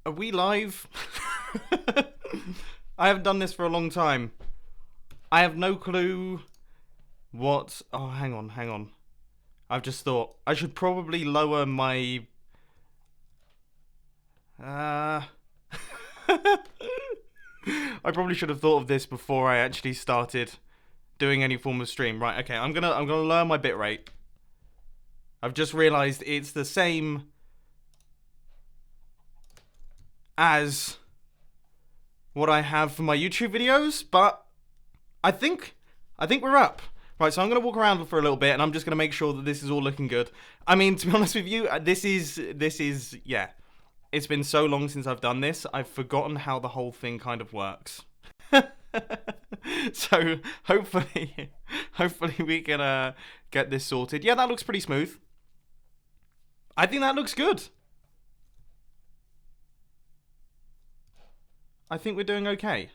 Are we live? I haven't done this for a long time. I have no clue what... Oh, hang on. I've just thought I should probably lower my... I probably should have thought of this before I actually started doing any form of stream. Right, okay, I'm gonna lower my bitrate. I've just realised it's the same as what I have for my YouTube videos, but I think we're up. Right, so I'm going to walk around for a little bit, and I'm just going to make sure that this is all looking good. I mean, to be honest with you, this is, yeah. It's been so long since I've done this, I've forgotten how the whole thing kind of works. So, hopefully we can get this sorted. Yeah, that looks pretty smooth. I think that looks good. I think we're doing okay.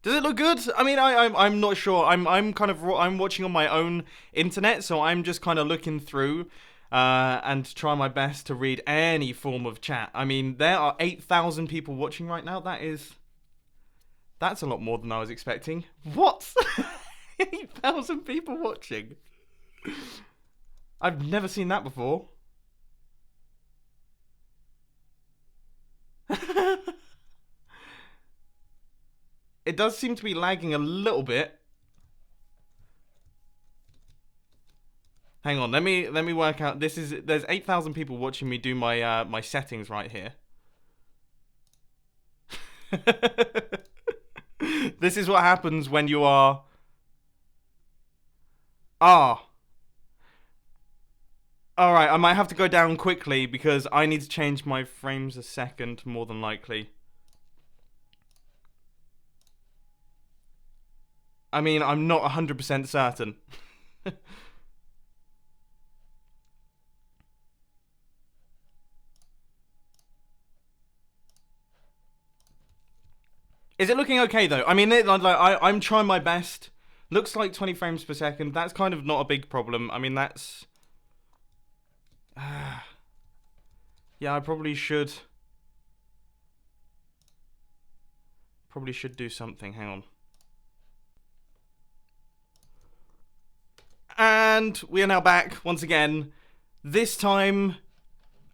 Does it look good? I mean, I'm not sure. I'm watching on my own internet, so I'm just kind of looking through and trying my best to read any form of chat. I mean, there are 8,000 people watching right now. That's a lot more than I was expecting. What? 8,000 people watching? I've never seen that before. It does seem to be lagging a little bit. Hang on, let me work out. There's 8,000 people watching me do my my settings right here. This is what happens when you are... Alright, I might have to go down quickly because I need to change my frames a second, more than likely. I mean, I'm not 100% certain. Is it looking okay, though? I mean, I'm trying my best. Looks like 20 frames per second. That's kind of not a big problem. I mean, that's... yeah, I probably should do something. Hang on. And we are now back once again. This time,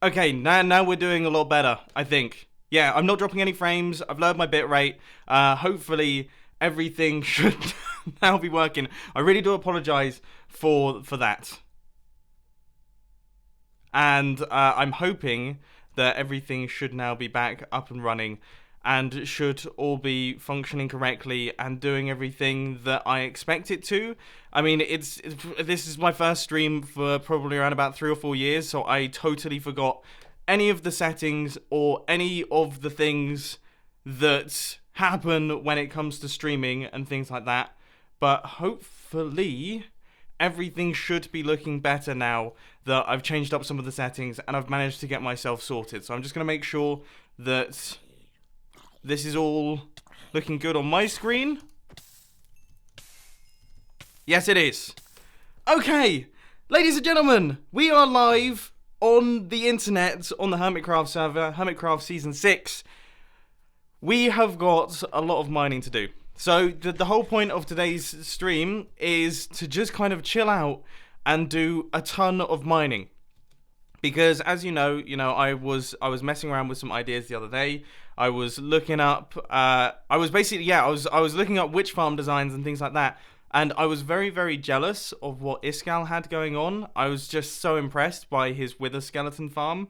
okay, now we're doing a lot better, I think. Yeah, I'm not dropping any frames. I've lowered my bitrate. Hopefully, everything should now be working. I really do apologize for that. And I'm hoping that everything should now be back up and running and should all be functioning correctly and doing everything that I expect it to. I mean, this is my first stream for probably around about 3 or 4 years, so I totally forgot any of the settings or any of the things that happen when it comes to streaming and things like that. But hopefully everything should be looking better now that I've changed up some of the settings and I've managed to get myself sorted. So I'm just going to make sure that this is all looking good on my screen. Yes, it is. Okay, ladies and gentlemen, we are live on the internet on the Hermitcraft server, Hermitcraft Season 6. We have got a lot of mining to do. So the whole point of today's stream is to just kind of chill out and do a ton of mining. Because as you know, I was messing around with some ideas the other day. I was looking up I was looking up witch farm designs and things like that. And I was very, very jealous of what Iskall had going on. I was just so impressed by his wither skeleton farm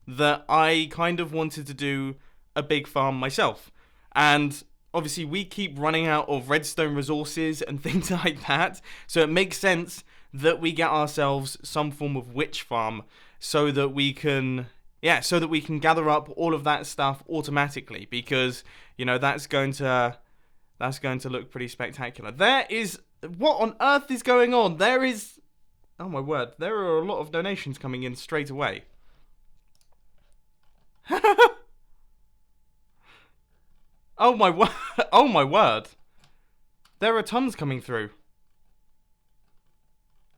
that I kind of wanted to do a big farm myself. And obviously we keep running out of redstone resources and things like that. So it makes sense that we get ourselves some form of witch farm so that we can gather up all of that stuff automatically, because that's going to look pretty spectacular. What on earth is going on? Oh my word, there are a lot of donations coming in straight away. Oh my word. There are tons coming through.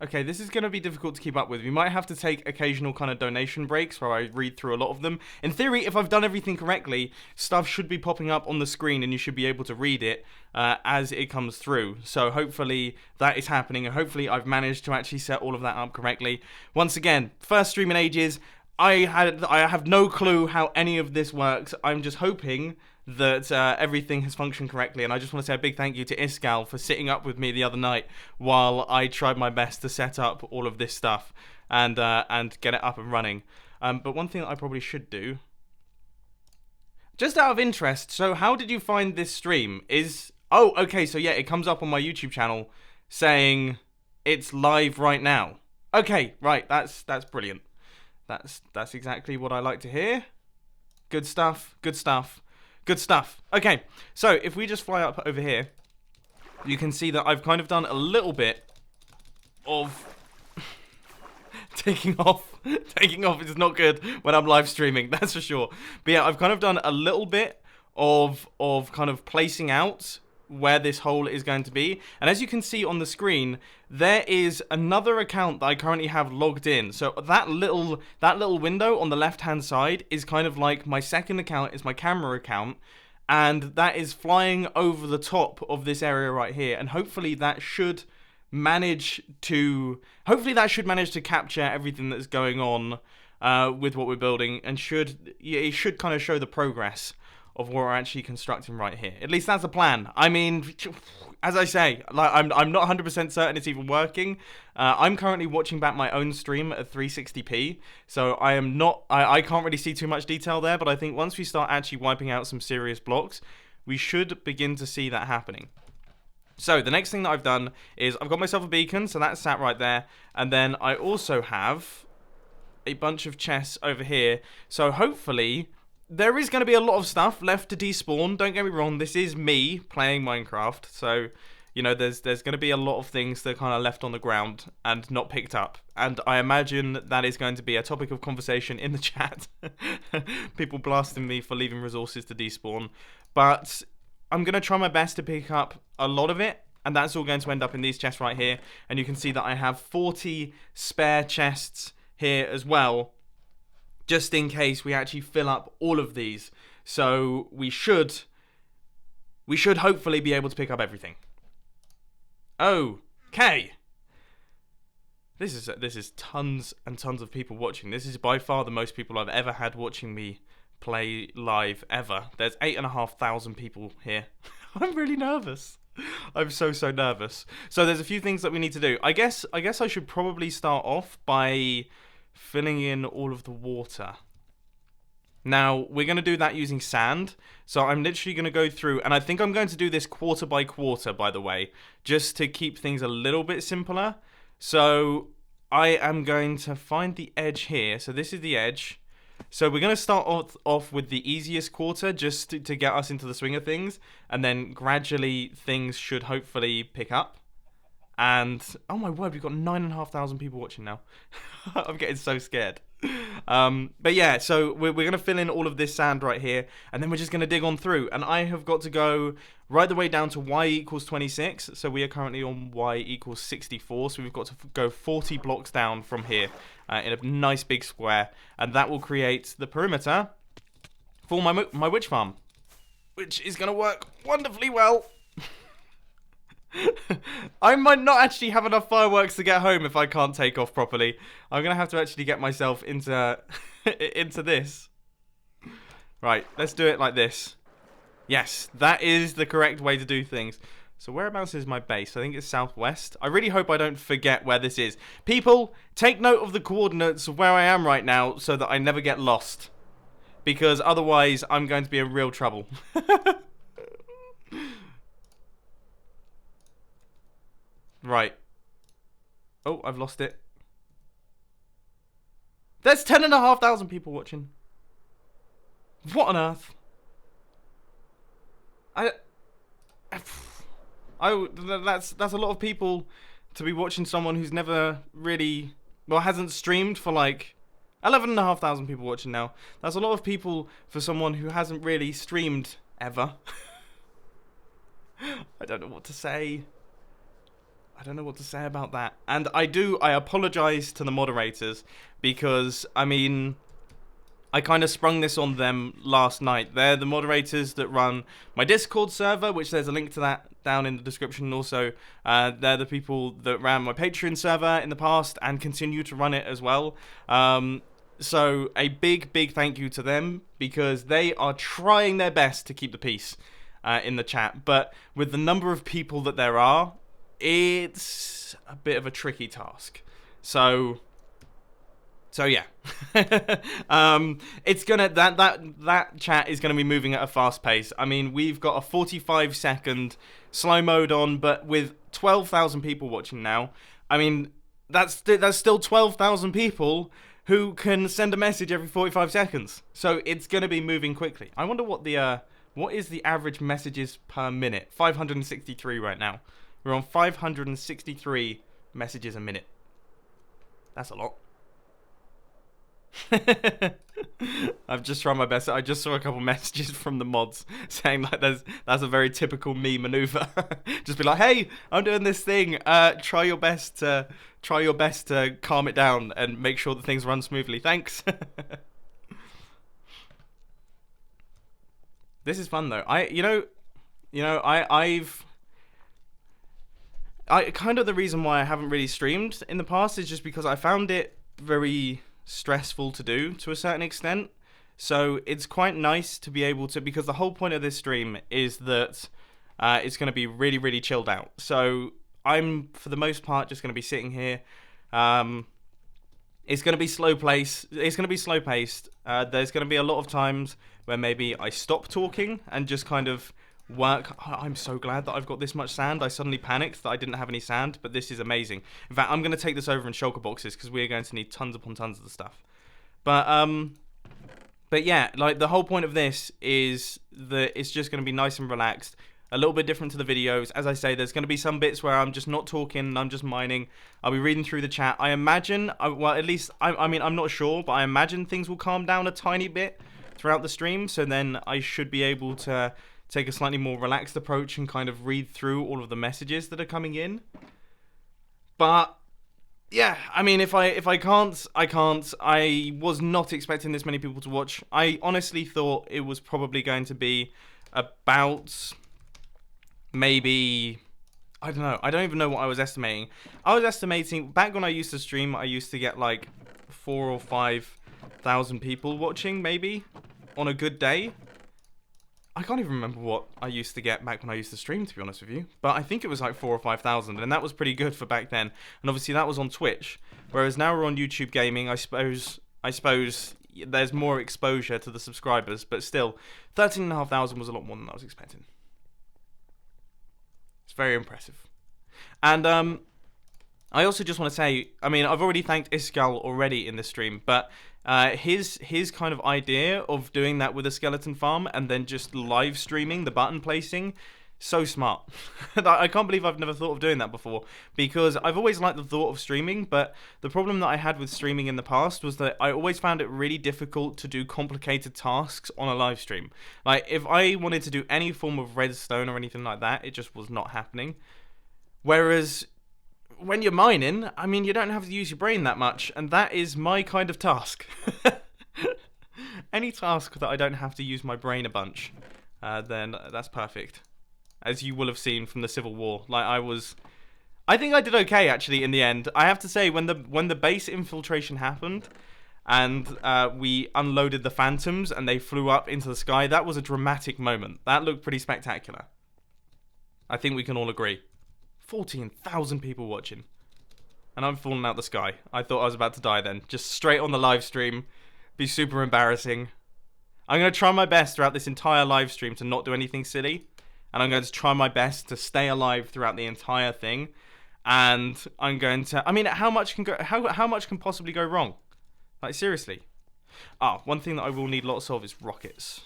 Okay, this is going to be difficult to keep up with. We might have to take occasional kind of donation breaks where I read through a lot of them. In theory, if I've done everything correctly, stuff should be popping up on the screen and you should be able to read it as it comes through. So hopefully that is happening, and hopefully I've managed to actually set all of that up correctly. Once again, first stream in ages. I have no clue how any of this works. I'm just hoping that everything has functioned correctly, and I just want to say a big thank you to Iskal for sitting up with me the other night while I tried my best to set up all of this stuff and get it up and running. But one thing that I probably should do, just out of interest, so how did you find this stream? Oh, okay, so yeah, it comes up on my YouTube channel saying it's live right now. Okay, right, that's brilliant. That's exactly what I like to hear. Good stuff, good stuff. Good stuff. Okay, so if we just fly up over here, you can see that I've kind of done a little bit of taking off. Taking off is not good when I'm live streaming, that's for sure. But yeah, I've kind of done a little bit of kind of placing out where this hole is going to be. And as you can see on the screen, there is another account that I currently have logged in. So that little window on the left-hand side is kind of like my second account, is my camera account. And that is flying over the top of this area right here. And hopefully that should manage to capture everything that's going on with what we're building, and it should kind of show the progress of what we're actually constructing right here. At least that's the plan. I mean, as I say, like I'm not 100% certain it's even working. I'm currently watching back my own stream at 360p, so I can't really see too much detail there, but I think once we start actually wiping out some serious blocks, we should begin to see that happening. So the next thing that I've done is I've got myself a beacon, so that's sat right there, and then I also have a bunch of chests over here, so hopefully there is going to be a lot of stuff left to despawn. Don't get me wrong, this is me playing Minecraft, so, you know, there's going to be a lot of things that are kind of left on the ground and not picked up. And I imagine that is going to be a topic of conversation in the chat. People blasting me for leaving resources to despawn. But I'm going to try my best to pick up a lot of it, and that's all going to end up in these chests right here. And you can see that I have 40 spare chests here as well, just in case we actually fill up all of these. So we should hopefully be able to pick up everything. Okay. This is tons and tons of people watching. This is by far the most people I've ever had watching me play live ever. There's 8,500 people here. I'm really nervous. I'm so nervous. So there's a few things that we need to do. I guess I should probably start off by filling in all of the water. Now, we're going to do that using sand. So I'm literally going to go through, and I think I'm going to do this quarter by quarter, by the way, just to keep things a little bit simpler. So I am going to find the edge here. So this is the edge. So we're going to start off with the easiest quarter, just to get us into the swing of things. And then gradually things should hopefully pick up. And, oh my word, we've got 9,500 people watching now. I'm getting so scared. But yeah, so we're going to fill in all of this sand right here, and then we're just going to dig on through. And I have got to go right the way down to y equals 26. So we are currently on y equals 64. So we've got to go 40 blocks down from here in a nice big square. And that will create the perimeter for my witch farm, which is going to work wonderfully well. I might not actually have enough fireworks to get home if I can't take off properly. I'm going to have to actually get myself into this. Right, let's do it like this. Yes, that is the correct way to do things. So whereabouts is my base? I think it's southwest. I really hope I don't forget where this is. People, take note of the coordinates of where I am right now so that I never get lost. Because otherwise, I'm going to be in real trouble. Right. Oh, I've lost it. There's 10,500 people watching. What on earth? That's a lot of people to be watching someone who's never really, well, hasn't streamed for like 11,500 people watching now. That's a lot of people for someone who hasn't really streamed ever. I don't know what to say. I don't know what to say about that. And I apologize to the moderators because, I mean, I kind of sprung this on them last night. They're the moderators that run my Discord server, which there's a link to that down in the description. Also, they're the people that ran my Patreon server in the past and continue to run it as well. So a big, big thank you to them because they are trying their best to keep the peace in the chat. But with the number of people that there are, it's a bit of a tricky task. So yeah, it's gonna that chat is gonna be moving at a fast pace. I mean, we've got a 45-second slow mode on, but with 12,000 people watching now, I mean that's still 12,000 people who can send a message every 45 seconds. So it's gonna be moving quickly. I wonder what is the average messages per minute? 563 right now. We're on 563 messages a minute. That's a lot. I've just tried my best. I just saw a couple messages from the mods saying like that's a very typical me maneuver. Just be like, hey, I'm doing this thing. Try your best to calm it down and make sure that things run smoothly. Thanks. This is fun though. I've kind of the reason why I haven't really streamed in the past is just because I found it very stressful to do to a certain extent. So it's quite nice to be able to, because the whole point of this stream is that it's going to be really, really chilled out. So I'm, for the most part, just going to be sitting here. It's going to be slow paced. There's going to be a lot of times where maybe I stop talking and just kind of work. I'm so glad that I've got this much sand. I suddenly panicked that I didn't have any sand, but this is amazing. In fact, I'm going to take this over in shulker boxes because we're going to need tons upon tons of the stuff. But yeah, like the whole point of this is that it's just going to be nice and relaxed, a little bit different to the videos. As I say, there's going to be some bits where I'm just not talking and I'm just mining. I'll be reading through the chat. I imagine, well, at least, I mean, I'm not sure, but I imagine things will calm down a tiny bit throughout the stream, so then I should be able to take a slightly more relaxed approach and kind of read through all of the messages that are coming in. But yeah, I mean, if I can't, I can't. I was not expecting this many people to watch. I honestly thought it was probably going to be about maybe, I don't know. I don't even know what I was estimating. I was estimating, back when I used to stream, I used to get like 4,000 or 5,000 people watching, maybe, on a good day. I can't even remember what I used to get back when I used to stream, to be honest with you. But I think it was like 4,000 or 5,000, and that was pretty good for back then. And obviously that was on Twitch, whereas now we're on YouTube Gaming. I suppose there's more exposure to the subscribers, but still, 13,500 was a lot more than I was expecting. It's very impressive. And I also just want to say, I mean, I've already thanked Iskal already in this stream, but his kind of idea of doing that with a skeleton farm and then just live streaming the button placing, so smart. I can't believe I've never thought of doing that before, because I've always liked the thought of streaming, but the problem that I had with streaming in the past was that I always found it really difficult to do complicated tasks on a live stream. Like, if I wanted to do any form of redstone or anything like that, it just was not happening. Whereas when you're mining, I mean, you don't have to use your brain that much, and that is my kind of task. Any task that I don't have to use my brain a bunch, then that's perfect. As you will have seen from the Civil War, like I think I did okay actually in the end. I have to say, when the base infiltration happened, and we unloaded the phantoms and they flew up into the sky, that was a dramatic moment. That looked pretty spectacular. I think we can all agree. 14,000 people watching, and I'm falling out the sky. I thought I was about to die then, just straight on the live stream. Be super embarrassing. I'm going to try my best throughout this entire live stream to not do anything silly, and I'm going to try my best to stay alive throughout the entire thing. And I'm going to, I mean, how much can possibly go wrong? Like, seriously. One thing that I will need lots of is rockets.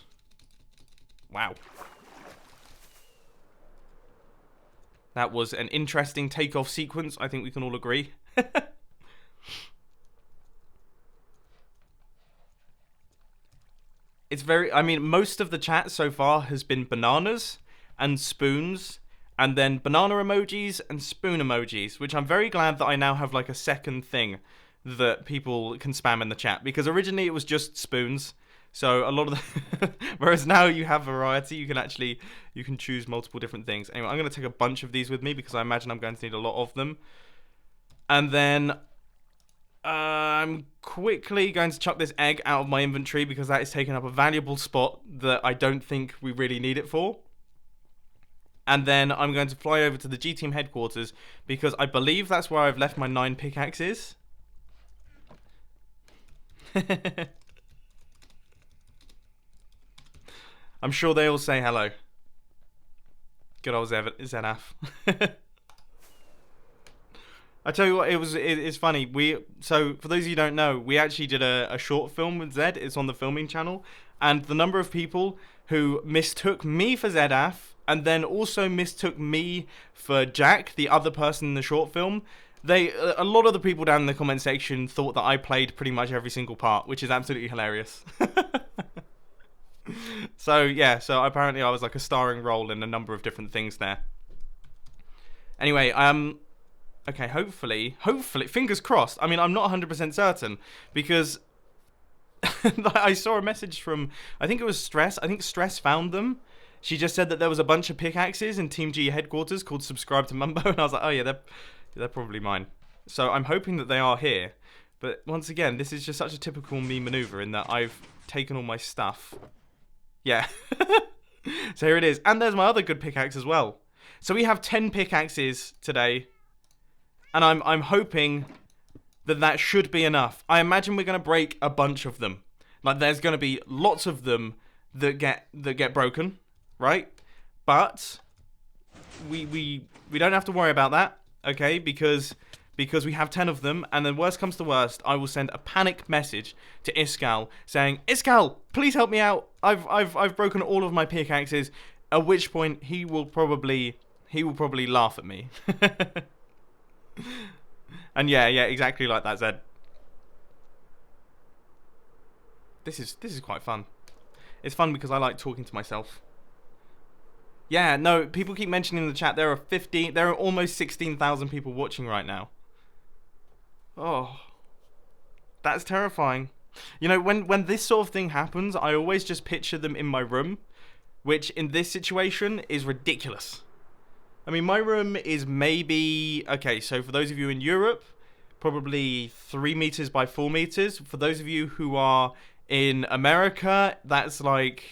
Wow. That was an interesting takeoff sequence, I think we can all agree. It's very, I mean, most of the chat so far has been bananas and spoons and then banana emojis and spoon emojis, which I'm very glad that I now have like a second thing that people can spam in the chat, because originally it was just spoons. So a lot of the whereas now you have variety, you can choose multiple different things. Anyway, I'm going to take a bunch of these with me because I imagine I'm going to need a lot of them. And then I'm quickly going to chuck this egg out of my inventory because that is taking up a valuable spot that I don't think we really need it for. And then I'm going to fly over to the G-Team headquarters because I believe that's where I've left my 9 pickaxes. I'm sure they all say hello. Good old Zenaf. I tell you what, it's funny. So for those of you who don't know, we actually did a short film with Zed. It's on the filming channel, and the number of people who mistook me for Zedaf and then also mistook me for Jack, the other person in the short film. A lot of the people down in the comment section thought that I played pretty much every single part, which is absolutely hilarious. So yeah, so apparently I was like a starring role in a number of different things there. Anyway, okay, hopefully, fingers crossed. I mean, I'm not 100% certain because I saw a message from, I think it was Stress. I think Stress found them. She just said that there was a bunch of pickaxes in Team G headquarters called Subscribe to Mumbo, and I was like, oh yeah, they're probably mine. So I'm hoping that they are here. But once again, this is just such a typical me maneuver in that I've taken all my stuff. Yeah. So here it is. And there's my other good pickaxe as well. So we have 10 pickaxes today. And I'm hoping that should be enough. I imagine we're going to break a bunch of them. Like there's going to be lots of them that get broken, right? But we don't have to worry about that, okay? Because we have 10 of them, and then worst comes to worst, I will send a panic message to Iskal saying, Iskal, please help me out. I've broken all of my pickaxes. At which point he will probably laugh at me. And yeah, exactly like that, Zed. This is quite fun. It's fun because I like talking to myself. Yeah, no, people keep mentioning in the chat there are almost 16,000 people watching right now. Oh, that's terrifying. You know, when this sort of thing happens, I always just picture them in my room, which in this situation is ridiculous. I mean, my room is maybe, okay, so for those of you in Europe, probably 3 meters by 4 meters. For those of you who are in America, that's like,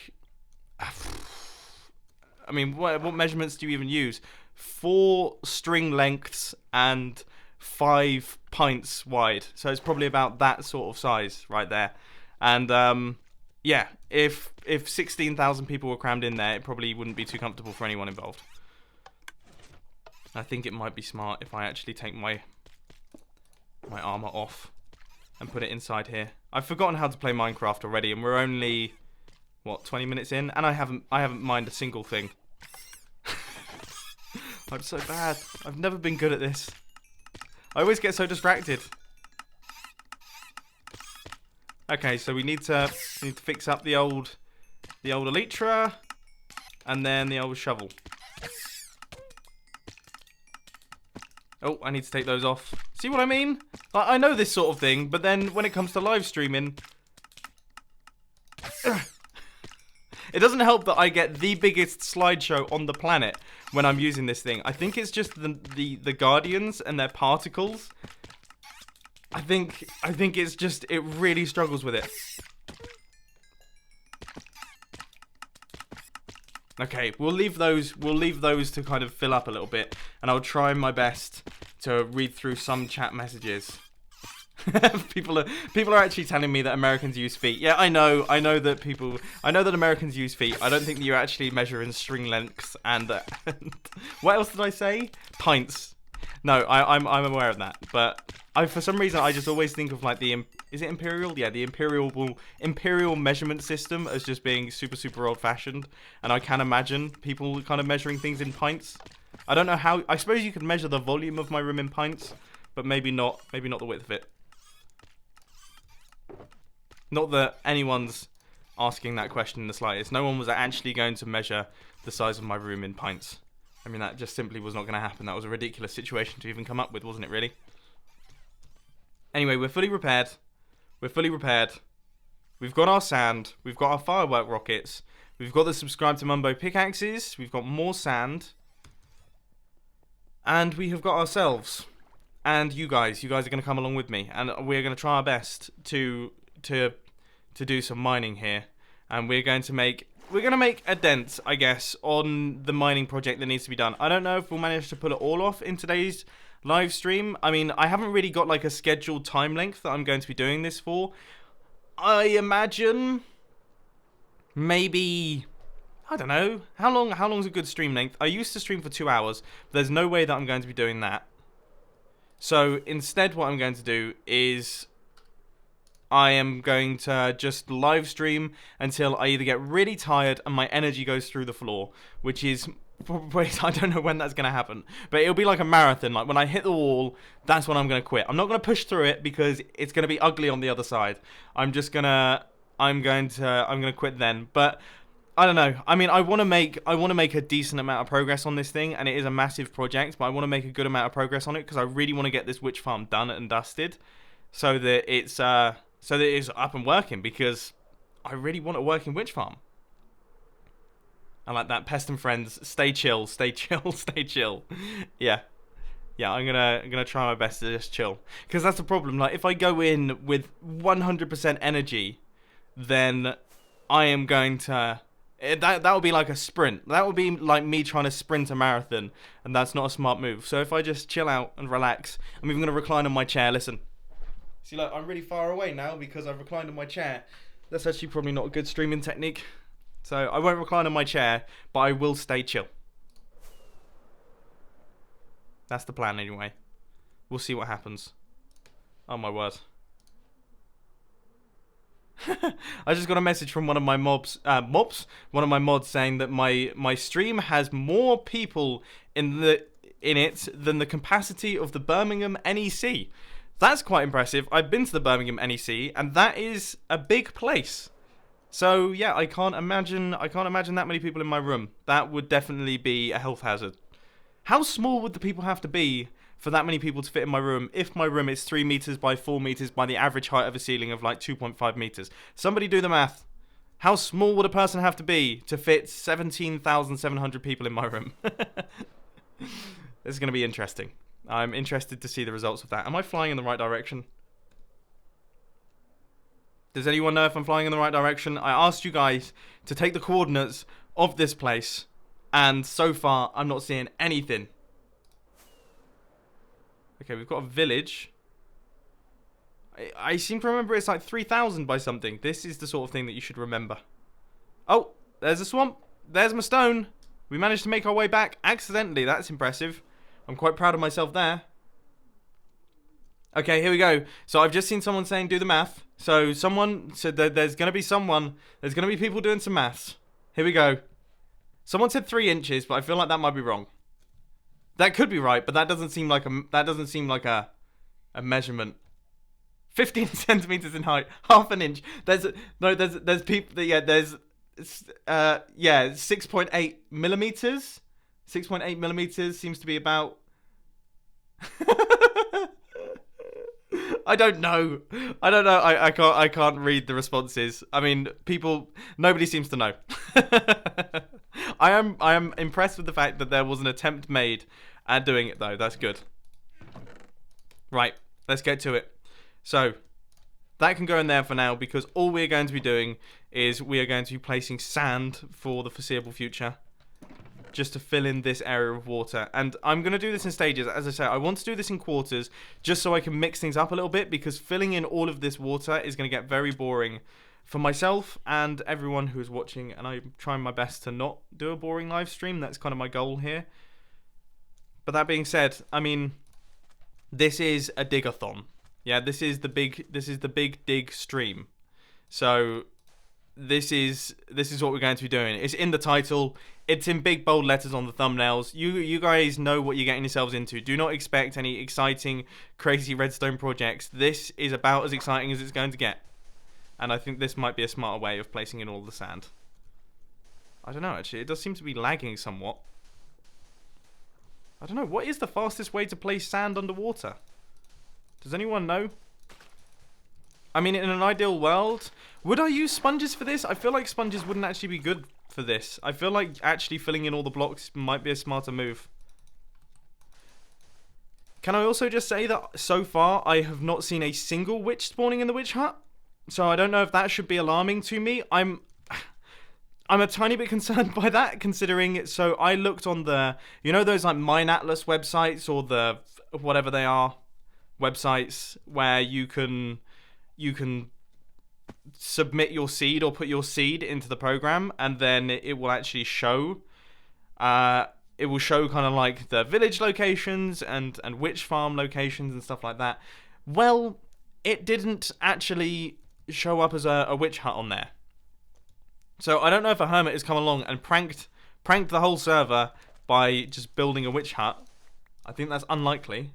I mean, what measurements do you even use? 4 string lengths and 5 pints wide. So it's probably about that sort of size right there. And yeah, if 16,000 people were crammed in there, it probably wouldn't be too comfortable for anyone involved. I think it might be smart if I actually take my armor off and put it inside here. I've forgotten how to play Minecraft already, and we're only, what, 20 minutes in, and I haven't mined a single thing. I'm so bad. I've never been good at this. I always get so distracted. Okay, so we need to fix up the old elytra and then the old shovel. Oh, I need to take those off. See what I mean? Like, I know this sort of thing, but then when it comes to live streaming, it doesn't help that I get the biggest slideshow on the planet when I'm using this thing. I think it's just the Guardians and their particles. I think it's just, it really struggles with it. Okay, we'll leave those to kind of fill up a little bit, and I'll try my best to read through some chat messages. People are actually telling me that Americans use feet. Yeah, I know that Americans use feet. I don't think that you actually measure in string lengths and what else did I say? Pints. No, I'm aware of that, but for some reason I just always think of like is it imperial? Yeah, the imperial measurement system as just being super old fashioned, and I can imagine people kind of measuring things in pints. I don't know how. I suppose you could measure the volume of my room in pints, but maybe not the width of it. Not that anyone's asking that question in the slightest. No one was actually going to measure the size of my room in pints. I mean, that just simply was not going to happen. That was a ridiculous situation to even come up with, wasn't it, really? Anyway, we're fully repaired. We're fully repaired. We've got our sand. We've got our firework rockets. We've got the subscribe to Mumbo pickaxes. We've got more sand. And we have got ourselves. And you guys are going to come along with me. And we're going to try our best to do some mining here. And we're going to make a dent, I guess, on the mining project that needs to be done. I don't know if we'll manage to pull it all off in today's live stream. I mean, I haven't really got like a scheduled time length that I'm going to be doing this for. I imagine maybe, I don't know, how long's a good stream length? I used to stream for 2 hours, but there's no way that I'm going to be doing that. So instead what I'm going to do is I am going to just live stream until I either get really tired and my energy goes through the floor, which is probably, I don't know when that's going to happen, but it'll be like a marathon. Like when I hit the wall, that's when I'm going to quit. I'm not going to push through it because it's going to be ugly on the other side. I'm going to quit then. But I don't know. I mean, I want to make a decent amount of progress on this thing, and it is a massive project, but I want to make a good amount of progress on it because I really want to get this witch farm done and dusted so that it's up and working, because I really want a working witch farm. I like that. Pest and friends, stay chill, stay chill, stay chill. Yeah, I'm gonna try my best to just chill, because that's the problem. Like, if I go in with 100% energy, then I am going to that will be like a sprint. That would be like me trying to sprint a marathon, and that's not a smart move. So if I just chill out and relax, I'm even gonna recline on my chair. Listen, see, like, I'm really far away now because I've reclined on my chair. That's actually probably not a good streaming technique. So I won't recline on my chair, but I will stay chill. That's the plan anyway. We'll see what happens. Oh my word. I just got a message from one of my one of my mods saying that my stream has more people in it than the capacity of the Birmingham NEC. That's quite impressive. I've been to the Birmingham NEC, and that is a big place. So yeah, I can't imagine that many people in my room. That would definitely be a health hazard. How small would the people have to be for that many people to fit in my room if my room is 3 meters by 4 meters by the average height of a ceiling of like 2.5 meters? Somebody do the math. How small would a person have to be to fit 17,700 people in my room? This is going to be interesting. I'm interested to see the results of that. Am I flying in the right direction? Does anyone know if I'm flying in the right direction? I asked you guys to take the coordinates of this place, and so far I'm not seeing anything. Okay, we've got a village. I seem to remember it's like 3,000 by something. This is the sort of thing that you should remember. Oh, there's a swamp. There's my stone. We managed to make our way back accidentally. That's impressive. I'm quite proud of myself there. Okay, here we go. So I've just seen someone saying do the math. So someone said that there's going to be people doing some maths. Here we go. Someone said 3 inches, but I feel like that might be wrong. That could be right, but that doesn't seem like a measurement. 15 centimeters in height, half an inch. There's people that, yeah, there's 6.8 millimeters. 6.8 millimeters seems to be about. I don't know. I can't read the responses. I mean, nobody seems to know. I am impressed with the fact that there was an attempt made at doing it, though. That's good. Right, let's get to it. So, that can go in there for now, because all we're going to be doing is we are going to be placing sand for the foreseeable future, just to fill in this area of water. And I'm going to do this in stages. As I say, I want to do this in quarters, just so I can mix things up a little bit, because filling in all of this water is going to get very boring for myself and everyone who is watching, and I'm trying my best to not do a boring live stream. That's kind of my goal here. But that being said, I mean, this is a dig-a-thon. Yeah, this is the big dig stream. So this is what we're going to be doing. It's in the title. It's in big bold letters on the thumbnails. You guys know what you're getting yourselves into. Do not expect any exciting, crazy redstone projects. This is about as exciting as it's going to get. And I think this might be a smarter way of placing in all the sand. I don't know, actually. It does seem to be lagging somewhat. I don't know. What is the fastest way to place sand underwater? Does anyone know? I mean, in an ideal world, would I use sponges for this? I feel like sponges wouldn't actually be good for this. I feel like actually filling in all the blocks might be a smarter move. Can I also just say that so far I have not seen a single witch spawning in the witch hut? So I don't know if that should be alarming to me. I'm a tiny bit concerned by that, considering, so I looked on the, you know those like Mine Atlas websites, or the, whatever they are, websites where you can submit your seed or put your seed into the program, and then it will actually show, it will show kind of like the village locations and witch farm locations and stuff like that. Well, it didn't actually show up as a witch hut on there. So I don't know if a hermit has come along and pranked the whole server by just building a witch hut. I think that's unlikely.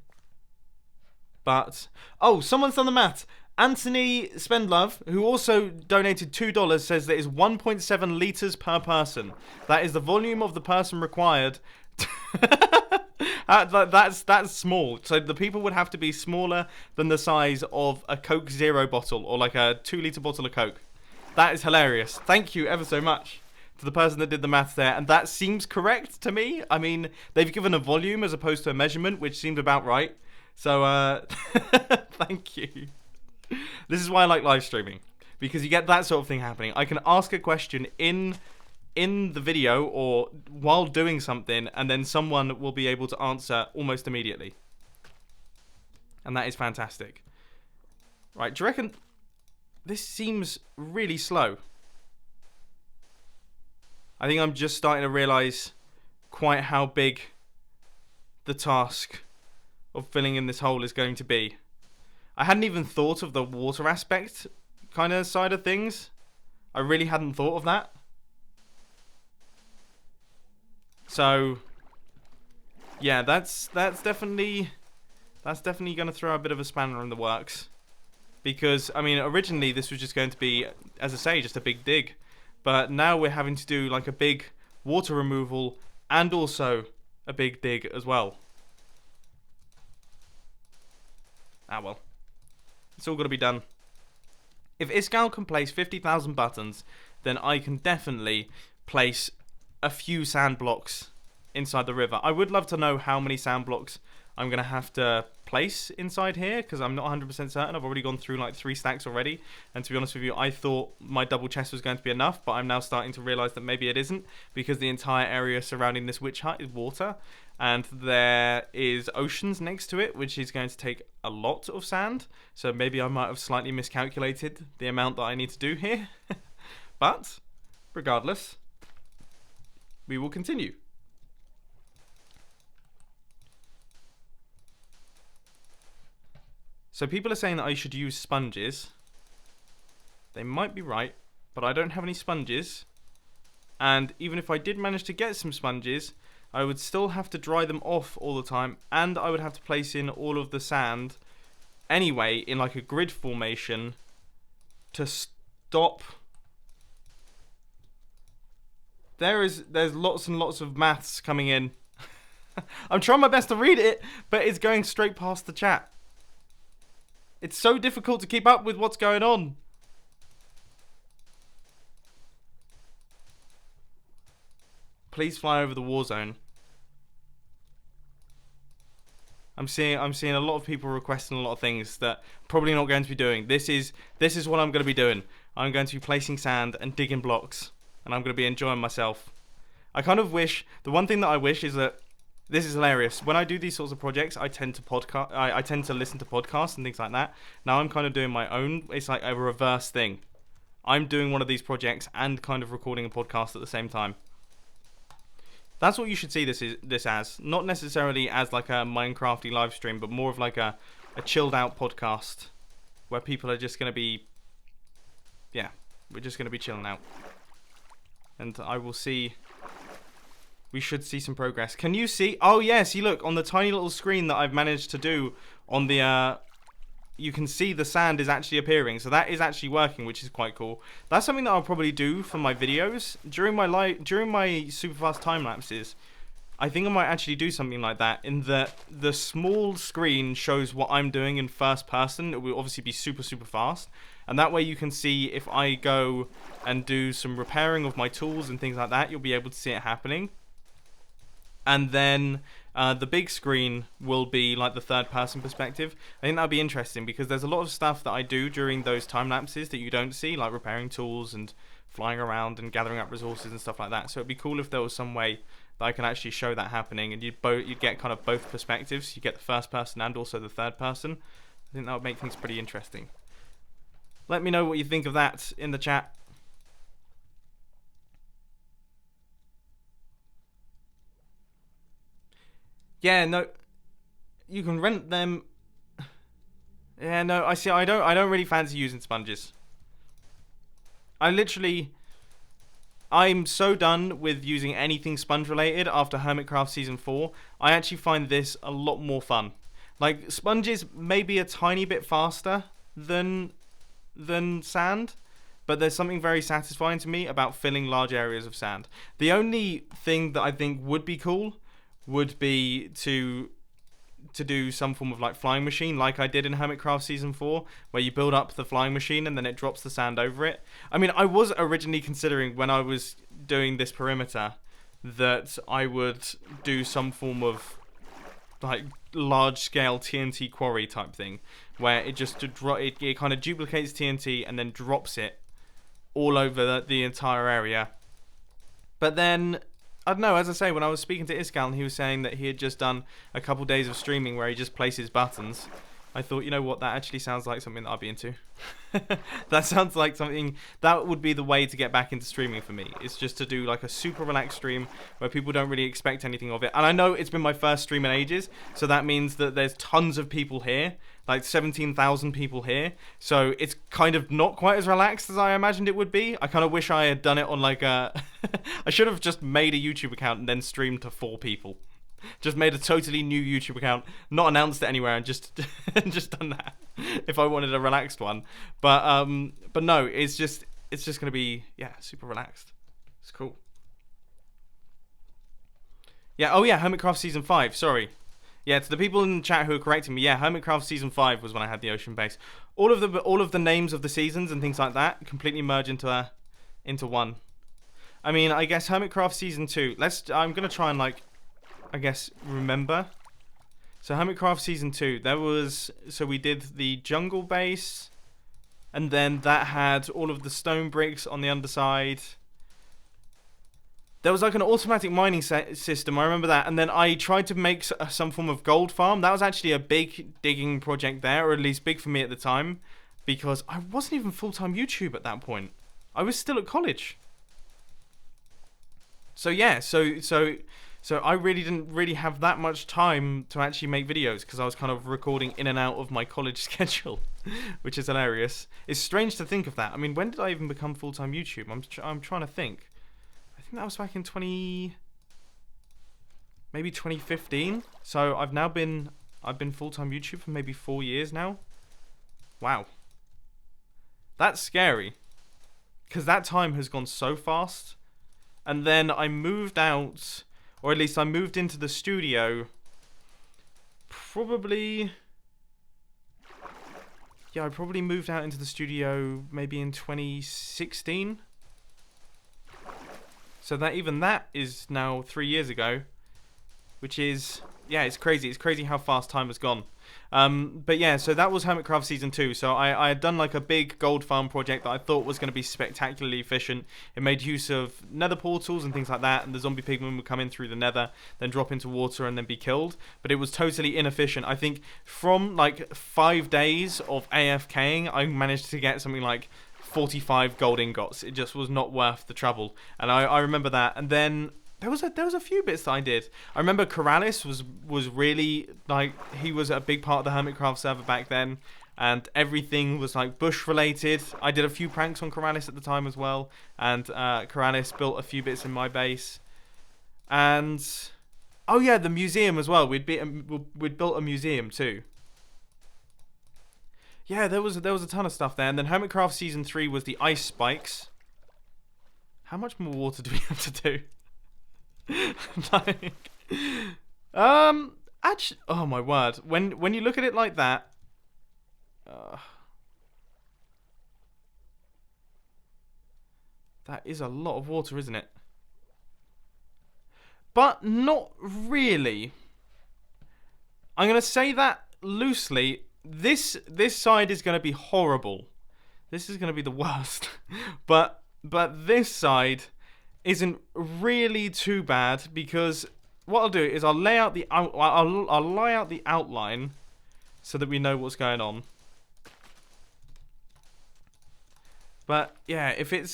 But, oh, someone's done the math. Anthony Spendlove, who also donated $2, says that is 1.7 litres per person. That is the volume of the person required. That's small. So the people would have to be smaller than the size of a Coke Zero bottle, or like a 2-litre bottle of Coke. That is hilarious. Thank you ever so much to the person that did the maths there. And that seems correct to me. I mean, they've given a volume as opposed to a measurement, which seemed about right. So, thank you. This is why I like live streaming, because you get that sort of thing happening. I can ask a question in the video or while doing something, and then someone will be able to answer almost immediately. And that is fantastic. Right, do you reckon... This seems really slow. I think I'm just starting to realise quite how big the task of filling in this hole is going to be. I hadn't even thought of the water aspect kind of side of things. I really hadn't thought of that. So, yeah, that's definitely going to throw a bit of a spanner in the works. Because, I mean, originally this was just going to be, as I say, just a big dig. But now we're having to do like a big water removal and also a big dig as well. Ah, well. It's all got to be done. If Iskal can place 50,000 buttons, then I can definitely place a few sand blocks inside the river. I would love to know how many sand blocks I'm going to have to place inside here, because I'm not 100% certain. I've already gone through like 3 stacks already, and to be honest with you, I thought my double chest was going to be enough, but I'm now starting to realise that maybe it isn't, because the entire area surrounding this witch hut is water, and there is oceans next to it, which is going to take a lot of sand, so maybe I might have slightly miscalculated the amount that I need to do here. But, regardless, we will continue. So people are saying that I should use sponges. They might be right, but I don't have any sponges. And even if I did manage to get some sponges, I would still have to dry them off all the time, and I would have to place in all of the sand anyway in like a grid formation to stop. There's lots and lots of maths coming in. I'm trying my best to read it, but it's going straight past the chat. It's so difficult to keep up with what's going on. Please fly over the war zone. I'm seeing a lot of people requesting a lot of things that I'm probably not going to be doing. This is what I'm going to be doing. I'm going to be placing sand and digging blocks, and I'm going to be enjoying myself. I kind of wish, the one thing that I wish is that, this is hilarious. When I do these sorts of projects, I tend to I tend to listen to podcasts and things like that. Now I'm kind of doing my own. It's like a reverse thing. I'm doing one of these projects and kind of recording a podcast at the same time. That's what you should see this as. Not necessarily as like a Minecrafty live stream, but more of like a chilled out podcast where people are just going to be, yeah, we're just going to be chilling out. And I will see. We should see some progress. Can you see? Oh, yeah. See, look, on the tiny little screen that I've managed to do on the... you can see the sand is actually appearing. So that is actually working, which is quite cool. That's something that I'll probably do for my videos. During my super fast time lapses, I think I might actually do something like that, in that the small screen shows what I'm doing in first person. It will obviously be super, super fast. And that way you can see if I go and do some repairing of my tools and things like that, you'll be able to see it happening. And then the big screen will be like the third person perspective. I think that'll be interesting because there's a lot of stuff that I do during those time lapses that you don't see, like repairing tools and flying around and gathering up resources and stuff like that. So it'd be cool if there was some way that I can actually show that happening, and you'd get kind of both perspectives. You get the first person and also the third person. I think that would make things pretty interesting. Let me know what you think of that in the chat. Yeah, no, you can rent them. Yeah, no, I see. I don't really fancy using sponges. I'm so done with using anything sponge related after Hermitcraft Season 4. I actually find this a lot more fun. Like, sponges may be a tiny bit faster than sand, but there's something very satisfying to me about filling large areas of sand. The only thing that I think would be cool would be to do some form of like flying machine, like I did in Hermitcraft Season 4, where you build up the flying machine and then it drops the sand over it. I mean, I was originally considering, when I was doing this perimeter, that I would do some form of like large scale TNT quarry type thing, where it just it kind of duplicates TNT and then drops it all over the entire area. But then, I don't know, as I say, when I was speaking to Iskal and he was saying that he had just done a couple days of streaming where he just places buttons, I thought, you know what, that actually sounds like something that I'd be into. That sounds like something that would be the way to get back into streaming for me. It's just to do like a super relaxed stream where people don't really expect anything of it. And I know it's been my first stream in ages, so that means that there's tons of people here, like 17,000 people here. So it's kind of not quite as relaxed as I imagined it would be. I kind of wish I had done it on like a... I should have just made a YouTube account and then streamed to 4 people. Just made a totally new YouTube account, not announced it anywhere, and just done that if I wanted a relaxed one. But no, it's just gonna be, yeah, super relaxed. It's cool. Yeah, oh yeah, Hermitcraft Season 5, sorry. Yeah, to the people in the chat who are correcting me, yeah, Hermitcraft Season 5 was when I had the ocean base. All of the names of the seasons and things like that completely merge into one. I mean, I guess Hermitcraft Season 2. I'm gonna try and like, I guess, remember. So Hermitcraft Season 2, so we did the jungle base, and then that had all of the stone bricks on the underside. There was like an automatic mining system, I remember that, and then I tried to make some form of gold farm. That was actually a big digging project there, or at least big for me at the time, because I wasn't even full-time YouTube at that point. I was still at college. So yeah, so I really didn't really have that much time to actually make videos, because I was kind of recording in and out of my college schedule, which is hilarious. It's strange to think of that. I mean, when did I even become full-time YouTube? I'm trying to think. I think that was back in maybe 2015. So I've been full-time YouTube for maybe 4 years now. Wow. That's scary, because that time has gone so fast. And then I moved out, or at least I moved into the studio probably... Yeah, I probably moved out into the studio maybe in 2016. So that is now 3 years ago, which is, yeah, it's crazy. It's crazy how fast time has gone. But yeah, so that was Hermitcraft Season 2. So I had done like a big gold farm project that I thought was going to be spectacularly efficient. It made use of nether portals and things like that, and the zombie pigmen would come in through the nether, then drop into water and then be killed. But it was totally inefficient. I think from like 5 days of AFKing, I managed to get something like 45 gold ingots. It just was not worth the trouble. And I remember that. And then there was a few bits that I did. I remember Corrales was really, like, he was a big part of the Hermitcraft server back then, and everything was like bush related. I did a few pranks on Corrales at the time as well, and Corrales built a few bits in my base. And oh yeah, the museum as well. We'd built a museum too. Yeah, there was a ton of stuff there. And then Hermitcraft Season 3 was the ice spikes. How much more water do we have to do? Like, Actually, oh my word. When you look at it like that, that is a lot of water, isn't it? But not really. I'm gonna say that loosely. This side is gonna be horrible. This is gonna be the worst. but this side isn't really too bad, because what I'll do is I'll lay out the I'll lay out the outline so that we know what's going on. But yeah, if it's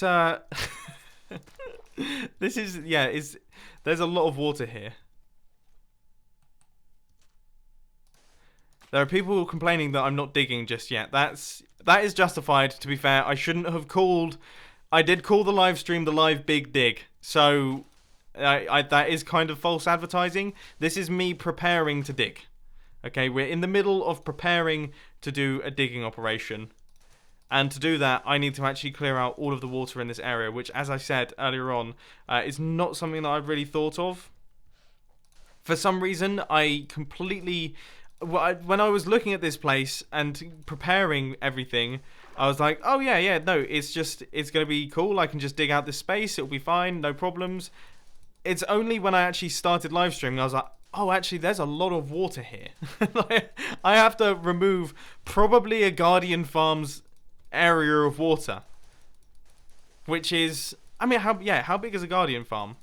this is there's a lot of water here. There are people complaining that I'm not digging just yet. That is justified, to be fair. I shouldn't have called... I did call the live stream the live big dig. So, that is kind of false advertising. This is me preparing to dig. Okay, we're in the middle of preparing to do a digging operation. And to do that, I need to actually clear out all of the water in this area, which, as I said earlier on, is not something that I've really thought of. For some reason, I completely... When I was looking at this place and preparing everything, I was like, oh yeah, no, it's going to be cool. I can just dig out this space. It'll be fine. No problems. It's only when I actually started live streaming, I was like, oh, actually, there's a lot of water here. I have to remove probably a Guardian Farms area of water. Which is, I mean, how big is a Guardian Farm?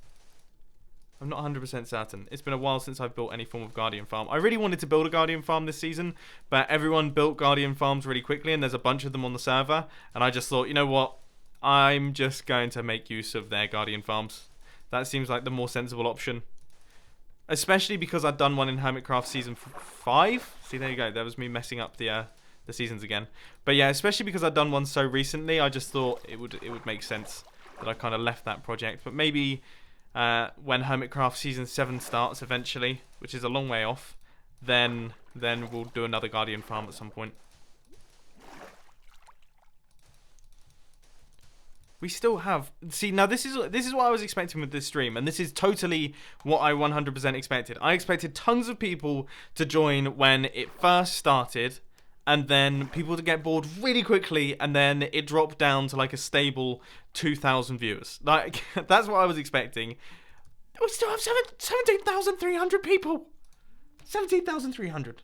I'm not 100% certain. It's been a while since I've built any form of Guardian Farm. I really wanted to build a Guardian Farm this season, but everyone built Guardian Farms really quickly, and there's a bunch of them on the server, and I just thought, you know what? I'm just going to make use of their Guardian Farms. That seems like the more sensible option. Especially because I'd done one in Hermitcraft Season 5. See, there you go. That was me messing up the seasons again. But yeah, especially because I'd done one so recently, I just thought it would make sense that I kind of left that project. But maybe... when Hermitcraft Season 7 starts eventually, which is a long way off, then we'll do another Guardian Farm at some point. We still have... See, now this is what I was expecting with this stream, and this is totally what I 100% expected. I expected tons of people to join when it first started, and then people to get bored really quickly, and then it dropped down to like a stable 2,000 viewers. Like, that's what I was expecting. We still have 17,300 people. 17,300.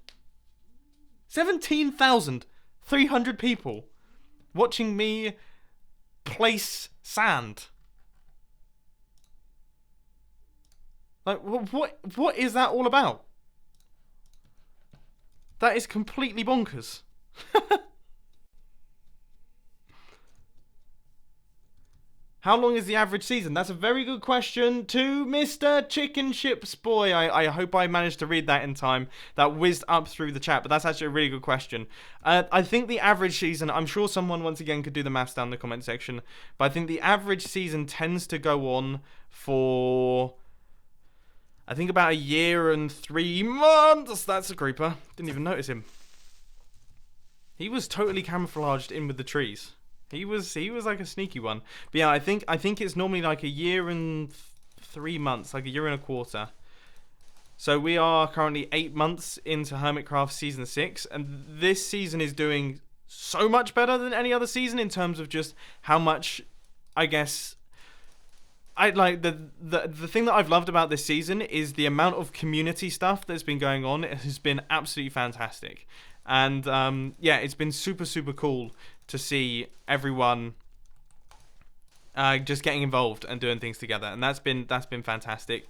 17,300 people watching me place sand. Like, what is that all about? That is completely bonkers. How long is the average season? That's a very good question to Mr. Chicken Chips Boy. I hope I managed to read that in time. That whizzed up through the chat, but that's actually a really good question. I think the average season, I'm sure someone once again could do the maths down in the comment section, but I think the average season tends to go on for... I think about 1 year and 3 months. That's a creeper. Didn't even notice him. He was totally camouflaged in with the trees. He was like a sneaky one. But yeah, I think it's normally like 1 year and 3 months, like 1 year and a quarter. So we are currently 8 months into Hermitcraft Season 6, and this season is doing so much better than any other season in terms of just how much, I guess... I like the thing that I've loved about this season is the amount of community stuff that's been going on. It has been absolutely fantastic, and yeah, it's been super cool to see everyone just getting involved and doing things together, and that's been fantastic.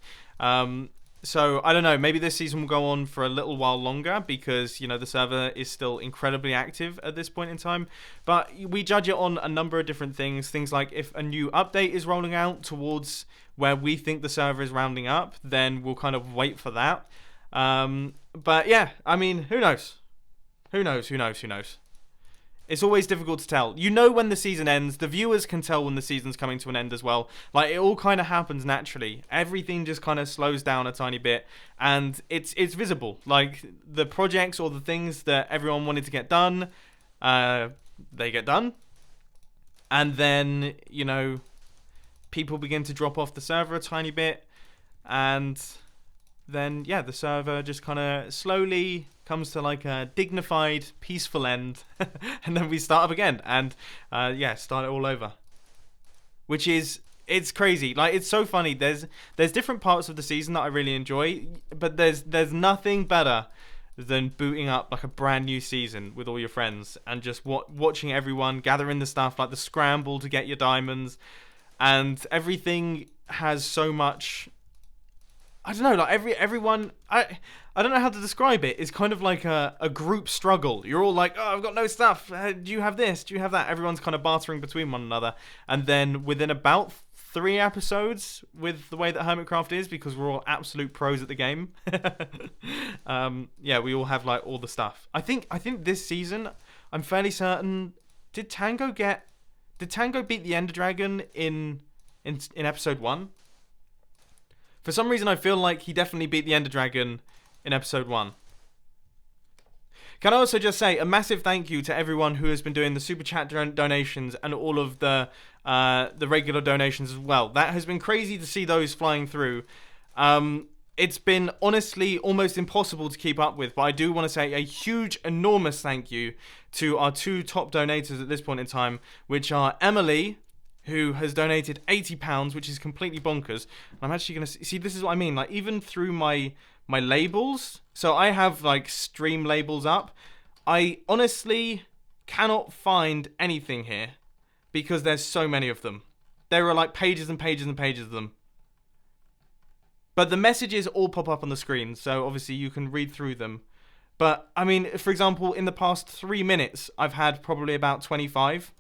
So I don't know, maybe this season will go on for a little while longer because, you know, the server is still incredibly active at this point in time. But we judge it on a number of different things. Things like if a new update is rolling out towards where we think the server is rounding up, then we'll kind of wait for that. But yeah, I mean, who knows? Who knows? It's always difficult to tell. You know when the season ends. The viewers can tell when the season's coming to an end as well. Like, it all kind of happens naturally. Everything just kind of slows down a tiny bit. And it's visible. Like, the projects or the things that everyone wanted to get done, they get done. And then, you know, people begin to drop off the server a tiny bit. And then yeah, the server just kind of slowly comes to like a dignified, peaceful end, and then we start up again, and start it all over. Which is, it's crazy. Like, it's so funny. There's different parts of the season that I really enjoy, but there's nothing better than booting up like a brand new season with all your friends and just watching everyone gathering the stuff, like the scramble to get your diamonds, and everything has so much. I don't know, like everyone, I don't know how to describe it. It's kind of like a group struggle. You're all like, oh, I've got no stuff. Do you have this? Do you have that? Everyone's kind of bartering between one another. And then within about 3 episodes, with the way that Hermitcraft is, because we're all absolute pros at the game, we all have like all the stuff. I think this season, I'm fairly certain, did Tango beat the Ender Dragon in episode 1? For some reason, I feel like he definitely beat the Ender Dragon in episode 1. Can I also just say a massive thank you to everyone who has been doing the super chat donations and all of the regular donations as well. That has been crazy to see those flying through. It's been honestly almost impossible to keep up with, but I do want to say a huge, enormous thank you to our 2 top donators at this point in time, which are Emily, who has donated £80, which is completely bonkers. I'm actually going to see, this is what I mean, like, even through my labels, so I have, like, stream labels up, I honestly cannot find anything here, because there's so many of them. There are, like, pages and pages and pages of them. But the messages all pop up on the screen, so obviously you can read through them. But, I mean, for example, in the past 3 minutes, I've had probably about 25,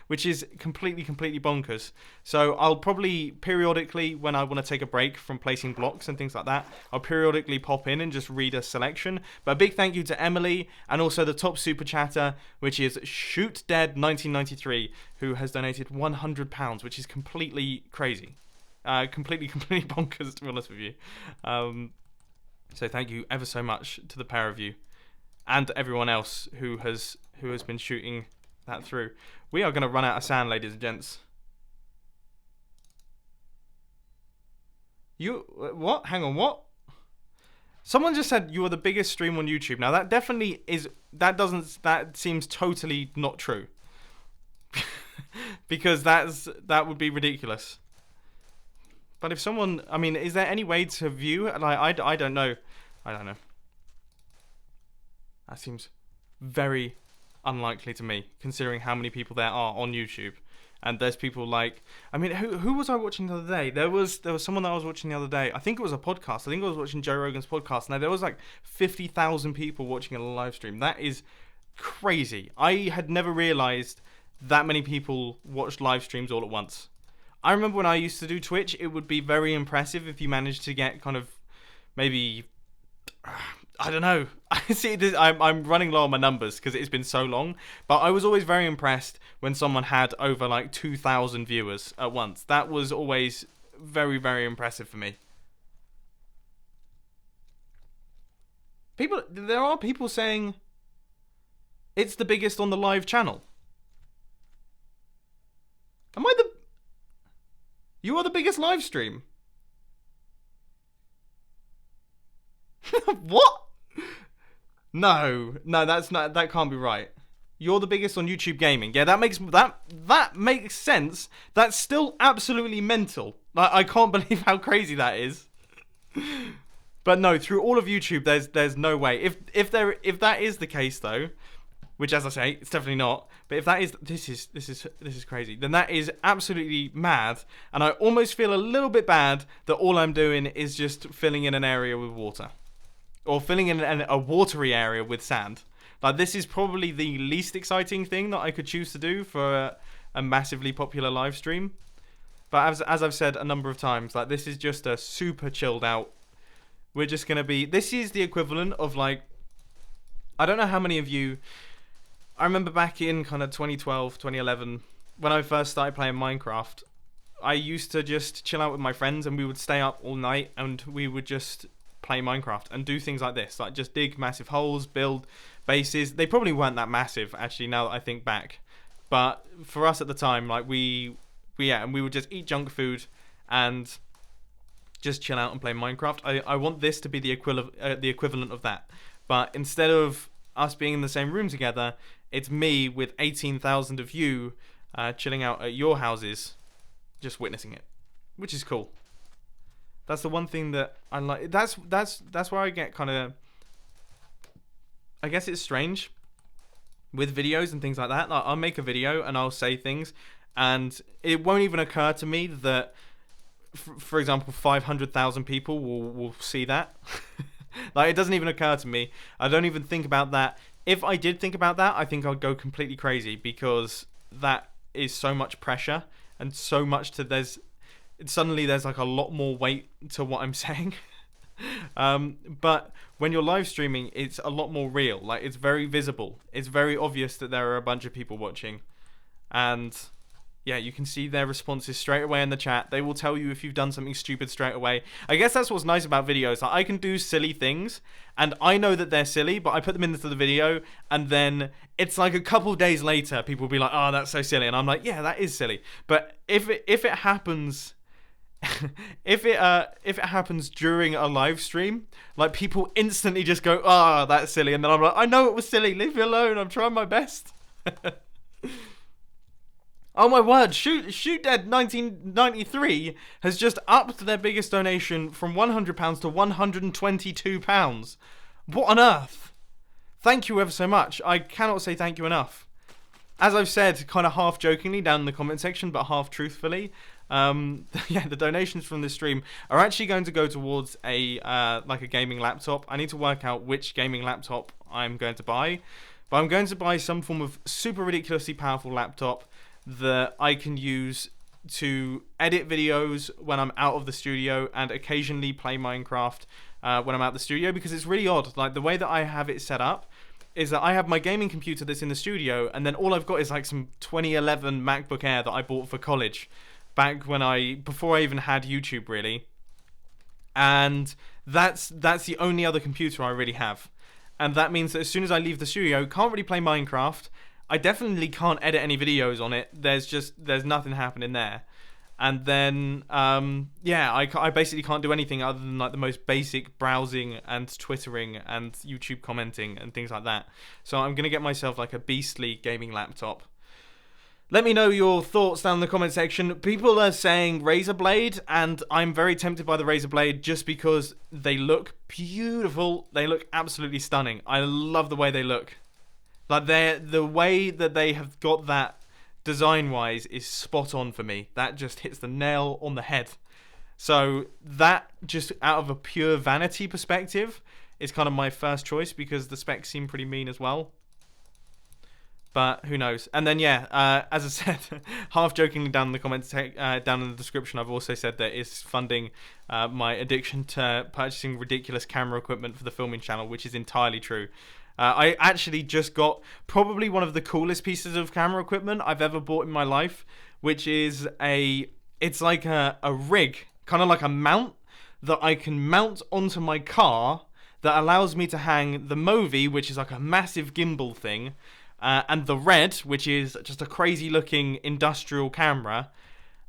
which is completely bonkers. So I'll probably periodically, when I want to take a break from placing blocks and things like that, I'll periodically pop in and just read a selection. But a big thank you to Emily, and also the top super chatter, which is ShootDead1993, who has donated £100, which is completely crazy. Completely bonkers, to be honest with you. So thank you ever so much to the pair of you, and everyone else who has been shooting that through. We are going to run out of sand, ladies and gents. What? Hang on, what? Someone just said you are the biggest stream on YouTube. Now that definitely is. That seems totally not true. Because that would be ridiculous. But if someone, I mean, is there any way to view? Like, I don't know. I don't know. That seems very unlikely to me, considering how many people there are on YouTube. And there's people like, I mean, who was I watching the other day? There was someone that I was watching the other day. I think it was a podcast. I think I was watching Joe Rogan's podcast. Now there was like 50,000 people watching a live stream. That is crazy. I had never realized that many people watched live streams all at once. I remember when I used to do Twitch, it would be very impressive if you managed to get kind of maybe, I don't know. I'm running low on my numbers because it's been so long, but I was always very impressed when someone had over like 2,000 viewers at once. That was always very, very impressive for me. There are people saying it's the biggest on the live channel. You are the biggest live stream? What? No, that can't be right. You're the biggest on YouTube gaming. Yeah, that makes sense. That's still absolutely mental. Like, I can't believe how crazy that is. But no, through all of YouTube, there's no way. If that is the case though, which, as I say, it's definitely not. But if that is, this is crazy. Then that is absolutely mad. And I almost feel a little bit bad that all I'm doing is just filling in an area with water, or filling in a watery area with sand. Like, this is probably the least exciting thing that I could choose to do for a massively popular live stream. But as I've said a number of times, like, this is just a super chilled out. We're just gonna be. This is the equivalent of, like, I don't know how many of you. I remember back in kind of 2012, 2011, when I first started playing Minecraft, I used to just chill out with my friends and we would stay up all night and we would just play Minecraft and do things like this, like just dig massive holes, build bases. They probably weren't that massive, actually, now that I think back. But for us at the time, like, we would just eat junk food and just chill out and play Minecraft. I want this to be the equivalent of that. But instead of us being in the same room together, it's me with 18,000 of you chilling out at your houses, just witnessing it, which is cool. That's the one thing that I like. That's where I get kind of, I guess it's strange with videos and things like that. Like, I'll make a video and I'll say things, and it won't even occur to me that, for example, 500,000 people will see that. Like, it doesn't even occur to me. I don't even think about that. If I did think about that, I think I'd go completely crazy, because that is so much pressure and so much to suddenly there's like a lot more weight to what I'm saying. But when you're live streaming, it's a lot more real. Like, it's very visible. It's very obvious that there are a bunch of people watching, and yeah, you can see their responses straight away in the chat. They will tell you if you've done something stupid straight away. I guess that's what's nice about videos. Like, I can do silly things, and I know that they're silly, but I put them into the video, and then it's like a couple days later, people will be like, "Oh, that's so silly," and I'm like, "Yeah, that is silly." But if it happens, if it happens during a live stream, like, people instantly just go, "Oh, that's silly," and then I'm like, "I know it was silly. Leave me alone. I'm trying my best." Oh my word, Shoot Dead 1993 has just upped their biggest donation from £100 to £122. What on earth? Thank you ever so much. I cannot say thank you enough. As I've said, kind of half jokingly down in the comment section, but half truthfully, yeah, the donations from this stream are actually going to go towards a gaming laptop. I need to work out which gaming laptop I'm going to buy, but I'm going to buy some form of super ridiculously powerful laptop that I can use to edit videos when I'm out of the studio, and occasionally play Minecraft when I'm out of the studio, because it's really odd. Like, the way that I have it set up is that I have my gaming computer that's in the studio, and then all I've got is like some 2011 MacBook Air that I bought for college back before I even had YouTube, really. And that's the only other computer I really have. And that means that as soon as I leave the studio, can't really play Minecraft. I definitely can't edit any videos on it. There's nothing happening there. And then, yeah, I basically can't do anything other than like the most basic browsing and twittering and YouTube commenting and things like that. So I'm going to get myself like a beastly gaming laptop. Let me know your thoughts down in the comment section. People are saying Razer Blade, and I'm very tempted by the Razer Blade just because they look beautiful. They look absolutely stunning. I love the way they look. Like, the way that they have got that design-wise is spot on for me. That just hits the nail on the head. So that, just out of a pure vanity perspective, is kind of my first choice, because the specs seem pretty mean as well. But who knows? And then, yeah, as I said, half jokingly down in the comments, down in the description, I've also said that it's funding my addiction to purchasing ridiculous camera equipment for the filming channel, which is entirely true. I actually just got probably one of the coolest pieces of camera equipment I've ever bought in my life, which is it's like a rig, kind of like a mount that I can mount onto my car that allows me to hang the Movi, which is like a massive gimbal thing, and the Red, which is just a crazy looking industrial camera.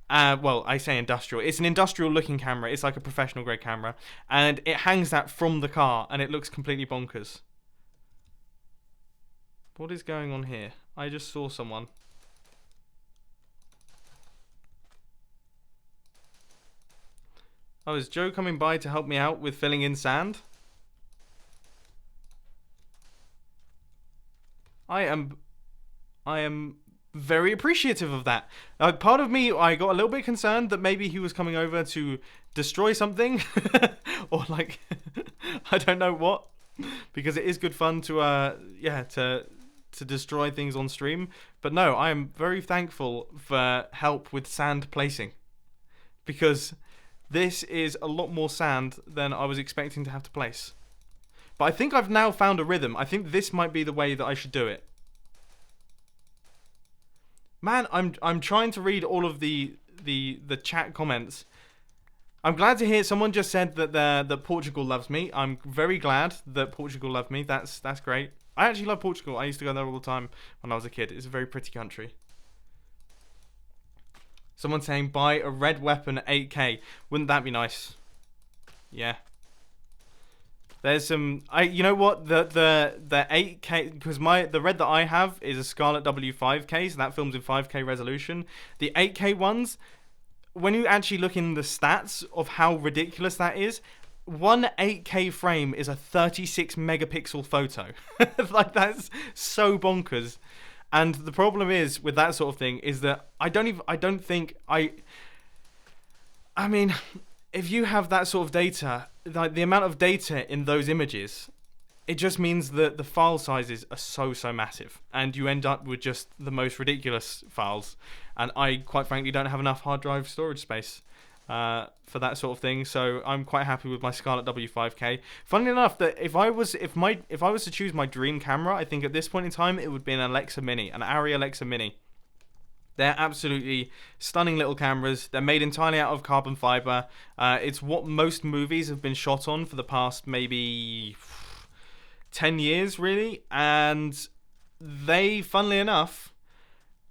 Well, I say industrial. It's an industrial looking camera. It's like a professional grade camera, and it hangs that from the car, and it looks completely bonkers. What is going on here? I just saw someone. Oh, is Joe coming by to help me out with filling in sand? I am very appreciative of that. Part of me, I got a little bit concerned that maybe he was coming over to destroy something. Or like, I don't know what. Because it is good fun to destroy things on stream. But no, I am very thankful for help with sand placing, because this is a lot more sand than I was expecting to have to place. But I think I've now found a rhythm. I think this might be the way that I should do it. Man, I'm trying to read all of the chat comments. I'm glad to hear someone just said that Portugal loves me. I'm very glad that Portugal loved me. That's great. I actually love Portugal. I used to go there all the time when I was a kid. It's a very pretty country. Someone saying buy a red weapon at 8k. Wouldn't that be nice? Yeah. There's some. You know what? The 8K, because the red that I have is a Scarlet W5K, so that films in 5K resolution. The 8K ones, when you actually look in the stats of how ridiculous that is, one 8K frame is a 36 megapixel photo. Like, that's so bonkers. And the problem is with that sort of thing is that I mean, if you have that sort of data, like the amount of data in those images, it just means that the file sizes are so massive, and you end up with just the most ridiculous files. And I, quite frankly, don't have enough hard drive storage space for that sort of thing. So I'm quite happy with my Scarlet W5K. Funnily enough, that if I was to choose my dream camera, I think at this point in time it would be an Alexa Mini, an Arri Alexa Mini. They're absolutely stunning little cameras. They're made entirely out of carbon fiber. It's what most movies have been shot on for the past maybe 10 years, really. And they, funnily enough,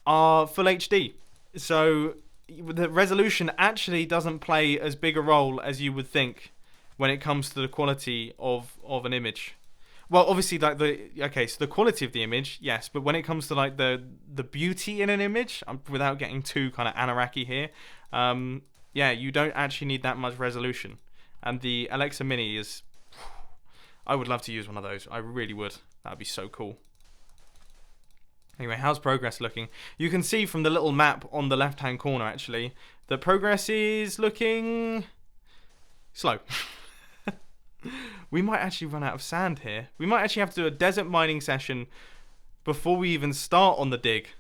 are full HD. So the resolution actually doesn't play as big a role as you would think when it comes to the quality of an image. Well, obviously, like so the quality of the image, yes, but when it comes to like the beauty in an image, without getting too kind of anaraki here, yeah, you don't actually need that much resolution. And the Alexa Mini is, I would love to use one of those. I really would. That'd be so cool. Anyway, how's progress looking? You can see from the little map on the left-hand corner, actually, that progress is looking slow. We might actually run out of sand here. We might actually have to do a desert mining session before we even start on the dig.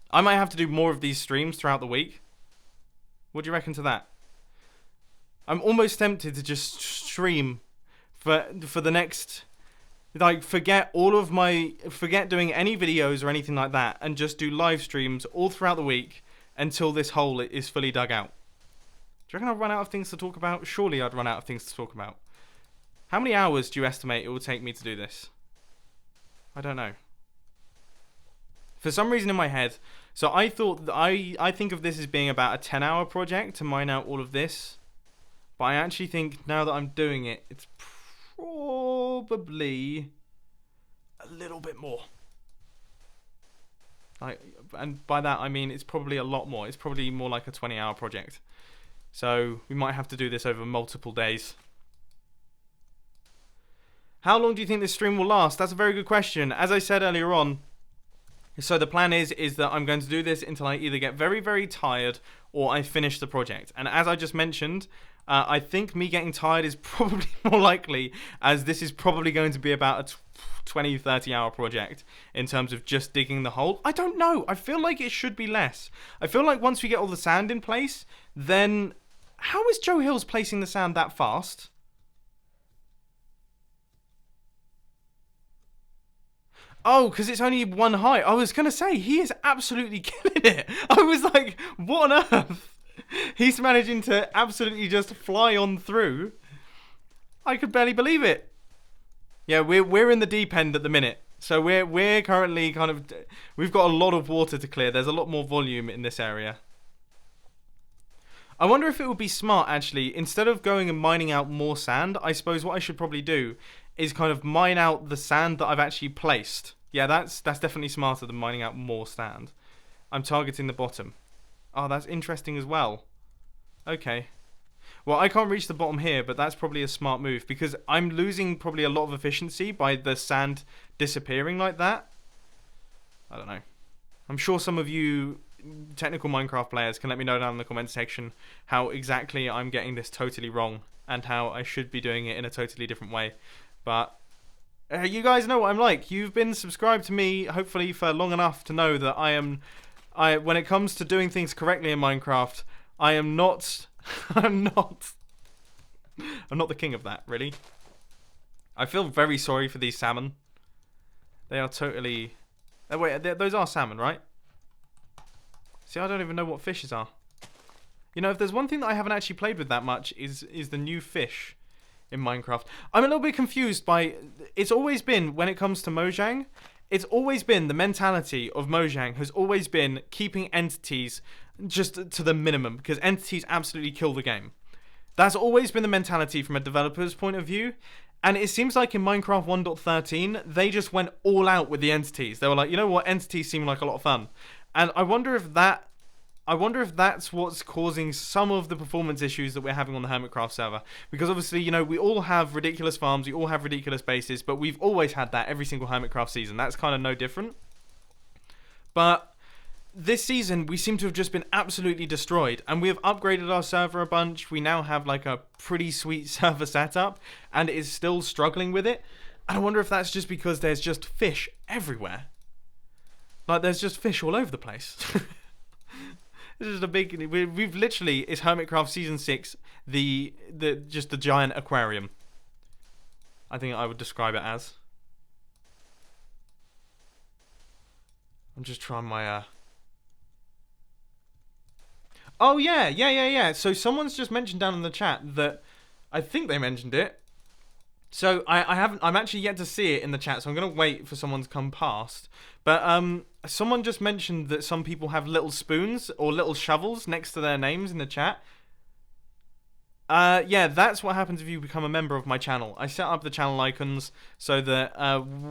I might have to do more of these streams throughout the week. What do you reckon to that? I'm almost tempted to just stream for the next, like, forget doing any videos or anything like that, and just do live streams all throughout the week until this hole is fully dug out. Do you reckon I'll run out of things to talk about? Surely I'd run out of things to talk about. How many hours do you estimate it will take me to do this? I don't know. For some reason in my head, so I thought that I think of this as being about a 10-hour project to mine out all of this. But I actually think now that I'm doing it, it's probably a little bit more. And by that I mean it's probably a lot more. It's probably more like a 20-hour project. So we might have to do this over multiple days. How long do you think this stream will last? That's a very good question. As I said earlier on, so the plan is that I'm going to do this until I either get very, very tired or I finish the project. And as I just mentioned, I think me getting tired is probably more likely, as this is probably going to be about a 20, 30-hour project in terms of just digging the hole. I don't know. I feel like it should be less. I feel like once we get all the sand in place, then... How is Joe Hills placing the sand that fast? Oh, because it's only one height. I was going to say, he is absolutely killing it. I was like, what on earth? He's managing to absolutely just fly on through. I could barely believe it. Yeah, we're in the deep end at the minute. So we're currently kind of... We've got a lot of water to clear. There's a lot more volume in this area. I wonder if it would be smart, actually, instead of going and mining out more sand, I suppose what I should probably do is kind of mine out the sand that I've actually placed. Yeah, that's definitely smarter than mining out more sand. I'm targeting the bottom. Oh, that's interesting as well. Okay. Well, I can't reach the bottom here, but that's probably a smart move, because I'm losing probably a lot of efficiency by the sand disappearing like that. I don't know. I'm sure some of you... technical Minecraft players can let me know down in the comment section how exactly I'm getting this totally wrong and how I should be doing it in a totally different way. But you guys know what I'm like. You've been subscribed to me hopefully for long enough to know that when it comes to doing things correctly in Minecraft, I'm not the king of that, really. I feel very sorry for these salmon. They are totally... Oh, wait, those are salmon, right? See, I don't even know what fishes are. You know, if there's one thing that I haven't actually played with that much is the new fish in Minecraft. I'm a little bit confused by... It's always been, when it comes to Mojang, it's always been, the mentality of Mojang has always been keeping entities just to the minimum, because entities absolutely kill the game. That's always been the mentality from a developer's point of view. And it seems like in Minecraft 1.13, they just went all out with the entities. They were like, you know what, entities seem like a lot of fun. And I wonder if that's what's causing some of the performance issues that we're having on the Hermitcraft server. Because obviously, you know, we all have ridiculous farms, we all have ridiculous bases, but we've always had that every single Hermitcraft season. That's kind of no different. But this season, we seem to have just been absolutely destroyed, and we have upgraded our server a bunch. We now have like a pretty sweet server setup, and it is still struggling with it. And I wonder if that's just because there's just fish everywhere. Like, there's just fish all over the place. This is a big... We've literally... It's Hermitcraft Season 6, just the giant aquarium. I think I would describe it as. I'm just trying my... Oh, yeah. So someone's just mentioned down in the chat that... I think they mentioned it. So I'm actually yet to see it in the chat, so I'm going to wait for someone to come past. But someone just mentioned that some people have little spoons or little shovels next to their names in the chat. Yeah, that's what happens if you become a member of my channel. I set up the channel icons so that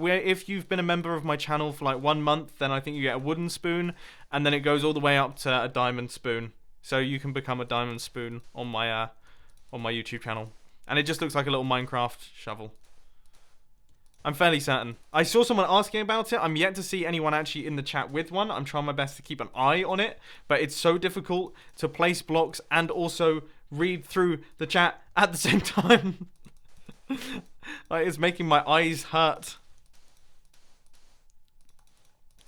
if you've been a member of my channel for like 1 month, then I think you get a wooden spoon, and then it goes all the way up to a diamond spoon. So you can become a diamond spoon on my YouTube channel. And it just looks like a little Minecraft shovel. I'm fairly certain. I saw someone asking about it. I'm yet to see anyone actually in the chat with one. I'm trying my best to keep an eye on it. But it's so difficult to place blocks and also read through the chat at the same time. Like, it's making my eyes hurt.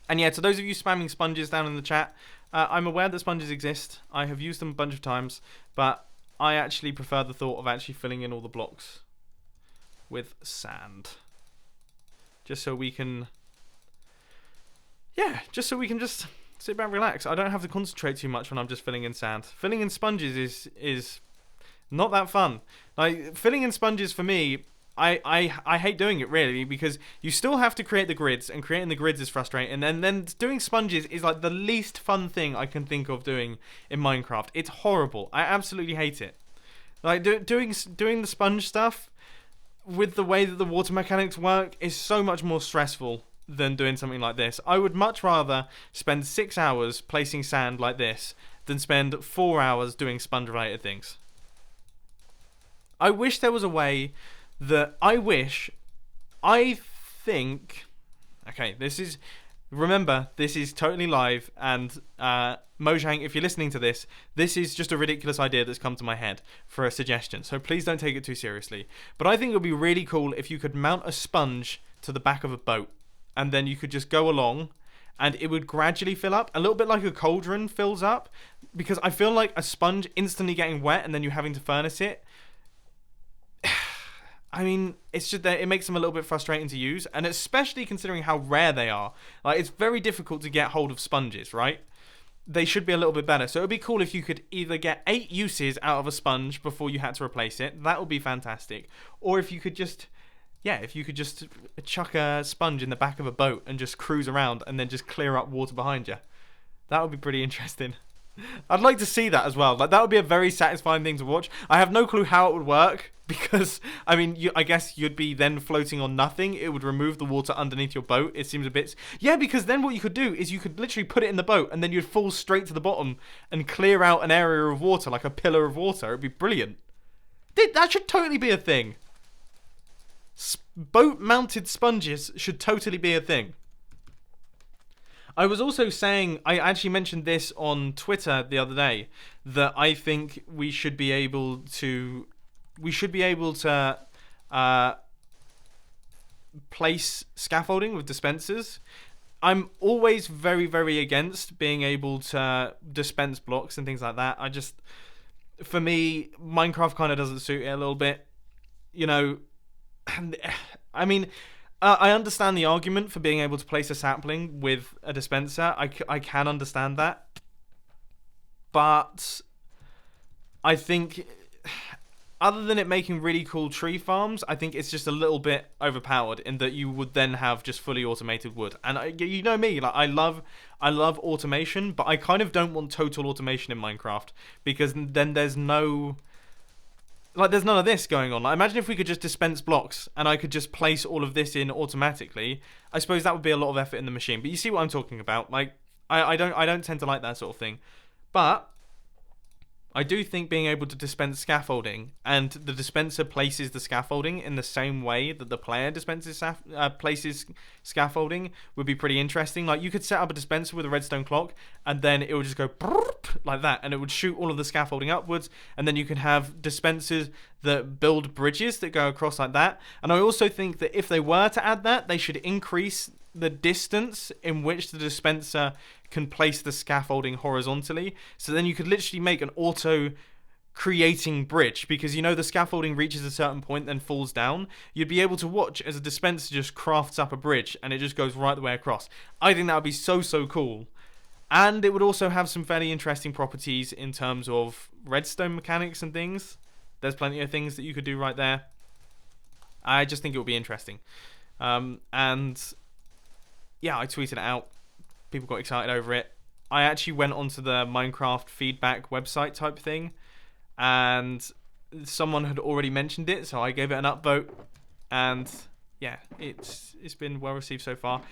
And yeah, to those of you spamming sponges down in the chat, I'm aware that sponges exist. I have used them a bunch of times. But I actually prefer the thought of actually filling in all the blocks with sand. Just so we can... Yeah, just so we can just sit back and relax. I don't have to concentrate too much when I'm just filling in sand. Filling in sponges is not that fun. Like, filling in sponges for me, I hate doing it, really, because you still have to create the grids, and creating the grids is frustrating, and then doing sponges is like the least fun thing I can think of doing in Minecraft. It's horrible. I absolutely hate it. Like, doing the sponge stuff with the way that the water mechanics work is so much more stressful than doing something like this. I would much rather spend 6 hours placing sand like this than spend 4 hours doing sponge related things. I wish there was a way that I think, okay, remember, this is totally live, and Mojang, if you're listening to this, this is just a ridiculous idea that's come to my head for a suggestion, so please don't take it too seriously. But I think it would be really cool if you could mount a sponge to the back of a boat, and then you could just go along, and it would gradually fill up, a little bit like a cauldron fills up, because I feel like a sponge instantly getting wet and then you having to furnace it, I mean, it's just that it makes them a little bit frustrating to use, and especially considering how rare they are. Like, it's very difficult to get hold of sponges, right? They should be a little bit better. So it would be cool if you could either get 8 uses out of a sponge before you had to replace it. That would be fantastic. Or if you could just, chuck a sponge in the back of a boat and just cruise around and then just clear up water behind you. That would be pretty interesting. I'd like to see that as well. Like, that would be a very satisfying thing to watch. I have no clue how it would work, because, I mean, I guess you'd be then floating on nothing. It would remove the water underneath your boat. It seems a bit... Yeah, because then what you could do is you could literally put it in the boat, and then you'd fall straight to the bottom and clear out an area of water, like a pillar of water. It'd be brilliant. That should totally be a thing. Boat-mounted sponges should totally be a thing. I was also saying, I actually mentioned this on Twitter the other day, that I think we should be able to place scaffolding with dispensers. I'm always very, very against being able to dispense blocks and things like that. For me, Minecraft kind of doesn't suit it a little bit. You know, I mean... I understand the argument for being able to place a sapling with a dispenser. I can understand that. But I think, other than it making really cool tree farms, I think it's just a little bit overpowered in that you would then have just fully automated wood. And you know me, like I love automation, but I kind of don't want total automation in Minecraft, because then there's no... Like, there's none of this going on. Like, imagine if we could just dispense blocks and I could just place all of this in automatically. I suppose that would be a lot of effort in the machine. But you see what I'm talking about. Like, I don't tend to like that sort of thing. But I do think being able to dispense scaffolding and the dispenser places the scaffolding in the same way that the player places scaffolding would be pretty interesting. Like, you could set up a dispenser with a redstone clock and then it would just go like that and it would shoot all of the scaffolding upwards, and then you can have dispensers that build bridges that go across like that. And I also think that if they were to add that, they should increase the distance in which the dispenser can place the scaffolding horizontally, so then you could literally make an auto creating bridge, because you know the scaffolding reaches a certain point then falls down. You'd be able to watch as a dispenser just crafts up a bridge and it just goes right the way across. I think that would be so cool, and it would also have some fairly interesting properties in terms of redstone mechanics and things. There's plenty of things that you could do right there. I just think it would be interesting. And yeah, I tweeted it out. People got excited over it. I actually went onto the Minecraft feedback website type thing, and someone had already mentioned it, so I gave it an upvote. And yeah, it's been well received so far.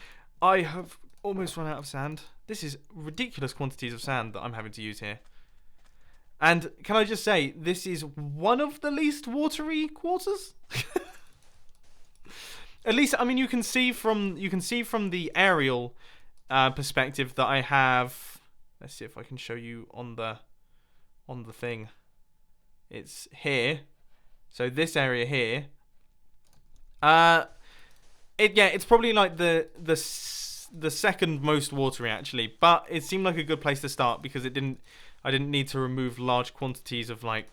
I have almost run out of sand. This is ridiculous quantities of sand that I'm having to use here. And can I just say, this is one of the least watery quarters. At least, I mean, you can see from the aerial perspective that I have. Let's see if I can show you on the thing. It's here, so this area here. It's probably like the second most watery actually, but it seemed like a good place to start because I didn't need to remove large quantities of like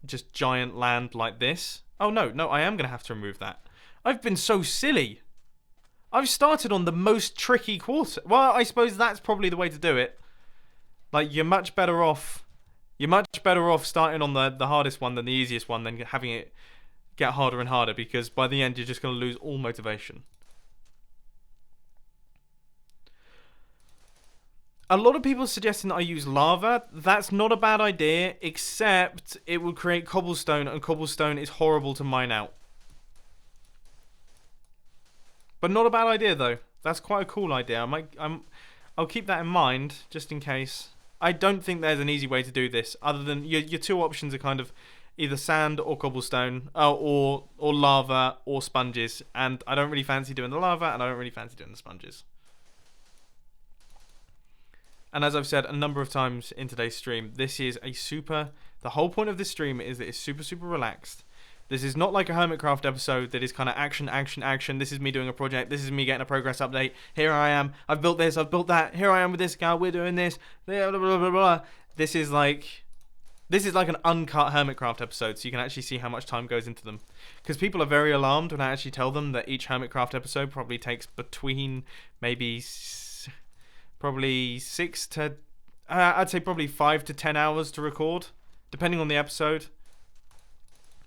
just giant land like this. Oh no, I am gonna have to remove that. I've been so silly. I've started on the most tricky quarter. Well, I suppose that's probably the way to do it. Like, you're much better off starting on the hardest one than the easiest one, than having it get harder and harder, because by the end you're just going to lose all motivation. A lot of people are suggesting that I use lava. That's not a bad idea, except it will create cobblestone, and cobblestone is horrible to mine out. But not a bad idea though. That's quite a cool idea. I'll keep that in mind just in case. I don't think there's an easy way to do this, other than your two options are kind of either sand or cobblestone, or lava or sponges. And I don't really fancy doing the lava, and I don't really fancy doing the sponges. And as I've said a number of times in today's stream, the whole point of this stream is that it's super relaxed. This is not like a Hermitcraft episode that is kind of action. This is me doing a project. This is me getting a progress update. Here I am. I've built this. I've built that. Here I am with this guy. We're doing this. Blah, blah, blah, blah, blah. This is like an uncut Hermitcraft episode, so you can actually see how much time goes into them. Because people are very alarmed when I actually tell them that each Hermitcraft episode probably takes between probably 6 to I'd say probably 5 to 10 hours to record, depending on the episode.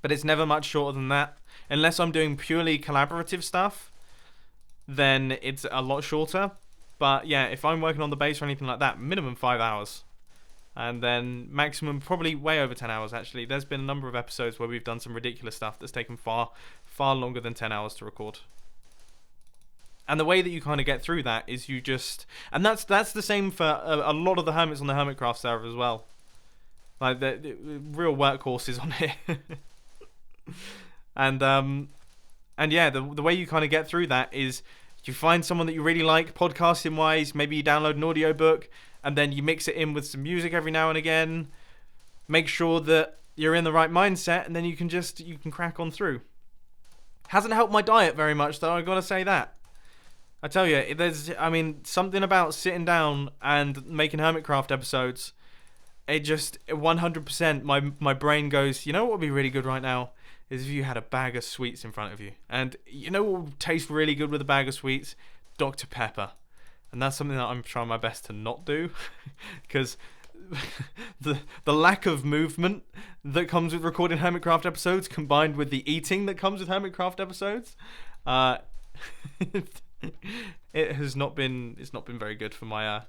But it's never much shorter than that. Unless I'm doing purely collaborative stuff, then it's a lot shorter. But yeah, if I'm working on the base or anything like that, minimum 5 hours. And then maximum probably way over 10 hours actually. There's been a number of episodes where we've done some ridiculous stuff that's taken far longer than 10 hours to record. And the way that you kind of get through that is you just... And that's the same for a lot of the hermits on the Hermitcraft server as well. Like, the real workhorses on here. And yeah, the way you kind of get through that is you find someone that you really like podcasting wise. Maybe you download an audiobook and then you mix it in with some music every now and again. Make sure that you're in the right mindset, and then you can crack on through. Hasn't helped my diet very much though, I gotta say that. I tell you, something about sitting down and making Hermitcraft episodes, it just 100% my brain goes, you know what would be really good right now is if you had a bag of sweets in front of you. And you know what would taste really good with a bag of sweets? Dr. Pepper. And that's something that I'm trying my best to not do, because the lack of movement that comes with recording Hermitcraft episodes, combined with the eating that comes with Hermitcraft episodes, it's not been very good for my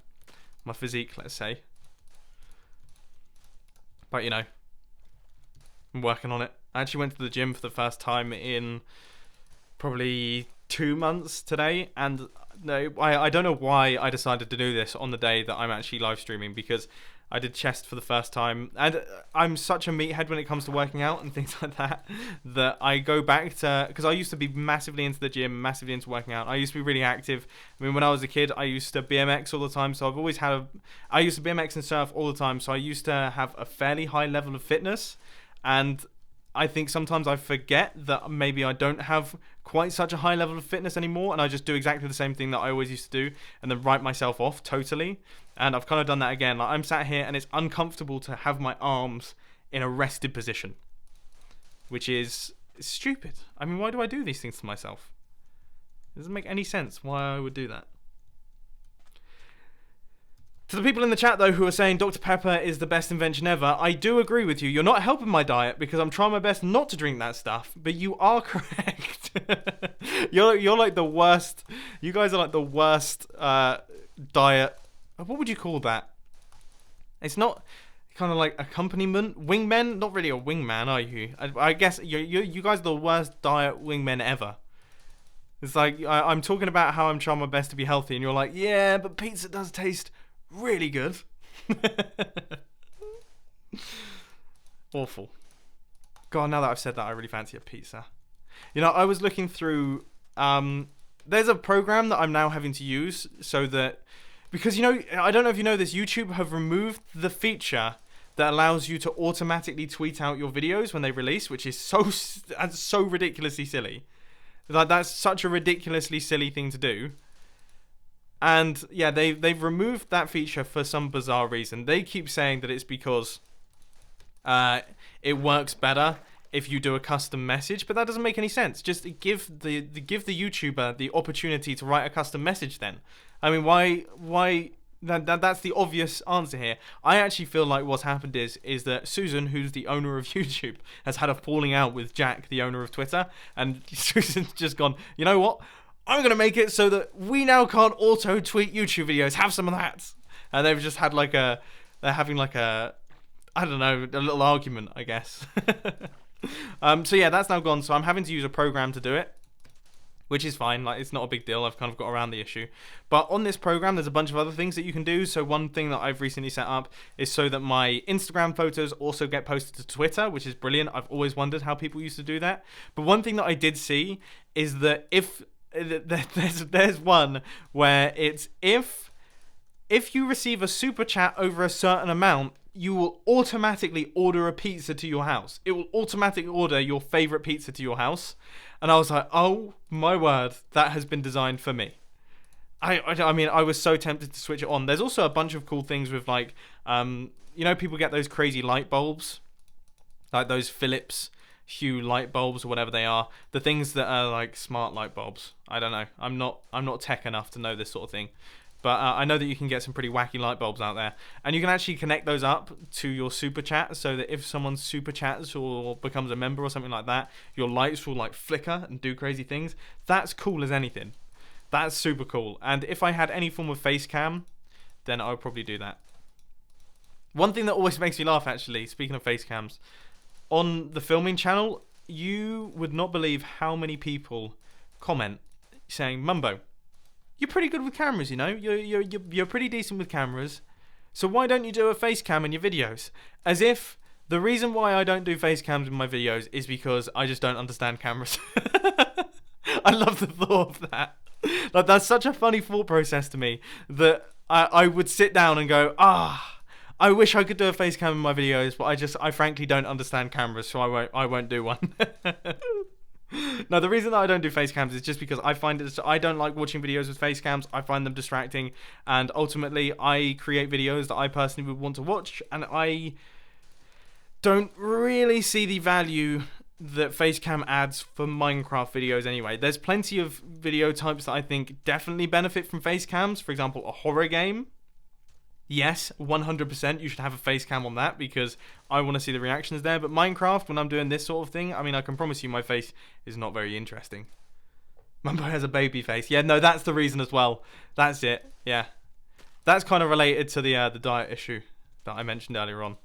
physique, let's say. But you know, I'm working on it. I actually went to the gym for the first time in probably 2 months today, and no, I don't know why I decided to do this on the day that I'm actually live streaming, because I did chest for the first time, and I'm such a meathead when it comes to working out and things like that, that I go back to, because I used to be massively into the gym, massively into working out. I used to be really active. I mean, when I was a kid, I used to BMX all the time, so I've always had I used to BMX and surf all the time, so I used to have a fairly high level of fitness, and I think sometimes I forget that maybe I don't have quite such a high level of fitness anymore, and I just do exactly the same thing that I always used to do, and then write myself off totally. And I've kind of done that again. Like, I'm sat here and it's uncomfortable to have my arms in a rested position, which is stupid. I mean, why do I do these things to myself? It doesn't make any sense why I would do that. To the people in the chat, though, who are saying Dr. Pepper is the best invention ever, I do agree with you. You're not helping my diet, because I'm trying my best not to drink that stuff, but you are correct. You're like the worst. You guys are like the worst diet. What would you call that? It's not kind of like accompaniment. Wingmen? Not really a wingman, are you? I guess you guys are the worst diet wingmen ever. It's like, I'm talking about how I'm trying my best to be healthy, and you're like, yeah, but pizza does taste really good. Awful. God, now that I've said that, I really fancy a pizza. You know, I was looking through, there's a program that I'm now having to use so that, because, you know, I don't know if you know this, YouTube have removed the feature that allows you to automatically tweet out your videos when they release, which is so ridiculously silly. Like, that's such a ridiculously silly thing to do. And yeah, they've removed that feature for some bizarre reason. They keep saying that it's because it works better if you do a custom message, but that doesn't make any sense. Just give the YouTuber the opportunity to write a custom message then. I mean, why that's the obvious answer here. I actually feel like what's happened is that Susan, who's the owner of YouTube, has had a falling out with Jack, the owner of Twitter, and Susan's just gone, you know what? I'm going to make it so that we now can't auto-tweet YouTube videos. Have some of that. And they've just had they're having like a, I don't know, a little argument, I guess. So yeah, that's now gone. So I'm having to use a program to do it, which is fine. Like, it's not a big deal. I've kind of got around the issue. But on this program, there's a bunch of other things that you can do. So one thing that I've recently set up is so that my Instagram photos also get posted to Twitter, which is brilliant. I've always wondered how people used to do that. But one thing that I did see is that there's one where it's if you receive a super chat over a certain amount, you will automatically order a pizza to your house. It will automatically order your favorite pizza to your house. And I was like, oh my word, that has been designed for me. I mean, I was so tempted to switch it on. There's also a bunch of cool things with, like, you know, people get those crazy light bulbs, like those Philips Hue light bulbs or whatever they are. The things that are like smart light bulbs. I don't know. I'm not tech enough to know this sort of thing. But I know that you can get some pretty wacky light bulbs out there. And you can actually connect those up to your super chat, so that if someone super chats or becomes a member or something like that, your lights will like flicker and do crazy things. That's cool as anything. That's super cool. And if I had any form of face cam, then I would probably do that. One thing that always makes me laugh, actually, speaking of face cams, on the filming channel, you would not believe how many people comment saying, Mumbo, you're pretty good with cameras, you know. You're pretty decent with cameras. So why don't you do a face cam in your videos? As if the reason why I don't do face cams in my videos is because I just don't understand cameras. I love the thought of that. Like, that's such a funny thought process to me, that I would sit down and go, I wish I could do a face cam in my videos, but I frankly don't understand cameras, so I won't do one. No, the reason that I don't do face cams is just because I don't like watching videos with face cams. I find them distracting, and ultimately I create videos that I personally would want to watch, and I don't really see the value that face cam adds for Minecraft videos anyway. There's plenty of video types that I think definitely benefit from face cams. For example, a horror game. Yes, 100% you should have a face cam on that, because I want to see the reactions there. But Minecraft, when I'm doing this sort of thing, I mean, I can promise you my face is not very interesting. Mumbo has a baby face. Yeah, no, that's the reason as well. That's it. Yeah. That's kind of related to the diet issue that I mentioned earlier on.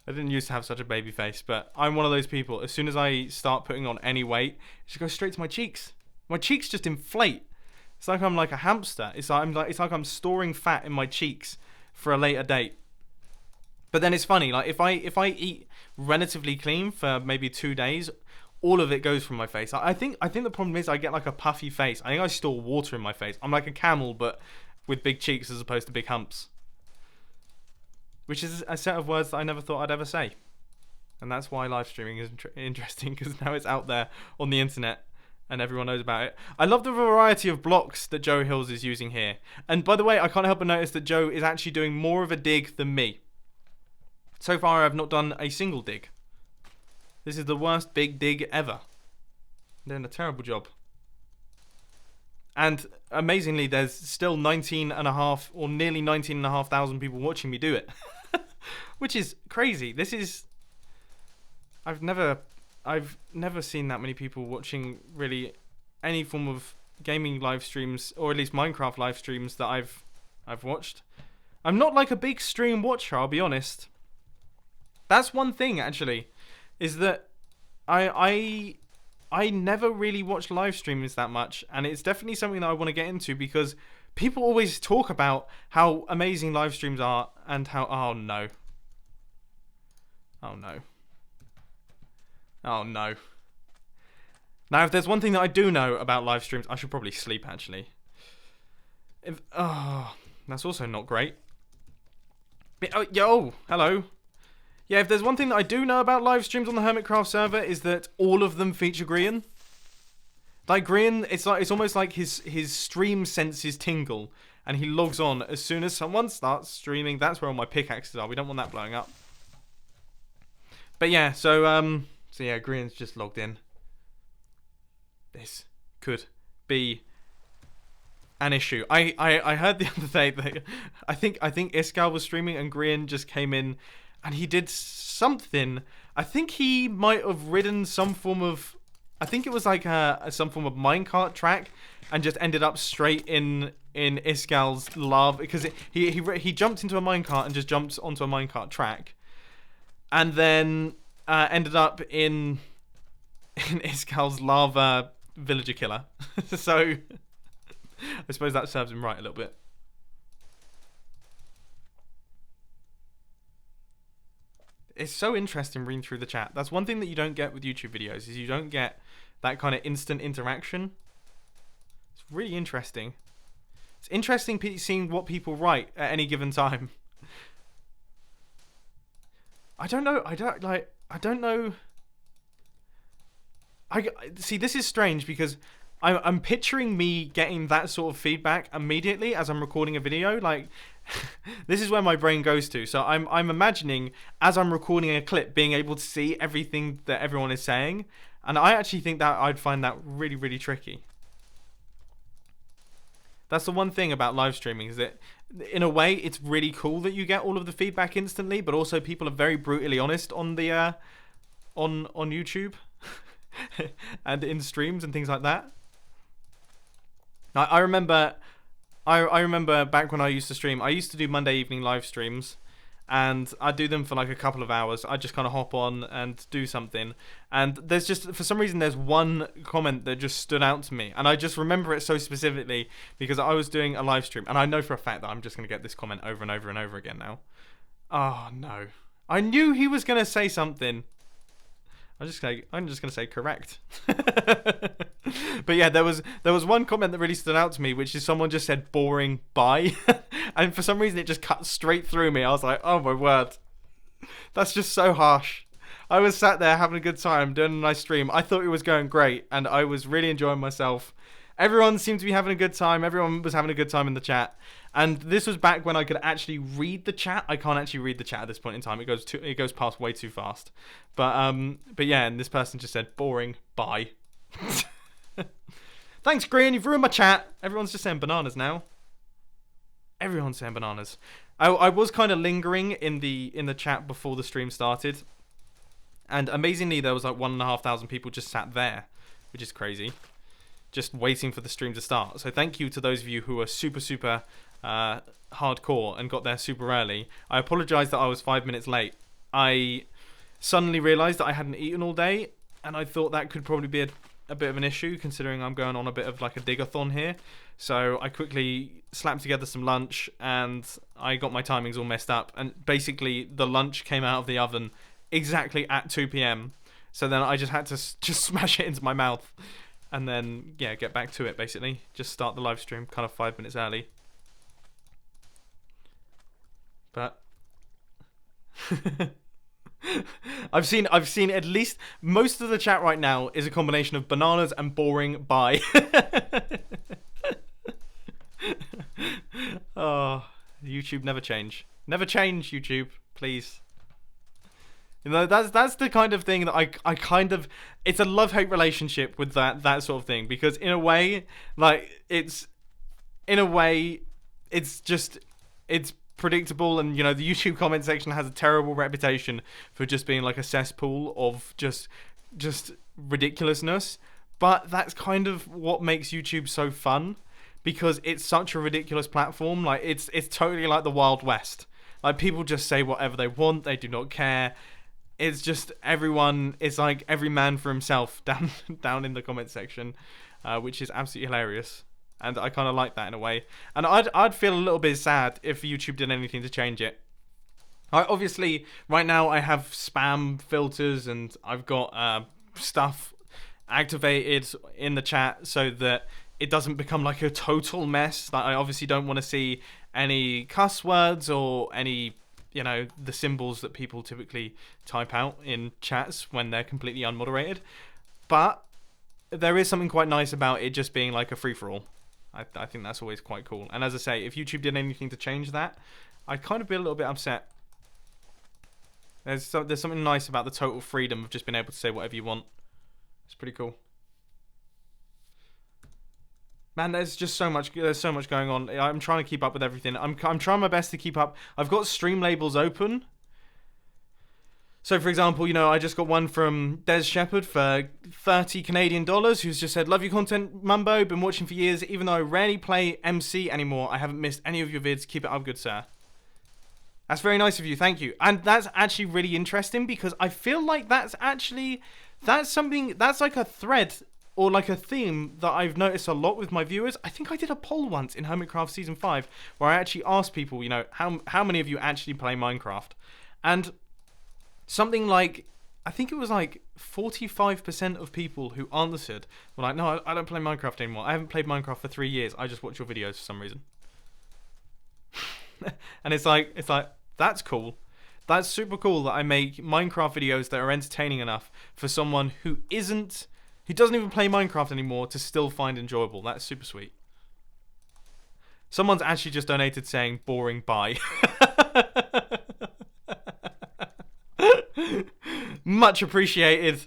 I didn't used to have such a baby face, but I'm one of those people. As soon as I start putting on any weight, it just goes straight to my cheeks. My cheeks just inflate. It's like I'm like a hamster. It's like I'm storing fat in my cheeks for a later date. But then it's funny, like if I eat relatively clean for maybe 2 days, all of it goes from my face. I think the problem is I get like a puffy face. I think I store water in my face. I'm like a camel, but with big cheeks as opposed to big humps. Which is a set of words that I never thought I'd ever say. And that's why live streaming is interesting, because now it's out there on the internet and everyone knows about it. I love the variety of blocks that Joe Hills is using here. And by the way, I can't help but notice that Joe is actually doing more of a dig than me. So far, I've not done a single dig. This is the worst big dig ever. I'm doing a terrible job. And amazingly, there's still 19.5 or nearly 19,500 people watching me do it. Which is crazy. This is... I've never seen that many people watching really any form of gaming live streams, or at least Minecraft live streams that I've watched. I'm not like a big stream watcher, I'll be honest. That's one thing, actually, is that I never really watch live streams that much, and it's definitely something that I want to get into, because people always talk about how amazing live streams are and how... Oh, no. Oh, no. Oh, no. Now, if there's one thing that I do know about live streams, I should probably sleep, actually. That's also not great. Oh, yo, hello. Yeah, if there's one thing that I do know about live streams on the Hermitcraft server, is that all of them feature Grian. Like, Grian, it's almost like his stream senses tingle, and he logs on as soon as someone starts streaming. That's where all my pickaxes are. We don't want that blowing up. But yeah, so yeah, Grian's just logged in. This could be an issue. I heard the other day that I think Iskal was streaming and Grian just came in and he did something. I think he might have ridden some form of... I think it was like some form of minecart track and just ended up straight in Iskal's lava, because he jumped into a minecart and just jumped onto a minecart track, and then ended up in Iskal's lava villager killer. So I suppose that serves him right a little bit. It's so interesting reading through the chat. That's one thing that you don't get with YouTube videos, is you don't get that kind of instant interaction. It's really interesting. It's interesting seeing what people write at any given time. I don't know. See, this is strange, because I'm picturing me getting that sort of feedback immediately as I'm recording a video. Like, this is where my brain goes to. So I'm imagining, as I'm recording a clip, being able to see everything that everyone is saying. And I actually think that I'd find that really, really tricky. That's the one thing about live streaming, is that in a way it's really cool that you get all of the feedback instantly, but also people are very brutally honest on the on YouTube and in streams and things like that. I remember back when I used to stream, I used to do Monday evening live streams, and I'd do them for like a couple of hours. I'd just kind of hop on and do something, and there's just, for some reason, there's one comment that just stood out to me, and I just remember it so specifically because I was doing a live stream, and I know for a fact that I'm just going to get this comment over and over and over again now. Oh no, I knew he was going to say something. I'm just gonna say correct. But yeah, there was one comment that really stood out to me, which is someone just said boring bye. And for some reason it just cut straight through me. I was like, oh my word, that's just so harsh. I was sat there having a good time doing a nice stream. I thought it was going great and I was really enjoying myself. Everyone seemed to be having a good time. Everyone was having a good time in the chat. And this was back when I could actually read the chat. I can't actually read the chat at this point in time. It goes past way too fast. But yeah, and this person just said boring, bye. Thanks, Green, you've ruined my chat. Everyone's just saying bananas now. Everyone's saying bananas. I was kind of lingering in the chat before the stream started. And amazingly, there was like 1,500 people just sat there, which is crazy. Just waiting for the stream to start. So thank you to those of you who are super hardcore and got there super early. I apologise that I was 5 minutes late. I suddenly realised that I hadn't eaten all day, and I thought that could probably be a bit of an issue, considering I'm going on a bit of like a dig-a-thon here. So I quickly slapped together some lunch, and I got my timings all messed up. And basically, the lunch came out of the oven exactly at 2 p.m. So then I just had to just smash it into my mouth, and then yeah, get back to it. Basically, just start the live stream kind of 5 minutes early. But I've seen at least most of the chat right now is a combination of bananas and boring. Bye. Oh, YouTube never change. Never change, YouTube, please. You know, that's the kind of thing that I kind of, it's a love-hate relationship with that sort of thing, because in a way, like, it's predictable, and you know, the YouTube comment section has a terrible reputation for just being like a cesspool of just ridiculousness, but that's kind of what makes YouTube so fun, because it's such a ridiculous platform. Like, it's totally like the Wild West. Like, people just say whatever they want, they do not care. It's just everyone, it's like every man for himself down in the comment section, which is absolutely hilarious. And I kind of like that in a way. And I'd feel a little bit sad if YouTube did anything to change it. Obviously, right now I have spam filters, and I've got stuff activated in the chat so that it doesn't become like a total mess. Like, I obviously don't want to see any cuss words or any, you know, the symbols that people typically type out in chats when they're completely unmoderated. But there is something quite nice about it just being like a free-for-all. I think that's always quite cool. And as I say, if YouTube did anything to change that, I'd kind of be a little bit upset. There's something nice about the total freedom of just being able to say whatever you want. It's pretty cool. Man, there's so much going on. I'm trying to keep up with everything. I'm trying my best to keep up. I've got stream labels open. So, for example, you know, I just got one from Des Shepherd for 30 Canadian dollars, who's just said, "Love your content, Mumbo. Been watching for years. Even though I rarely play MC anymore, I haven't missed any of your vids. Keep it up, good sir." That's very nice of you. Thank you. And that's actually really interesting, because I feel like that's something, that's like a thread or like a theme that I've noticed a lot with my viewers. I think I did a poll once in Hermitcraft Season 5 where I actually asked people, you know, how many of you actually play Minecraft? And something like, I think it was like 45% of people who answered were like, "No, I don't play Minecraft anymore. I haven't played Minecraft for 3 years. I just watch your videos for some reason." And it's like, that's cool. That's super cool that I make Minecraft videos that are entertaining enough for someone who doesn't even play Minecraft anymore to still find enjoyable. That's super sweet. Someone's actually just donated saying boring bye. Much appreciated.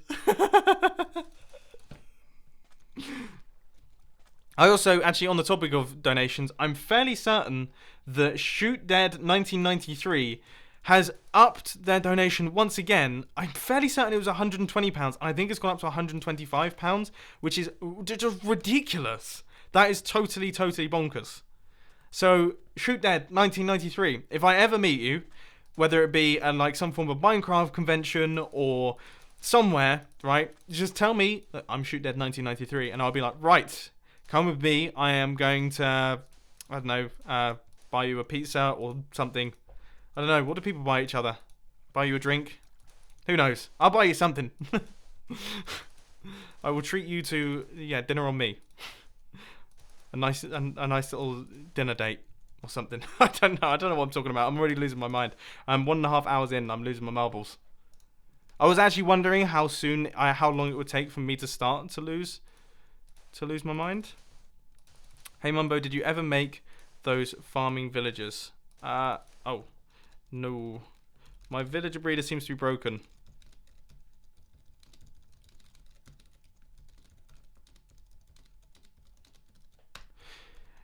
I also, actually, on the topic of donations, I'm fairly certain that Shoot Dead 1993 has upped their donation once again. I'm fairly certain it was £120, and I think it's gone up to £125, which is just ridiculous. That is totally bonkers. So, Shoot Dead 1993, if I ever meet you, whether it be at like some form of Minecraft convention or somewhere, right, just tell me that I'm Shoot Dead 1993, and I'll be like, right, come with me. I am going to, I don't know, buy you a pizza or something. I don't know, what do people buy each other? Buy you a drink? Who knows? I'll buy you something. I will treat you to, dinner on me. A nice little dinner date or something. I don't know what I'm talking about. I'm already losing my mind. I'm 1.5 hours in, I'm losing my marbles. I was actually wondering how long it would take for me to start to lose my mind. Hey Mumbo, did you ever make those farming villagers? Oh. No. My villager breeder seems to be broken.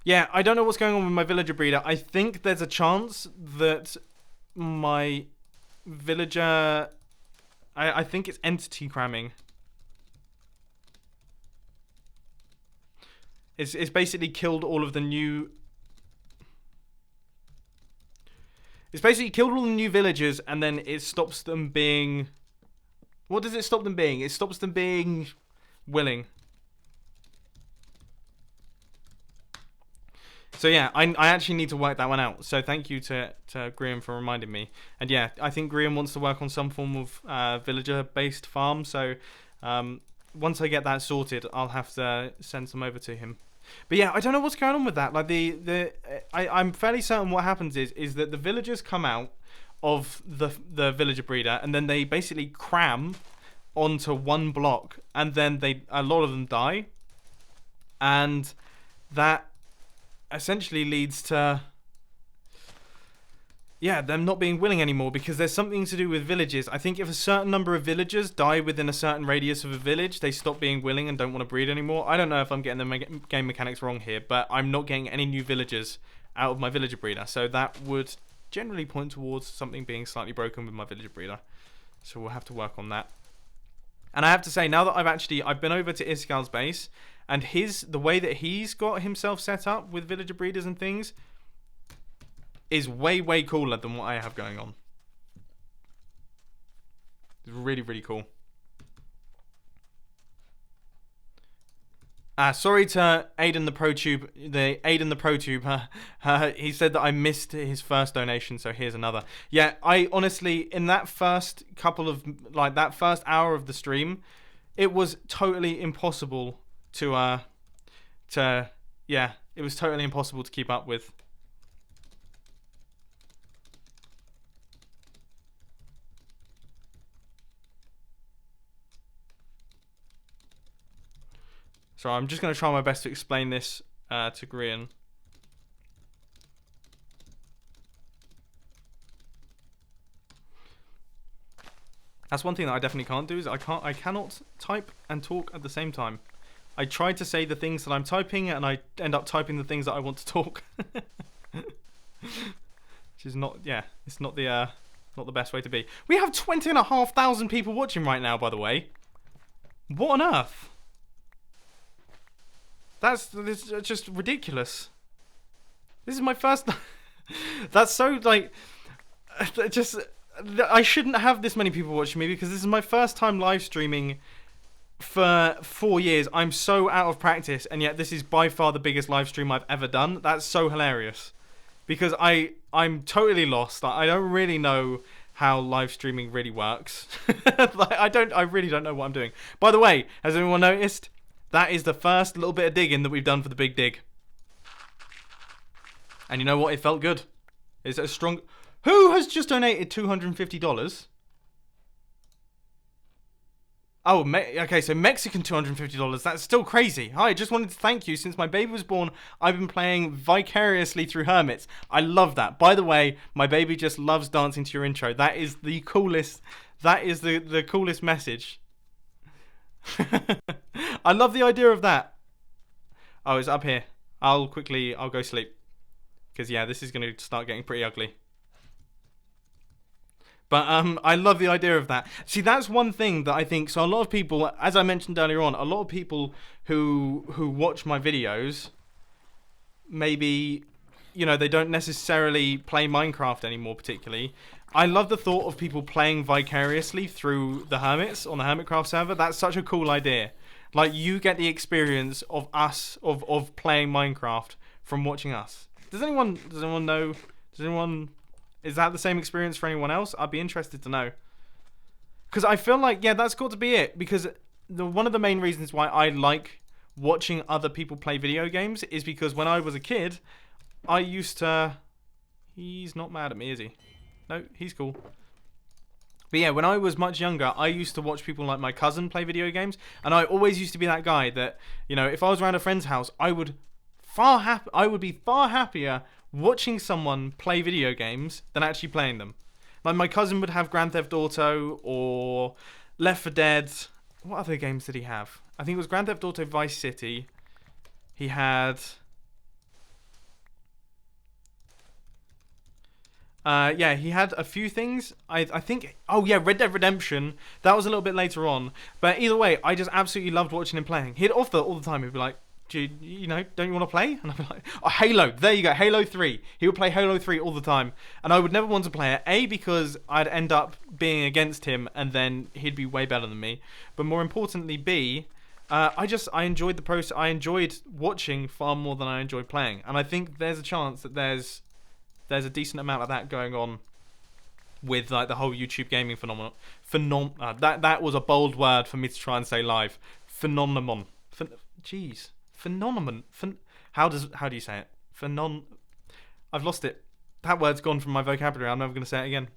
Yeah, I don't know what's going on with my villager breeder. I think there's a chance that my villager... I think it's entity cramming. It's basically killed all of the new... It's basically killed all the new villagers, and then it stops them being... What does it stop them being? It stops them being willing. So yeah, I actually need to work that one out. So thank you to Graham for reminding me. And yeah, I think Graham wants to work on some form of villager-based farm. So once I get that sorted, I'll have to send some over to him. But yeah, I don't know what's going on with that. Like I'm fairly certain what happens is that the villagers come out of the villager breeder, and then they basically cram onto one block, and then a lot of them die, and that essentially leads to them not being willing anymore, because there's something to do with villages. I think if a certain number of villagers die within a certain radius of a village, they stop being willing and don't want to breed anymore. I don't know if I'm getting the game mechanics wrong here, but I'm not getting any new villagers out of my villager breeder, so that would generally point towards something being slightly broken with my villager breeder. So we'll have to work on that. And I have to say, now that I've been over to Iskal's base, and the way that he's got himself set up with villager breeders and things is way, way cooler than what I have going on. It's really, really cool. Sorry to Aiden the ProTube. Aiden the ProTube. He said that I missed his first donation, so here's another. Yeah, I honestly, in that first that first hour of the stream, it was totally impossible it was totally impossible to keep up with. So I'm just going to try my best to explain this to Grian. That's one thing that I definitely can't do, is I cannot type and talk at the same time. I try to say the things that I'm typing, and I end up typing the things that I want to talk. Which is it's not the best way to be. We have 20,500 people watching right now, by the way. What on earth? That's just ridiculous. This is my first... That's so, like... I shouldn't have this many people watching me, because this is my first time live streaming for 4 years. I'm so out of practice, and yet this is by far the biggest live stream I've ever done. That's so hilarious. Because I'm totally lost. I don't really know how live streaming really works. I really don't know what I'm doing. By the way, has anyone noticed? That is the first little bit of digging that we've done for the big dig. And you know what? It felt good. It's a strong... Who has just donated $250? Oh, okay, so Mexican $250. That's still crazy. Hi, I just wanted to thank you. Since my baby was born, I've been playing vicariously through Hermits. I love that. By the way, my baby just loves dancing to your intro. That is the coolest. That is the coolest message. I love the idea of that. Oh, it's up here. I'll go sleep. Because, yeah, this is going to start getting pretty ugly. But I love the idea of that. See, that's one thing that I think... So a lot of people, as I mentioned earlier on, a lot of people who watch my videos, maybe, you know, they don't necessarily play Minecraft anymore particularly. I love the thought of people playing vicariously through the Hermits on the Hermitcraft server. That's such a cool idea. Like, you get the experience of us, of playing Minecraft from watching us. Does anyone know... Is that the same experience for anyone else? I'd be interested to know. Because I feel like, yeah, that's got to be it. Because one of the main reasons why I like watching other people play video games is because when I was a kid, I used to... He's not mad at me, is he? No, he's cool. But yeah, when I was much younger, I used to watch people like my cousin play video games. And I always used to be that guy that, you know, if I was around a friend's house, I would be far happier watching someone play video games than actually playing them. Like, my cousin would have Grand Theft Auto or Left 4 Dead. What other games did he have? I think it was Grand Theft Auto Vice City. He had... he had a few things. I think... Oh, yeah, Red Dead Redemption. That was a little bit later on. But either way, I just absolutely loved watching him playing. He'd offer all the time. He'd be like, you know, don't you want to play? And I'd be like, oh, Halo, there you go, Halo 3. He would play Halo 3 all the time. And I would never want to play it, A, because I'd end up being against him and then he'd be way better than me. But more importantly, B, I enjoyed the process. I enjoyed watching far more than I enjoyed playing. And I think there's a chance that there's a decent amount of that going on with like the whole YouTube gaming phenomenon. That was a bold word for me to try and say live. Phenomenon. Phenomenon. How do you say it? I've lost it. That word's gone from my vocabulary. I'm never going to say it again.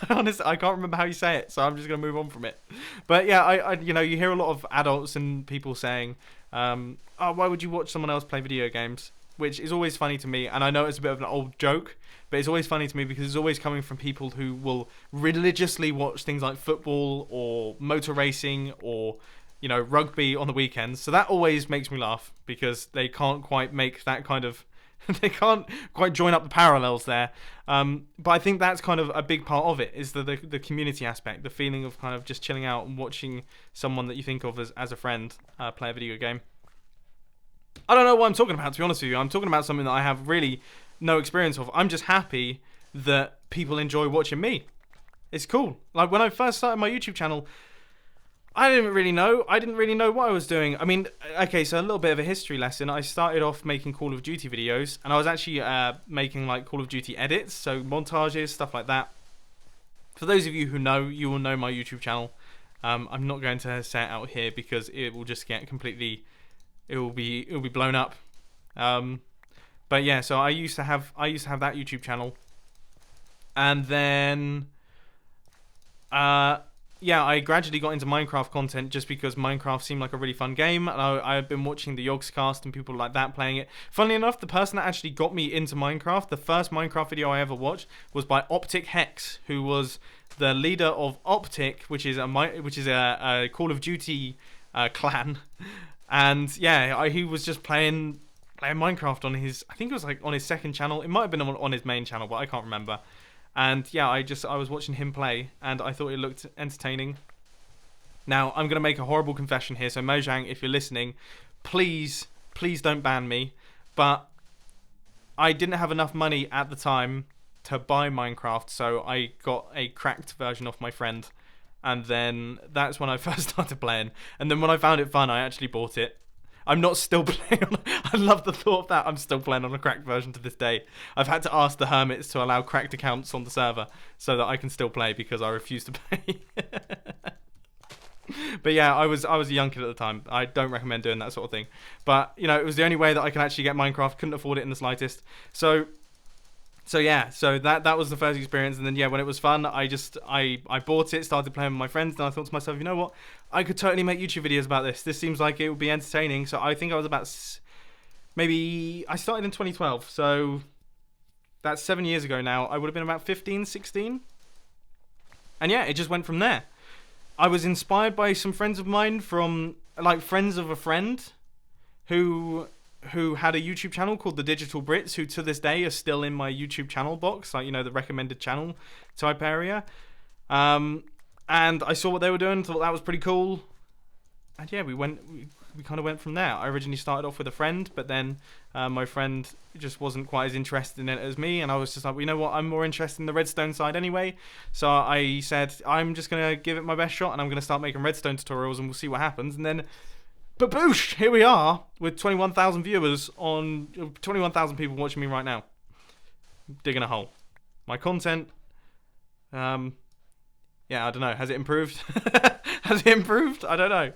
Honestly, I can't remember how you say it, so I'm just going to move on from it. But yeah, I you know, you hear a lot of adults and people saying, oh, why would you watch someone else play video games? Which is always funny to me, and I know it's a bit of an old joke, but it's always funny to me because it's always coming from people who will religiously watch things like football or motor racing or, you know, rugby on the weekends. So that always makes me laugh because they can't quite make that kind of they can't quite join up the parallels there. But I think that's kind of a big part of it, is the community aspect, the feeling of kind of just chilling out and watching someone that you think of as a friend play a video game. I don't know what I'm talking about, to be honest with you. I'm talking about something that I have really no experience of. I'm just happy that people enjoy watching me. It's cool. Like, when I first started my YouTube channel, I didn't really know what I was doing. I mean, okay, so a little bit of a history lesson. I started off making Call of Duty videos, and I was actually making like Call of Duty edits, so montages, stuff like that. For those of you who know, you will know my YouTube channel. I'm not going to say it out here because it will just get completely... It will be blown up. But yeah, so I used to have that YouTube channel, and then yeah, I gradually got into Minecraft content just because Minecraft seemed like a really fun game, and I've been watching the Yogscast and people like that playing it. Funnily enough, the person that actually got me into Minecraft, the first Minecraft video I ever watched, was by Optic Hex, who was the leader of Optic, which is a Call of Duty clan. And yeah, he was just playing Minecraft on his, I think it was like on his second channel. It might have been on his main channel, but I can't remember. And yeah, I was watching him play, and I thought it looked entertaining. Now, I'm going to make a horrible confession here, so Mojang, if you're listening, please don't ban me. But I didn't have enough money at the time to buy Minecraft, so I got a cracked version off my friend. And then that's when I first started playing. And then when I found it fun, I actually bought it. I'm not still playing on... I love the thought of that. I'm still playing on a cracked version to this day. I've had to ask the hermits to allow cracked accounts on the server so that I can still play because I refuse to pay. But yeah, I was a young kid at the time. I don't recommend doing that sort of thing. But, you know, it was the only way that I can actually get Minecraft. Couldn't afford it in the slightest. So yeah, so that was the first experience, and then yeah, when it was fun, I bought it, started playing with my friends, and I thought to myself, you know what, I could totally make YouTube videos about this. This seems like it would be entertaining. So I think I was about I started in 2012, so that's 7 years ago now. I would have been about 15, 16, and yeah, it just went from there. I was inspired by some friends of mine from, like, friends of a friend who had a YouTube channel called The Digital Brits, who to this day are still in my YouTube channel box, like, you know, the recommended channel type area. And I saw what they were doing, thought that was pretty cool. And yeah, we kind of went from there. I originally started off with a friend, but then my friend just wasn't quite as interested in it as me, and I was just like, well, you know what, I'm more interested in the redstone side anyway. So I said, I'm just going to give it my best shot, and I'm going to start making redstone tutorials, and we'll see what happens. And then... baboosh! Here we are with 21,000 viewers 21,000 people watching me right now. Digging a hole. My content, yeah, I don't know. Has it improved? Has it improved? I don't know.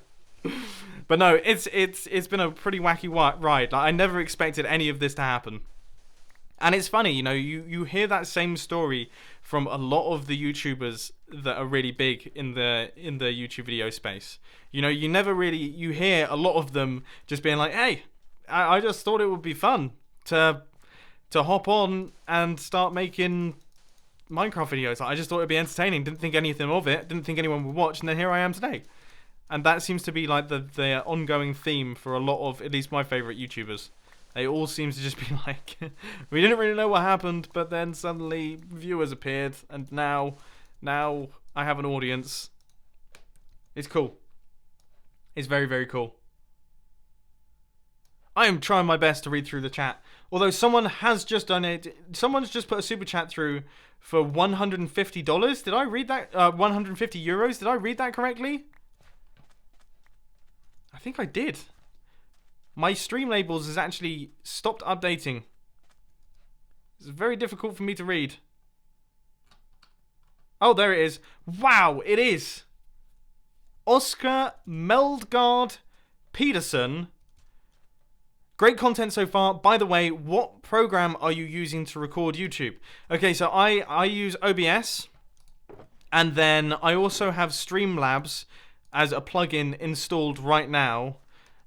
But no, it's been a pretty wacky ride. Like, I never expected any of this to happen. And it's funny, you know, you hear that same story from a lot of the YouTubers that are really big in the YouTube video space. You know, you hear a lot of them just being like, hey, I just thought it would be fun to hop on and start making Minecraft videos. I just thought it'd be entertaining. Didn't think anything of it. Didn't think anyone would watch. And then here I am today. And that seems to be like the ongoing theme for a lot of, at least my favorite YouTubers. They all seem to just be like, we didn't really know what happened, but then suddenly viewers appeared, and now I have an audience. It's cool. It's very, very cool. I am trying my best to read through the chat. Although someone has just done it. Someone's just put a super chat through for $150. Did I read that? 150 euros. Did I read that correctly? I think I did. My stream labels has actually stopped updating. It's very difficult for me to read. Oh, there it is. Wow, it is. Oscar Meldgaard Peterson. Great content so far. By the way, what program are you using to record YouTube? Okay, so I use OBS. And then I also have Streamlabs as a plugin installed right now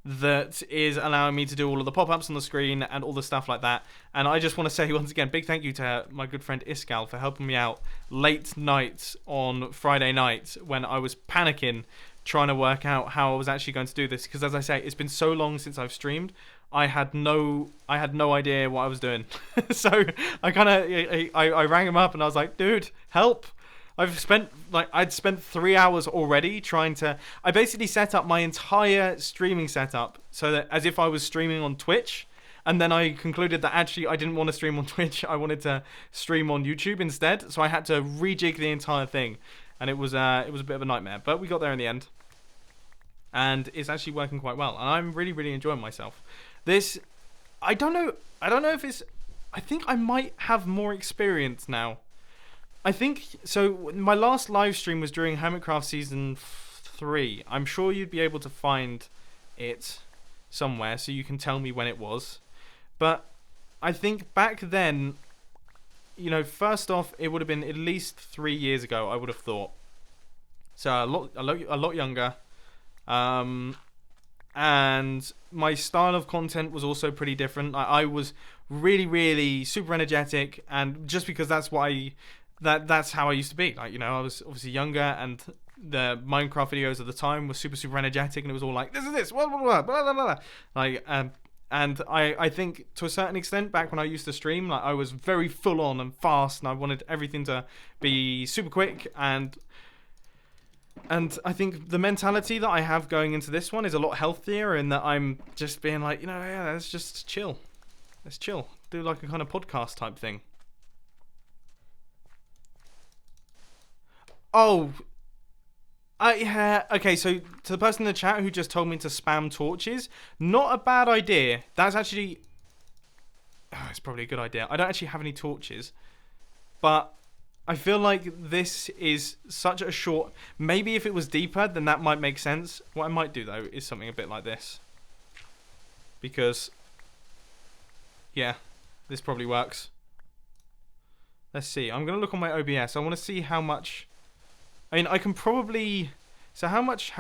that is allowing me to do all of the pop-ups on the screen and all the stuff like that. And I just want to say once again, big thank you to my good friend Iskal for helping me out late nights on Friday night when I was panicking trying to work out how I was actually going to do this. Because as I say, it's been so long since I've streamed. I had no idea what I was doing. So I rang him up and I was like, dude, help. I'd spent 3 hours already trying to... I basically set up my entire streaming setup so that as if I was streaming on Twitch, and then I concluded that actually I didn't want to stream on Twitch. I wanted to stream on YouTube instead, so I had to rejig the entire thing, and it was a bit of a nightmare. But we got there in the end, and it's actually working quite well, and I'm really, really enjoying myself. This, I don't know if it's... I think I might have more experience now. I think, so my last live stream was during Hermitcraft Season 3. I'm sure you'd be able to find it somewhere so you can tell me when it was. But I think back then, you know, first off, it would have been at least 3 years ago, I would have thought. So a lot younger. And my style of content was also pretty different. I was really, really super energetic, and just because that's what that's how I used to be. Like, you know, I was obviously younger, and the Minecraft videos at the time were super, super energetic, and it was all like, this is this, blah, blah, blah, blah, blah, blah. Like, and I think to a certain extent, back when I used to stream, like, I was very full on and fast, and I wanted everything to be super quick, and I think the mentality that I have going into this one is a lot healthier, in that I'm just being like, you know, yeah, let's just chill. Let's chill. Do like a kind of podcast type thing. Oh, yeah, okay, so to the person in the chat who just told me to spam torches, not a bad idea. That's actually... Oh, it's probably a good idea. I don't actually have any torches, but I feel like this is such a short... Maybe if it was deeper, then that might make sense. What I might do, though, is something a bit like this. Because, yeah, this probably works. Let's see. I'm going to look on my OBS. I want to see how much... I mean, I can probably... So how much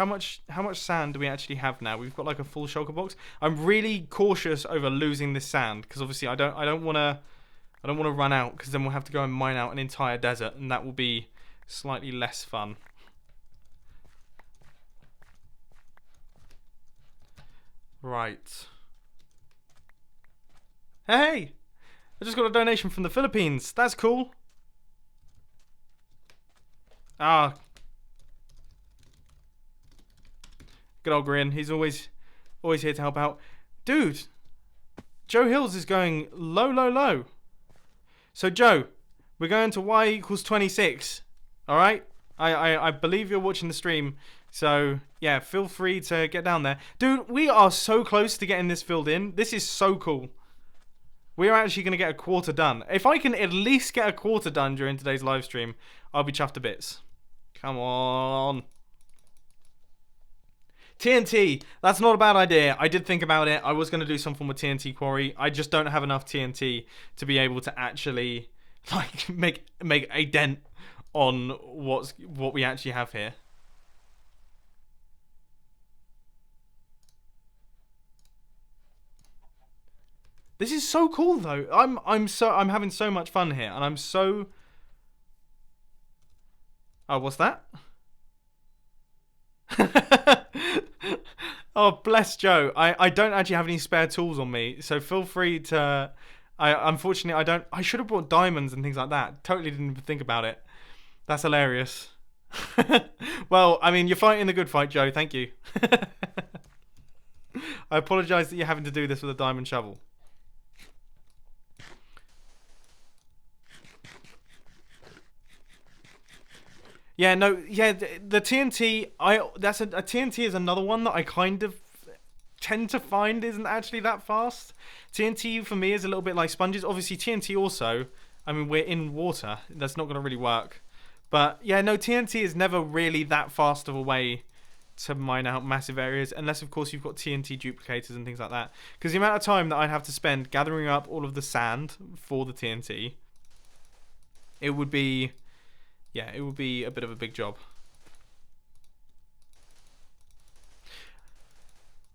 sand do we actually have now? We've got like a full shulker box. I'm really cautious over losing this sand, because obviously I don't want to run out, because then we'll have to go and mine out an entire desert, and that will be slightly less fun. Right. Hey! I just got a donation from the Philippines. That's cool. Ah. Good old Grin. He's always here to help out. Dude, Joe Hills is going low, low, low. So, Joe, we're going to y equals 26. Alright? I believe you're watching the stream. So, yeah, feel free to get down there. Dude, we are so close to getting this filled in. This is so cool. We are actually going to get a quarter done. If I can at least get a quarter done during today's live stream, I'll be chuffed to bits. Come on. TNT. That's not a bad idea. I did think about it. I was going to do something with TNT Quarry. I just don't have enough TNT to be able to actually like make a dent on what we actually have here. This is so cool though. I'm having so much fun here, and I'm so... Oh, what's that? Oh, bless Joe. I don't actually have any spare tools on me, so feel free to... Unfortunately, I don't... I should have brought diamonds and things like that. Totally didn't even think about it. That's hilarious. Well, I mean, you're fighting the good fight, Joe. Thank you. I apologise that you're having to do this with a diamond shovel. Yeah, no, yeah, the TNT, a TNT is another one that I kind of tend to find isn't actually that fast. TNT for me is a little bit like sponges. Obviously TNT also, I mean, we're in water. That's not going to really work. But yeah, no, TNT is never really that fast of a way to mine out massive areas, unless of course you've got TNT duplicators and things like that. Because the amount of time that I'd have to spend gathering up all of the sand for the TNT, it would be, yeah, it would be a bit of a big job.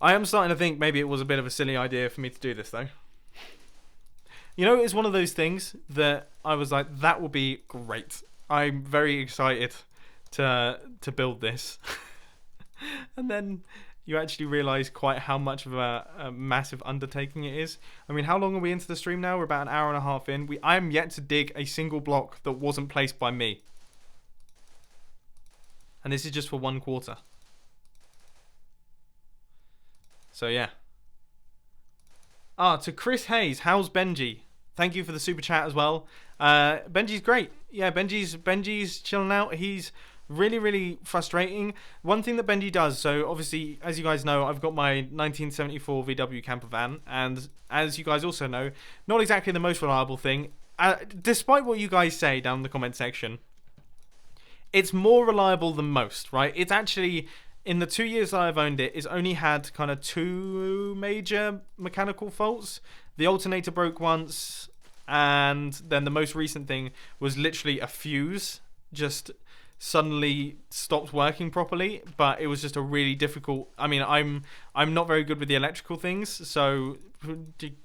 I am starting to think maybe it was a bit of a silly idea for me to do this though. You know, it's one of those things that I was like, that will be great. I'm very excited to build this. And then you actually realise quite how much of a massive undertaking it is. I mean, how long are we into the stream now? We're about an hour and a half in. I am yet to dig a single block that wasn't placed by me. And this is just for 1 quarter. So yeah. To Chris Hayes, how's Benji? Thank you for the super chat as well. Benji's great. Yeah, Benji's chilling out. He's really, really frustrating. One thing that Benji does, so obviously, as you guys know, I've got my 1974 VW camper van, and as you guys also know, not exactly the most reliable thing. Despite what you guys say down in the comment section, it's more reliable than most, right? It's actually, in the 2 years that I've owned it, it's only had kind of 2 major mechanical faults. The alternator broke once, and then the most recent thing was literally a fuse just suddenly stopped working properly. But it was just a really difficult, I mean, I'm not very good with the electrical things, so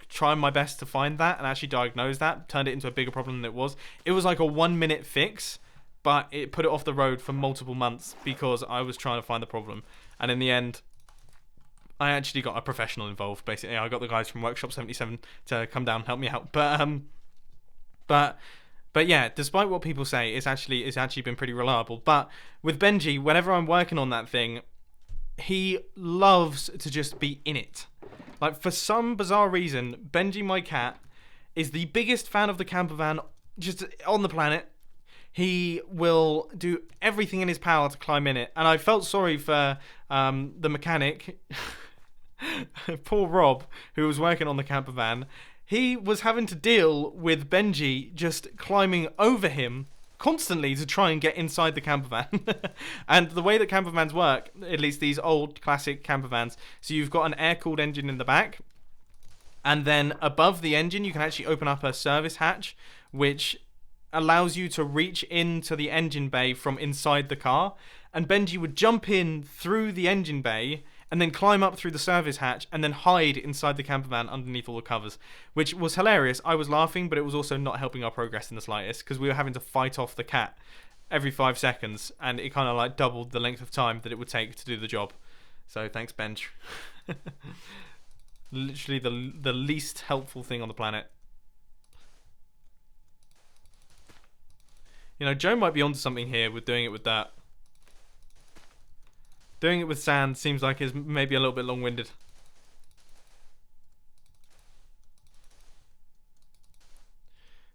trying my best to find that and actually diagnose that turned it into a bigger problem than it was. It was like a 1-minute fix, but it put it off the road for multiple months because I was trying to find the problem. And in the end, I actually got a professional involved, basically. I got the guys from Workshop 77 to come down and help me out. But yeah, despite what people say, it's actually been pretty reliable. But with Benji, whenever I'm working on that thing, he loves to just be in it. Like, for some bizarre reason, Benji, my cat, is the biggest fan of the camper van just on the planet. He will do everything in his power to climb in it. And I felt sorry for the mechanic, poor Rob, who was working on the camper van. He was having to deal with Benji just climbing over him constantly to try and get inside the camper van. And the way that camper vans work, at least these old classic camper vans, so you've got an air-cooled engine in the back, and then above the engine you can actually open up a service hatch, which allows you to reach into the engine bay from inside the car. And Benji would jump in through the engine bay and then climb up through the service hatch and then hide inside the camper van underneath all the covers, which was hilarious. I was laughing, but it was also not helping our progress in the slightest, because we were having to fight off the cat every 5 seconds, and it kind of like doubled the length of time that it would take to do the job. So thanks, Benj. Literally the least helpful thing on the planet. You know, Joe might be onto something here with doing it with that. Doing it with sand seems like it's maybe a little bit long-winded.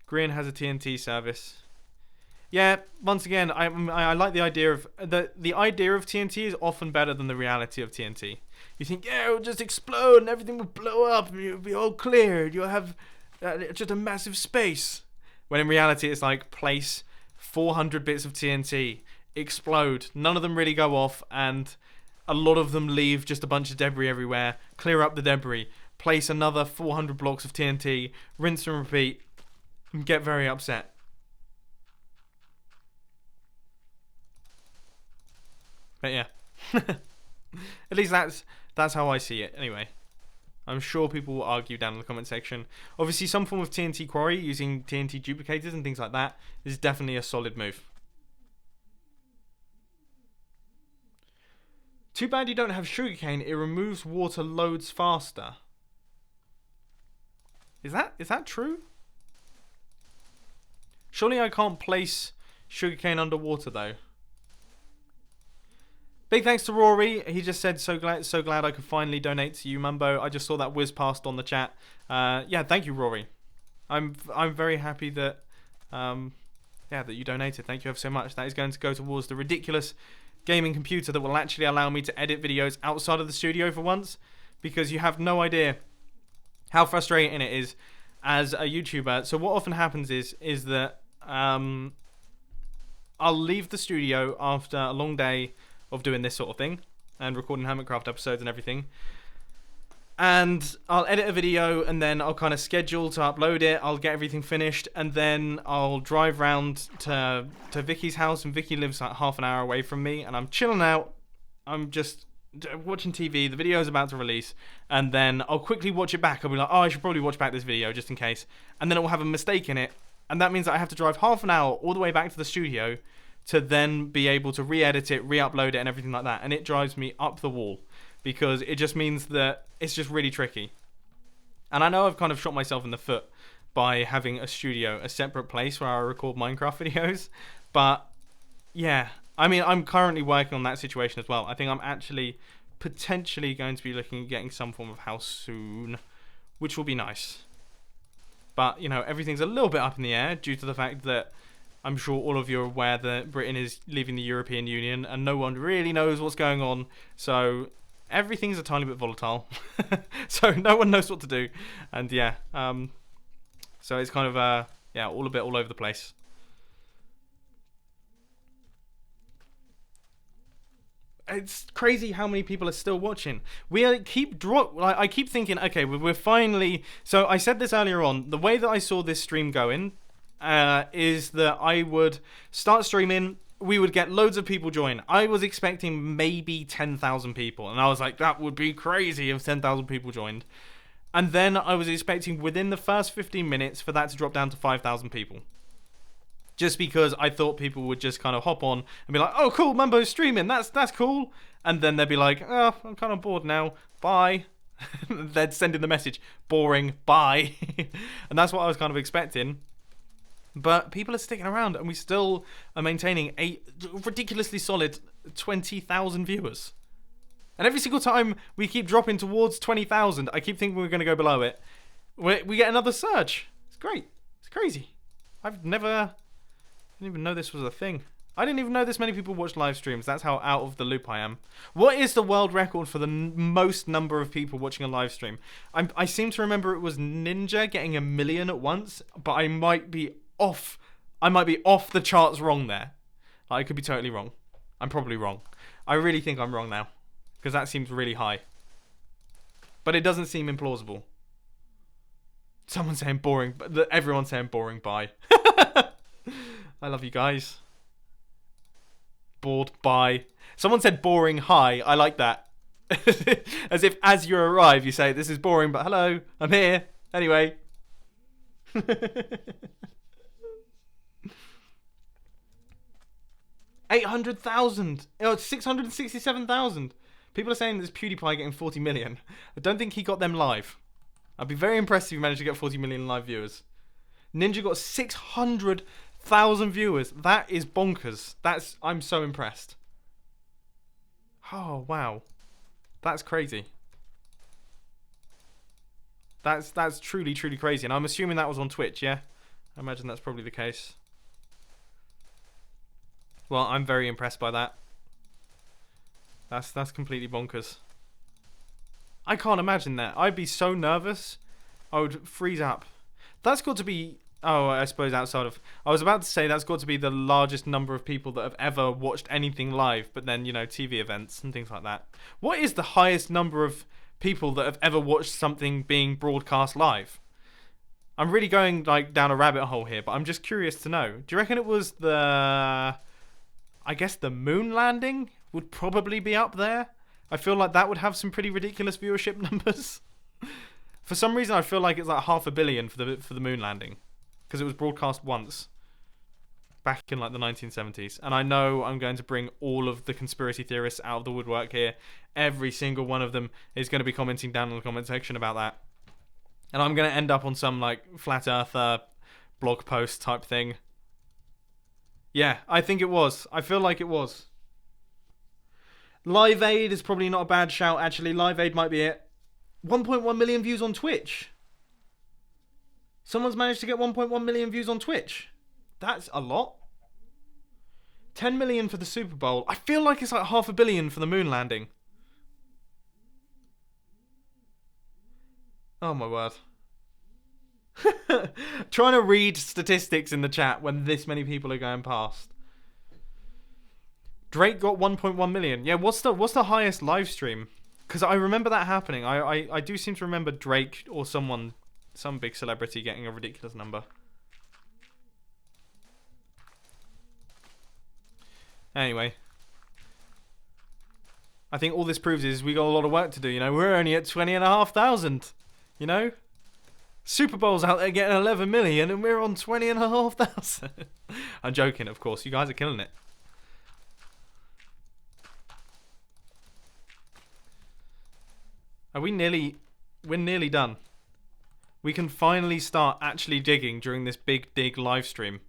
Green has a TNT service. Yeah, once again, I like the idea of the idea of TNT is often better than the reality of TNT. You think, yeah, it will just explode and everything will blow up and you'll be all clear. You'll have just a massive space. When in reality, it's like place 400 bits of TNT, explode, none of them really go off, and a lot of them leave just a bunch of debris everywhere. Clear up the debris, place another 400 blocks of TNT, rinse and repeat, and get very upset. But yeah, at least that's how I see it anyway. I'm sure people will argue down in the comment section. Obviously, some form of TNT quarry using TNT duplicators and things like that is definitely a solid move. Too bad you don't have sugarcane. It removes water loads faster. Is that true? Surely I can't place sugarcane underwater though. Big thanks to Rory. He just said, so glad I could finally donate to you, Mumbo. I just saw that whiz past on the chat. Yeah, thank you, Rory. I'm very happy that that you donated. Thank you ever so much. That is going to go towards the ridiculous gaming computer that will actually allow me to edit videos outside of the studio for once, because you have no idea how frustrating it is as a YouTuber. So what often happens is that I'll leave the studio after a long day of doing this sort of thing and recording Hermitcraft episodes and everything, and I'll edit a video, and then I'll kind of schedule to upload it. I'll get everything finished, and then I'll drive round to Vicky's house, and Vicky lives like half an hour away from me, and I'm chilling out. I'm just watching TV. The video's about to release, and then I'll quickly watch it back. I'll be like, oh, I should probably watch back this video just in case, and then it will have a mistake in it, and that means that I have to drive half an hour all the way back to the studio to then be able to re-edit it, re-upload it, and everything like that. And it drives me up the wall, because it just means that it's just really tricky. And I know I've kind of shot myself in the foot by having a studio, a separate place where I record Minecraft videos. But yeah, I mean, I'm currently working on that situation as well. I think I'm actually potentially going to be looking at getting some form of house soon, which will be nice. But, you know, everything's a little bit up in the air due to the fact that I'm sure all of you are aware that Britain is leaving the European Union and no one really knows what's going on. So everything's a tiny bit volatile. So no one knows what to do. And yeah, so it's kind of, all a bit all over the place. It's crazy how many people are still watching. I keep thinking, okay, we're finally... So I said this earlier on. The way that I saw this stream going is that I would start streaming, we would get loads of people join. I was expecting maybe 10,000 people, and I was like, that would be crazy if 10,000 people joined. And then I was expecting within the first 15 minutes for that to drop down to 5,000 people. Just because I thought people would just kind of hop on and be like, oh cool, Mumbo's streaming, that's cool. And then they'd be like, oh, I'm kind of bored now, bye. They'd send in the message, boring, bye. And that's what I was kind of expecting. But people are sticking around, and we still are maintaining a ridiculously solid 20,000 viewers. And every single time we keep dropping towards 20,000, I keep thinking we're going to go below it. We get another surge. It's great. It's crazy. I didn't even know this was a thing. I didn't even know this many people watch live streams. That's how out of the loop I am. What is the world record for the most number of people watching a live stream? I seem to remember it was Ninja getting 1 million at once, but I might be off the charts wrong there. I could be totally wrong. I'm probably wrong. I really think I'm wrong now, because that seems really high. But it doesn't seem implausible. Someone's saying boring, but everyone's saying boring, bye. I love you guys. Bored, bye. Someone said boring, hi. I like that. As if as you arrive, you say, this is boring, but hello, I'm here. Anyway. 800,000. Oh, 667,000. People are saying there's PewDiePie getting 40 million. I don't think he got them live. I'd be very impressed if he managed to get 40 million live viewers. Ninja got 600,000 viewers. That is bonkers. I'm so impressed. Oh, wow. That's crazy. That's truly, truly crazy. And I'm assuming that was on Twitch, yeah? I imagine that's probably the case. Well, I'm very impressed by that. That's completely bonkers. I can't imagine that. I'd be so nervous. I would freeze up. That's got to be... Oh, I suppose outside of... I was about to say that's got to be the largest number of people that have ever watched anything live, but then, you know, TV events and things like that. What is the highest number of people that have ever watched something being broadcast live? I'm really going, like, down a rabbit hole here, but I'm just curious to know. Do you reckon it was the... I guess the moon landing would probably be up there? I feel like that would have some pretty ridiculous viewership numbers. For some reason, I feel like it's like 500 million for the moon landing, because it was broadcast once back in like the 1970s. And I know I'm going to bring all of the conspiracy theorists out of the woodwork here. Every single one of them is going to be commenting down in the comment section about that, and I'm going to end up on some like flat earther blog post type thing. Yeah, I think it was. I feel like it was. Live Aid is probably not a bad shout, actually. Live Aid might be it. 1.1 million views on Twitch. Someone's managed to get 1.1 million views on Twitch. That's a lot. 10 million for the Super Bowl. I feel like it's like 500 million for the moon landing. Oh my word. Trying to read statistics in the chat when this many people are going past. Drake got 1.1 million. Yeah, what's the highest live stream? Because I remember that happening. I do seem to remember Drake or some big celebrity getting a ridiculous number. Anyway. I think all this proves is we got a lot of work to do, you know. We're only at 20,500, you know. Super Bowl's out there getting 11 million and we're on 20,500. I'm joking, of course. You guys are killing it. We're nearly done. We can finally start actually digging during this big dig live stream.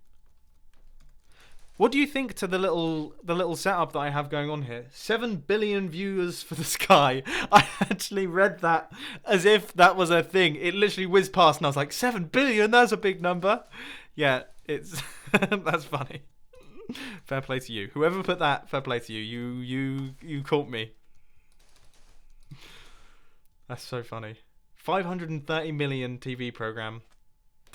What do you think to the little setup that I have going on here? 7 billion viewers for the sky. I actually read that as if that was a thing. It literally whizzed past and I was like, 7 billion, that's a big number. Yeah, it's that's funny. Fair play to you. Whoever put that, fair play to you. You caught me. That's so funny. 530 million TV program.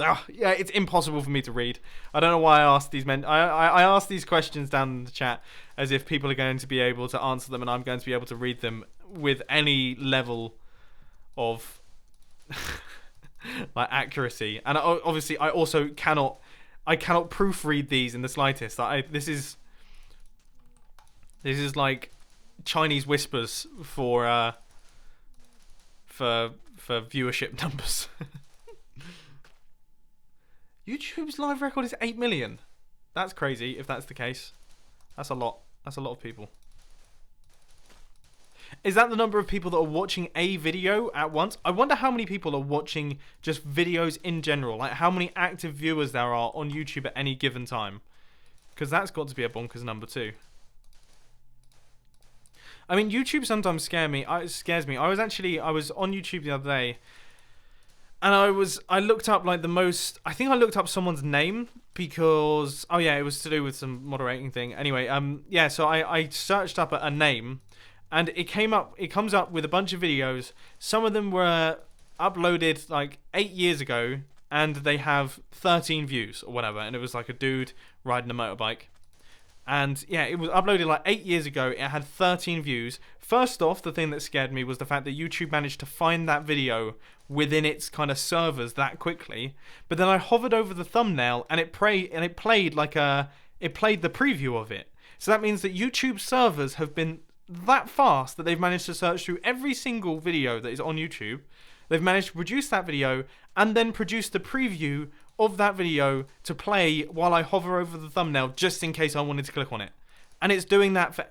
Oh, yeah, it's impossible for me to read. I don't know why I asked these men. I asked these questions down in the chat as if people are going to be able to answer them and I'm going to be able to read them with any level of like accuracy. And obviously, I also cannot proofread these in the slightest. This is like Chinese whispers for viewership numbers. YouTube's live record is 8 million. That's crazy if that's the case. That's a lot. That's a lot of people. Is that the number of people that are watching a video at once? I wonder how many people are watching just videos in general. Like how many active viewers there are on YouTube at any given time. Because that's got to be a bonkers number too. I mean, YouTube sometimes scares me. I was on YouTube the other day. And I looked up like I think I looked up someone's name because, oh yeah, it was to do with some moderating thing. Anyway, yeah, so I searched up a name and it comes up with a bunch of videos. Some of them were uploaded like 8 years ago and they have 13 views or whatever. And it was like a dude riding a motorbike. And yeah, it was uploaded like 8 years ago. It had 13 views. First off, the thing that scared me was the fact that YouTube managed to find that video within its kind of servers that quickly. But then I hovered over the thumbnail and it played the preview of it. So that means that YouTube servers have been that fast that they've managed to search through every single video that is on YouTube. They've managed to produce that video and then produce the preview of that video to play while I hover over the thumbnail just in case I wanted to click on it. And it's doing that for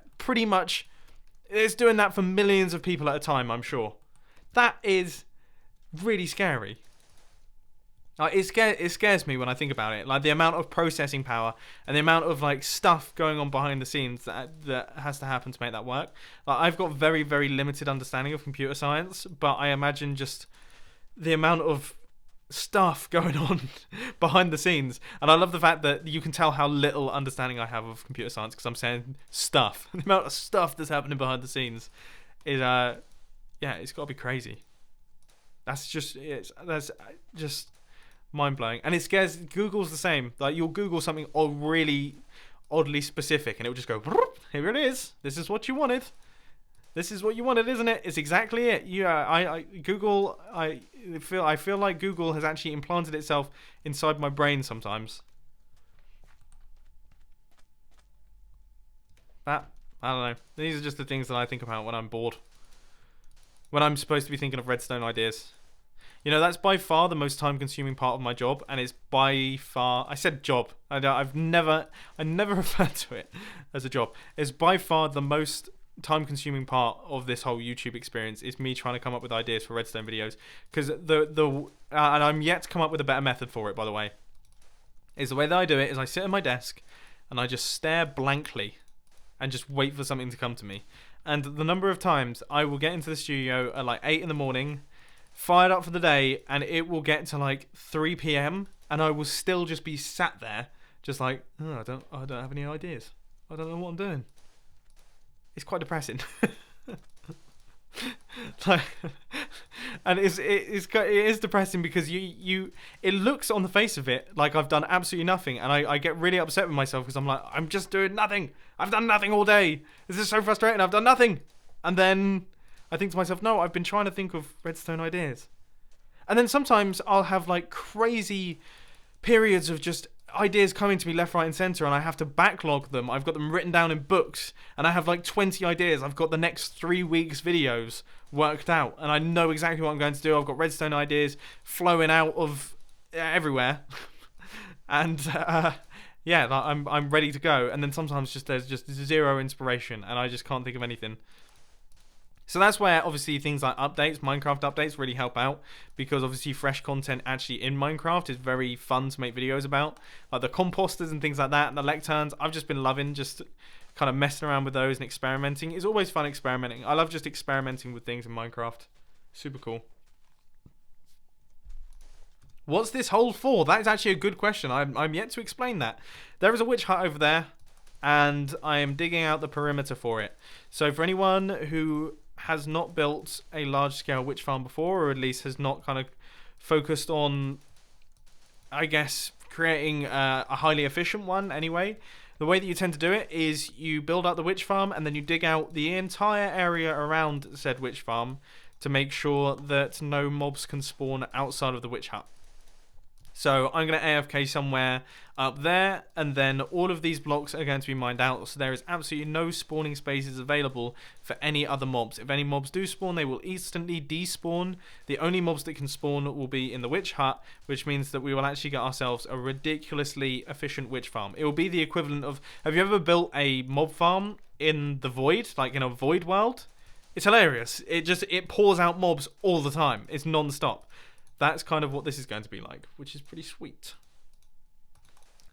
it's doing that for millions of people at a time, I'm sure. That is really scary. It scares me when I think about it. Like the amount of processing power and the amount of like stuff going on behind the scenes that has to happen to make that work. Like I've got very, very limited understanding of computer science, but I imagine just the amount of stuff going on behind the scenes. And I love the fact that you can tell how little understanding I have of computer science because I'm saying stuff. The amount of stuff that's happening behind the scenes is yeah, it's got to be crazy. That's just mind-blowing. And it scares. Google's the same. Like you'll Google something really oddly specific and it will just go, here it is. This is what you wanted. This is what you wanted, isn't it? It's exactly it. Yeah, Google. I feel like Google has actually implanted itself inside my brain sometimes. I don't know. These are just the things that I think about when I'm bored. When I'm supposed to be thinking of redstone ideas. You know, that's by far the most time-consuming part of my job, and it's by far. I said job. I never referred to it as a job. It's by far the most time-consuming part of this whole YouTube experience is me trying to come up with ideas for redstone videos, because and I'm yet to come up with a better method for it. By the way, is the way that I do it is I sit at my desk and I just stare blankly and just wait for something to come to me. and the number of times I will get into the studio at like 8 in the morning, fired up for the day, and it will get to like 3 p.m. and I will still just be sat there, just like, oh, I don't have any ideas. I don't know what I'm doing. It's quite depressing. Like, and it is depressing because it looks on the face of it like I've done absolutely nothing, and I get really upset with myself because I'm like, I'm just doing nothing. I've done nothing all day. This is so frustrating. I've done nothing. And then I think to myself, no, I've been trying to think of redstone ideas. And then sometimes I'll have like crazy periods of just ideas coming to me left, right, and centre, and I have to backlog them. I've got them written down in books, and I have like 20 ideas. I've got the next 3 weeks' videos worked out, and I know exactly what I'm going to do. I've got redstone ideas flowing out of everywhere, and yeah, like, I'm ready to go. And then sometimes there's just zero inspiration, and I just can't think of anything. So that's where obviously things like updates, Minecraft updates, really help out, because obviously fresh content actually in Minecraft is very fun to make videos about. Like the composters and things like that, and the lecterns, I've just been loving just kind of messing around with those and experimenting. It's always fun experimenting. I love just experimenting with things in Minecraft. Super cool. What's this hole for? That is actually a good question. I'm yet to explain that. There is a witch hut over there, and I am digging out the perimeter for it. So for anyone who has not built a large-scale witch farm before, or at least has not kind of focused on, I guess, creating a highly efficient one anyway, the way that you tend to do it is you build out the witch farm, and then you dig out the entire area around said witch farm to make sure that no mobs can spawn outside of the witch hut. So I'm going to AFK somewhere up there, and then all of these blocks are going to be mined out, so there is absolutely no spawning spaces available for any other mobs. If any mobs do spawn, they will instantly despawn. The only mobs that can spawn will be in the witch hut, which means that we will actually get ourselves a ridiculously efficient witch farm. It will be the equivalent of, have you ever built a mob farm in the void, like in a void world? It's hilarious. It pours out mobs all the time. It's non-stop. That's kind of what this is going to be like, which is pretty sweet.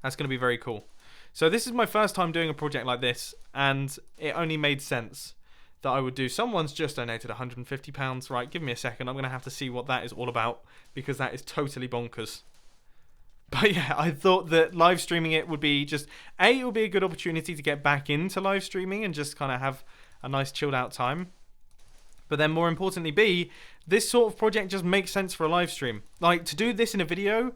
That's going to be very cool. So this is my first time doing a project like this, and it only made sense that I would do. Someone's just donated £150. Right, give me a second. I'm going to have to see what that is all about, because that is totally bonkers. But yeah, I thought that live streaming it would be just, A, it would be a good opportunity to get back into live streaming and just kind of have a nice chilled out time. But then more importantly, B, this sort of project just makes sense for a live stream. Like, to do this in a video,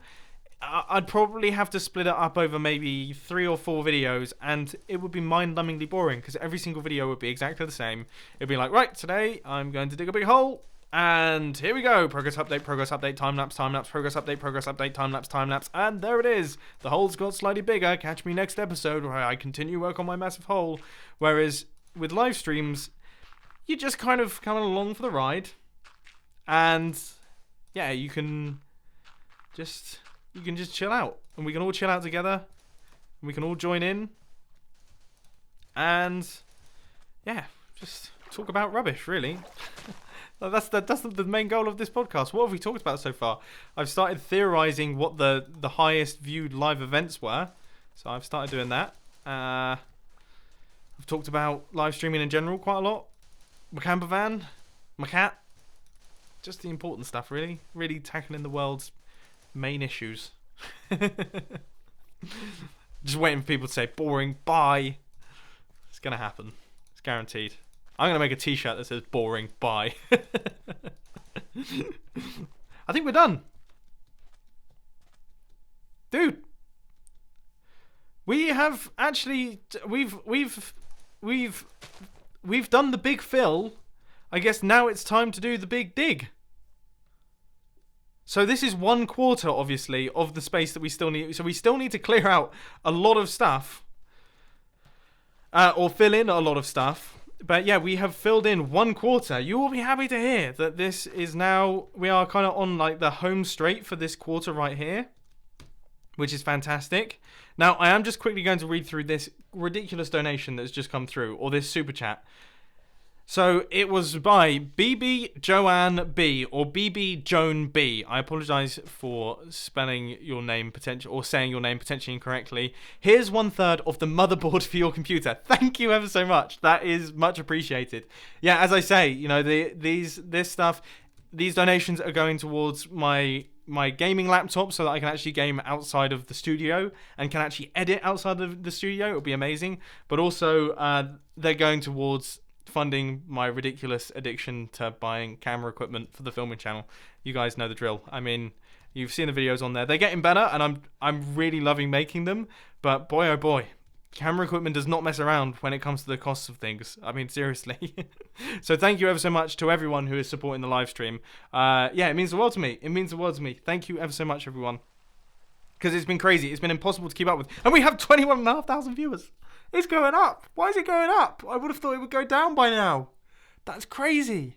I'd probably have to split it up over maybe 3 or 4 videos, and it would be mind-numbingly boring, because every single video would be exactly the same. It'd be like, right, today I'm going to dig a big hole, and here we go. Progress update, time-lapse, progress update, time-lapse, and there it is. The hole's got slightly bigger. Catch me next episode where I continue work on my massive hole. Whereas with live streams, you just kind of come along for the ride, and yeah, you can just chill out, and we can all chill out together, and we can all join in, and yeah, just talk about rubbish, really. That's the main goal of this podcast. What have we talked about so far? I've started theorizing what the highest viewed live events were, so I've started doing that. I've talked about live streaming in general quite a lot. My camper van, my cat, just the important stuff, really. Really tackling the world's main issues. Just waiting for people to say, boring, bye. It's going to happen. It's guaranteed. I'm going to make a t-shirt that says, boring, bye. I think we're done. Dude. We have actually, we've done the big fill. I guess now it's time to do the big dig. So this is 1/4, obviously, of the space that we still need. So we still need to clear out a lot of stuff. Or fill in a lot of stuff. But yeah, we have filled in 1/4. You will be happy to hear that this is now, we are kind of on like the home straight for this quarter right here, which is fantastic. Now, I am just quickly going to read through this ridiculous donation that's just come through, or this super chat. So it was by BB Joanne B or BB Joan B. I apologise for spelling your name or saying your name potentially incorrectly. Here's 1/3 of the motherboard for your computer. Thank you ever so much. That is much appreciated. Yeah, as I say, you know, these donations are going towards my gaming laptop so that I can actually game outside of the studio and can actually edit outside of the studio. It'll be amazing. But also, they're going towards funding my ridiculous addiction to buying camera equipment for the filming channel. You guys know the drill. I mean, you've seen the videos on there. They're getting better, and I'm really loving making them. But boy, oh boy, camera equipment does not mess around when it comes to the costs of things. I mean, seriously. So thank you ever so much to everyone who is supporting the live stream. Yeah, it means the world to me. It means the world to me. Thank you ever so much, everyone. Because it's been crazy. It's been impossible to keep up with. And we have 21,500 viewers. It's going up. Why is it going up? I would have thought it would go down by now. That's crazy.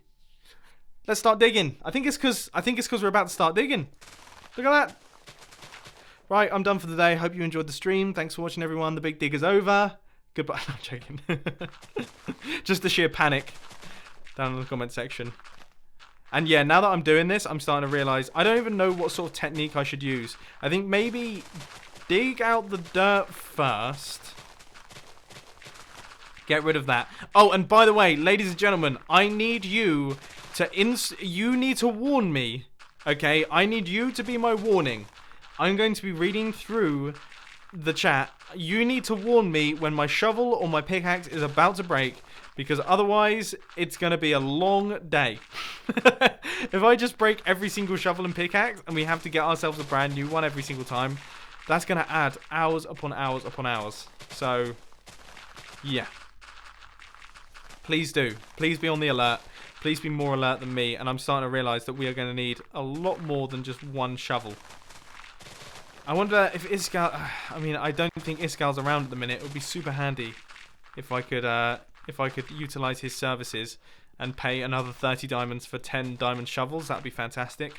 Let's start digging. I think it's because we're about to start digging. Look at that. Right, I'm done for the day. Hope you enjoyed the stream. Thanks for watching, everyone. The big dig is over. Goodbye. I'm joking. Just the sheer panic down in the comment section. And yeah, now that I'm doing this, I'm starting to realise I don't even know what sort of technique I should use. I think maybe dig out the dirt first. Get rid of that. Oh, and by the way, ladies and gentlemen, I need you to you need to warn me. Okay, I need you to be my warning. I'm going to be reading through the chat. You need to warn me when my shovel or my pickaxe is about to break, because otherwise it's going to be a long day. If I just break every single shovel and pickaxe and we have to get ourselves a brand new one every single time, that's going to add hours upon hours upon hours. So, yeah. Please do. Please be on the alert. Please be more alert than me. And I'm starting to realise that we are going to need a lot more than just one shovel. I wonder if Iskal... I mean, I don't think Iskal's around at the minute. It would be super handy if I could utilise his services and pay another 30 diamonds for 10 diamond shovels. That would be fantastic.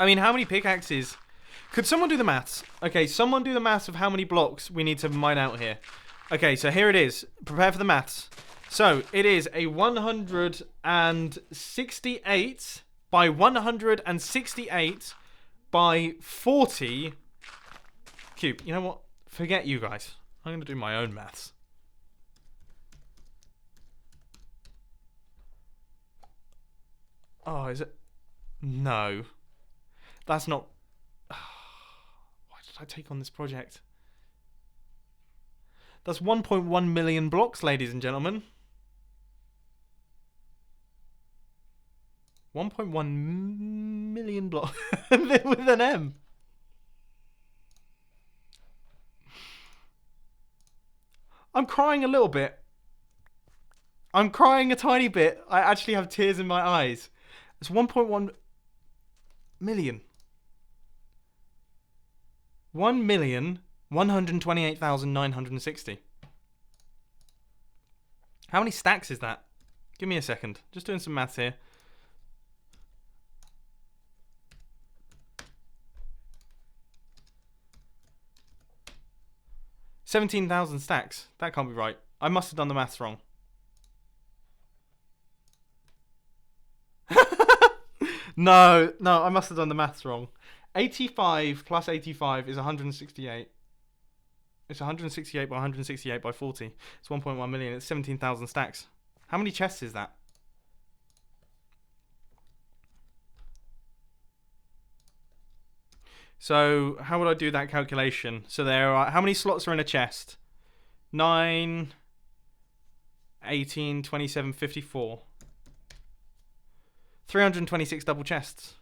I mean, how many pickaxes? Could someone do the maths? Okay, someone do the maths of how many blocks we need to mine out here. Okay, so here it is. Prepare for the maths. So, it is a 168 by 168 by 40 cube. You know what? Forget you guys. I'm going to do my own maths. Oh, is it? No. That's not... Why did I take on this project? That's 1.1 million blocks, ladies and gentlemen. 1.1 million blocks with an M. I'm crying a little bit. I'm crying a tiny bit. I actually have tears in my eyes. It's 1.1 million. 1,128,960. How many stacks is that? Give me a second. Just doing some maths here. $17,000 stacks. That can't be right. I must have done the maths wrong. No, I must have done the maths wrong. 85 plus 85 is 168. It's 168 by 168 by 40. It's 1.1 million. It's 17,000 stacks. How many chests is that? So, how would I do that calculation? So there are... How many slots are in a chest? 9, 18, 27, 54. 326 double chests.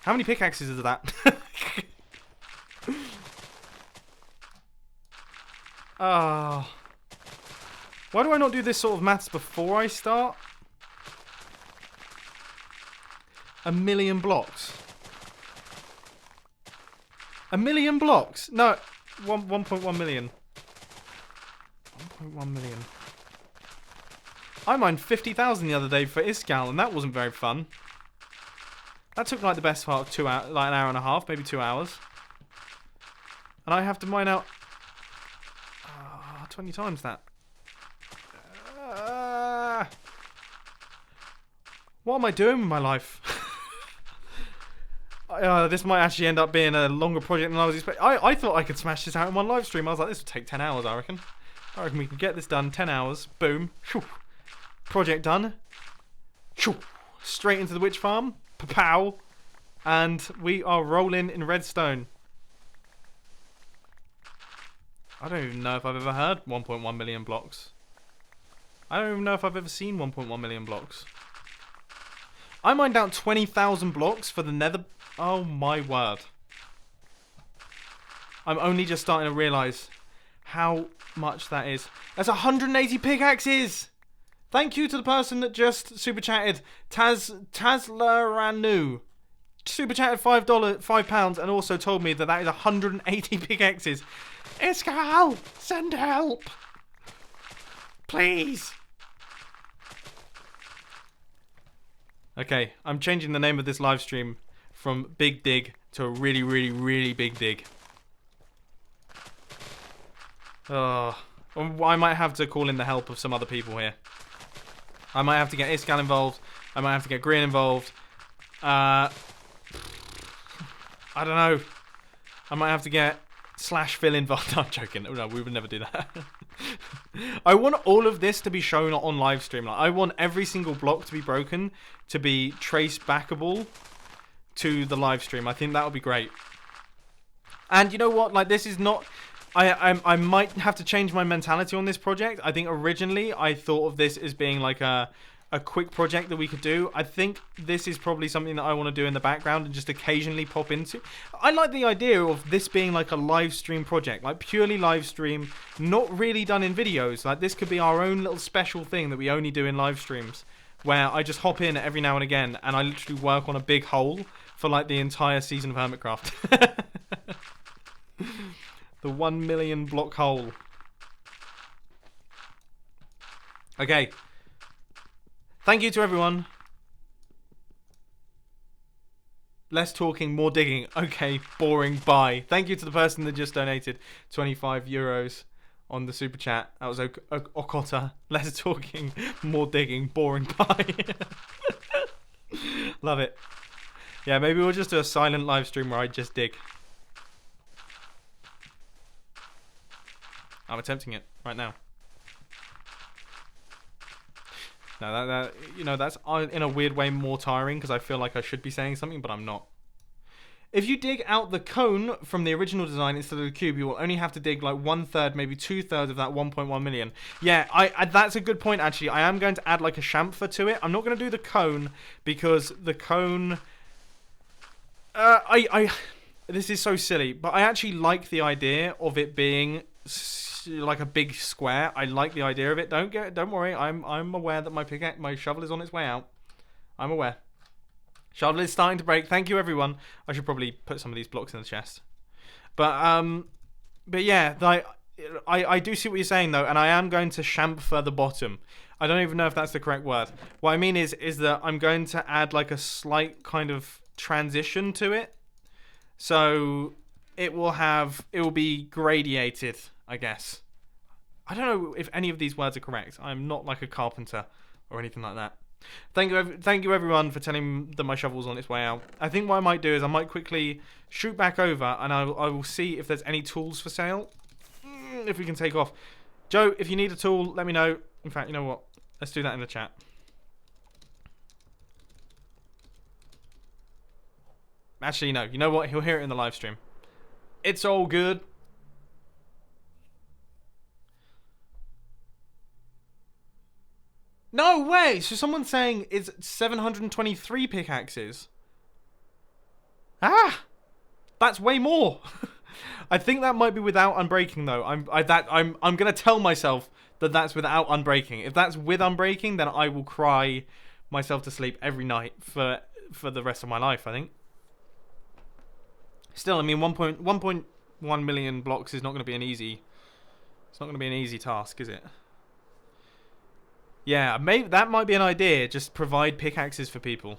How many pickaxes is that? Oh. Why do I not do this sort of maths before I start? 1 million blocks. 1 million blocks? No, 1.1 million. 1.1 million. I mined 50,000 the other day for Iskal, and that wasn't very fun. That took like the best part of 2 hours, like an hour and a half, maybe 2 hours. And I have to mine out 20 times that. What am I doing with my life? This might actually end up being a longer project than I was expecting. I thought I could smash this out in one live stream. I was like, this will take 10 hours, I reckon. I reckon we can get this done. 10 hours. Boom. Project done. Straight into the witch farm. Pow. And we are rolling in redstone. I don't even know if I've ever heard 1.1 million blocks. I don't even know if I've ever seen 1.1 million blocks. I mined out 20,000 blocks for the nether. Oh my word. I'm only just starting to realise how much that is. That's 180 pickaxes! Thank you to the person that just super chatted. Tazlaranu. Super chatted £5, and also told me that that is 180 pickaxes. Iskal, send help. Please. Okay, I'm changing the name of this live stream from Big Dig to a really, really, really big dig. I might have to call in the help of some other people here. I might have to get Iskal involved. I might have to get Green involved. I don't know. I might have to get /Phil involved. No, I'm joking. No, we would never do that. I want all of this to be shown on live stream. Like, I want every single block to be broken, to be trace backable to the live stream. I think that would be great. And you know what? Like, this is not. I might have to change my mentality on this project. I think originally I thought of this as being like a quick project that we could do. I think this is probably something that I want to do in the background and just occasionally pop into. I like the idea of this being like a live stream project, like purely live stream, not really done in videos. Like, this could be our own little special thing that we only do in live streams, where I just hop in every now and again and I literally work on a big hole for like the entire season of Hermitcraft. The 1 million block hole. Okay. Thank you to everyone. Less talking, more digging. Okay, boring, bye. Thank you to the person that just donated 25 euros on the super chat. That was Okota. Less talking, more digging, boring, bye. Love it. Yeah, maybe we'll just do a silent live stream where I just dig. I'm attempting it right now. No, that you know, that's in a weird way more tiring because I feel like I should be saying something, but I'm not. If you dig out the cone from the original design instead of the cube, you will only have to dig like 1/3, maybe 2/3 of that 1.1 million. Yeah, I that's a good point actually. I am going to add like a chamfer to it. I'm not going to do the cone because the cone. This is so silly, but I actually like the idea of it being like a big square. I like the idea of it. Don't worry. I'm aware that my shovel is on its way out. I'm aware. Shovel is starting to break. Thank you, everyone. I should probably put some of these blocks in the chest. But yeah, I do see what you're saying though, and I am going to chamfer the bottom. I don't even know if that's the correct word. What I mean is that I'm going to add like a slight kind of transition to it, so it will be gradiated, I guess. I don't know if any of these words are correct. I'm not like a carpenter or anything like that. Thank you everyone for telling me that my shovel's on its way out. I think what I might do is I might quickly shoot back over and I will see if there's any tools for sale. If we can take off. Joe, if you need a tool, let me know. In fact, you know what? Let's do that in the chat. Actually, no. You know what? He'll hear it in the live stream. It's all good. No way! So someone's saying it's 723 pickaxes. Ah! That's way more. I think that might be without unbreaking though. I'm gonna tell myself that that's without unbreaking. If that's with unbreaking, then I will cry myself to sleep every night for the rest of my life, I think. Still, I mean, 1.1 million blocks is not going to be an easy. It's not going to be an easy task, is it? Yeah, maybe that might be an idea. Just provide pickaxes for people.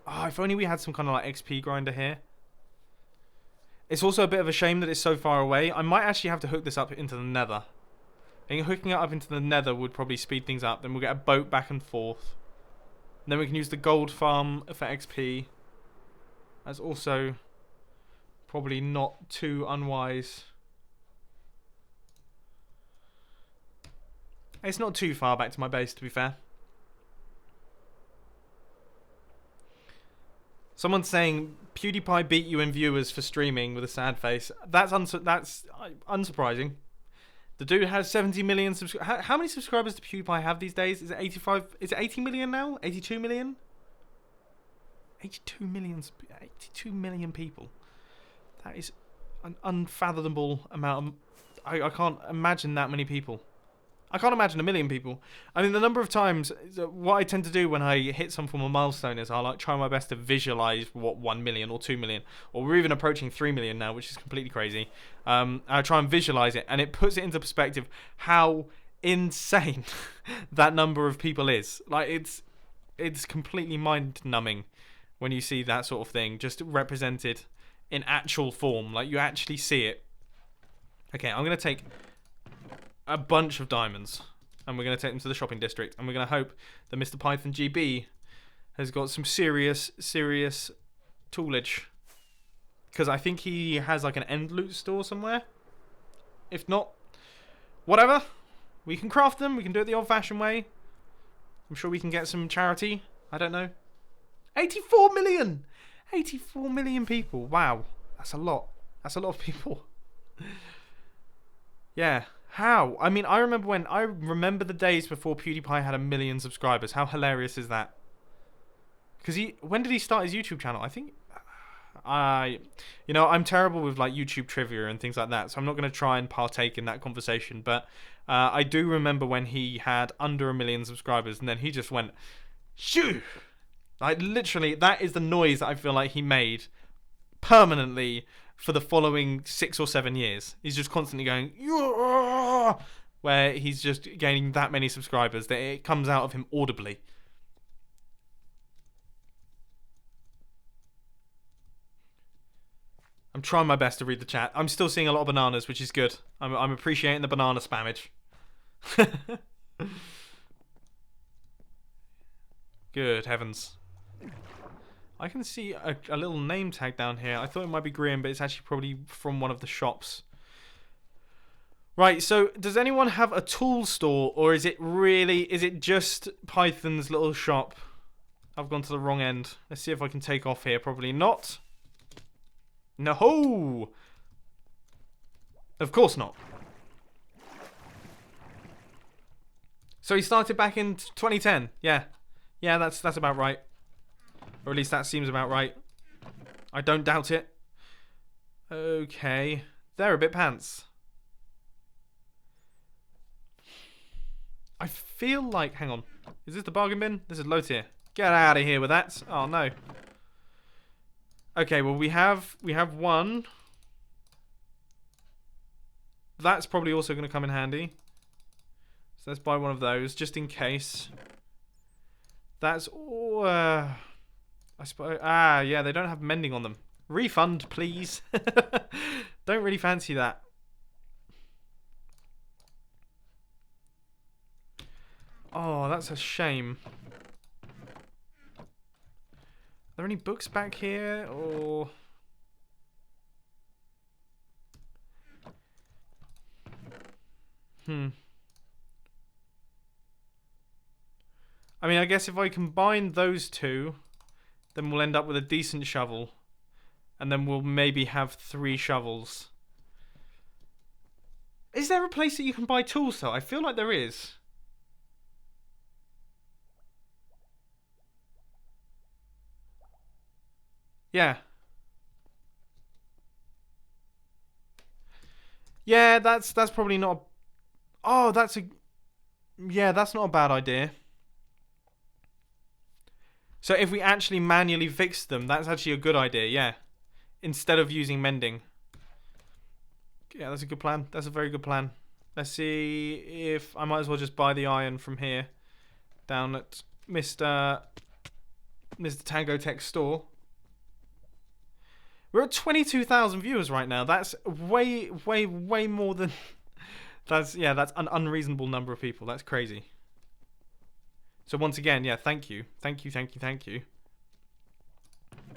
Oh, if only we had some kind of like XP grinder here. It's also a bit of a shame that it's so far away. I might actually have to hook this up into the nether. I think hooking it up into the nether would probably speed things up. Then we'll get a boat back and forth. And then we can use the gold farm for XP. That's also probably not too unwise. It's not too far back to my base, to be fair. Someone's saying PewDiePie beat you in viewers for streaming with a sad face. That's unsurprising. The dude has 70 million subscribers. How many subscribers does PewDiePie have these days? Is it 85? Is it 80 million now? 82 million? 82 million. 82 million people. That is an unfathomable amount. I can't imagine that many people. I can't imagine a million people. I mean, the number of times, what I tend to do when I hit some form of milestone is I like try my best to visualize what 1 million or 2 million, or we're even approaching 3 million now, which is completely crazy. I try and visualize it, and it puts it into perspective how insane that number of people is. Like, it's completely mind-numbing when you see that sort of thing just represented in actual form. Like, you actually see it. Okay, I'm going to take a bunch of diamonds, and we're going to take them to the shopping district, and we're going to hope that Mr. Python GB has got some serious toolage, because I think he has like an end loot store somewhere. If not, whatever, we can craft them, we can do it the old-fashioned way. I'm sure we can get some charity. I don't know. 84 million 84 million people. Wow, that's a lot of people. Yeah. How? I mean, I remember the days before PewDiePie had 1 million subscribers. How hilarious is that? Because when did he start his YouTube channel? I think, I'm terrible with like YouTube trivia and things like that, so I'm not going to try and partake in that conversation. But I do remember when he had under 1 million subscribers, and then he just went, shoo! Like, literally, that is the noise that I feel like he made permanently for the following 6 or 7 years. He's just constantly going, yeah! Where he's just gaining that many subscribers that it comes out of him audibly. I'm trying my best to read the chat. I'm still seeing a lot of bananas, which is good. I'm appreciating the banana spammage. Good heavens. I can see a little name tag down here. I thought it might be green, but it's actually probably from one of the shops. Right, so does anyone have a tool store, or is it just Python's little shop? I've gone to the wrong end. Let's see if I can take off here. Probably not. No! Of course not. So he started back in 2010. Yeah. Yeah, that's about right. Or at least that seems about right. I don't doubt it. Okay. They're a bit pants. I feel like... Hang on. Is this the bargain bin? This is low tier. Get out of here with that. Oh, no. Okay, well, we have one. That's probably also going to come in handy. So let's buy one of those, just in case. That's... I suppose... yeah, they don't have mending on them. Refund, please. Don't really fancy that. Oh, that's a shame. Are there any books back here, or... I mean, I guess if I combine those two, then we'll end up with a decent shovel. And then we'll maybe have 3 shovels. Is there a place that you can buy tools, though? I feel like there is. Yeah. Yeah, that's probably not... Oh, that's a... Yeah, that's not a bad idea. So if we actually manually fix them, that's actually a good idea, yeah. Instead of using mending. Yeah, that's a good plan. That's a very good plan. Let's see if... I might as well just buy the iron from here. Down at Mr. Mr. Tango Tech store. We're at 22,000 viewers right now. That's way more than... That's an unreasonable number of people. That's crazy. So once again, yeah, thank you. Thank you.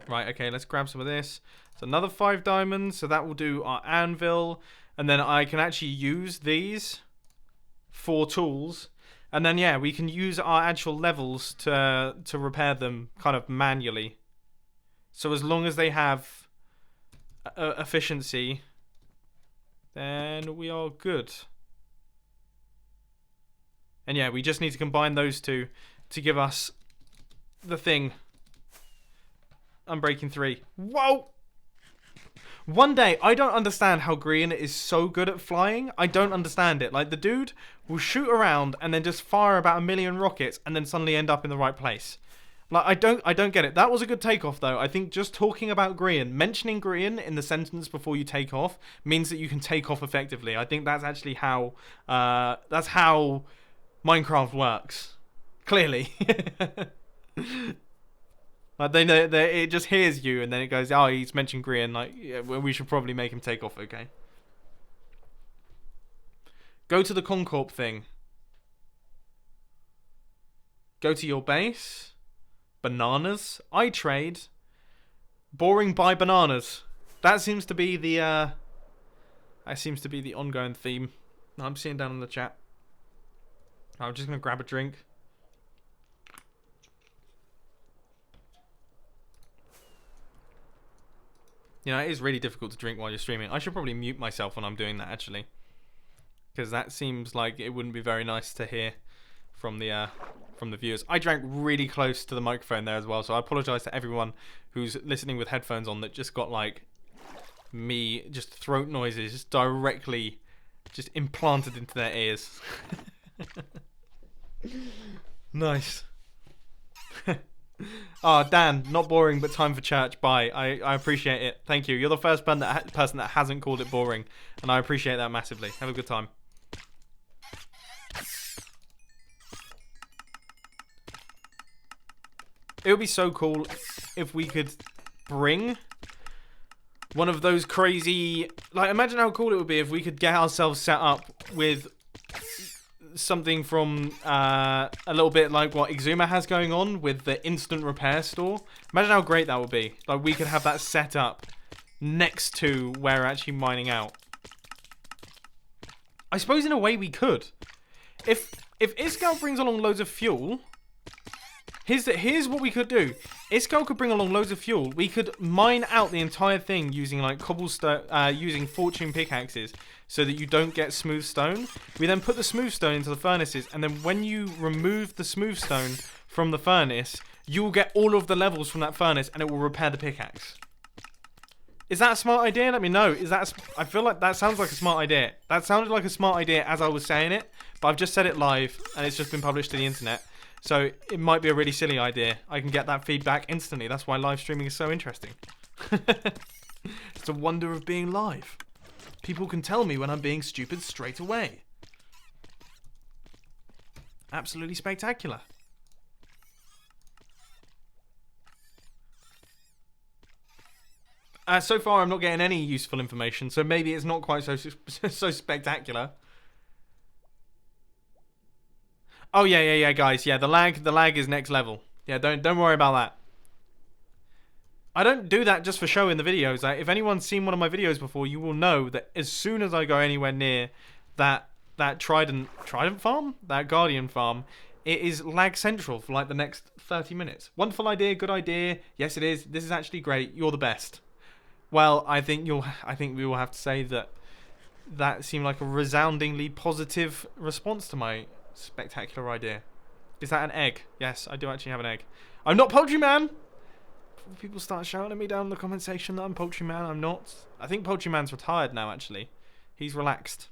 Right, okay, let's grab some of this. So another 5 diamonds. So that will do our anvil. And then I can actually use these 4 tools. And then, yeah, we can use our actual levels to repair them kind of manually. So as long as they have efficiency, then we are good. And yeah, we just need to combine those two to give us the thing. Unbreaking 3. Whoa! One day, I don't understand how Green is so good at flying. I don't understand it. Like, the dude will shoot around and then just fire about 1,000,000 rockets and then suddenly end up in the right place. Like, I don't get it. That was a good takeoff, though. I think just talking about Green, mentioning Green in the sentence before you take off, means that you can take off effectively. I think that's actually how Minecraft works. Clearly. Like it just hears you and then it goes, oh, he's mentioned Green. Like, yeah, we should probably make him take off. Okay. Go to the Concorp thing. Go to your base. Bananas. I trade. Boring buy bananas. That seems to be the ongoing theme. I'm seeing down in the chat. I'm just gonna grab a drink. You know, it is really difficult to drink while you're streaming. I should probably mute myself when I'm doing that, actually. Because that seems like it wouldn't be very nice to hear from the viewers. I drank really close to the microphone there as well, so I apologise to everyone who's listening with headphones on that just got, like, me, just throat noises just directly just implanted into their ears. Nice. Oh, Dan, not boring, but time for church. Bye. I appreciate it. Thank you. You're the first person that hasn't called it boring, and I appreciate that massively. Have a good time. It would be so cool if we could bring one of those crazy... Like, imagine how cool it would be if we could get ourselves set up with something from a little bit like what Exuma has going on with the instant repair store. Imagine how great that would be. Like, we could have that set up next to where we're actually mining out. I suppose in a way we could. If Iskall brings along loads of fuel, here's what we could do. Iskall could bring along loads of fuel. We could mine out the entire thing using like cobblestone, using fortune pickaxes, so that you don't get smooth stone. We then put the smooth stone into the furnaces, and then when you remove the smooth stone from the furnace, you will get all of the levels from that furnace, and it will repair the pickaxe. Is that a smart idea? Let me know. I feel like that sounds like a smart idea. That sounded like a smart idea as I was saying it, but I've just said it live, and it's just been published to the internet. So it might be a really silly idea. I can get that feedback instantly. That's why live streaming is so interesting. It's a wonder of being live. People can tell me when I'm being stupid straight away. Absolutely spectacular. So far, I'm not getting any useful information, so maybe it's not quite so spectacular. Oh yeah, guys. Yeah, the lag is next level. Yeah, don't worry about that. I don't do that just for show in the videos. If anyone's seen one of my videos before, you will know that as soon as I go anywhere near that Trident farm, that Guardian farm, it is lag central for like the next 30 minutes. Wonderful idea, good idea. Yes, it is. This is actually great. You're the best. Well, I think we will have to say that seemed like a resoundingly positive response to my spectacular idea. Is that an egg? Yes, I do actually have an egg. I'm not Poultry Man! Before people start shouting at me down in the comment section that I'm Poultry Man, I'm not. I think Poultry Man's retired now, actually. He's relaxed.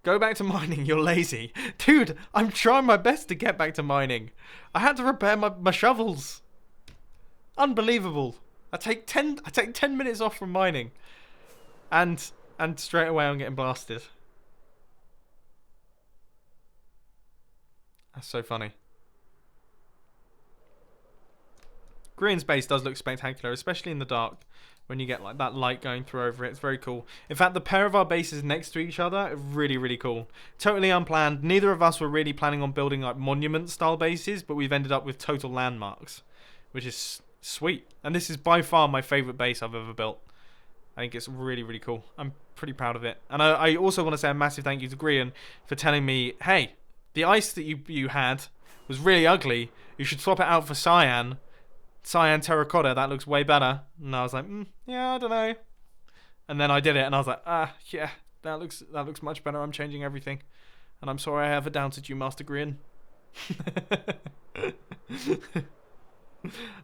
Go back to mining, you're lazy. Dude, I'm trying my best to get back to mining. I had to repair my shovels. Unbelievable. I take 10 minutes off from mining. And straight away I'm getting blasted. That's so funny. Green's base does look spectacular, especially in the dark. When you get like that light going through over it, it's very cool. In fact, the pair of our bases next to each other are really, really cool. Totally unplanned. Neither of us were really planning on building like monument-style bases, but we've ended up with total landmarks, which is sweet. And this is by far my favorite base I've ever built. I think it's really, really cool. I'm pretty proud of it. And I also want to say a massive thank you to Grian for telling me, hey, the ice that you had was really ugly. You should swap it out for cyan. Cyan terracotta, that looks way better. And I was like, yeah, I don't know. And then I did it, and I was like, yeah, that looks much better. I'm changing everything, and I'm sorry I ever doubted you, Master Grian.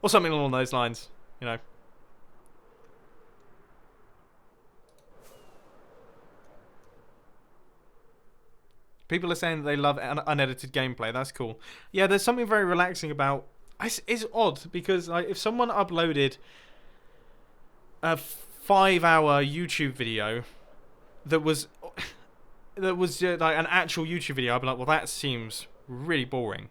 Or something along those lines, you know. People are saying that they love unedited gameplay. That's cool. Yeah, there's something very relaxing about. It's odd because like, if someone uploaded a 5-hour YouTube video that was like an actual YouTube video, I'd be like, well, that seems really boring.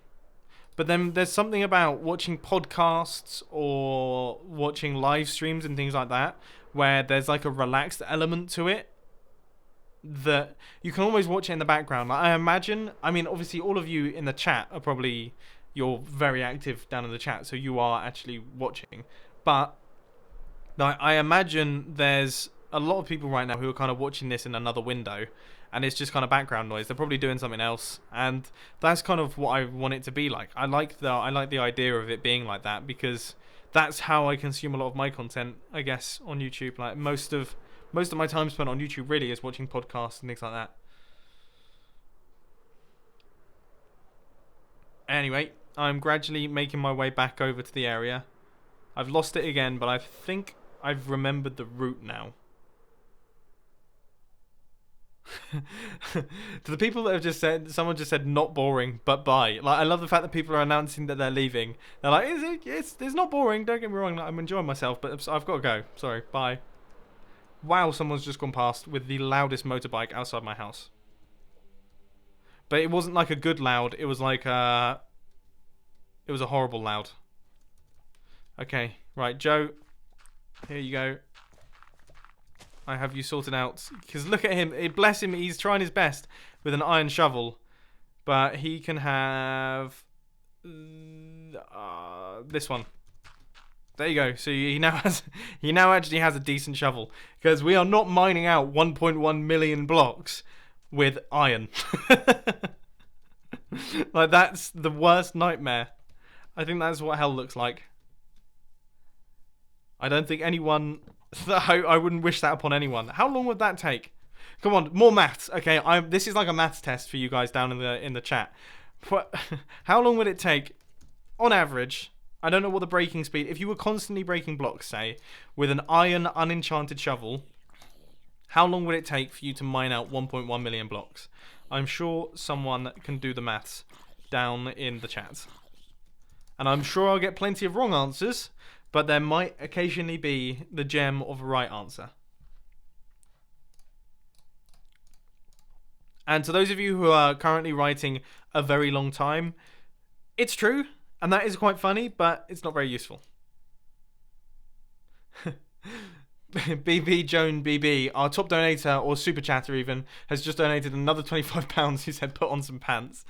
But then there's something about watching podcasts or watching live streams and things like that where there's like a relaxed element to it that you can always watch it in the background. Like, I mean, obviously all of you in the chat are probably... You're very active down in the chat, so you are actually watching. But I imagine there's a lot of people right now who are kind of watching this in another window, and it's just kind of background noise. They're probably doing something else, and that's kind of what I want it to be like. I like the idea of it being like that because that's how I consume a lot of my content, I guess, on YouTube. Like most of my time spent on YouTube really is watching podcasts and things like that. Anyway, I'm gradually making my way back over to the area. I've lost it again, but I think I've remembered the route now. To the people that have just said, someone just said not boring, but bye. Like, I love the fact that people are announcing that they're leaving. They're like, it's not boring, don't get me wrong, I'm enjoying myself, but I've got to go. Sorry, bye. Wow, someone's just gone past with the loudest motorbike outside my house. But it wasn't like a good loud, it was like it was a horrible loud. Okay, right, Joe. Here you go. I have you sorted out. Because look at him. Bless him, he's trying his best with an iron shovel. But he can have... this one. There you go. So he now actually has a decent shovel. Because we are not mining out 1.1 million blocks with iron. Like, that's the worst nightmare. I think that's what hell looks like. I don't think anyone... I wouldn't wish that upon anyone. How long would that take? Come on, more maths. Okay, this is like a maths test for you guys down in the chat. How long would it take, on average... I don't know what the breaking speed... If you were constantly breaking blocks, say, with an iron unenchanted shovel, how long would it take for you to mine out 1.1 million blocks? I'm sure someone can do the maths down in the chat. And I'm sure I'll get plenty of wrong answers, but there might occasionally be the gem of a right answer. And to those of you who are currently writing a very long time, it's true, and that is quite funny, but it's not very useful. BB Joan BB, our top donator, or super chatter even, has just donated another £25. He said put on some pants.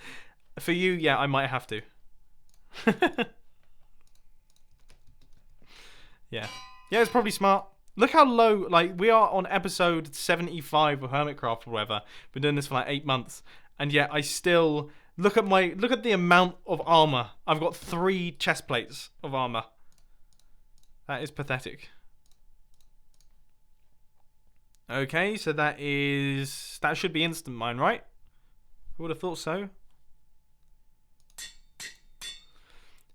For you, yeah, I might have to. Yeah, it's probably smart. Look how low, like, we are on episode 75 of Hermitcraft or whatever. Been doing this for like 8 months, and yet I still look at the amount of armor. I've got 3 chest plates of armor. That is pathetic. Okay, so that should be instant mine, right? I would have thought so.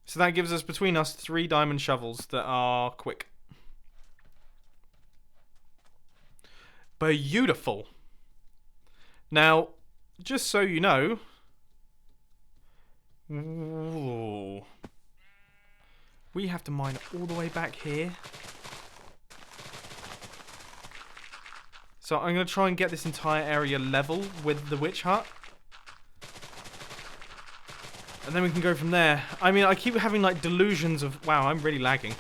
So that gives us, between us, 3 diamond shovels that are quick. Beautiful. Now, just so you know... Ooh, we have to mine all the way back here. So I'm going to try and get this entire area level with the witch hut. And then we can go from there. I mean, I keep having like delusions of, wow, I'm really lagging.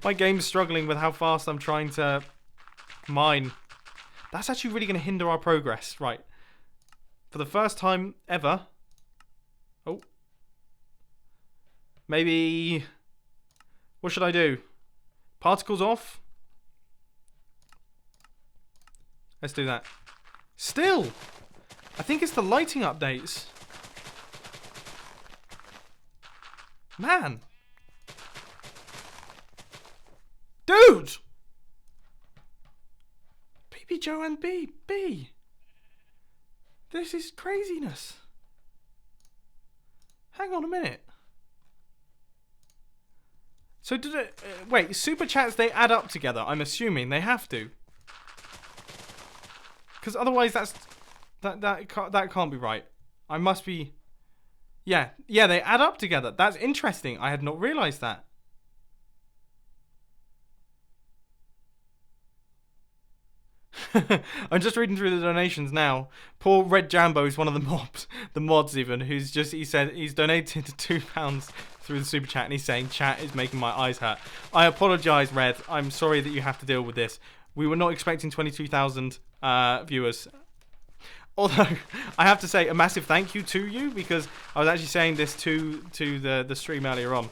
My game's struggling with how fast I'm trying to mine. That's actually really going to hinder our progress. Right. For the first time ever. Oh. Maybe... What should I do? Particles off? Let's do that. Still! I think it's the lighting updates. Man. Dude! BB Joanne B. This is craziness. Hang on a minute. So did it... wait, super chats, they add up together. I'm assuming they have to. Because otherwise that's... That can't be right. I must be... Yeah, they add up together. That's interesting. I had not realised that. I'm just reading through the donations now. Poor Red Jambo is one of the mods even, he said he's donated £2 through the super chat, and he's saying chat is making my eyes hurt. I apologise, Red. I'm sorry that you have to deal with this. We were not expecting 22,000 viewers. Although, I have to say a massive thank you to you, because I was actually saying this to the stream earlier on,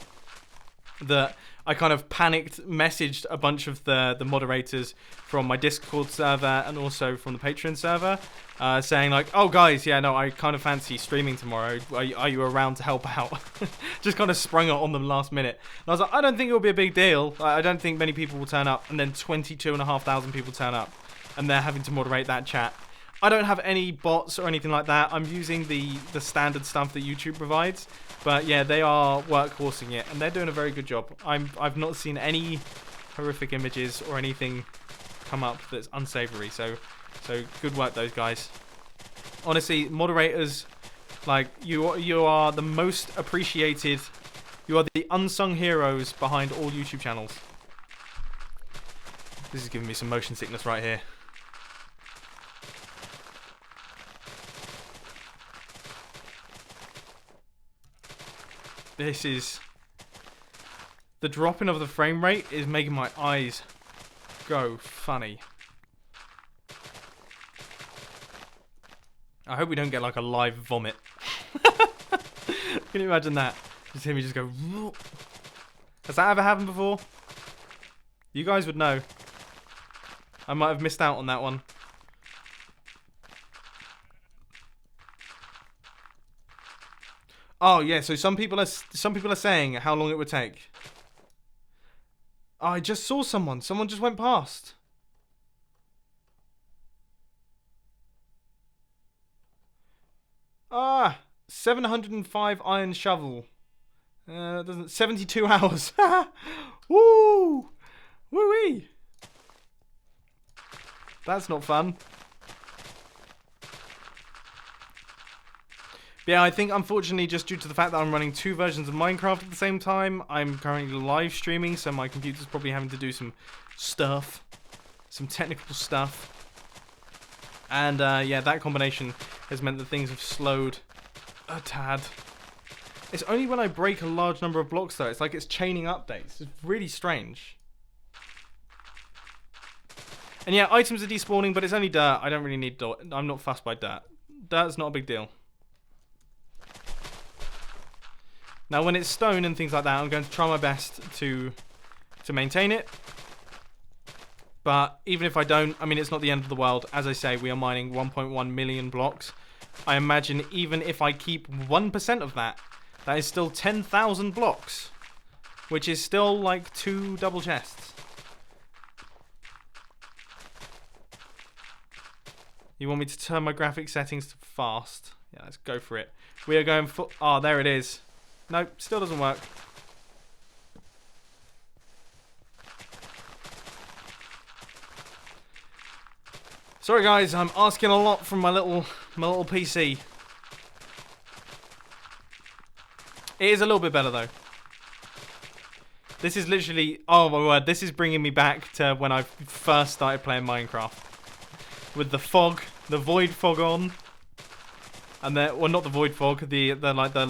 that I kind of panicked, messaged a bunch of the moderators from my Discord server and also from the Patreon server, saying like, oh guys, yeah, no, I kind of fancy streaming tomorrow. Are you around to help out? Just kind of sprung it on them last minute. And I was like, I don't think it'll be a big deal. I don't think many people will turn up. And then 22,500 people turn up, and they're having to moderate that chat. I don't have any bots or anything like that. I'm using the standard stuff that YouTube provides. But yeah, they are workhorsing it, and they're doing a very good job. I've not seen any horrific images or anything come up that's unsavory. So good work, those guys. Honestly, moderators, like you are the most appreciated. You are the unsung heroes behind all YouTube channels. This is giving me some motion sickness right here. This is... The dropping of the frame rate is making my eyes go funny. I hope we don't get like a live vomit. Can you imagine that? Just hear me just go... Has that ever happened before? You guys would know. I might have missed out on that one. Oh yeah, so some people are saying how long it would take. Oh, I just saw someone. Someone just went past. Ah, 705 iron shovel. Doesn't 72 hours. Woo! Woo-wee! That's not fun. Yeah, I think unfortunately just due to the fact that I'm running two versions of Minecraft at the same time, I'm currently live streaming, so my computer's probably having to do some stuff, some technical stuff. And yeah, that combination has meant that things have slowed a tad. It's only when I break a large number of blocks though, it's like it's chaining updates. It's really strange. And yeah, items are despawning, but it's only dirt. I don't really need dirt. I'm not fussed by dirt. Dirt's not a big deal. Now, when it's stone and things like that, I'm going to try my best to maintain it. But even if I don't, I mean, it's not the end of the world. As I say, we are mining 1.1 million blocks. I imagine even if I keep 1% of that, that is still 10,000 blocks, which is still like 2 double chests. You want me to turn my graphic settings to fast? Yeah, let's go for it. We are going for... Oh, there it is. Nope, still doesn't work. Sorry guys, I'm asking a lot from my little PC. It is a little bit better though. This is literally, oh my word, this is bringing me back to when I first started playing Minecraft. With the fog, the void fog on. And well, not the void fog, the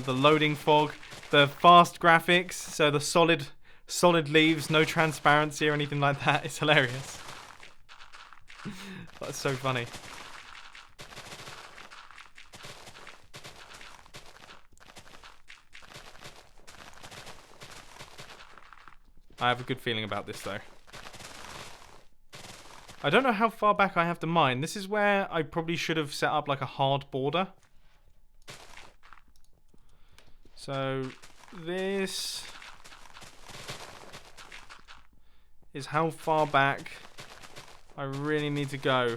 loading fog, the fast graphics, so the solid leaves, no transparency or anything like that. It's hilarious. That's so funny. I have a good feeling about this though. I don't know how far back I have to mine. This is where I probably should have set up like a hard border. So this is how far back I really need to go.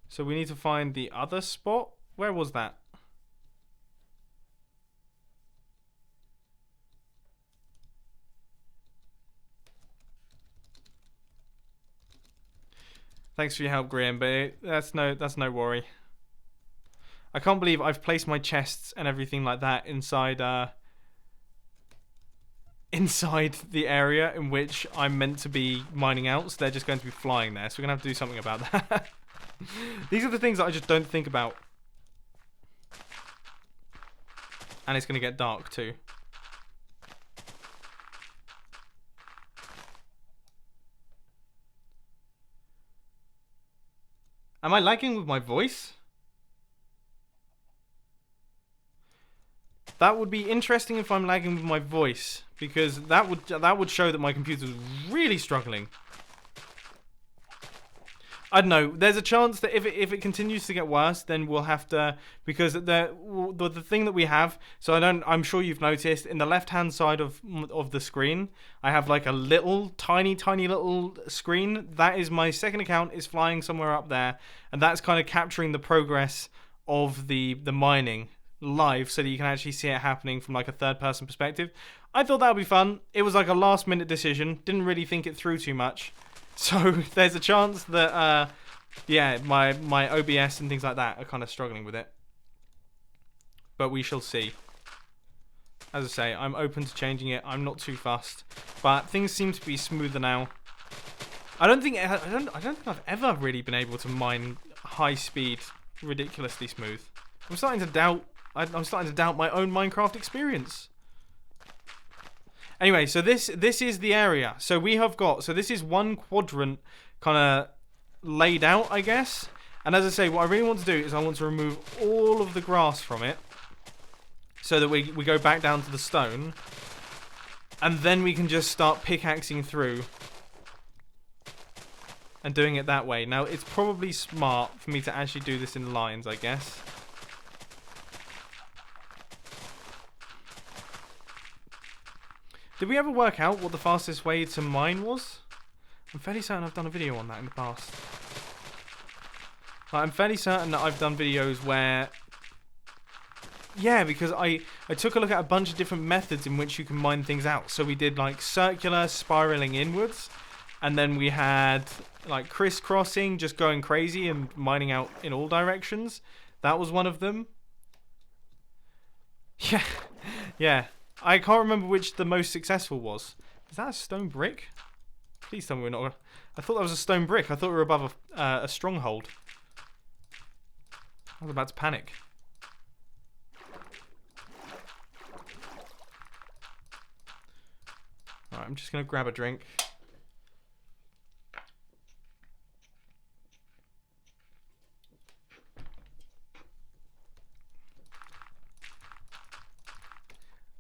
So we need to find the other spot. Where was that? Thanks for your help, Graham, but that's no worry. I can't believe I've placed my chests and everything like that inside the area in which I'm meant to be mining out, so they're just going to be flying there. So we're going to have to do something about that. These are the things that I just don't think about. And it's going to get dark too. Am I lagging with my voice? That would be interesting if I'm lagging with my voice, because that would show that my computer's really struggling. I don't know. There's a chance that if it continues to get worse, then we'll have to, because the thing that we have. So I'm sure you've noticed in the left-hand side of the screen, I have like a little tiny little screen. That is my second account is flying somewhere up there, and that's kind of capturing the progress of the mining live, so that you can actually see it happening from like a third-person perspective. I thought that would be fun. It was like a last-minute decision. Didn't really think it through too much. So there's a chance that, yeah, my OBS and things like that are kind of struggling with it. But we shall see. As I say, I'm open to changing it. I'm not too fussed. But things seem to be smoother now. I don't think I've ever really been able to mine high speed ridiculously smooth. I'm starting to doubt my own Minecraft experience. Anyway, so this is the area. So we have got, so this is one quadrant kind of laid out, I guess. And as I say, what I really want to do is I want to remove all of the grass from it, so that we go back down to the stone. And then we can just start pickaxing through and doing it that way. Now, it's probably smart for me to actually do this in lines, I guess. Did we ever work out what the fastest way to mine was? I'm fairly certain I've done a video on that in the past. Like, I'm fairly certain that I've done videos where... Yeah, because I took a look at a bunch of different methods in which you can mine things out. So we did like circular, spiraling inwards. And then we had like crisscrossing, just going crazy and mining out in all directions. That was one of them. Yeah, yeah. I can't remember which the most successful was. Is that a stone brick? Please tell me we're not... I thought that was a stone brick. I thought we were above a stronghold. I was about to panic. Alright, I'm just going to grab a drink.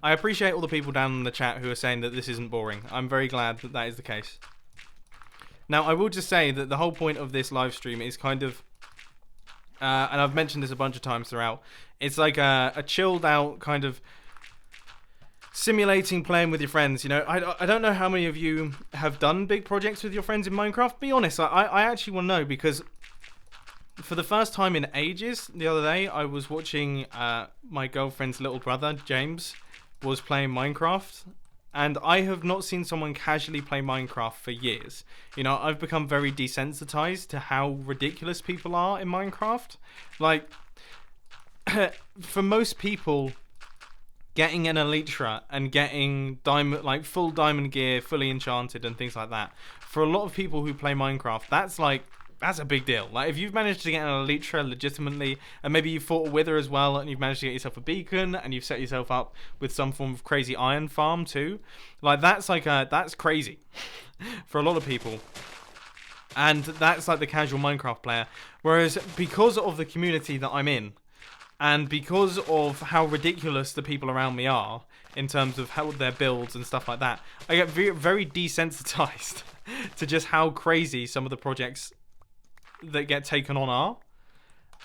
I appreciate all the people down in the chat who are saying that this isn't boring. I'm very glad that that is the case. Now, I will just say that the whole point of this live stream is kind of... and I've mentioned this a bunch of times throughout. It's like a chilled out kind of simulating playing with your friends. You know, I don't know how many of you have done big projects with your friends in Minecraft. Be honest, I actually want to know, because for the first time in ages, the other day, I was watching my girlfriend's little brother, James, was playing Minecraft, and I have not seen someone casually play Minecraft for years. You know, I've become very desensitized to how ridiculous people are in Minecraft. Like, for most people, getting an elytra and getting diamond, like full diamond gear, fully enchanted and things like that, for a lot of people who play Minecraft, that's like That's a big deal. Like, if you've managed to get an Elytra legitimately, and maybe you fought a Wither as well, and you've managed to get yourself a beacon, and you've set yourself up with some form of crazy iron farm too, like, that's crazy for a lot of people. And that's like the casual Minecraft player. Whereas, because of the community that I'm in, and because of how ridiculous the people around me are, in terms of how their builds and stuff like that, I get very, very desensitized to just how crazy some of the projects that get taken on are.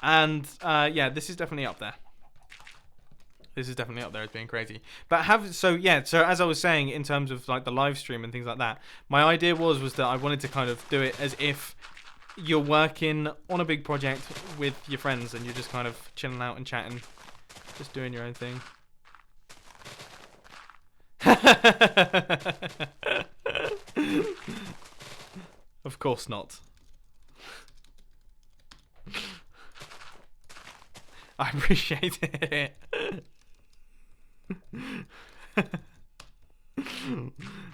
And yeah, this is definitely up there. This is definitely up there as being crazy. But so as I was saying, in terms of like the live stream and things like that, my idea was that I wanted to kind of do it as if you're working on a big project with your friends and you're just kind of chilling out and chatting, just doing your own thing. Of course not. I appreciate it.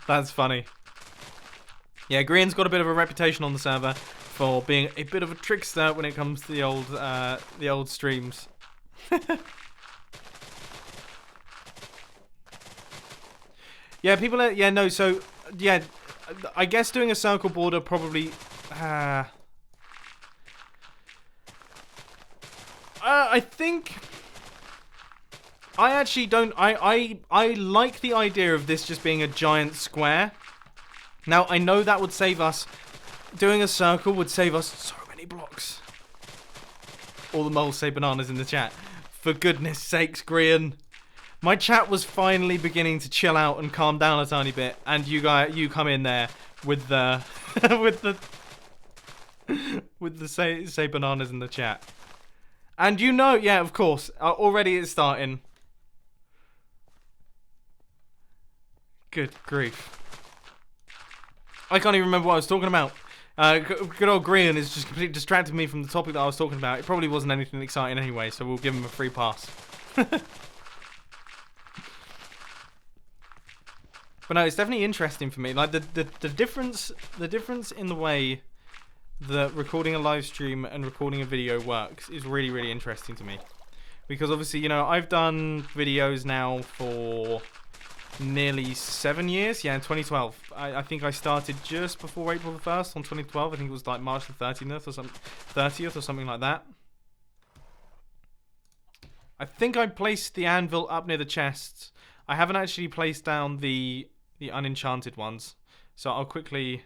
That's funny. Yeah, Green's got a bit of a reputation on the server for being a bit of a trickster when it comes to the old streams. Yeah, people are, yeah, no, so, yeah, I guess doing a circle border probably, I think, I actually don't, I like the idea of this just being a giant square. Now, I know that would save us, doing a circle would save us so many blocks. All the moles say bananas in the chat. For goodness sakes, Green. My chat was finally beginning to chill out and calm down a tiny bit, and you come in there with the with the say bananas in the chat. And you know, yeah, of course, already it's starting. Good grief. I can't even remember what I was talking about. Good old Green is just completely distracted me from the topic that I was talking about. It probably wasn't anything exciting anyway, so we'll give him a free pass. But no, it's definitely interesting for me. Like the difference in the way that recording a live stream and recording a video works is really, really interesting to me. Because obviously, you know, I've done videos now for nearly 7 years. Yeah, in 2012. I think I started just before April the 1st on 2012. I think it was like March the 30th or something like that. I think I placed the anvil up near the chests. I haven't actually placed down the unenchanted ones, so I'll quickly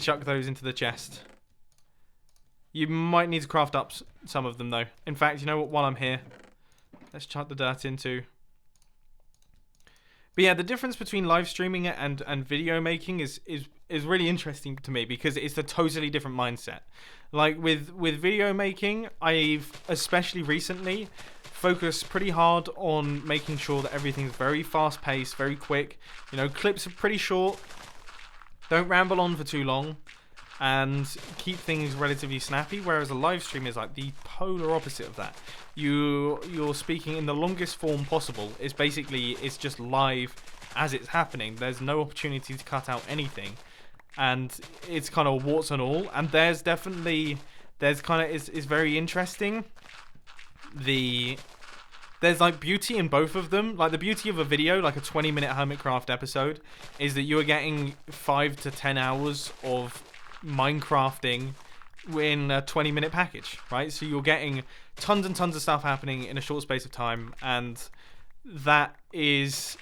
chuck those into the chest. You might need to craft up some of them though. In fact, you know what? While I'm here, let's chuck the dirt into. But yeah, the difference between live streaming and video making is really interesting to me because it's a totally different mindset. Like with video making, I've especially recently focused pretty hard on making sure that everything's very fast paced, very quick. You know, clips are pretty short. Don't ramble on for too long, and keep things relatively snappy. Whereas a live stream is like the polar opposite of that. You're speaking in the longest form possible. It's just live as it's happening. There's no opportunity to cut out anything, and it's kind of warts and all. And it's very interesting. There's like beauty in both of them. Like the beauty of a video, like a 20-minute Hermitcraft episode, is that you are getting 5 to 10 hours of Minecrafting in a 20-minute package, right? So you're getting tons and tons of stuff happening in a short space of time, and it's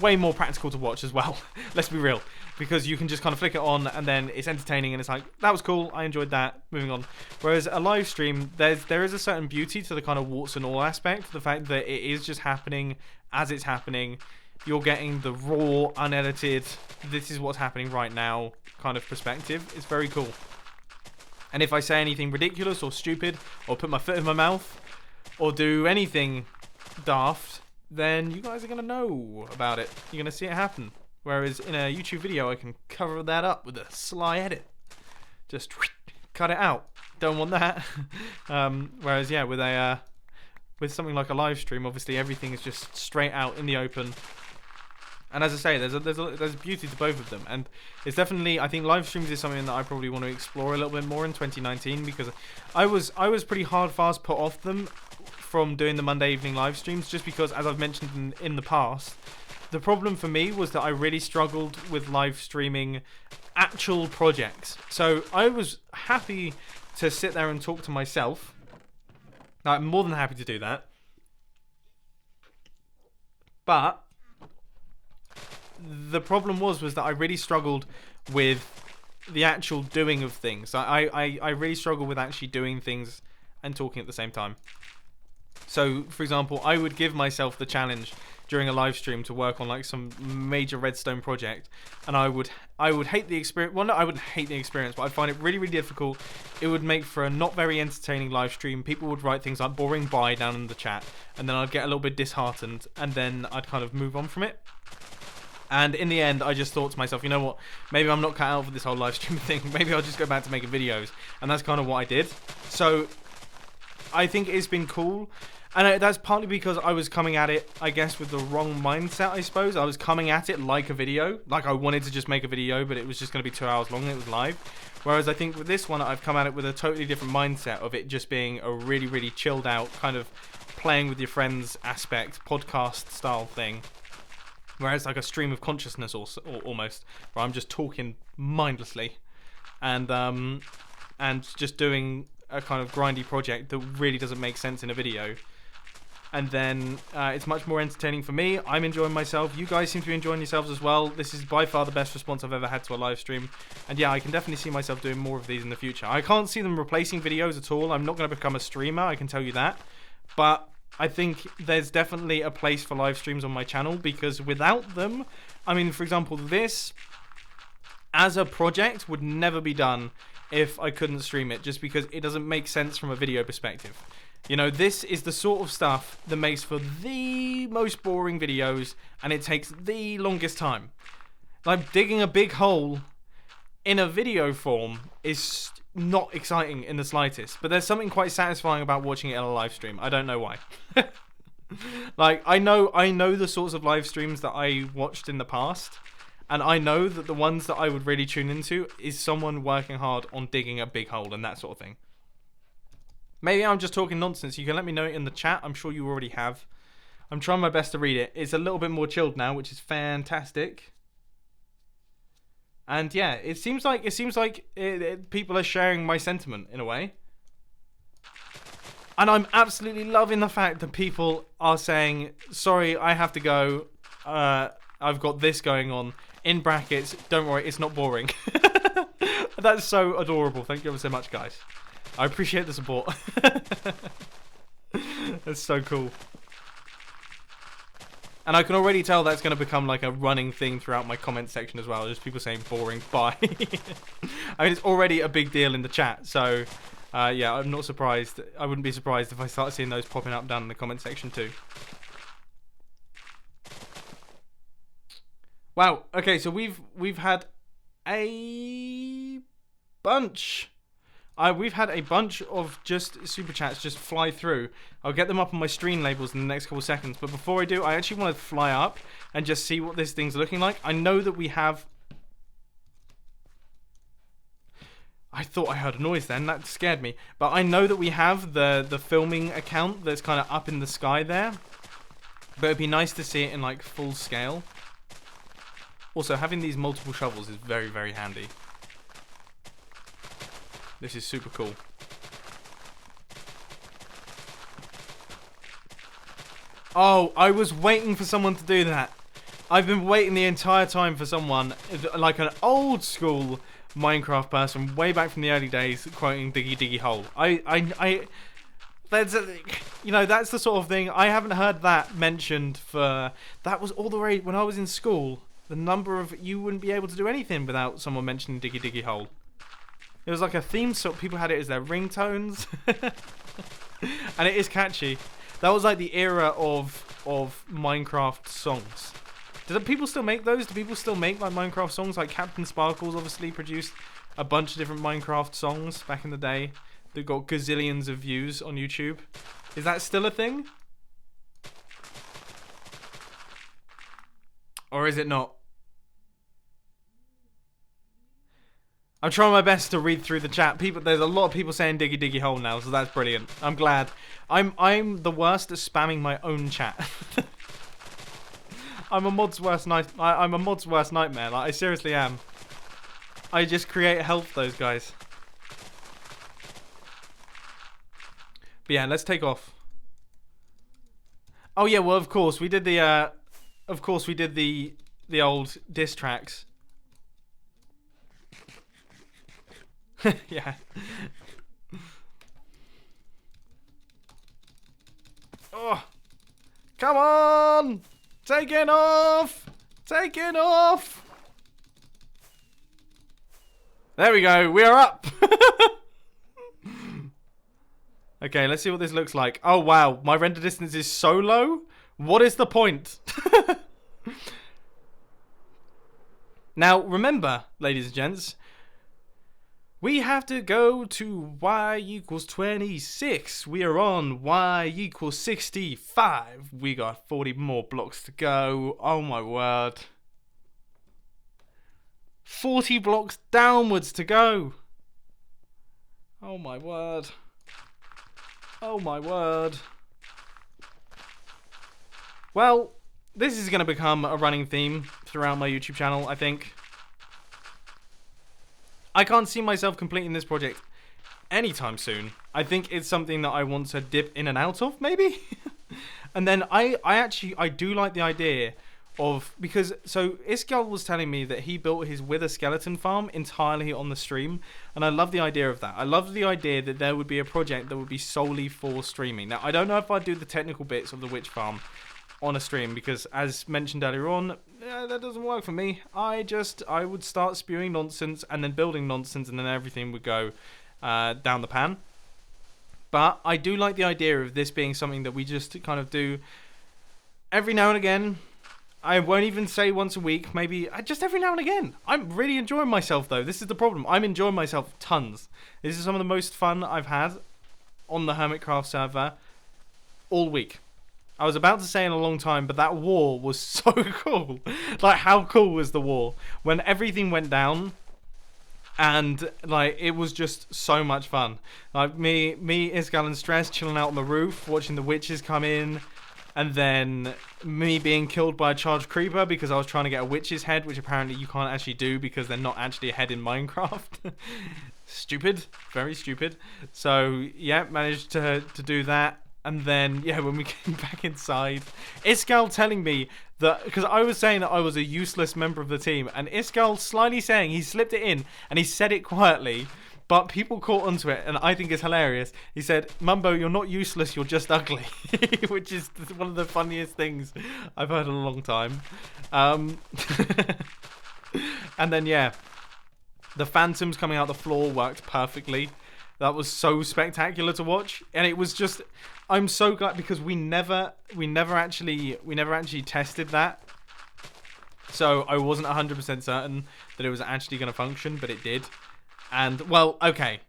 way more practical to watch as well. Let's be real, because you can just kind of flick it on and then it's entertaining and it's like, that was cool, I enjoyed that, moving on. Whereas a live stream, there is a certain beauty to the kind of warts and all aspect, the fact that it is just happening as it's happening. You're getting the raw, unedited, this is what's happening right now kind of perspective. It's very cool. And if I say anything ridiculous or stupid, or put my foot in my mouth, or do anything daft, then you guys are going to know about it. You're going to see it happen. Whereas in a YouTube video, I can cover that up with a sly edit. Just cut it out. Don't want that. Whereas, yeah, with something like a live stream, obviously everything is just straight out in the open. And as I say, there's beauty to both of them, and it's definitely, I think live streams is something that I probably want to explore a little bit more in 2019, because I was pretty hard fast put off them from doing the Monday evening live streams, just because, as I've mentioned in the past, the problem for me was that I really struggled with live streaming actual projects. So I was happy to sit there and talk to myself. I'm more than happy to do that, but the problem was that I really struggled with the actual doing of things. I really struggled with actually doing things and talking at the same time. So, for example, I would give myself the challenge during a live stream to work on like some major redstone project, and I would hate the experience. Well, no, I wouldn't hate the experience, but I'd find it really, really difficult. It would make for a not very entertaining live stream. People would write things like boring bye down in the chat, and then I'd get a little bit disheartened, and then I'd kind of move on from it. And in the end, I just thought to myself, you know what, maybe I'm not cut out for this whole live stream thing. Maybe I'll just go back to making videos. And that's kind of what I did. So I think it's been cool. And that's partly because I was coming at it, I guess, with the wrong mindset, I suppose. I was coming at it like a video. Like I wanted to just make a video, but it was just going to be 2 hours long and it was live. Whereas I think with this one, I've come at it with a totally different mindset of it just being a really, really chilled out, kind of playing with your friends aspect, podcast style thing. Whereas like a stream of consciousness almost, where I'm just talking mindlessly and just doing a kind of grindy project that really doesn't make sense in a video. And then it's much more entertaining for me. I'm enjoying myself. You guys seem to be enjoying yourselves as well. This is by far the best response I've ever had to a live stream. And yeah, I can definitely see myself doing more of these in the future. I can't see them replacing videos at all. I'm not going to become a streamer, I can tell you that. But I think there's definitely a place for live streams on my channel, because without them, I mean, for example, this as a project would never be done if I couldn't stream it, just because it doesn't make sense from a video perspective. You know, this is the sort of stuff that makes for the most boring videos, and it takes the longest time. Like, digging a big hole in a video form is not exciting in the slightest, but there's something quite satisfying about watching it on a live stream. I don't know why. Like, I know the sorts of live streams that I watched in the past, and I know that the ones that I would really tune into is someone working hard on digging a big hole and that sort of thing. Maybe I'm just talking nonsense. You can let me know it in the chat. I'm sure you already have. I'm trying my best to read it. It's a little bit more chilled now, which is fantastic. And yeah, it seems like people are sharing my sentiment in a way. And I'm absolutely loving the fact that people are saying, sorry, I have to go. I've got this going on. In brackets, don't worry, it's not boring. That's so adorable. Thank you ever so much, guys. I appreciate the support. That's so cool. And I can already tell that's going to become like a running thing throughout my comment section as well. Just people saying boring, bye. I mean, it's already a big deal in the chat. So, yeah, I'm not surprised. I wouldn't be surprised if I start seeing those popping up down in the comment section too. Wow. Okay, so we've had a bunch. We've had a bunch of just super chats just fly through. I'll get them up on my stream labels in the next couple of seconds. But before I do, I actually want to fly up and just see what this thing's looking like. I know that we have... I thought I heard a noise then. That scared me. But I know that we have the filming account that's kind of up in the sky there. But it'd be nice to see it in like full scale. Also, having these multiple shovels is very, very handy. This is super cool. Oh, I was waiting for someone to do that. I've been waiting the entire time for someone, like an old school Minecraft person, way back from the early days, quoting Diggy Diggy Hole. That's you know, that's the sort of thing. I haven't heard that mentioned for... That was all the way when I was in school. The number of... You wouldn't be able to do anything without someone mentioning Diggy Diggy Hole. It was like a theme song. People had it as their ringtones. And it is catchy. That was like the era of Minecraft songs. Do people still make those? Do people still make like Minecraft songs? Like Captain Sparkles obviously produced a bunch of different Minecraft songs back in the day that got gazillions of views on YouTube. Is that still a thing? Or is it not? I'm trying my best to read through the chat. There's a lot of people saying diggy diggy hole now, so that's brilliant. I'm glad. I'm the worst at spamming my own chat. I'm a mod's worst nightmare. Like, I seriously am. I just create hell for those guys. But yeah, let's take off. Oh yeah, well of course we did the old diss tracks. Yeah. Oh, come on! Take it off! Take it off! There we go. We are up. Okay, let's see what this looks like. Oh wow, my render distance is so low. What is the point? Now remember, ladies and gents. We have to go to y equals 26. We are on y equals 65. We got 40 more blocks to go. Oh my word. 40 blocks downwards to go. Oh my word. Oh my word. Well, this is going to become a running theme throughout my YouTube channel, I think. I can't see myself completing this project anytime soon. I think it's something that I want to dip in and out of, maybe? And then I do like the idea of, because, so Iskal was telling me that he built his Wither skeleton farm entirely on the stream, and I love the idea of that. I love the idea that there would be a project that would be solely for streaming. Now, I don't know if I'd do the technical bits of the witch farm on a stream, because as mentioned earlier on, that doesn't work for me. I would start spewing nonsense and then building nonsense, and then everything would go down the pan. But I do like the idea of this being something that we just kind of do every now and again. I won't even say once a week, maybe just every now and again. I'm really enjoying myself though. This is the problem. I'm enjoying myself tons. This is some of the most fun I've had on the Hermitcraft server all week. I was about to say in a long time, but that war was so cool. Like, how cool was the war? When everything went down, and, like, it was just so much fun. Like, me, Iskal and Stress chilling out on the roof, watching the witches come in, and then me being killed by a charged creeper because I was trying to get a witch's head, which apparently you can't actually do because they're not actually a head in Minecraft. Stupid. Very stupid. So, yeah, managed to do that. And then, yeah, when we came back inside, Iskal telling me that, because I was saying that I was a useless member of the team, and Iskal slyly saying he slipped it in, and he said it quietly, but people caught onto it, and I think it's hilarious. He said, Mumbo, you're not useless, you're just ugly, which is one of the funniest things I've heard in a long time. And then, yeah, the phantoms coming out the floor worked perfectly. That was so spectacular to watch, and it was just, I'm so glad, because we never actually tested that, so I wasn't 100% certain that it was actually going to function, but it did. And, well, okay,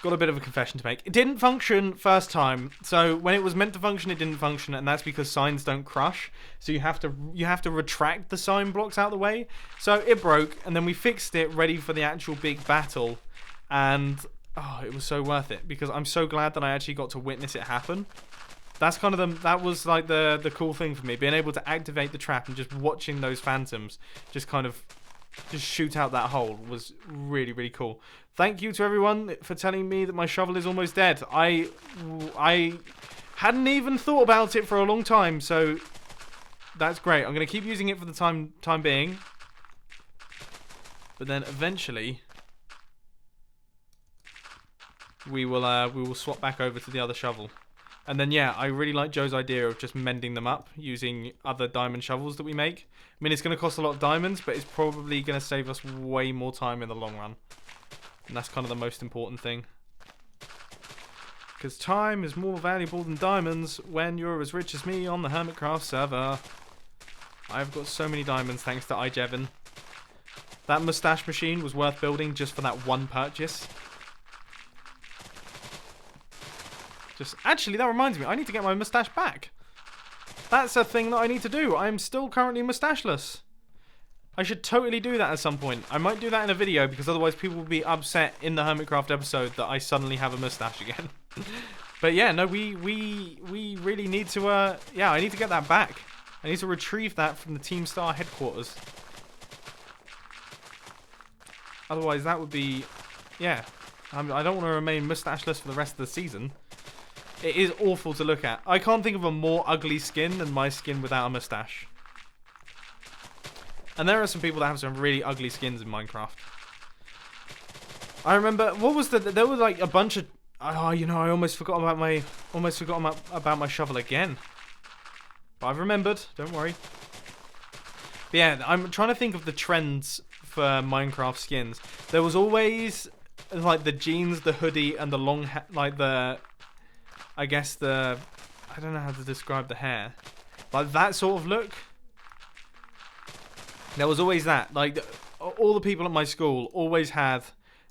got a bit of a confession to make. It didn't function first time, so when it was meant to function, it didn't function, and that's because signs don't crush, so you have to retract the sign blocks out of the way. So it broke, and then we fixed it, ready for the actual big battle, and oh, it was so worth it, because I'm so glad that I actually got to witness it happen. That's kind of that was like the cool thing for me, being able to activate the trap and just watching those phantoms just kind of just shoot out that hole was really, really cool. Thank you to everyone for telling me that my shovel is almost dead. I hadn't even thought about it for a long time, so that's great. I'm going to keep using it for the time being. But then eventually we will swap back over to the other shovel. And then, yeah, I really like Joe's idea of just mending them up using other diamond shovels that we make. I mean, it's going to cost a lot of diamonds, but it's probably going to save us way more time in the long run. And that's kind of the most important thing. Because time is more valuable than diamonds when you're as rich as me on the Hermitcraft server. I've got so many diamonds thanks to iJevin. That mustache machine was worth building just for that one purchase. Actually, that reminds me, I need to get my mustache back. That's a thing that I need to do. I'm still currently mustacheless. I should totally do that at some point. I might do that in a video because otherwise people will be upset in the Hermitcraft episode that I suddenly have a mustache again. But yeah, no, we really need to, yeah, I need to get that back. I need to retrieve that from the Team Star headquarters. Otherwise that would be, yeah, I don't want to remain mustacheless for the rest of the season. It is awful to look at. I can't think of a more ugly skin than my skin without a mustache. And there are some people that have some really ugly skins in Minecraft. I remember, what was there was like a bunch of, oh, you know, I almost forgot about my shovel again. But I've remembered, don't worry. But yeah, I'm trying to think of the trends for Minecraft skins. There was always like the jeans, the hoodie, and the long hair, like the, I guess the, I don't know how to describe the hair. Like that sort of look. There was always that. Like, all the people at my school always had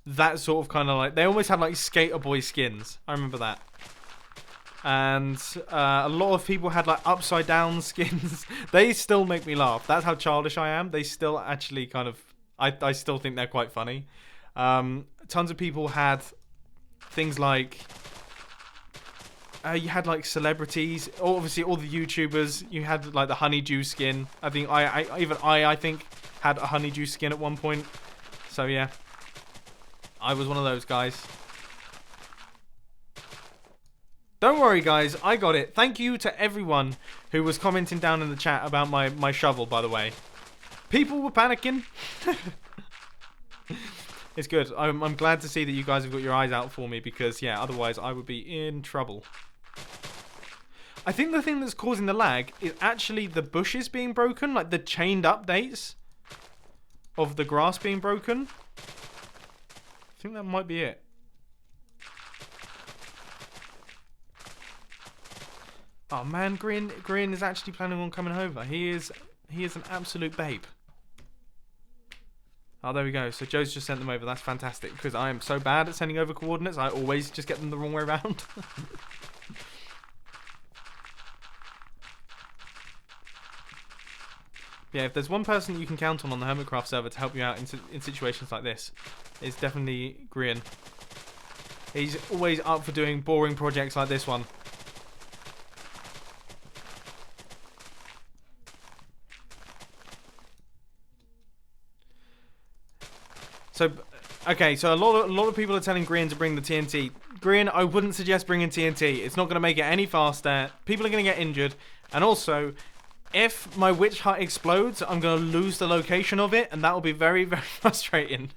that sort of kind of like, they always had like skater boy skins. I remember that. And a lot of people had like upside down skins. They still make me laugh. That's how childish I am. They still actually kind of, I still think they're quite funny. Tons of people had things like, you had like celebrities, obviously all the YouTubers. You had like the honeydew skin. I think I think had a honeydew skin at one point. So yeah, I was one of those guys. Don't worry, guys, I got it. Thank you to everyone who was commenting down in the chat about my shovel. By the way, people were panicking. It's good. I'm glad to see that you guys have got your eyes out for me because yeah, otherwise I would be in trouble. I think the thing that's causing the lag is actually the bushes being broken, like the chained updates of the grass being broken. I think that might be it. Oh man, Green is actually planning on coming over. He is an absolute babe. Oh, there we go. So Joe's just sent them over. That's fantastic because I am so bad at sending over coordinates. I always just get them the wrong way around. Yeah, if there's one person you can count on the Hermitcraft server to help you out in situations like this, it's definitely Grian. He's always up for doing boring projects like this one. So, okay, so a lot of people are telling Grian to bring the TNT. Grian, I wouldn't suggest bringing TNT. It's not going to make it any faster. People are going to get injured. And also, if my witch hut explodes, I'm going to lose the location of it, and that will be very, very frustrating.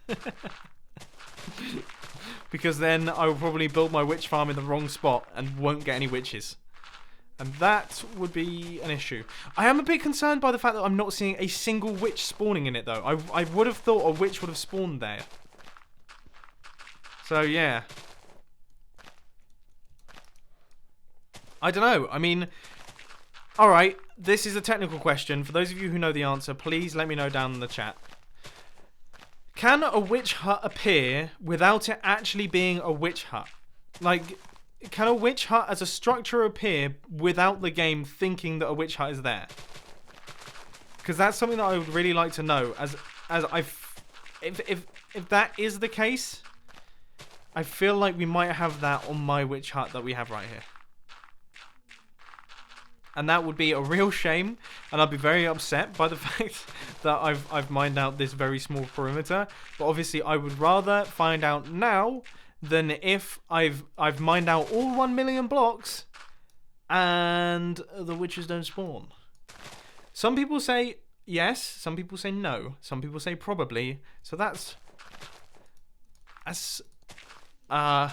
Because then I will probably build my witch farm in the wrong spot and won't get any witches. And that would be an issue. I am a bit concerned by the fact that I'm not seeing a single witch spawning in it, though. I would have thought a witch would have spawned there. So, yeah. I don't know. I mean, alright, this is a technical question. For those of you who know the answer, please let me know down in the chat. Can a witch hut appear without it actually being a witch hut? Like, can a witch hut as a structure appear without the game thinking that a witch hut is there? Because that's something that I would really like to know. If that is the case, I feel like we might have that on my witch hut that we have right here. And that would be a real shame, and I'd be very upset by the fact that I've mined out this very small perimeter. But obviously, I would rather find out now than if I've mined out all 1 million blocks and the witches don't spawn. Some people say yes, some people say no, some people say probably. So that's not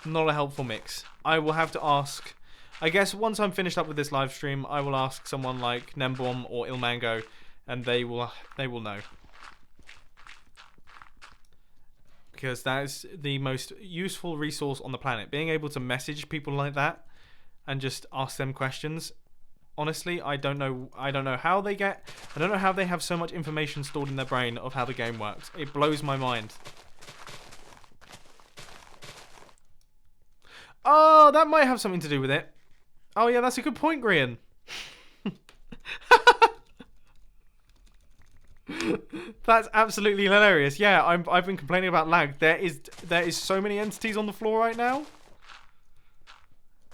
a helpful mix. I will have to ask. I guess once I'm finished up with this live stream, I will ask someone like Nembom or Ilmango, and they will know. Because that is the most useful resource on the planet. Being able to message people like that and just ask them questions. Honestly, I don't know how they have so much information stored in their brain of how the game works. It blows my mind. Oh, that might have something to do with it. Oh yeah, that's a good point, Grian. That's absolutely hilarious. Yeah, I've been complaining about lag. There is so many entities on the floor right now.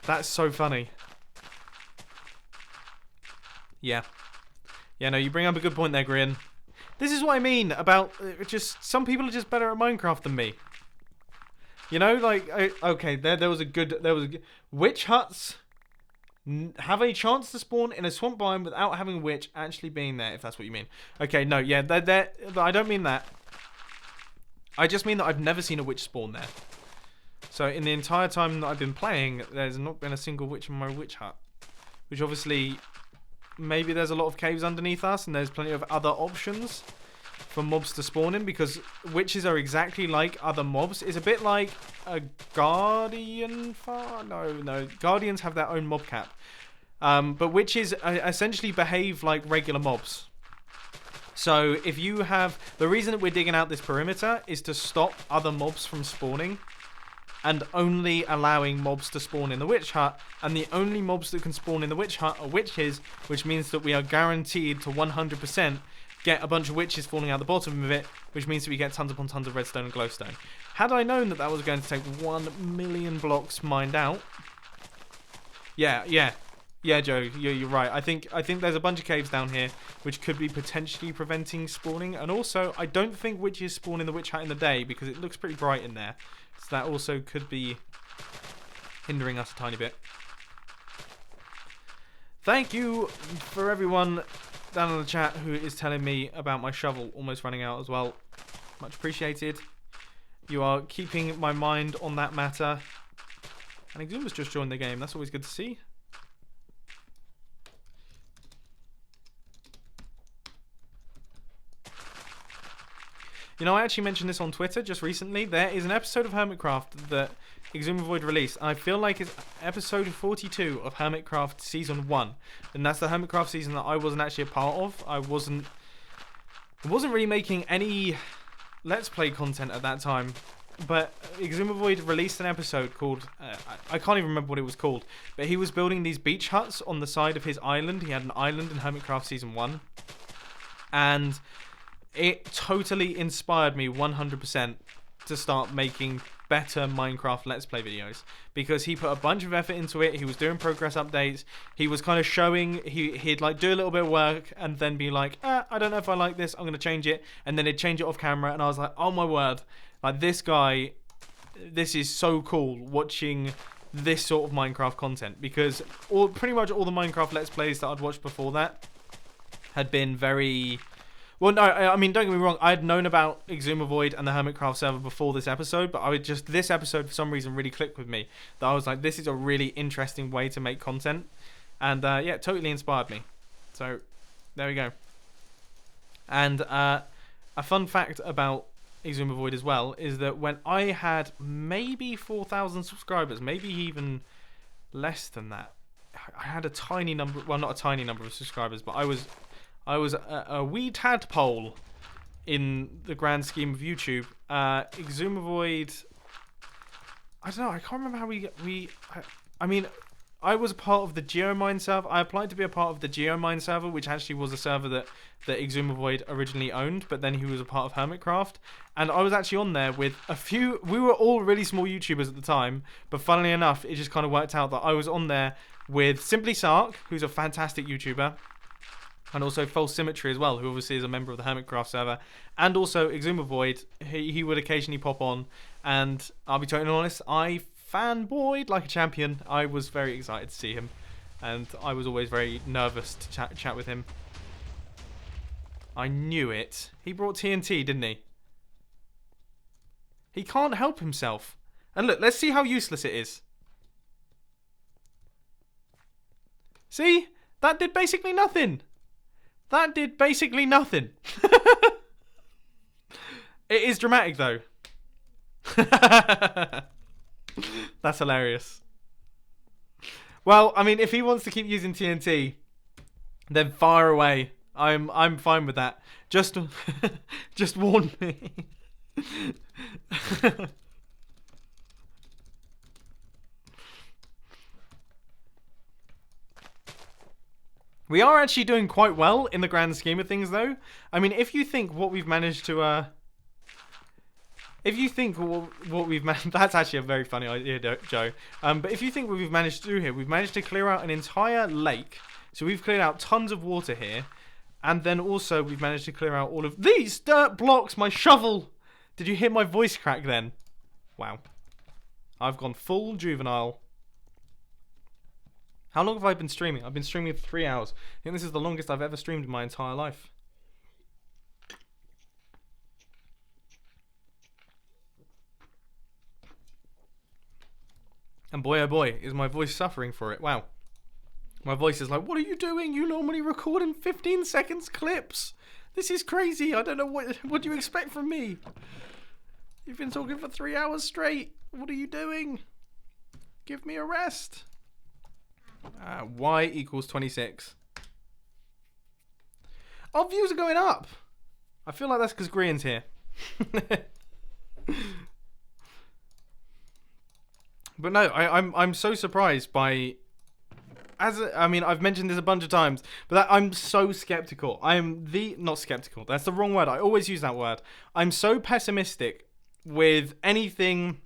That's so funny. Yeah. Yeah, no, you bring up a good point there, Grin. This is what I mean about just some people are just better at Minecraft than me. You know, like okay, there was a good witch huts have a chance to spawn in a swamp biome without having a witch actually being there, if that's what you mean. Okay, no, yeah, I don't mean that. I just mean that I've never seen a witch spawn there. So in the entire time that I've been playing, there's not been a single witch in my witch hut. Which obviously, maybe there's a lot of caves underneath us and there's plenty of other options for mobs to spawn in, because witches are exactly like other mobs. It's a bit like a guardian farm. No, guardians have their own mob cap, but witches essentially behave like regular mobs. So if you have, the reason that we're digging out this perimeter is to stop other mobs from spawning and only allowing mobs to spawn in the witch hut, and the only mobs that can spawn in the witch hut are witches, which means that we are guaranteed to 100% get a bunch of witches falling out the bottom of it, which means that we get tons upon tons of redstone and glowstone. Had I known that that was going to take 1 million blocks mined out, yeah, Joe, you're right. I think there's a bunch of caves down here which could be potentially preventing spawning, and also I don't think witches spawn in the witch hut in the day because it looks pretty bright in there, so that also could be hindering us a tiny bit. Thank you for everyone down in the chat who is telling me about my shovel almost running out as well. Much appreciated. You are keeping my mind on that matter. And Exuma's just joined the game. That's always good to see. You know, I actually mentioned this on Twitter just recently. There is an episode of Hermitcraft that Exuma Void released. I feel like it's episode 42 of Hermitcraft Season 1. And that's the Hermitcraft season that I wasn't actually a part of. I wasn't really making any Let's Play content at that time. But Exuma Void released an episode called, I can't even remember what it was called, but he was building these beach huts on the side of his island. He had an island in Hermitcraft Season 1. And it totally inspired me 100% to start making better Minecraft Let's Play videos, because he put a bunch of effort into it. He was doing progress updates. He was kind of showing, he'd like do a little bit of work and then be like, I don't know if I like this, I'm going to change it. And then he'd change it off camera, and I was like, oh my word, like this guy, this is so cool watching this sort of Minecraft content, because pretty much all the Minecraft Let's Plays that I'd watched before that had been very... Well, no, I mean, don't get me wrong, I had known about Exuma Void and the Hermitcraft server before this episode, but this episode for some reason really clicked with me, that I was like, this is a really interesting way to make content, and yeah, it totally inspired me. So, there we go. And a fun fact about Exuma Void as well is that when I had maybe 4,000 subscribers, maybe even less than that, I had a tiny number, well, not a tiny number of subscribers, but I was a wee tadpole in the grand scheme of YouTube. Exuma Void, I don't know, I can't remember how I mean, I was a part of the Geomine server. I applied to be a part of the Geomine server, which actually was a server that Exuma Void originally owned, but then he was a part of Hermitcraft. And I was actually on there with a few, we were all really small YouTubers at the time, but funnily enough, it just kind of worked out that I was on there with Simply Sark, who's a fantastic YouTuber, and also False Symmetry as well, who obviously is a member of the Hermitcraft server, and also Exuma Void. He would occasionally pop on, and I'll be totally honest, I fanboyed like a champion. I was very excited to see him, and I was always very nervous to chat with him. I knew it. He brought TNT, didn't he? He can't help himself. And look, let's see how useless it is. See? That did basically nothing. That did basically nothing. It is dramatic, though. That's hilarious. Well, I mean, if he wants to keep using TNT, then fire away. I'm fine with that. Just warn me. We are actually doing quite well in the grand scheme of things, though. I mean, if you think what we've managed to, if you think what we've managed, that's actually a very funny idea, Joe. But if you think what we've managed to do here, we've managed to clear out an entire lake. So we've cleared out tons of water here, and then also we've managed to clear out all of these dirt blocks. My shovel. Did you hear my voice crack then? Wow. I've gone full juvenile. How long have I been streaming? I've been streaming for 3 hours. I think this is the longest I've ever streamed in my entire life. And boy, oh boy, is my voice suffering for it. Wow. My voice is like, what are you doing? You normally record in 15 seconds clips. This is crazy. I don't know what do you expect from me? You've been talking for 3 hours straight. What are you doing? Give me a rest. Y equals 26. Our views are going up. I feel like that's because Grian's here. But no, I'm so surprised by. I mean, I've mentioned this a bunch of times, but I'm so skeptical. Not skeptical. That's the wrong word. I always use that word. I'm so pessimistic with anything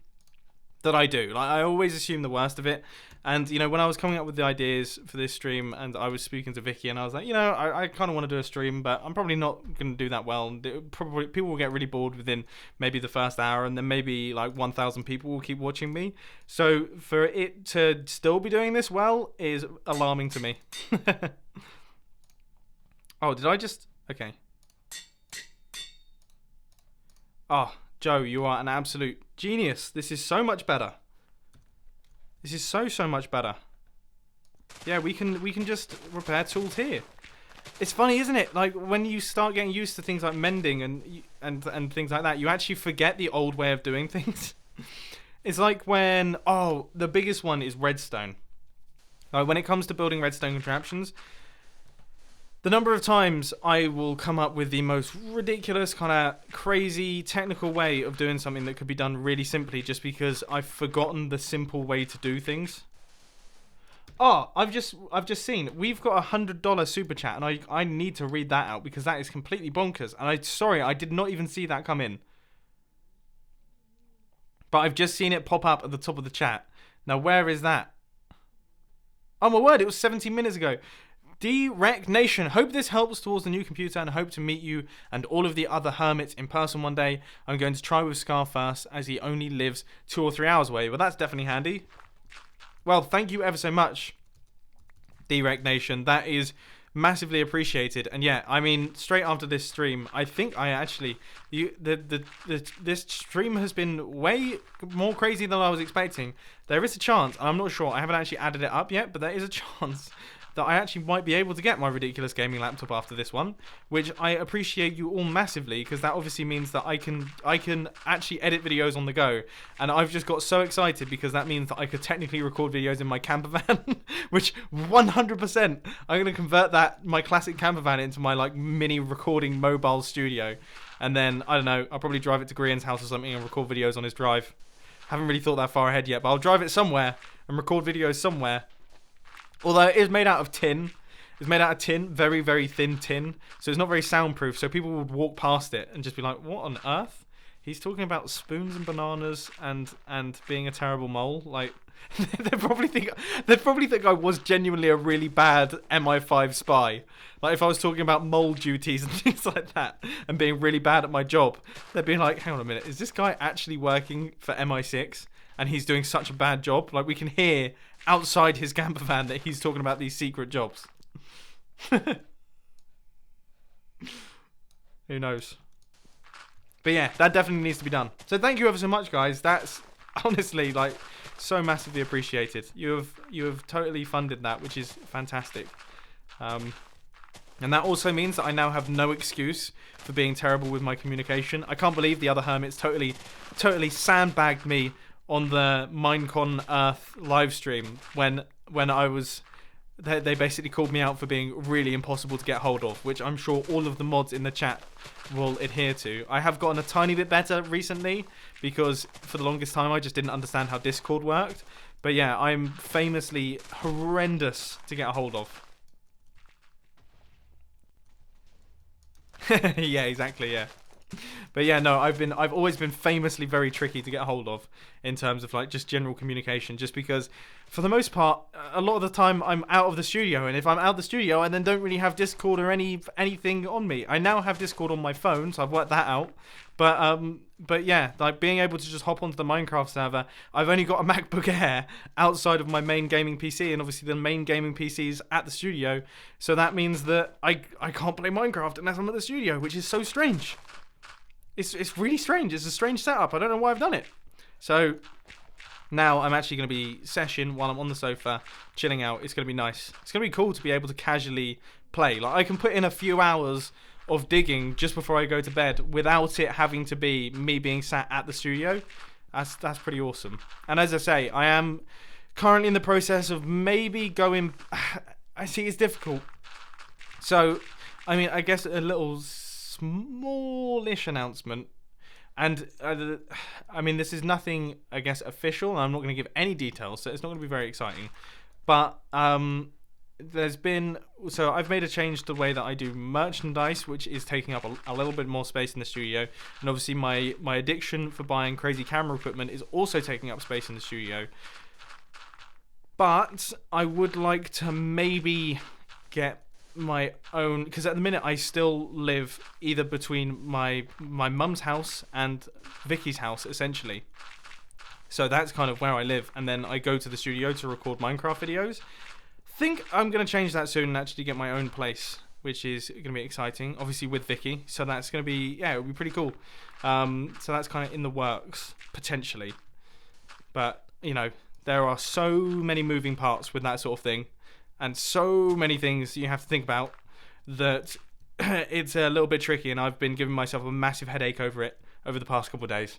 that I do. Like, I always assume the worst of it. And, you know, when I was coming up with the ideas for this stream and I was speaking to Vicky and I was like, you know, I kind of want to do a stream, but I'm probably not going to do that well. And probably people will get really bored within maybe the first hour, and then maybe like 1,000 people will keep watching me. So for it to still be doing this well is alarming to me. Oh, did I just... Okay. Oh, Joe, you are an absolute genius. This is so much better. This is so much better. Yeah, we can just repair tools here. It's funny, isn't it? Like when you start getting used to things like mending and things like that, you actually forget the old way of doing things. It's like when the biggest one is redstone. Like when it comes to building redstone contraptions, the number of times I will come up with the most ridiculous, kind of crazy technical way of doing something that could be done really simply just because I've forgotten the simple way to do things. Oh, I've just seen we've got $100 super chat, and I need to read that out because that is completely bonkers. And sorry, I did not even see that come in. But I've just seen it pop up at the top of the chat. Now where is that? Oh my word, it was 17 minutes ago. D-Rec Nation, hope this helps towards the new computer and hope to meet you and all of the other hermits in person one day. I'm going to try with Scar first as he only lives 2 or 3 hours away. Well, that's definitely handy. Well, thank you ever so much, D-Rec Nation. That is massively appreciated. And yeah, I mean, straight after this stream, I think I actually... this stream has been way more crazy than I was expecting. There is a chance, and I'm not sure, I haven't actually added it up yet, but there is a chance that I actually might be able to get my ridiculous gaming laptop after this one, which I appreciate you all massively, because that obviously means that I can actually edit videos on the go, and I've just got so excited because that means that I could technically record videos in my camper van, which 100% I'm going to convert my classic camper van into my like mini recording mobile studio, and then I don't know, I'll probably drive it to Grian's house or something and record videos on his drive. Haven't really thought that far ahead yet, but I'll drive it somewhere and record videos somewhere. Although it is made out of tin. It's made out of tin, very, very thin tin. So it's not very soundproof. So people would walk past it and just be like, what on earth? He's talking about spoons and bananas and being a terrible mole. Like, they'd probably think I was genuinely a really bad MI5 spy. Like, if I was talking about mole duties and things like that and being really bad at my job, they'd be like, hang on a minute, is this guy actually working for MI6? And he's doing such a bad job. Like, we can hear outside his camper van that he's talking about these secret jobs. Who knows? But yeah, that definitely needs to be done. So thank you ever so much, guys. That's honestly like so massively appreciated. You have totally funded that, which is fantastic. And that also means that I now have no excuse for being terrible with my communication. I can't believe the other hermits totally sandbagged me on the Minecon Earth live stream when I was... They basically called me out for being really impossible to get hold of, which I'm sure all of the mods in the chat will adhere to. I have gotten a tiny bit better recently, because for the longest time I just didn't understand how Discord worked. But yeah, I'm famously horrendous to get a hold of. Yeah, exactly. Yeah. But yeah, no, I've always been famously very tricky to get a hold of in terms of like just general communication, just because for the most part, a lot of the time I'm out of the studio, and if I'm out of the studio, I then don't really have Discord or anything on me. I now have Discord on my phone, so I've worked that out. But yeah, like being able to just hop onto the Minecraft server, I've only got a MacBook Air outside of my main gaming PC, and obviously the main gaming PC is at the studio, so that means that I can't play Minecraft unless I'm at the studio, which is so strange. It's really strange. It's a strange setup. I don't know why I've done it. So now I'm actually going to be session while I'm on the sofa, chilling out. It's going to be nice. It's going to be cool to be able to casually play. Like I can put in a few hours of digging just before I go to bed without it having to be me being sat at the studio. That's pretty awesome. And as I say, I am currently in the process of maybe going... I see it's difficult. So, I mean, I guess a little smallish announcement, and I mean this is nothing I guess official, and I'm not going to give any details, so it's not going to be very exciting, but there's been, so I've made a change to the way that I do merchandise, which is taking up a little bit more space in the studio, and obviously my addiction for buying crazy camera equipment is also taking up space in the studio. But I would like to maybe get my own, because at the minute I still live either between my mum's house and Vicky's house essentially, so that's kind of where I live, and then I go to the studio to record Minecraft videos. Think I'm going to change that soon and actually get my own place, which is going to be exciting, obviously with Vicky, so that's going to be, yeah, it'll be pretty cool. So that's kind of in the works potentially, but you know, there are so many moving parts with that sort of thing, and so many things you have to think about, that it's a little bit tricky, and I've been giving myself a massive headache over it over the past couple of days.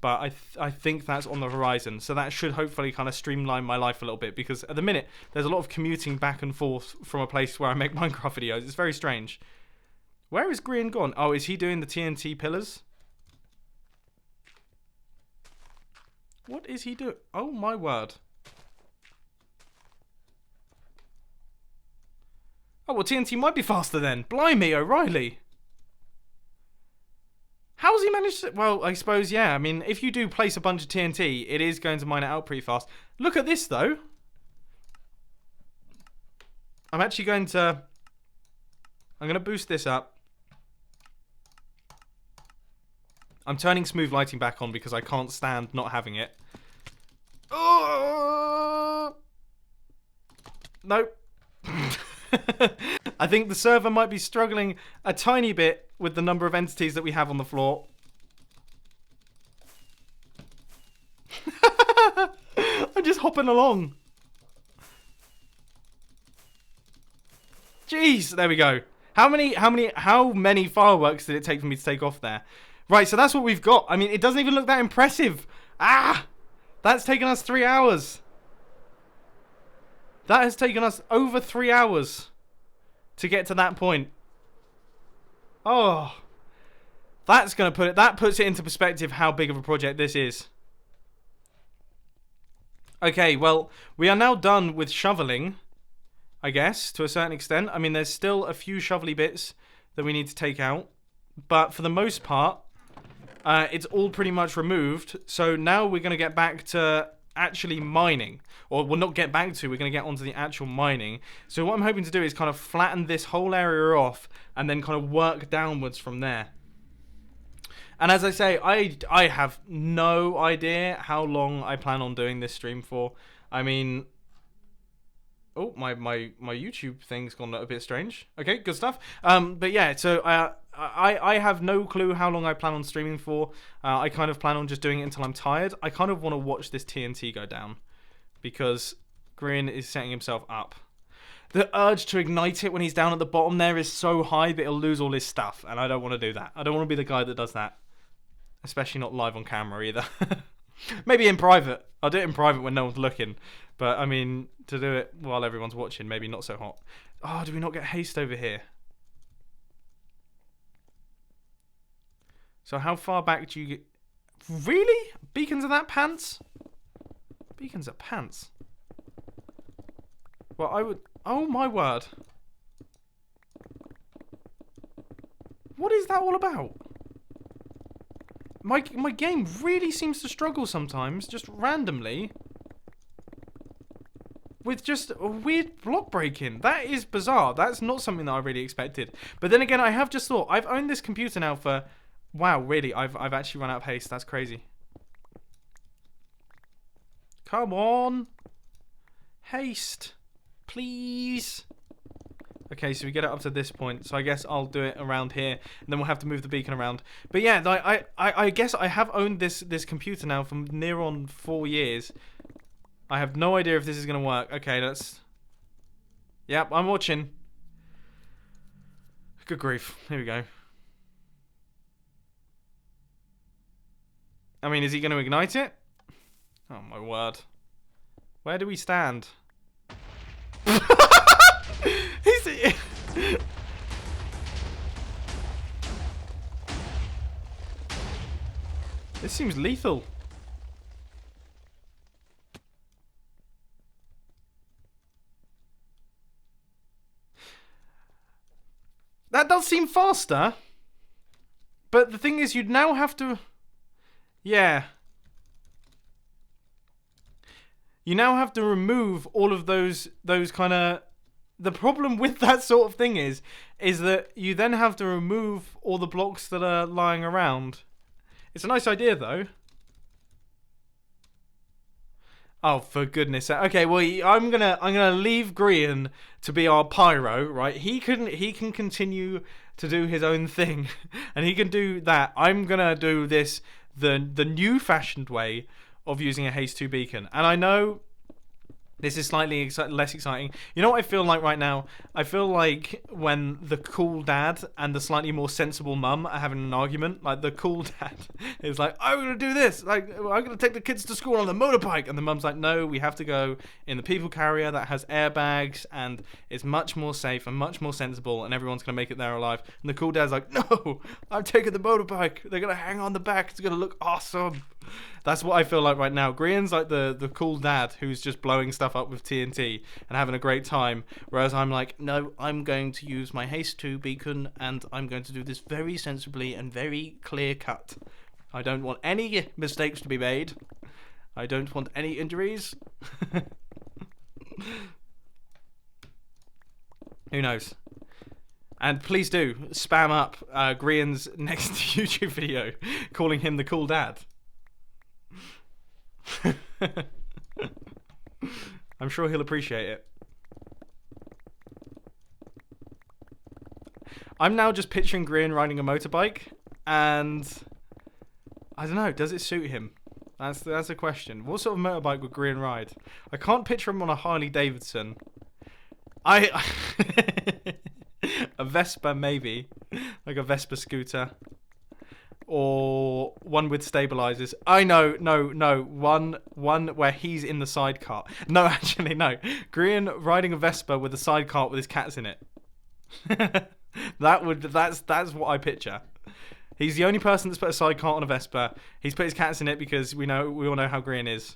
But I think that's on the horizon, so that should hopefully kind of streamline my life a little bit, because at the minute there's a lot of commuting back and forth from a place where I make Minecraft videos. It's very strange. Where is Green gone? Oh, is he doing the TNT pillars? What is he doing? Oh my word. Oh, well, TNT might be faster then. Blimey, O'Reilly. How's he managed to... Well, I suppose, yeah. I mean, if you do place a bunch of TNT, it is going to mine it out pretty fast. Look at this, though. I'm actually going to... I'm going to boost this up. I'm turning smooth lighting back on because I can't stand not having it. Oh! Nope. I think the server might be struggling a tiny bit with the number of entities that we have on the floor. I'm just hopping along. Jeez, there we go. How many fireworks did it take for me to take off there? Right, so that's what we've got. I mean, it doesn't even look that impressive. Ah! That's taken us 3 hours. That has taken us over 3 hours to get to that point. Oh. That's going to put it... That puts it into perspective how big of a project this is. Okay, well, we are now done with shoveling, I guess, to a certain extent. I mean, there's still a few shovelly bits that we need to take out. But for the most part, it's all pretty much removed. So now we're going to get back to actually mining. Or we'll not get back to, we're going to get onto the actual mining. So what I'm hoping to do is kind of flatten this whole area off and then kind of work downwards from there. And as I say, I have no idea how long I plan on doing this stream for. I mean... Oh, my YouTube thing's gone a bit strange. Okay, good stuff. But yeah, so I have no clue how long I plan on streaming for. I kind of plan on just doing it until I'm tired. I kind of want to watch this TNT go down, because Grin is setting himself up. The urge to ignite it when he's down at the bottom there is so high that he'll lose all his stuff, and I don't want to do that. I don't want to be the guy that does that. Especially not live on camera either. Maybe in private. I'll do it in private when no one's looking. But, I mean, to do it while everyone's watching, maybe not so hot. Oh, do we not get haste over here? So how far back do you get... Really? Beacons are that pants? Beacons are pants. Well, I would... Oh, my word. What is that all about? My game really seems to struggle sometimes, just randomly, with just a weird block breaking. That is bizarre. That's not something that I really expected. But then again, I have just thought, I've owned this computer now for... Wow, really? I've actually run out of haste. That's crazy. Come on. Haste. Please. Okay, so we get it up to this point. So I guess I'll do it around here, and then we'll have to move the beacon around. But yeah, I guess I have owned this computer now for near on 4 years. I have no idea if this is going to work. Okay, let's... Yep, I'm watching. Good grief. Here we go. I mean, is he going to ignite it? Oh, my word. Where do we stand? This seems lethal. That does seem faster. But the thing is, you'd now have to... Yeah. You now have to remove all of those kind of... The problem with that sort of thing is that you then have to remove all the blocks that are lying around. It's a nice idea, though. Oh, for goodness sake. Okay, well, I'm gonna leave Grian to be our pyro, right? He can continue to do his own thing, and he can do that. I'm gonna do this the new-fashioned way of using a Haste 2 beacon, and I know this is slightly less exciting. You know what I feel like right now? I feel like when the cool dad and the slightly more sensible mum are having an argument. Like, the cool dad is like, I'm going to do this. Like, I'm going to take the kids to school on the motorbike. And the mum's like, no, we have to go in the people carrier that has airbags and is much more safe and much more sensible, and everyone's going to make it there alive. And the cool dad's like, no, I'm taking the motorbike. They're going to hang on the back. It's going to look awesome. That's what I feel like right now. Grian's like the cool dad who's just blowing stuff up with TNT and having a great time, whereas I'm like, no, I'm going to use my Haste 2 beacon, and I'm going to do this very sensibly and very clear cut. I don't want any mistakes to be made. I don't want any injuries. Who knows? And please do spam up Grian's next YouTube video calling him the cool dad. I'm sure he'll appreciate it. I'm now just picturing Grian riding a motorbike, and I don't know, does it suit him? That's a question. What sort of motorbike would Grian ride? I can't picture him on a Harley Davidson. A Vespa, maybe. Like a Vespa scooter. Or one with stabilizers. I know, no. One where he's in the sidecar. No, actually, no. Grian riding a Vespa with a sidecar with his cats in it. That's what I picture. He's the only person that's put a sidecar on a Vespa. He's put his cats in it because we all know how Grian is.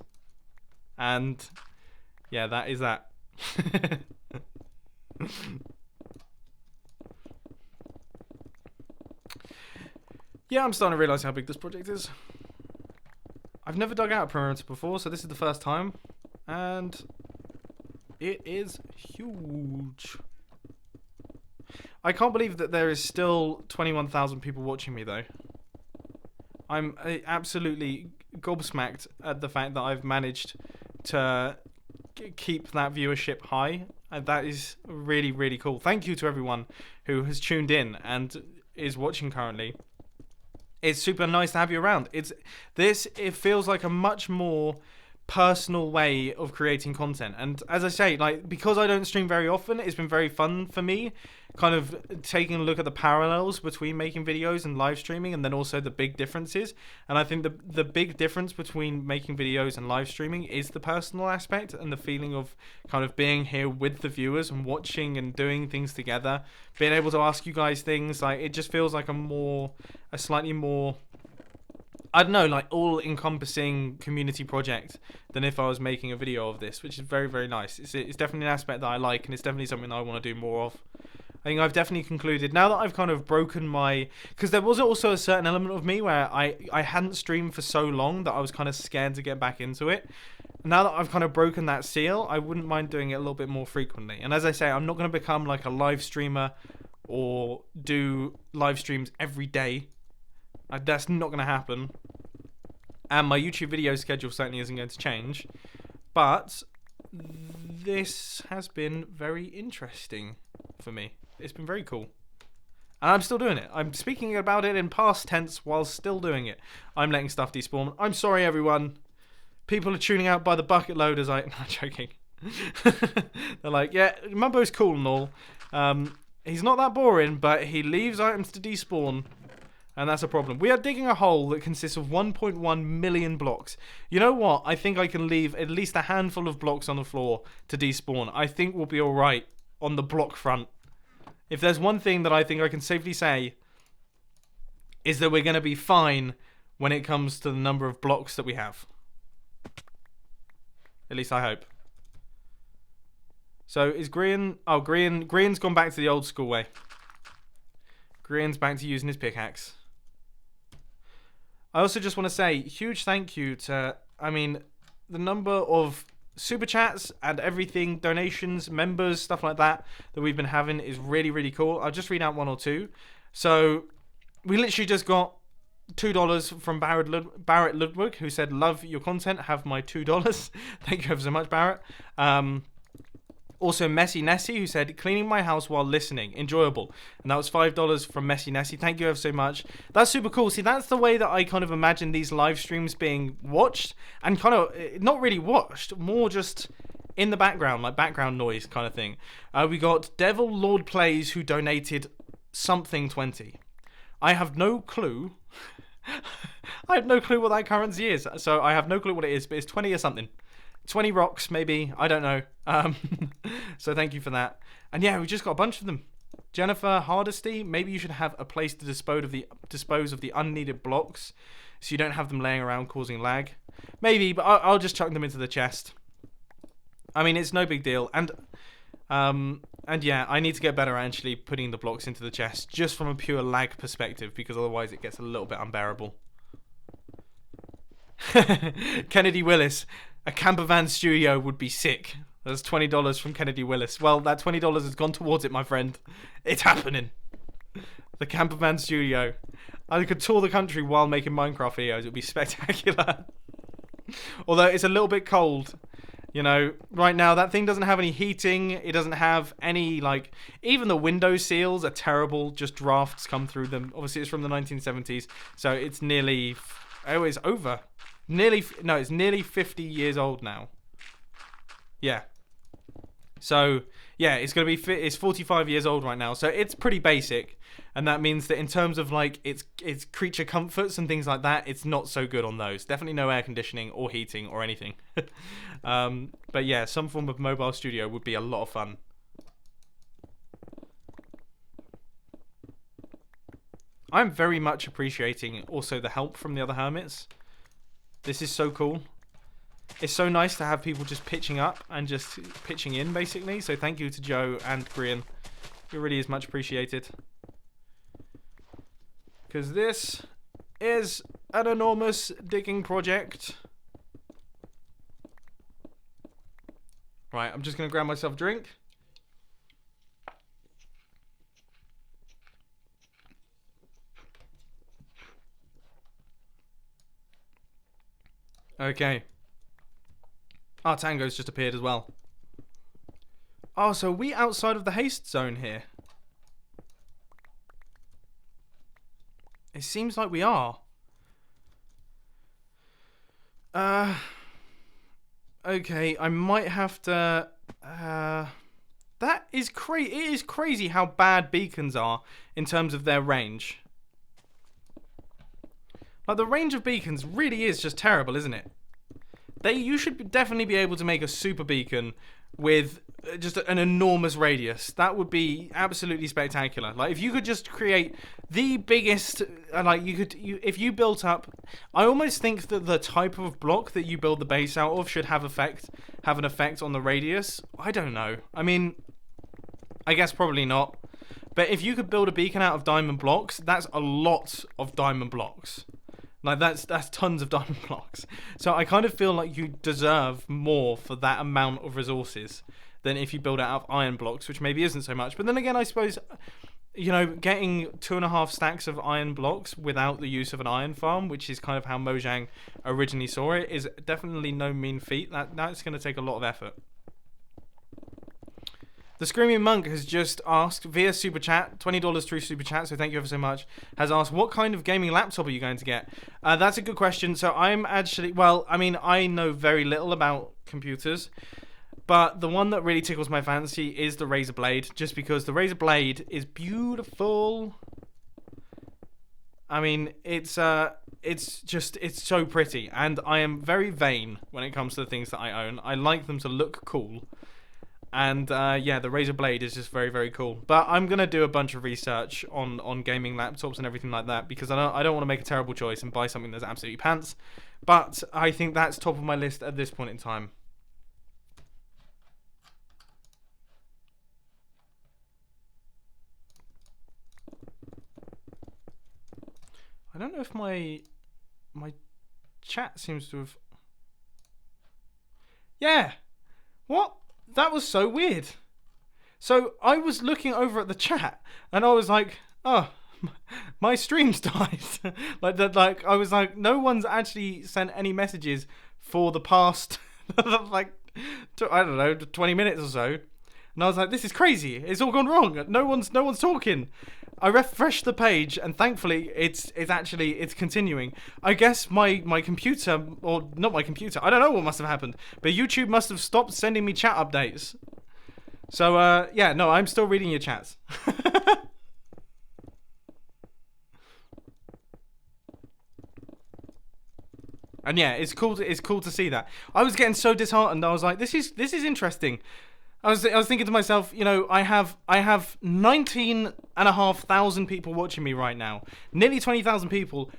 And yeah, that is that. Yeah, I'm starting to realise how big this project is. I've never dug out a perimeter before, so this is the first time. And it is huge. I can't believe that there is still 21,000 people watching me, though. I'm absolutely gobsmacked at the fact that I've managed to keep that viewership high. And that is really, really cool. Thank you to everyone who has tuned in and is watching currently. It's super nice to have you around. It feels like a much more personal way of creating content. And as I say, like, because I don't stream very often, it's been very fun for me kind of taking a look at the parallels between making videos and live streaming, and then also the big differences. And I think the big difference between making videos and live streaming is the personal aspect and the feeling of kind of being here with the viewers and watching and doing things together, being able to ask you guys things. Like, it just feels like a slightly more, I don't know, like all-encompassing community project than if I was making a video of this, which is very, very nice. It's definitely an aspect that I like, and it's definitely something that I want to do more of. I think I've definitely concluded, now that I've kind of broken my... Because there was also a certain element of me where I hadn't streamed for so long that I was kind of scared to get back into it. Now that I've kind of broken that seal, I wouldn't mind doing it a little bit more frequently. And as I say, I'm not going to become like a live streamer or do live streams every day. That's not going to happen. And my YouTube video schedule certainly isn't going to change. But this has been very interesting for me. It's been very cool. And I'm still doing it. I'm speaking about it in past tense while still doing it. I'm letting stuff despawn. I'm sorry, everyone. People are tuning out by the bucket load as I... No, I'm joking. They're like, yeah, Mumbo's cool and all. He's not that boring, but he leaves items to despawn. And that's a problem. We are digging a hole that consists of 1.1 million blocks. You know what? I think I can leave at least a handful of blocks on the floor to despawn. I think we'll be alright on the block front. If there's one thing that I think I can safely say, is that we're going to be fine when it comes to the number of blocks that we have. At least I hope. So is Grian... Oh, Grian's gone back to the old school way. Grian's back to using his pickaxe. I also just want to say, huge thank you to... I mean, the number of super chats and everything, donations, members, stuff like that we've been having is really, really cool. I'll just read out one or two. So, we literally just got $2 from Barrett Ludwig, who said, love your content, have my $2. Thank you ever so much, Barrett. Also, Messy Nessie, who said, cleaning my house while listening. Enjoyable. And that was $5 from Messy Nessie. Thank you ever so much. That's super cool. See, that's the way that I kind of imagine these live streams being watched. And kind of, not really watched, more just in the background, like background noise kind of thing. We got Devil Lord Plays, who donated something 20. I have no clue. I have no clue what that currency is. So I have no clue what it is, but it's 20 or something. 20 rocks, maybe. I don't know. So thank you for that. And yeah, we just got a bunch of them. Jennifer Hardesty, maybe you should have a place to dispose of the unneeded blocks so you don't have them laying around causing lag. Maybe, but I'll just chuck them into the chest. I mean, it's no big deal. And yeah, I need to get better at actually putting the blocks into the chest just from a pure lag perspective, because otherwise it gets a little bit unbearable. Kennedy Willis. A campervan studio would be sick. That's $20 from Kennedy Willis. Well, that $20 has gone towards it, my friend. It's happening. The campervan studio. I could tour the country while making Minecraft videos. It would be spectacular. Although it's a little bit cold. You know, right now that thing doesn't have any heating. It doesn't have any, like... Even the window seals are terrible. Just drafts come through them. Obviously, it's from the 1970s. So it's nearly... Oh, it's over. It's nearly 50 years old now. Yeah. So, yeah, it's going to be... It's 45 years old right now. So it's pretty basic. And that means that in terms of, like, its creature comforts and things like that, it's not so good on those. Definitely no air conditioning or heating or anything. But yeah, some form of mobile studio would be a lot of fun. I'm very much appreciating also the help from the other hermits. This is so cool. It's so nice to have people just pitching up and just pitching in, basically. So thank you to Joe and Grian. It really is much appreciated. Because this is an enormous digging project. Right, I'm just going to grab myself a drink. Okay. Our Tango's just appeared as well. Oh, so are we outside of the haste zone here? It seems like we are. Okay, I might have to... That is crazy. It is crazy how bad beacons are in terms of their range. Like, the range of beacons really is just terrible, isn't it? You should definitely be able to make a super beacon with just an enormous radius. That would be absolutely spectacular. Like, if you could just create the biggest, if you built up, I almost think that the type of block that you build the base out of should have an effect on the radius. I don't know. I mean, I guess probably not. But if you could build a beacon out of diamond blocks, that's a lot of diamond blocks. Like, that's tons of diamond blocks. So I kind of feel like you deserve more for that amount of resources than if you build it out of iron blocks, which maybe isn't so much. But then again, I suppose, you know, getting 2.5 stacks of iron blocks without the use of an iron farm, which is kind of how Mojang originally saw it, is definitely no mean feat. That's going to take a lot of effort. The Screaming Monk has just asked via Super Chat, $20 through Super Chat, so thank you ever so much, has asked, what kind of gaming laptop are you going to get? That's a good question. So I'm actually, well, I mean, I know very little about computers, but the one that really tickles my fancy is the Razer Blade, just because the Razer Blade is beautiful. I mean, it's so pretty, and I am very vain when it comes to the things that I own. I like them to look cool. And yeah, the Razer Blade is just very, very cool. But I'm gonna do a bunch of research on gaming laptops and everything like that, because I don't want to make a terrible choice and buy something that's absolutely pants. But I think that's top of my list at this point in time. I don't know if my chat seems to have. Yeah. What? That was so weird. So I was looking over at the chat and I was like, oh, my stream's died. like I was like, no one's actually sent any messages for the past like I don't know, 20 minutes or so. And I was like, this is crazy. It's all gone wrong. No one's talking. I refreshed the page and thankfully it's continuing. I guess my computer, or not my computer, I don't know what must have happened, but YouTube must have stopped sending me chat updates. So yeah, no, I'm still reading your chats. And yeah, it's cool to see that. I was getting so disheartened. I was like, this is interesting. I was thinking to myself, you know, I have 19,500 people watching me right now. Nearly 20,000 people.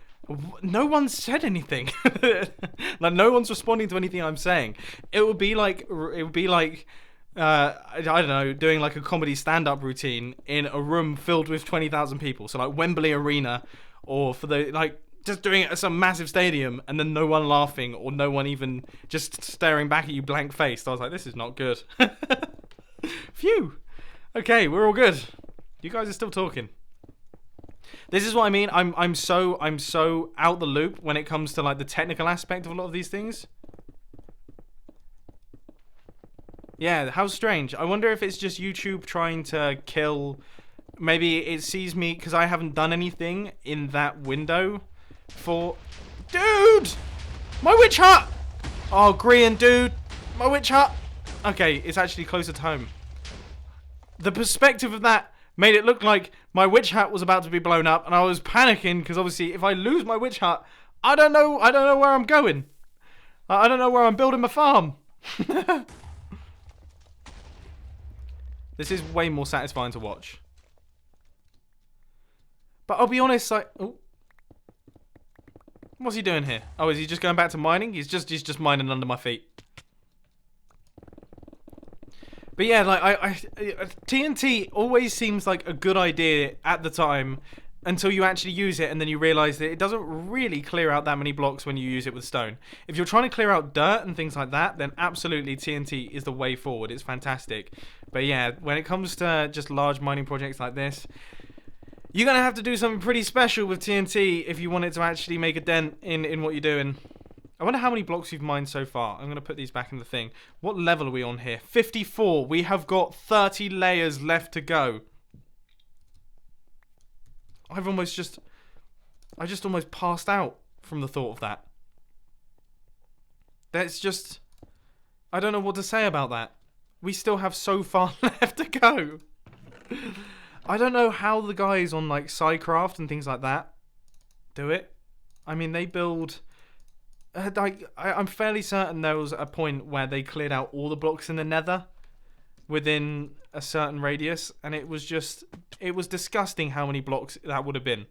No one's said anything. Like, no one's responding to anything I'm saying. It would be like I don't know, doing like a comedy stand-up routine in a room filled with 20,000 people. So like Wembley Arena, or for the like just doing it at some massive stadium and then no one laughing or no one even just staring back at you blank faced. I was like, this is not good. Phew. Okay, we're all good. You guys are still talking. This is what I mean. I'm so out the loop when it comes to like the technical aspect of a lot of these things. Yeah, how strange. I wonder if it's just YouTube trying to kill. Maybe it sees me because I haven't done anything in that window for. Dude! My witch hut! Oh, Grian, dude! My witch hut! Okay, it's actually closer to home. The perspective of that made it look like my witch hut was about to be blown up, and I was panicking because obviously if I lose my witch hut, I don't know where I'm going. I don't know where I'm building my farm. This is way more satisfying to watch. But I'll be honest, like, oh, what's he doing here? Oh, is he just going back to mining? He's just mining under my feet. But yeah, like TNT always seems like a good idea at the time until you actually use it, and then you realize that it doesn't really clear out that many blocks when you use it with stone. If you're trying to clear out dirt and things like that, then absolutely TNT is the way forward. It's fantastic. But yeah, when it comes to just large mining projects like this, you're going to have to do something pretty special with TNT if you want it to actually make a dent in what you're doing. I wonder how many blocks you've mined so far. I'm going to put these back in the thing. What level are we on here? 54. We have got 30 layers left to go. I just almost passed out from the thought of that. That's just, I don't know what to say about that. We still have so far left to go. I don't know how the guys on like SciCraft and things like that do it. I mean, they build. I'm fairly certain there was a point where they cleared out all the blocks in the Nether within a certain radius, and it was disgusting how many blocks that would have been.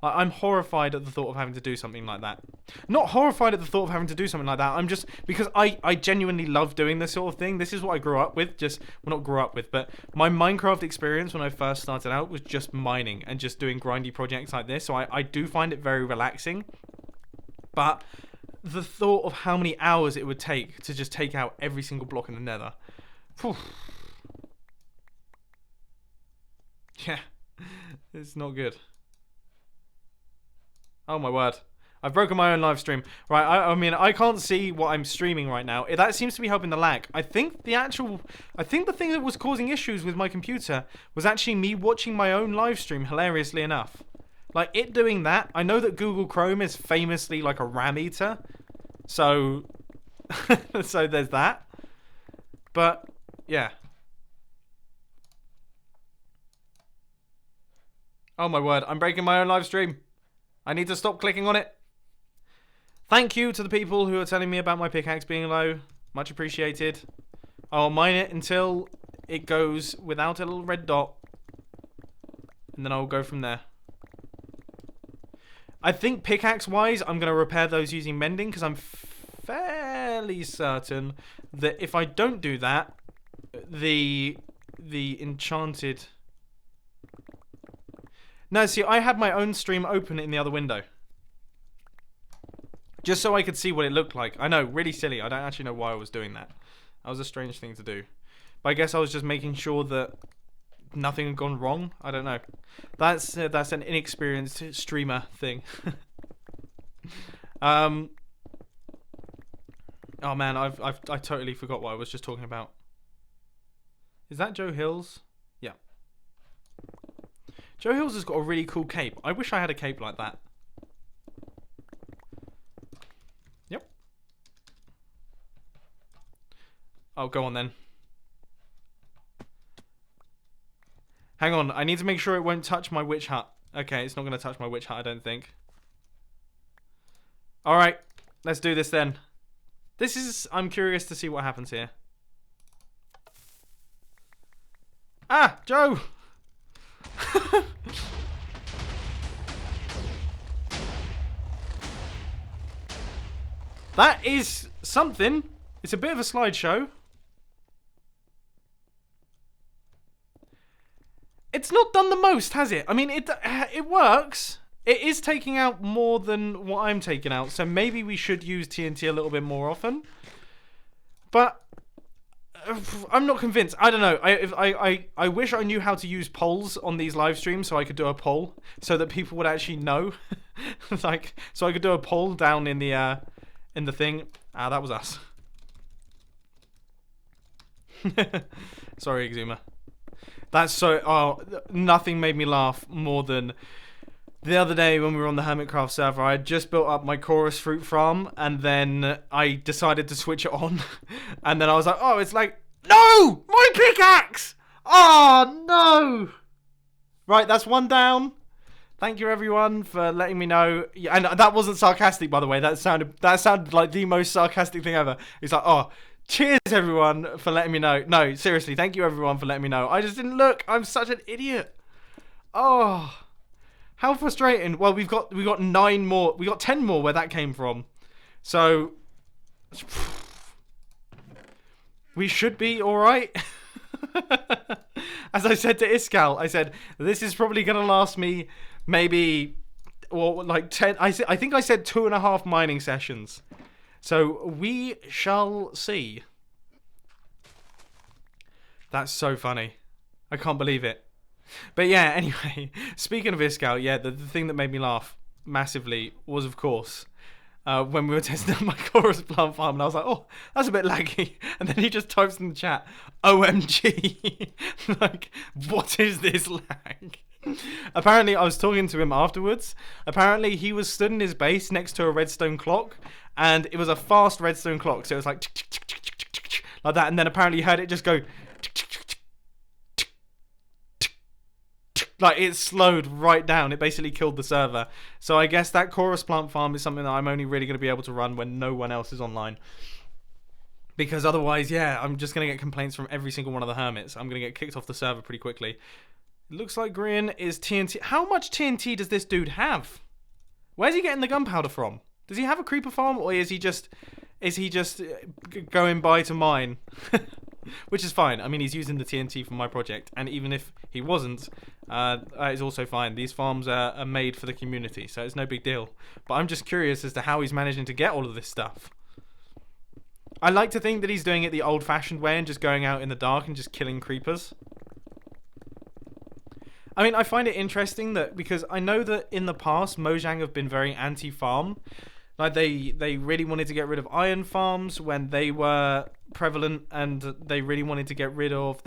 I'm horrified at the thought of having to do something like that. Not horrified at the thought of having to do something like that. I'm just, because I genuinely love doing this sort of thing. This is what I grew up with. Well, not grew up with, but my Minecraft experience when I first started out was just mining and just doing grindy projects like this. So I do find it very relaxing. But the thought of how many hours it would take to just take out every single block in the nether. Whew. Yeah, it's not good. Oh my word. I've broken my own live stream. Right, I mean, I can't see what I'm streaming right now. That seems to be helping the lag. I think the thing that was causing issues with my computer was actually me watching my own live stream, hilariously enough. Like, it doing that. I know that Google Chrome is famously like a RAM eater. So, so there's that. But, yeah. Oh my word, I'm breaking my own live stream. I need to stop clicking on it. Thank you to the people who are telling me about my pickaxe being low. Much appreciated. I'll mine it until it goes without a little red dot. And then I'll go from there. I think pickaxe-wise, I'm going to repair those using mending, because I'm fairly certain that if I don't do that, the enchanted... No, see, I had my own stream open in the other window. Just so I could see what it looked like. I know, really silly. I don't actually know why I was doing that. That was a strange thing to do. But I guess I was just making sure that nothing had gone wrong. I don't know. That's an inexperienced streamer thing. Oh man, I totally forgot what I was just talking about. Is that Joe Hills? Yeah. Joe Hills has got a really cool cape. I wish I had a cape like that. Yep. Oh, go on then. Hang on, I need to make sure it won't touch my witch hut. Okay, it's not going to touch my witch hut, I don't think. Alright, let's do this then. I'm curious to see what happens here. Ah, Joe! That is something. It's a bit of a slideshow. It's not done the most, has it? I mean, it works. It is taking out more than what I'm taking out, so maybe we should use TNT a little bit more often. But I'm not convinced. I don't know. I wish I knew how to use polls on these live streams so I could do a poll so that people would actually know. Like, so I could do a poll down in the thing. Ah, that was us. Sorry, Exuma. That's so... Oh, nothing made me laugh more than... The other day when we were on the Hermitcraft server, I had just built up my chorus fruit farm, and then I decided to switch it on. And then I was like, oh, it's like... No! My pickaxe! Oh, no! Right, that's one down. Thank you, everyone, for letting me know. Yeah, and that wasn't sarcastic, by the way. That sounded like the most sarcastic thing ever. It's like, oh... Cheers, everyone, for letting me know. No, seriously, thank you, everyone, for letting me know. I just didn't look. I'm such an idiot. Oh, how frustrating. Well, we got 9 more. We got 10 more where that came from. So, we should be all right. As I said to Iskal, I said, this is probably going to last me maybe, well, like 10. I think I said 2.5 mining sessions. So, we shall see. That's so funny. I can't believe it. But yeah, anyway, speaking of Iskal, yeah, the thing that made me laugh massively was, of course, when we were testing out my chorus plant farm, and I was like, oh, that's a bit laggy. And then he just types in the chat, OMG. Like, what is this lag? Apparently, I was talking to him afterwards. Apparently, he was stood in his base next to a redstone clock, and it was a fast redstone clock, so it was like like that, and then apparently he heard it just go like it slowed right down. It basically killed the server. So I guess that chorus plant farm is something that I'm only really going to be able to run when no one else is online. Because otherwise, yeah, I'm just going to get complaints from every single one of the hermits. I'm going to get kicked off the server pretty quickly. It looks like green is TNT. How much TNT does this dude have? Where's he getting the gunpowder from? Does he have a creeper farm, or is he just going by to mine? Which is fine. I mean, he's using the TNT for my project, and even if he wasn't, that is also fine. These farms are made for the community, so it's no big deal. But I'm just curious as to how he's managing to get all of this stuff. I like to think that he's doing it the old-fashioned way and just going out in the dark and just killing creepers. I mean, I find it interesting that, because I know that in the past, Mojang have been very anti-farm. Like, they really wanted to get rid of iron farms when they were prevalent, and they really wanted to get rid of...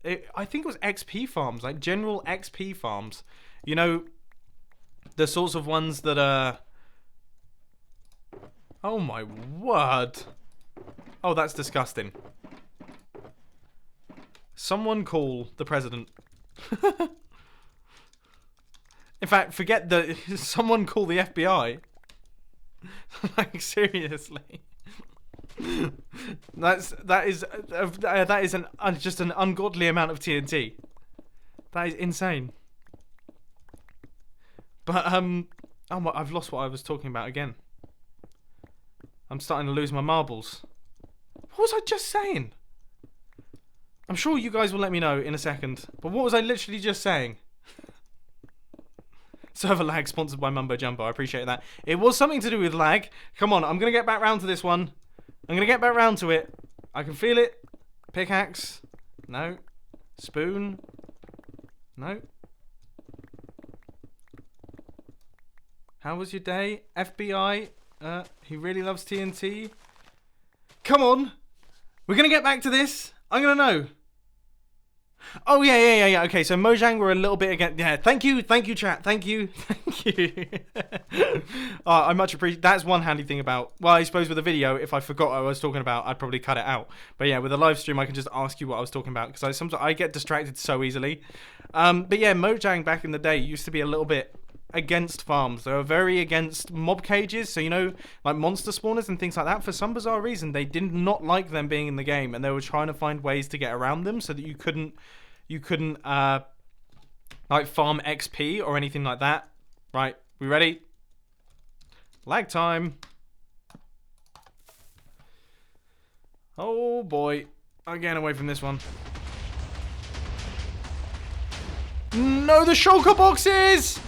I think it was XP farms, like general XP farms. You know, the sorts of ones that are... Oh my word. Oh, that's disgusting. Someone call the president. In fact, forget the... Someone call the FBI. Like, seriously. That is just an ungodly amount of TNT. That is insane. But oh my, I've lost what I was talking about again. I'm starting to lose my marbles. What was I just saying? I'm sure you guys will let me know in a second. But what was I literally just saying? Server lag sponsored by Mumbo Jumbo. I appreciate that. It was something to do with lag. Come on, I'm going to get back round to this one. I'm going to get back round to it. I can feel it. Pickaxe. No. Spoon. No. How was your day? FBI. He really loves TNT. Come on. We're going to get back to this. I'm going to know. Oh, yeah. Okay, so Mojang were a little bit against... Yeah, thank you, chat. Thank you. I much appreciate... That's one handy thing about... Well, I suppose with a video, if I forgot what I was talking about, I'd probably cut it out. But yeah, with a live stream, I can just ask you what I was talking about, because sometimes I get distracted so easily. But yeah, Mojang back in the day used to be a little bit against farms. They were very against mob cages, so, you know, like monster spawners and things like that. For some bizarre reason, they did not like them being in the game, and they were trying to find ways to get around them so that you couldn't like farm XP or anything like that. Right, we ready? Lag time. Oh boy, I'm getting away from this one. No, the shulker boxes!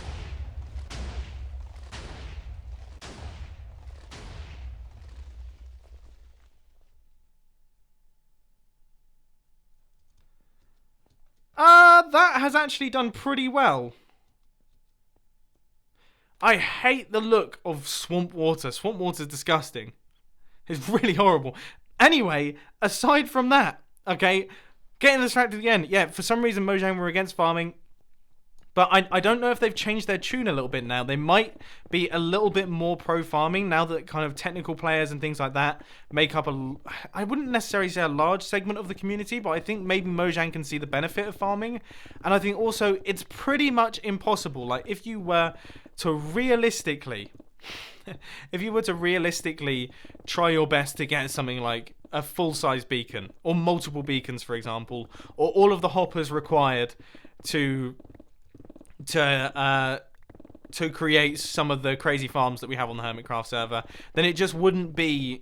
That has actually done pretty well. I hate the look of swamp water. Swamp water is disgusting. It's really horrible. Anyway, aside from that, okay, getting distracted again. Yeah, for some reason Mojang were against farming. But I don't know if they've changed their tune a little bit now. They might be a little bit more pro-farming now that kind of technical players and things like that make up I wouldn't necessarily say a large segment of the community, but I think maybe Mojang can see the benefit of farming. And I think also it's pretty much impossible. Like, if you were to realistically try your best to get something like a full-size beacon, or multiple beacons, for example, or all of the hoppers required to create some of the crazy farms that we have on the Hermitcraft server, then it just wouldn't be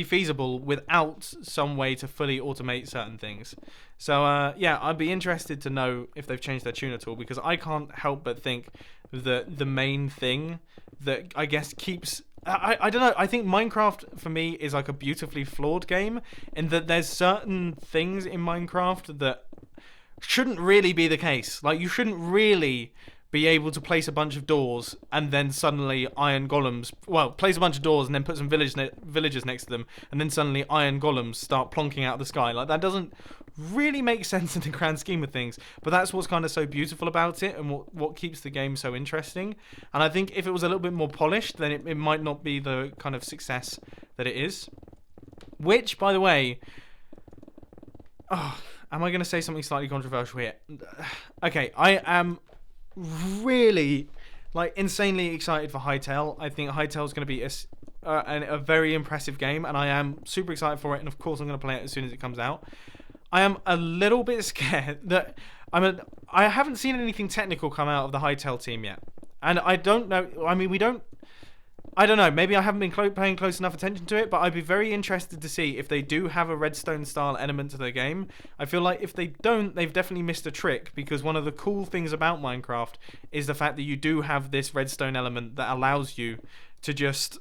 feasible without some way to fully automate certain things. So yeah, I'd be interested to know if they've changed their tune at all, because I can't help but think that the main thing that I guess keeps... I don't know, I think Minecraft for me is like a beautifully flawed game, in that there's certain things in Minecraft that shouldn't really be the case. Like, you shouldn't really be able to place a bunch of doors and then suddenly iron golems... Well, place a bunch of doors and then put some villagers next to them, and then suddenly iron golems start plonking out of the sky. Like, that doesn't really make sense in the grand scheme of things. But that's what's kind of so beautiful about it, and what keeps the game so interesting. And I think if it was a little bit more polished, then it might not be the kind of success that it is. Which, by the way... Oh... Am I going to say something slightly controversial here? Okay, I am really, like, insanely excited for Hytale. I think Hytale is going to be a very impressive game, and I am super excited for it, and of course I'm going to play it as soon as it comes out. I am a little bit scared that I haven't seen anything technical come out of the Hytale team yet, and I don't know. I mean, I don't know. Maybe I haven't been paying close enough attention to it, but I'd be very interested to see if they do have a Redstone style element to their game. I feel like if they don't, they've definitely missed a trick, because one of the cool things about Minecraft is the fact that you do have this Redstone element that allows you to just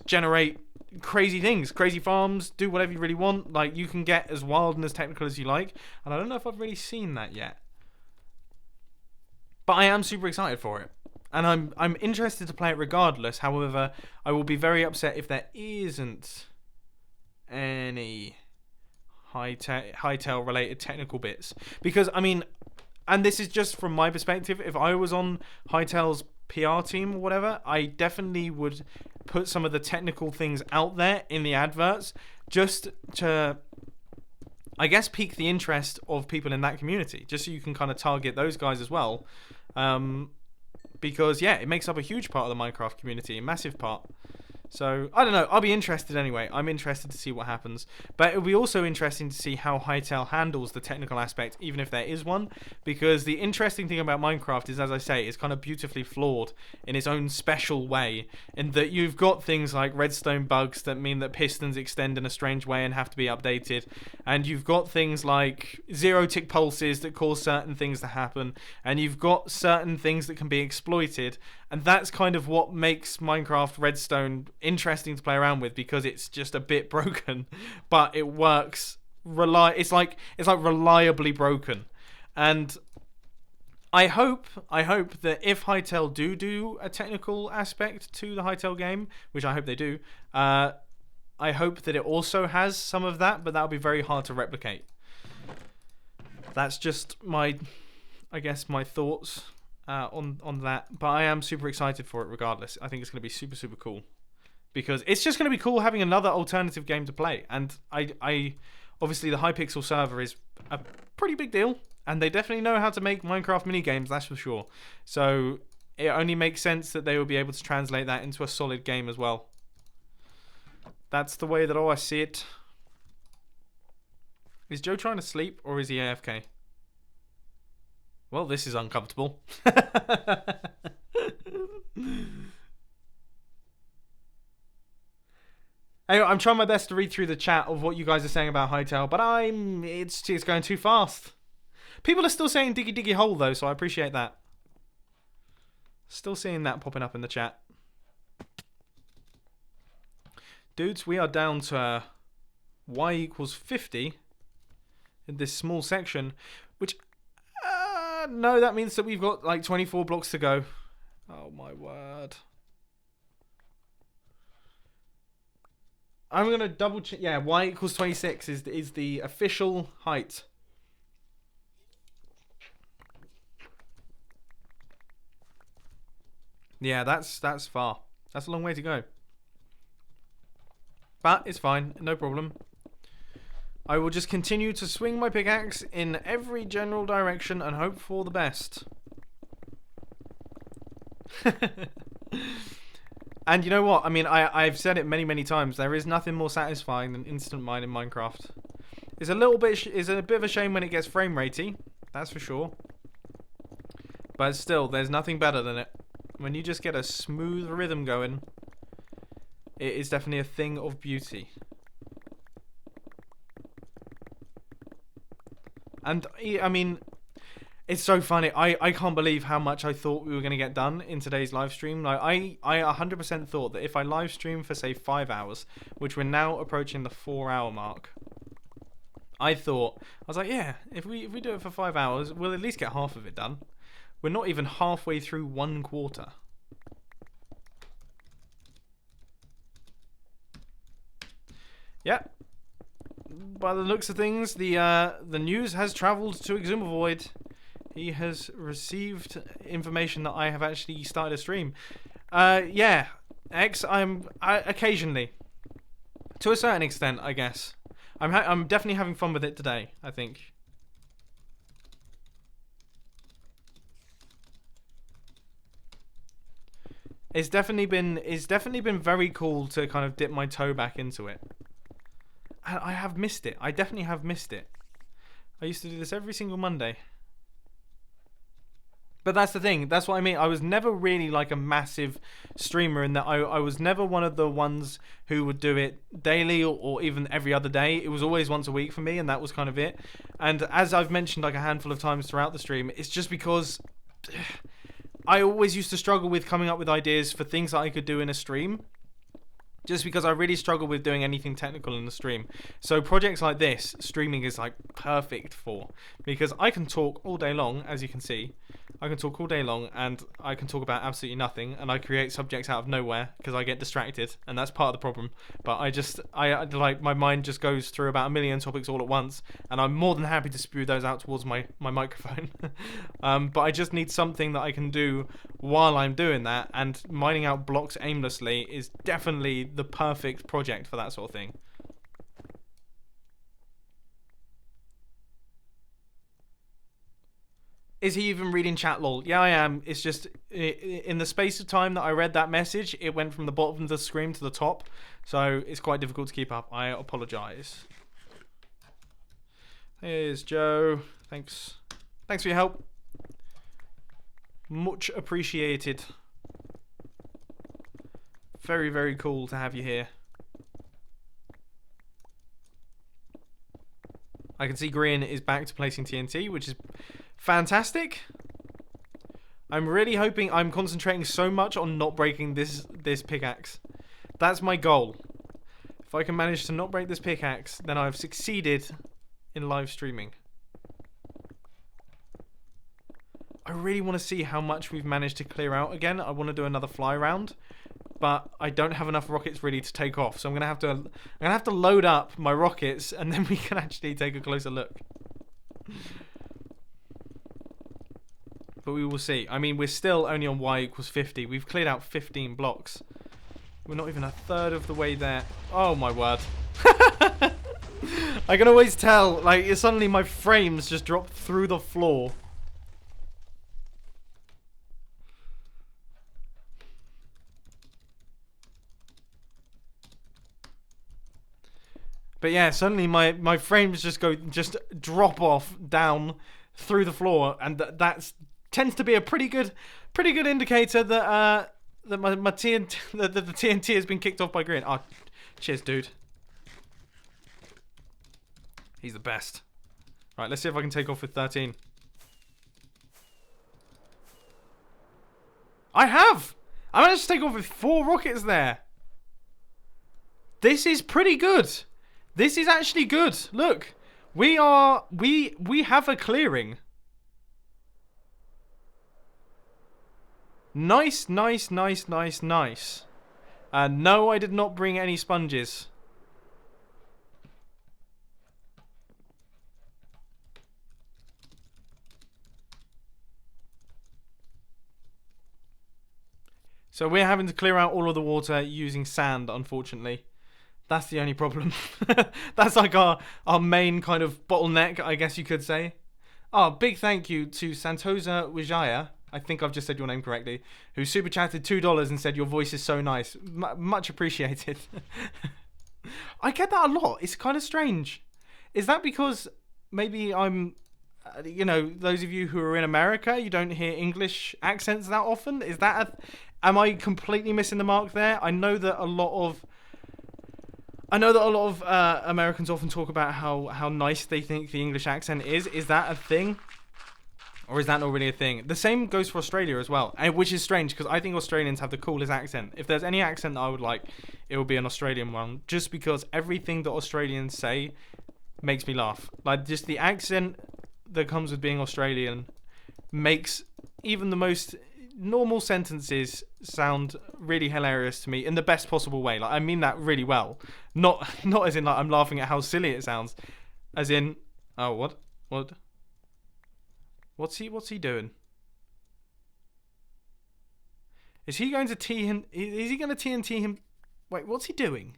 generate crazy things, crazy farms, do whatever you really want. Like, you can get as wild and as technical as you like, and I don't know if I've really seen that yet. But I am super excited for it. And I'm interested to play it regardless. However, I will be very upset if there isn't any Hytale related technical bits. Because, I mean, and this is just from my perspective, if I was on Hytale's PR team or whatever, I definitely would put some of the technical things out there in the adverts just to, I guess, pique the interest of people in that community. Just so you can kind of target those guys as well. Because, yeah, it makes up a huge part of the Minecraft community, a massive part. So, I don't know. I'll be interested anyway. I'm interested to see what happens. But it'll be also interesting to see how Hytale handles the technical aspect, even if there is one. Because the interesting thing about Minecraft is, as I say, it's kind of beautifully flawed in its own special way. In that you've got things like redstone bugs that mean that pistons extend in a strange way and have to be updated. And you've got things like zero-tick pulses that cause certain things to happen. And you've got certain things that can be exploited. And that's kind of what makes Minecraft Redstone interesting to play around with, because it's just a bit broken, but it works. It's like reliably broken. And I hope that if Hytale do a technical aspect to the Hytale game, which I hope they do, I hope that it also has some of that, but that'll be very hard to replicate. That's just my thoughts on that, but I am super excited for it regardless. I think it's going to be super, super cool, because it's just going to be cool having another alternative game to play. And I obviously the Hypixel server is a pretty big deal, and they definitely know how to make Minecraft mini games, that's for sure. So it only makes sense that they will be able to translate that into a solid game as well. That's the way that I see it. Is Joe trying to sleep, or is he AFK? Well, this is uncomfortable. Anyway, I'm trying my best to read through the chat of what you guys are saying about Hytale, but it's going too fast. People are still saying diggy diggy hole though, so I appreciate that. Still seeing that popping up in the chat. Dudes, we are down to y equals 50 in this small section, which no, that means that we've got like 24 blocks to go. Oh my word. I'm going to double check. Yeah, y equals 26 is the official height. Yeah, that's far. That's a long way to go. But it's fine, no problem. I will just continue to swing my pickaxe in every general direction and hope for the best. And you know what? I mean, I've said it many, many times. There is nothing more satisfying than instant mine in Minecraft. It's a bit of a shame when it gets frame ratey, that's for sure. But still, there's nothing better than it. When you just get a smooth rhythm going, it is definitely a thing of beauty. And, I mean, it's so funny. I can't believe how much I thought we were going to get done in today's live stream. Like, I 100% thought that if I live stream for, say, 5 hours, which we're now approaching the 4-hour mark, I was like, yeah, if we do it for 5 hours, we'll at least get half of it done. We're not even halfway through 1 quarter. Yep. By the looks of things, the news has travelled to Exumavoid. He has received information that I have actually started a stream. Yeah, X. I occasionally, to a certain extent, I guess. I'm definitely having fun with it today, I think. It's definitely been very cool to kind of dip my toe back into it. I have missed it. I definitely have missed it. I used to do this every single Monday. But that's the thing. That's what I mean. I was never really like a massive streamer in that I was never one of the ones who would do it daily or even every other day. It was always once a week for me, and that was kind of it. And as I've mentioned like a handful of times throughout the stream, it's just because I always used to struggle with coming up with ideas for things that I could do in a stream. Just because I really struggle with doing anything technical in the stream. So projects like this, streaming is like perfect for. Because I can talk all day long, as you can see. I can talk all day long and I can talk about absolutely nothing. And I create subjects out of nowhere because I get distracted. And that's part of the problem. But I like, my mind just goes through about a million topics all at once. And I'm more than happy to spew those out towards my microphone. But I just need something that I can do while I'm doing that. And mining out blocks aimlessly is definitely the perfect project for that sort of thing. Is he even reading chat, lol? Yeah, I am. It's just in the space of time that I read that message, it went from the bottom of the screen to the top, so it's quite difficult to keep up. I apologize. Here's Joe. Thanks for your help. Much appreciated. Very, very cool to have you here. I can see Green is back to placing TNT, which is fantastic. I'm really hoping. I'm concentrating so much on not breaking this pickaxe. That's my goal. If I can manage to not break this pickaxe, then I've succeeded in live streaming. I really want to see how much we've managed to clear out again. I want to do another fly round, but I don't have enough rockets really to take off. So I'm gonna have to load up my rockets, and then we can actually take a closer look. But we will see. I mean, we're still only on y equals 50. We've cleared out 15 blocks. We're not even a third of the way there. Oh my word. I can always tell, like, suddenly my frames just dropped through the floor. But yeah, suddenly my frames just drop off down through the floor, and that tends to be a pretty good indicator that that my TNT that the TNT has been kicked off by Green. Oh, cheers, dude. He's the best. Right, let's see if I can take off with 13. I have. I managed to take off with 4 rockets there. This is pretty good. This is actually good. Look, we have a clearing. Nice, nice, nice, nice, nice. No, I did not bring any sponges. So we're having to clear out all of the water using sand, unfortunately. That's the only problem. That's like our main kind of bottleneck, I guess you could say. Oh, big thank you to Santosa Wijaya. I think I've just said your name correctly. Who super chatted $2 and said your voice is so nice. Much appreciated. I get that a lot. It's kind of strange. Is that because maybe I'm, you know, those of you who are in America, you don't hear English accents that often? Is that am I completely missing the mark there? I know that a lot of Americans often talk about how nice they think the English accent is. Is that a thing? Or is that not really a thing? The same goes for Australia as well, which is strange because I think Australians have the coolest accent. If there's any accent that I would like, it would be an Australian one, just because everything that Australians say makes me laugh. Like, just the accent that comes with being Australian makes even the most normal sentences sound really hilarious to me in the best possible way. Like, I mean that really well. Not as in like I'm laughing at how silly it sounds. As in, oh, what? What's he doing? Is he going to T him? Is he going to TNT him? Wait, what's he doing?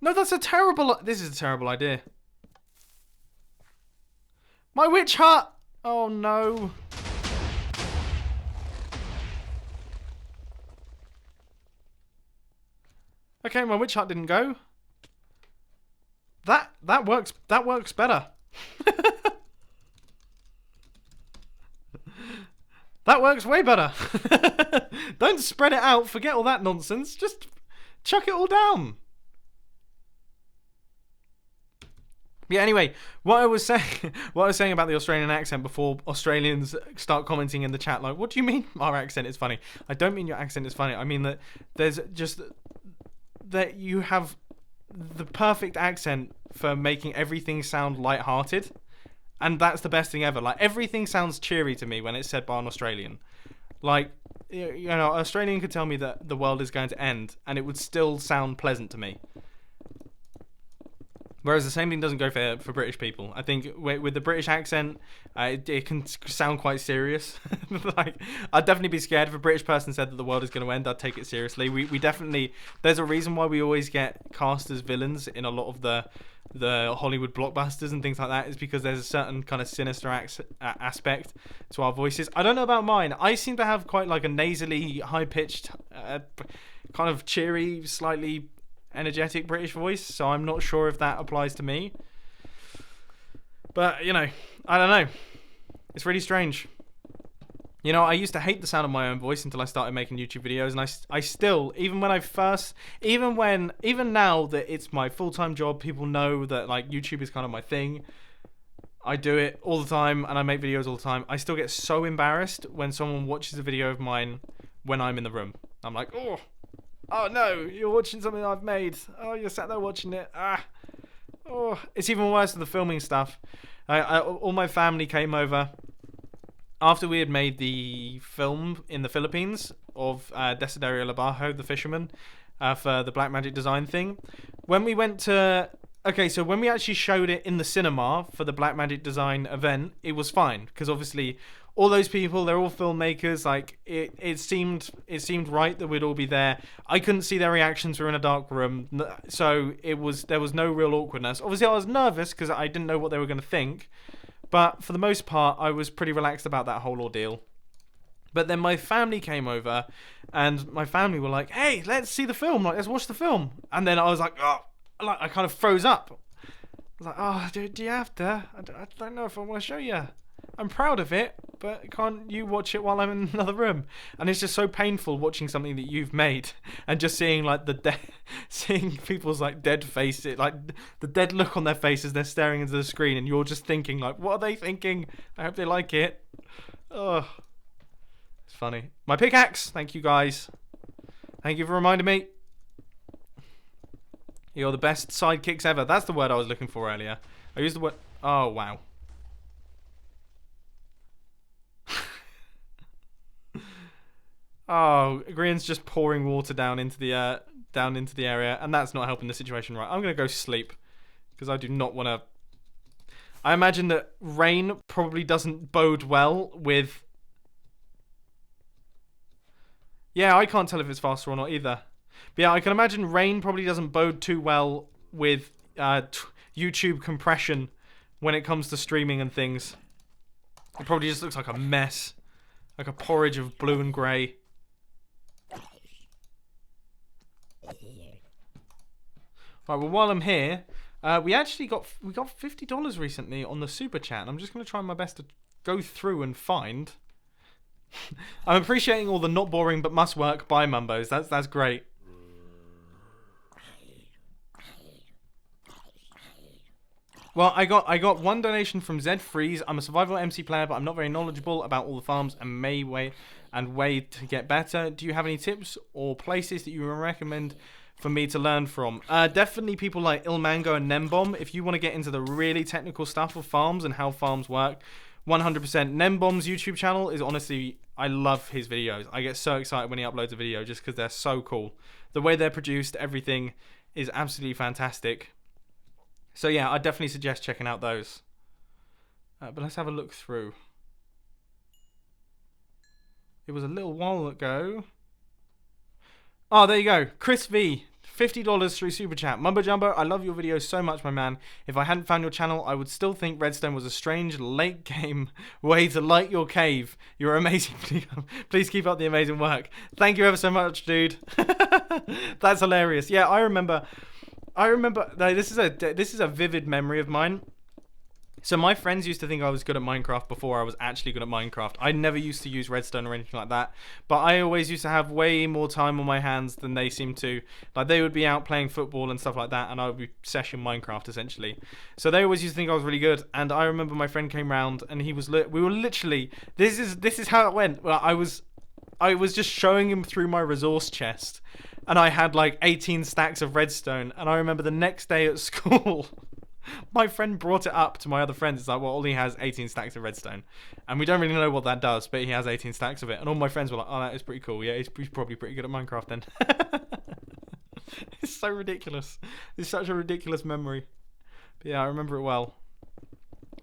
No, that's a terrible. This is a terrible idea. My witch hut! Oh no. Okay, my witch hut didn't go. That works better. That works way better. Don't spread it out, forget all that nonsense. Just chuck it all down. Yeah, anyway, what I was saying about the Australian accent before Australians start commenting in the chat, like, what do you mean our accent is funny? I don't mean your accent is funny. I mean that there's just that you have the perfect accent for making everything sound lighthearted. And that's the best thing ever. Like, everything sounds cheery to me when it's said by an Australian. Like, you know, an Australian could tell me that the world is going to end, and it would still sound pleasant to me. Whereas the same thing doesn't go for British people. I think with the British accent, it can sound quite serious. Like, I'd definitely be scared if a British person said that the world is going to end. I'd take it seriously. We definitely... There's a reason why we always get cast as villains in a lot of the Hollywood blockbusters and things like that. Is because there's a certain kind of sinister aspect to our voices. I don't know about mine. I seem to have quite like a nasally, high-pitched, kind of cheery, slightly energetic British voice, so I'm not sure if that applies to me. I don't know. It's really strange. You know, I used to hate the sound of my own voice until I started making YouTube videos, and I still, even now that it's my full-time job, people know that like YouTube is kind of my thing. I do it all the time, and I make videos all the time. I still get so embarrassed when someone watches a video of mine when I'm in the room. I'm like, oh no, you're watching something I've made. Oh, you're sat there watching it. Oh, it's even worse than the filming stuff. All my family came over after we had made the film in the Philippines of Desiderio Labajo, the fisherman, for the Black Magic Design thing. When we went to... Okay, so when we actually showed it in the cinema for the Black Magic Design event, it was fine. Because obviously, all those people, they're all filmmakers. Like, it seemed right that we'd all be there. I couldn't see their reactions. We were in a dark room. So there was no real awkwardness. Obviously, I was nervous because I didn't know what they were going to think. But for the most part, I was pretty relaxed about that whole ordeal. But then my family came over, and my family were like, hey, let's see the film. Like, let's watch the film. And then I was like, oh. Like, I kind of froze up. I was like, oh, do you have to? I don't know if I want to show you. I'm proud of it, but can't you watch it while I'm in another room? And it's just so painful watching something that you've made and just seeing like seeing people's like dead faces, like the dead look on their faces, they're staring into the screen, and you're just thinking like, what are they thinking? I hope they like it. Oh, it's funny. My pickaxe. Thank you guys. Thank you for reminding me. You're the best sidekicks ever. That's the word I was looking for earlier. I used the word... Oh, wow. Oh, Grian's just pouring water down into the area, and that's not helping the situation right. I'm going to go sleep, because I do not want to... I imagine that rain probably doesn't bode well with... Yeah, I can't tell if it's faster or not either. But yeah, I can imagine rain probably doesn't bode too well with YouTube compression when it comes to streaming and things. It probably just looks like a mess. Like a porridge of blue and grey. Right, well, while I'm here, we got $50 recently on the super chat. I'm just going to try my best to go through and find. I'm appreciating all the not boring but must work by Mumbos. That's great. Well, I got one donation from Zed Freeze. I'm a survival MC player, but I'm not very knowledgeable about all the farms and way to get better. Do you have any tips or places that you would recommend for me to learn from? Definitely people like Ilmango and Nembomb. If you want to get into the really technical stuff of farms and how farms work, 100%. Nembomb's YouTube channel is honestly, I love his videos. I get so excited when he uploads a video just because they're so cool. The way they're produced, everything is absolutely fantastic. So yeah, I definitely suggest checking out those. But let's have a look through. It was a little while ago. Oh, there you go. Chris V. $50 through Super Chat. Mumbo Jumbo, I love your videos so much, my man. If I hadn't found your channel, I would still think redstone was a strange late game way to light your cave. You're amazing. Please keep up the amazing work. Thank you ever so much, dude. That's hilarious. Yeah, I remember. No, this is a vivid memory of mine. So my friends used to think I was good at Minecraft before I was actually good at Minecraft. I never used to use redstone or anything like that, but I always used to have way more time on my hands than they seemed to. Like, they would be out playing football and stuff like that, and I would be session Minecraft essentially. So they always used to think I was really good. And I remember my friend came round and we were literally, this is how it went. Well, I was just showing him through my resource chest, and I had like 18 stacks of redstone. And I remember the next day at school, my friend brought it up to my other friends. It's like, well, Ollie has 18 stacks of redstone. And we don't really know what that does, but he has 18 stacks of it. And all my friends were like, oh, that is pretty cool. Yeah, he's probably pretty good at Minecraft then. It's so ridiculous. It's such a ridiculous memory. But yeah, I remember it well.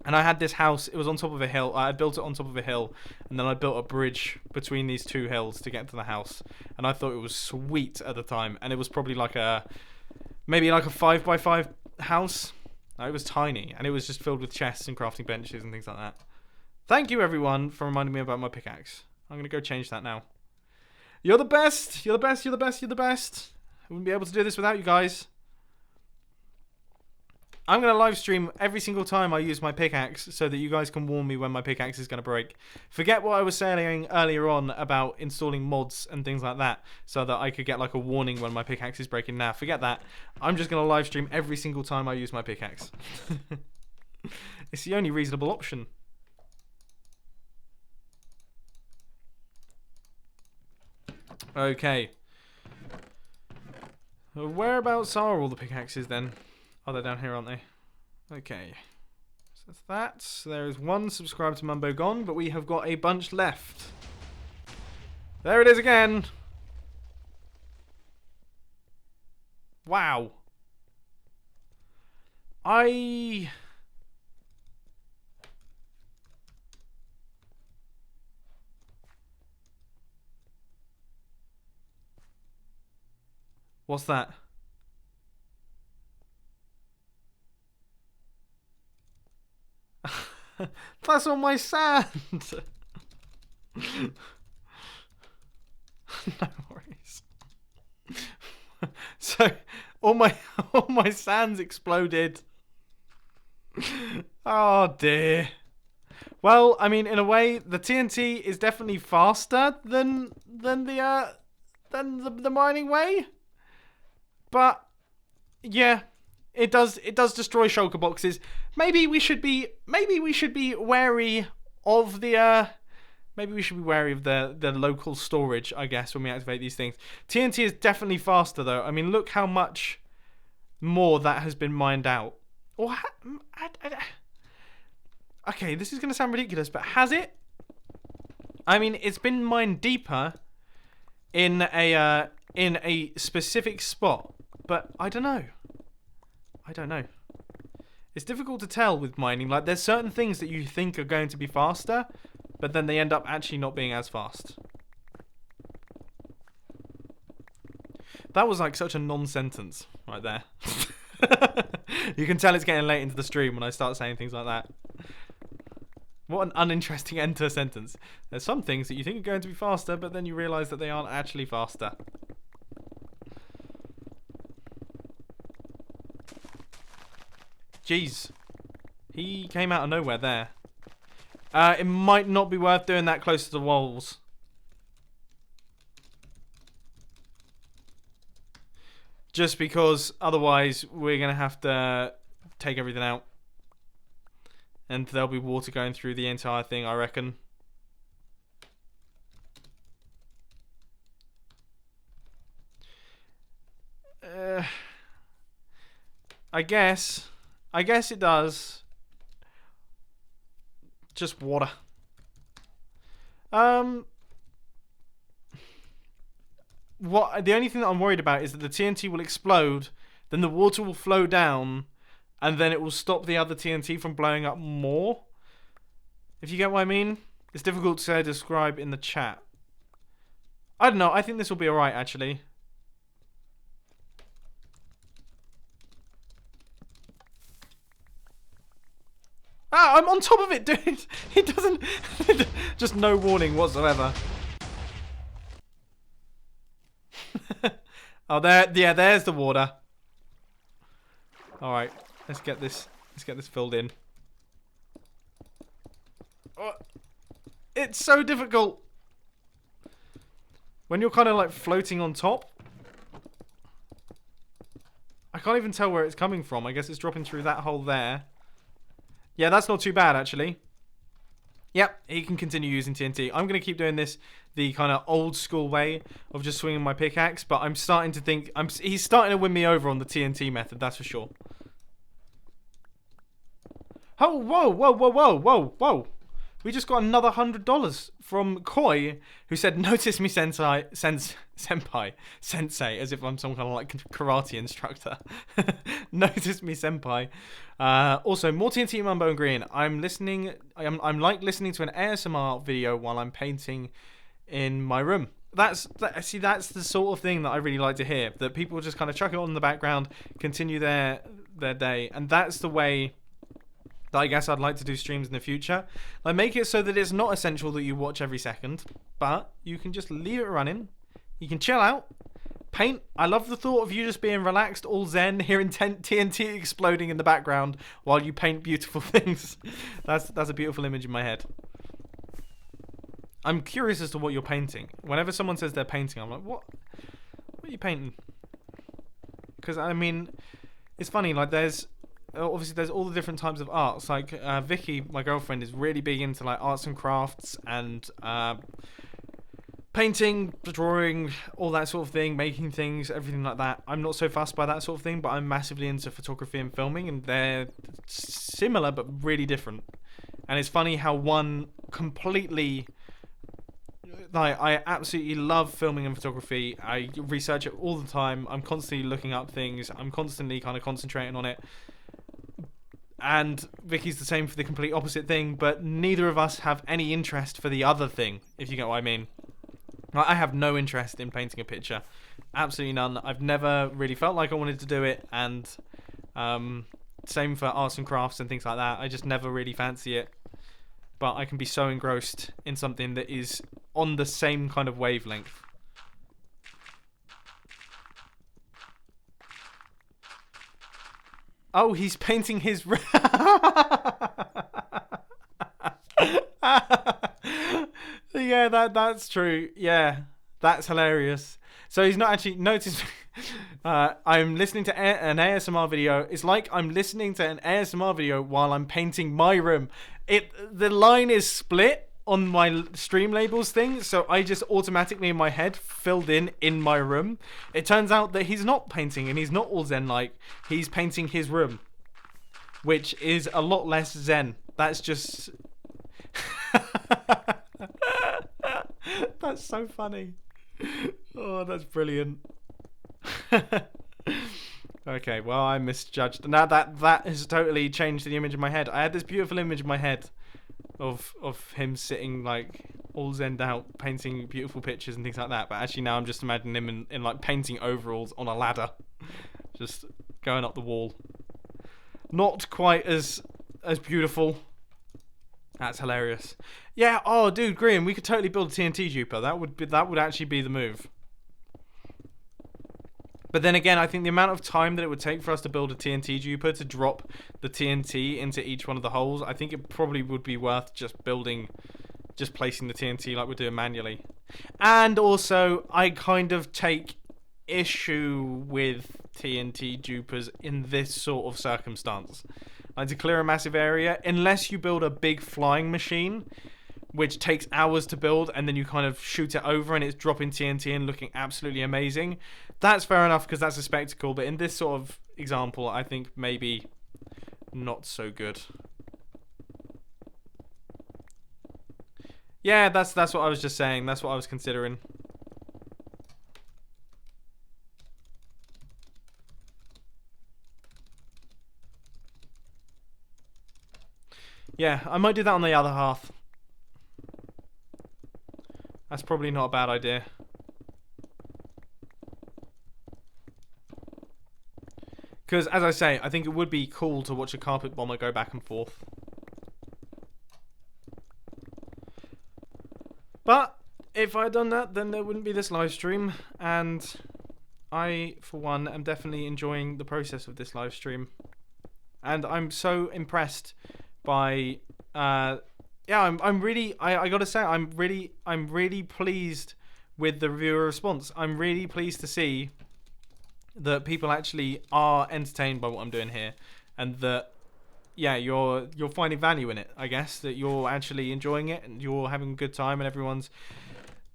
And I had this house. It was on top of a hill. I had built it on top of a hill. And then I built a bridge between these two hills to get to the house. And I thought it was sweet at the time. And it was probably maybe like a 5x5 house. No, it was tiny, and it was just filled with chests and crafting benches and things like that. Thank you, everyone, for reminding me about my pickaxe. I'm going to go change that now. You're the best! You're the best, you're the best, you're the best! I wouldn't be able to do this without you guys. I'm going to live stream every single time I use my pickaxe so that you guys can warn me when my pickaxe is going to break. Forget what I was saying earlier on about installing mods and things like that so that I could get like a warning when my pickaxe is breaking. Now, forget that. I'm just going to live stream every single time I use my pickaxe. It's the only reasonable option. Okay. Whereabouts are all the pickaxes then? Oh, they're down here, aren't they? Okay. So that's that. There is one subscribe to Mumbo gone, but we have got a bunch left. There it is again. Wow. What's that? That's all my sand. No worries. So all my sands exploded. Oh dear. Well, I mean, in a way, the TNT is definitely faster than the mining way. But yeah, it does destroy shulker boxes. Maybe we should be wary of the local storage, I guess, when we activate these things. TNT is definitely faster though. I mean, look how much more that has been mined out. Or okay, this is going to sound ridiculous, but has it? I mean, it's been mined deeper in a specific spot, but I don't know. It's difficult to tell with mining. Like, there's certain things that you think are going to be faster, but then they end up actually not being as fast. That was like such a non-sentence right there. You can tell it's getting late into the stream when I start saying things like that. What an uninteresting end to a sentence. There's some things that you think are going to be faster, but then you realise that they aren't actually faster. Jeez. He came out of nowhere there. It might not be worth doing that close to the walls. Just because otherwise we're going to have to take everything out. And there'll be water going through the entire thing, I reckon. I guess it does. Just water. The only thing that I'm worried about is that the TNT will explode, then the water will flow down, and then it will stop the other TNT from blowing up more. If you get what I mean? It's difficult to describe in the chat. I don't know. I think this will be alright, actually. Ah, I'm on top of it, dude. It doesn't... Just no warning whatsoever. Oh, there. Yeah, there's the water. All right, let's get this filled in. Oh, it's so difficult when you're kind of like floating on top. I can't even tell where it's coming from. I guess it's dropping through that hole there. Yeah, that's not too bad, actually. Yep, he can continue using TNT. I'm going to keep doing this the kind of old school way of just swinging my pickaxe, but I'm starting to think... he's starting to win me over on the TNT method, that's for sure. Oh, whoa, whoa, whoa, whoa, whoa, whoa. We just got another $100 from Koi, who said, "Notice me, senpai, sensei," as if I'm some kind of like karate instructor. Notice me, senpai. Also, more TNT, Mumbo and Green. I'm like listening to an ASMR video while I'm painting in my room. That's the sort of thing that I really like to hear. That people just kind of chuck it on in the background, continue their day, and that's the way that I guess I'd like to do streams in the future. Like, make it so that it's not essential that you watch every second, but you can just leave it running. You can chill out, paint. I love the thought of you just being relaxed, all zen, hearing TNT exploding in the background while you paint beautiful things. That's a beautiful image in my head. I'm curious as to what you're painting. Whenever someone says they're painting, I'm like, what are you painting? Because, I mean, it's funny, like, obviously there's all the different types of arts. Like Vicky, my girlfriend, is really big into like arts and crafts and painting, drawing, all that sort of thing, making things, everything like that. I'm not so fussed by that sort of thing, but I'm massively into photography and filming, and they're similar but really different. And it's funny how one completely... Like, I absolutely love filming and photography. I research it all the time. I'm constantly looking up things. I'm constantly kind of concentrating on it. And Vicky's the same for the complete opposite thing, but neither of us have any interest for the other thing, if you get what I mean. I have no interest in painting a picture. Absolutely none. I've never really felt like I wanted to do it, and same for arts and crafts and things like that. I just never really fancy it. But I can be so engrossed in something that is on the same kind of wavelength. Oh, he's painting his... Yeah, that's true. Yeah, that's hilarious. So he's not actually noticed. I'm listening to an ASMR video. It's like I'm listening to an ASMR video while I'm painting my room. The line is split on my stream labels thing, so I just automatically in my head filled in my room. It turns out that he's not painting and he's not all zen-like. He's painting his room, which is a lot less zen. That's just... That's so funny. Oh, that's brilliant. Okay, well, I misjudged. Now that has totally changed the image in my head. I had this beautiful image in my head of him sitting like all zenned out, painting beautiful pictures and things like that. But actually now I'm just imagining him in like painting overalls on a ladder, just going up the wall. Not quite as beautiful. That's hilarious. Yeah. Oh, dude, Graham, we could totally build a TNT duper. That would actually be the move. But then again, I think the amount of time that it would take for us to build a TNT duper to drop the TNT into each one of the holes, I think it probably would be worth just placing the TNT like we're doing manually. And also, I kind of take issue with TNT dupers in this sort of circumstance. Like, to clear a massive area, unless you build a big flying machine, which takes hours to build, and then you kind of shoot it over and it's dropping TNT and looking absolutely amazing. That's fair enough because that's a spectacle, but in this sort of example, I think maybe not so good. Yeah, that's what I was just saying. That's what I was considering. Yeah, I might do that on the other half. That's probably not a bad idea. Because, as I say, I think it would be cool to watch a carpet bomber go back and forth. if I had done that, then there wouldn't be this live stream, and I, for one, am definitely enjoying the process of this live stream, and I'm so impressed by, I gotta say, I'm really pleased with the reviewer response. I'm really pleased to see that people actually are entertained by what I'm doing here, and that, yeah, you're finding value in it. I guess that you're actually enjoying it, and you're having a good time, and everyone's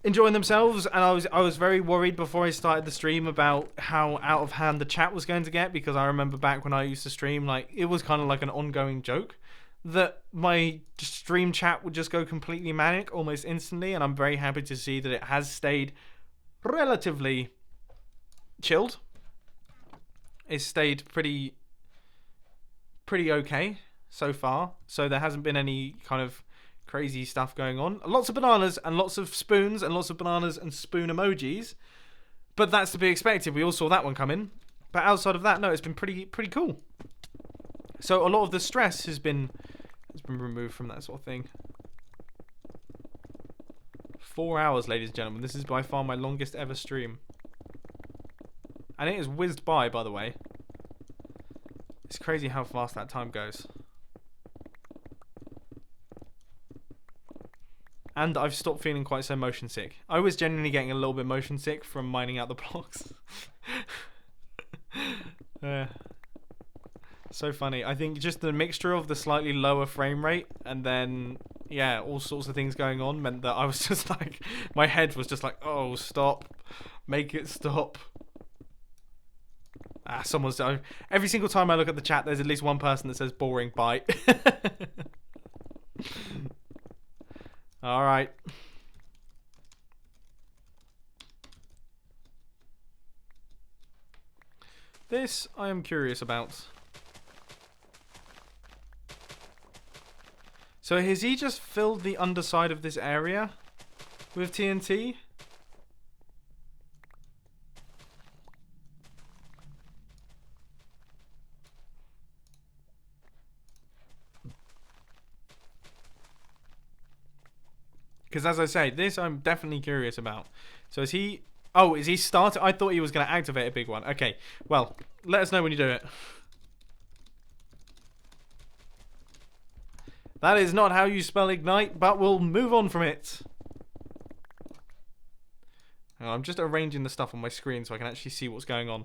enjoying themselves. And I was very worried before I started the stream about how out of hand the chat was going to get, because I remember back when I used to stream, like, it was kind of like an ongoing joke that my stream chat would just go completely manic almost instantly, and I'm very happy to see that it has stayed relatively chilled. It's stayed pretty okay so far, so there hasn't been any kind of crazy stuff going on. Lots of bananas and lots of spoons and lots of bananas and spoon emojis, but that's to be expected. We all saw that one coming. But outside of that, no, it's been pretty cool. So a lot of the stress has been removed from that sort of thing. 4 hours, ladies and gentlemen. This is by far my longest ever stream, and it has whizzed by the way. It's crazy how fast that time goes. And I've stopped feeling quite so motion sick. I was genuinely getting a little bit motion sick from mining out the blocks. So funny. I think just the mixture of the slightly lower frame rate and then, yeah, all sorts of things going on meant that I was just like, my head was just like, oh, stop. Make it stop. Someone's... every single time I look at the chat, there's at least one person that says boring bite. Alright. This I am curious about. So has he just filled the underside of this area with TNT? Because as I say, this I'm definitely curious about. So is he... Oh, is he started? I thought he was going to activate a big one. Okay, well, let us know when you do it. That is not how you spell ignite, but we'll move on from it. I'm just arranging the stuff on my screen so I can actually see what's going on.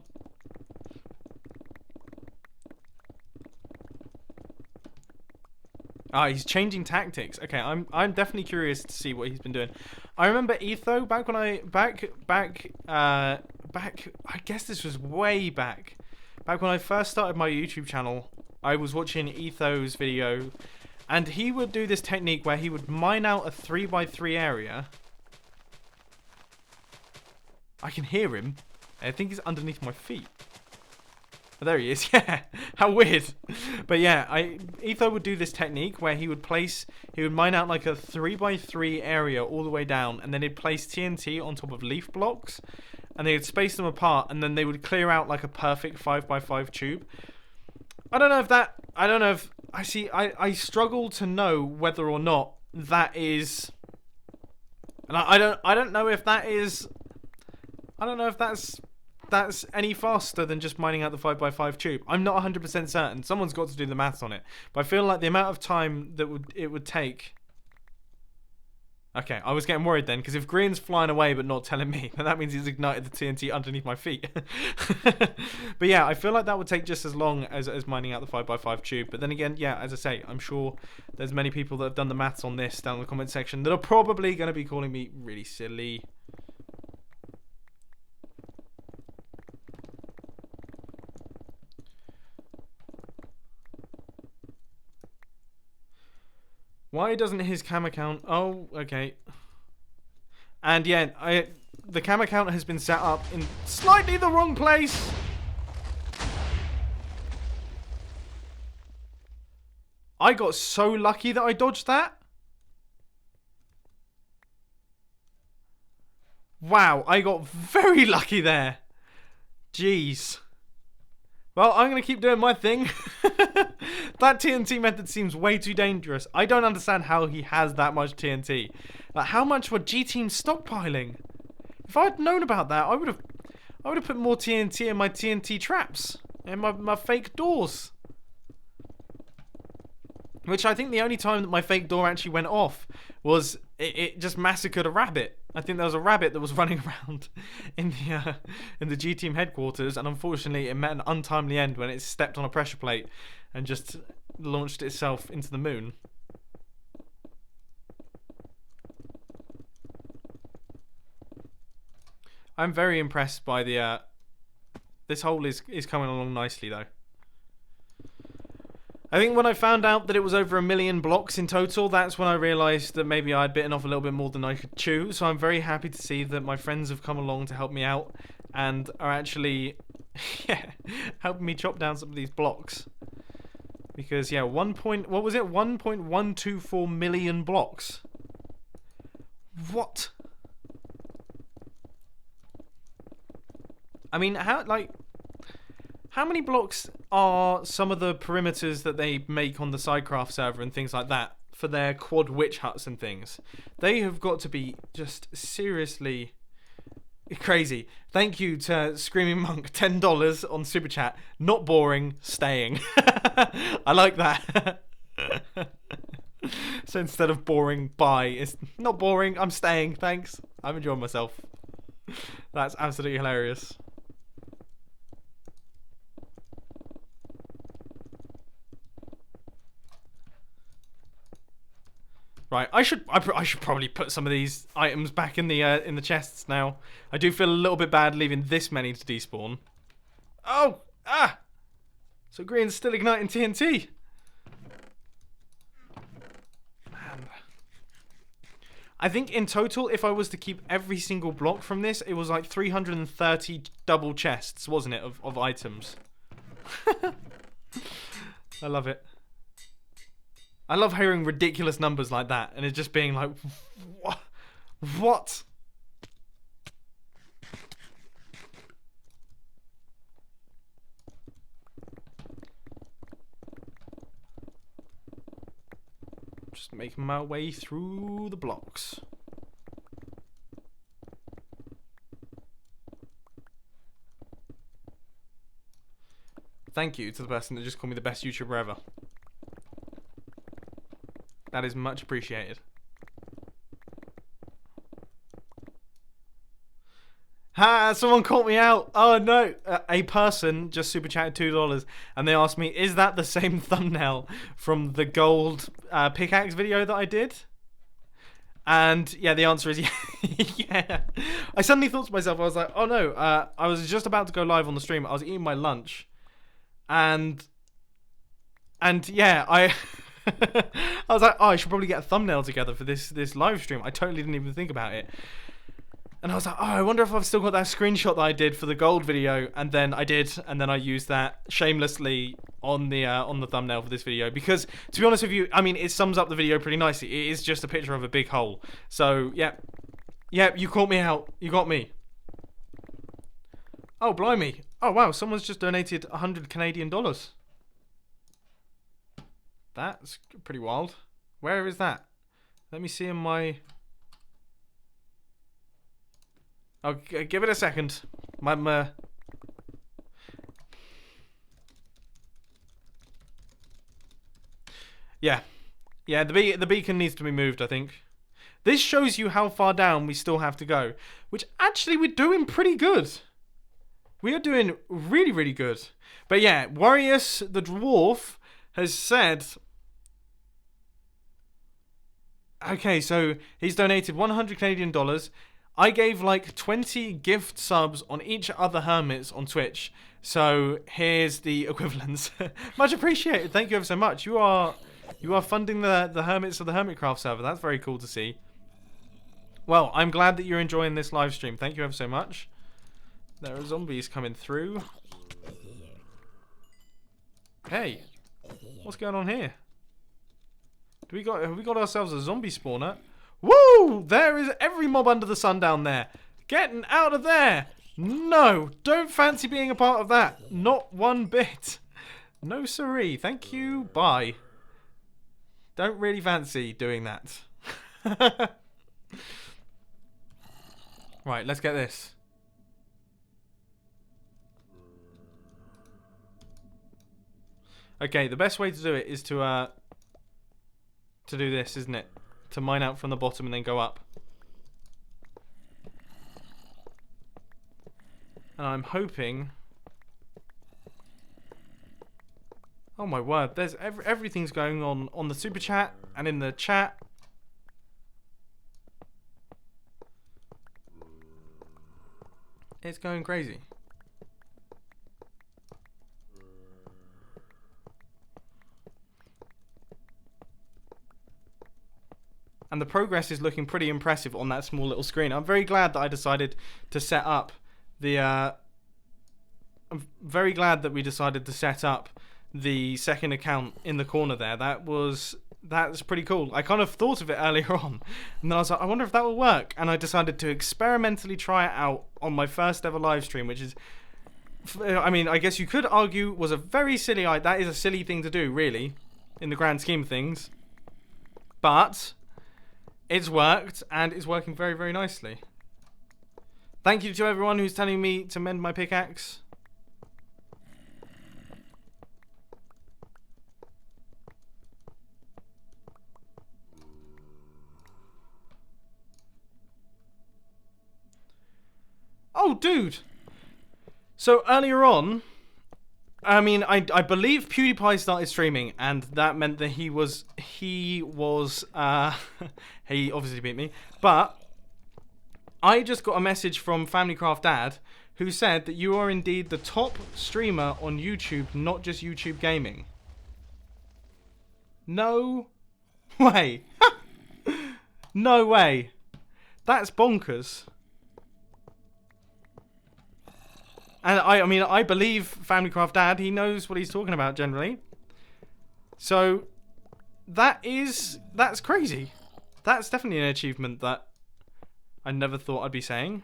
He's changing tactics. Okay, I'm definitely curious to see what he's been doing. I remember Etho back when I I guess this was way back when I first started my YouTube channel. I was watching Etho's video, and he would do this technique where he would mine out a 3x3 area. I can hear him. I think he's underneath my feet. Oh, there he is. Yeah, how weird. But yeah, Etho would do this technique where he would mine out like a 3x3 area all the way down, and then he'd place TNT on top of leaf blocks, and they'd space them apart, and then they would clear out like a perfect 5x5 tube. I struggle to know whether or not that is, and I don't know if that's any faster than just mining out the 5x5 tube. I'm not 100% certain. Someone's got to do the maths on it. But I feel like the amount of time that it would take... Okay, I was getting worried then, because if Green's flying away but not telling me, then that means he's ignited the TNT underneath my feet. But yeah, I feel like that would take just as long as mining out the 5x5 tube. But then again, yeah, as I say, I'm sure there's many people that have done the maths on this down in the comment section that are probably going to be calling me really silly. Why doesn't his cam account... Oh, okay. And yeah, the cam account has been set up in slightly the wrong place. I got so lucky that I dodged that. Wow, I got very lucky there. Jeez. Well, I'm going to keep doing my thing. That TNT method seems way too dangerous. I don't understand how he has that much TNT. Like, how much were G-Team stockpiling? If I'd known about that, I would have put more TNT in my TNT traps and my fake doors. Which I think the only time that my fake door actually went off was it just massacred a rabbit. I think there was a rabbit that was running around in the G-Team headquarters, and unfortunately it met an untimely end when it stepped on a pressure plate and just launched itself into the moon. I'm very impressed by the this hole is coming along nicely though. I think when I found out that it was over 1 million blocks in total, that's when I realised that maybe I'd bitten off a little bit more than I could chew. So I'm very happy to see that my friends have come along to help me out and are actually helping me chop down some of these blocks. Because yeah, 1.124 million blocks. What? I mean, how many blocks are some of the perimeters that they make on the Sidecraft server and things like that for their quad witch huts and things? They have got to be just seriously crazy. Thank you to Screaming Monk, $10 on Super Chat. Not boring, staying. I like that. So instead of boring, bye. It's not boring, I'm staying, thanks. I'm enjoying myself. That's absolutely hilarious. Right, I should probably put some of these items back in the chests now. I do feel a little bit bad leaving this many to despawn. Oh, so Green's still igniting TNT. Man, I think in total, if I was to keep every single block from this, it was like 330 double chests, wasn't it, of items? I love it. I love hearing ridiculous numbers like that, and it just being like, what? Just making my way through the blocks. Thank you to the person that just called me the best YouTuber ever. That is much appreciated. Ha! Someone caught me out. Oh no! A person just super chatted $2, and they asked me, "Is that the same thumbnail from the gold pickaxe video that I did?" And yeah, the answer is yeah. Yeah. I suddenly thought to myself, I was like, "Oh no!" I was just about to go live on the stream. I was eating my lunch, and yeah, I was like, oh, I should probably get a thumbnail together for this live stream. I totally didn't even think about it. And I was like, oh, I wonder if I've still got that screenshot that I did for the gold video. And then I did, and then I used that shamelessly on the thumbnail for this video. Because, to be honest with you, I mean, it sums up the video pretty nicely. It is just a picture of a big hole. So, yeah. Yeah, you caught me out. You got me. Oh, blimey. Oh, wow, someone's just donated 100 Canadian dollars. That's pretty wild. Where is that? Let me see in my... Oh, give it a second. Yeah. Yeah, the beacon needs to be moved, I think. This shows you how far down we still have to go. Which, actually, we're doing pretty good. We are doing really, really good. But yeah, Warriors, the dwarf, has said... Okay, so he's donated 100 Canadian dollars. I gave like 20 gift subs on each other hermits on Twitch. So here's the equivalents. Much appreciated. Thank you ever so much. You are funding the hermits of the Hermitcraft server. That's very cool to see. Well, I'm glad that you're enjoying this live stream. Thank you ever so much. There are zombies coming through. Hey, what's going on here? Have we got ourselves a zombie spawner? Woo! There is every mob under the sun down there. Getting out of there. No, don't fancy being a part of that. Not one bit. No siree, thank you, bye. Don't really fancy doing that. Right, let's get this. Okay, the best way to do it is to do this, isn't it? To mine out from the bottom and then go up. And I'm hoping... Oh my word, there's everything's going on the super chat and in the chat. It's going crazy. And the progress is looking pretty impressive on that small little screen. I'm very glad that I decided to set up the... I'm very glad that we decided to set up the second account in the corner there. That's pretty cool. I kind of thought of it earlier on, and then I was like, I wonder if that will work. And I decided to experimentally try it out on my first ever live stream, which is... I mean, I guess you could argue was a very silly... That is a silly thing to do, really, in the grand scheme of things. But... it's worked, and it's working very, very nicely. Thank you to everyone who's telling me to mend my pickaxe. Oh, dude! So, earlier on... I mean, I believe PewDiePie started streaming, and that meant that he obviously beat me, but I just got a message from Family-Craft Dad, who said that you are indeed the top streamer on YouTube, not just YouTube Gaming. No way. No way. That's bonkers. And I mean, I believe Family-Craft Dad. He knows what he's talking about generally. So, that's crazy. That's definitely an achievement that I never thought I'd be saying.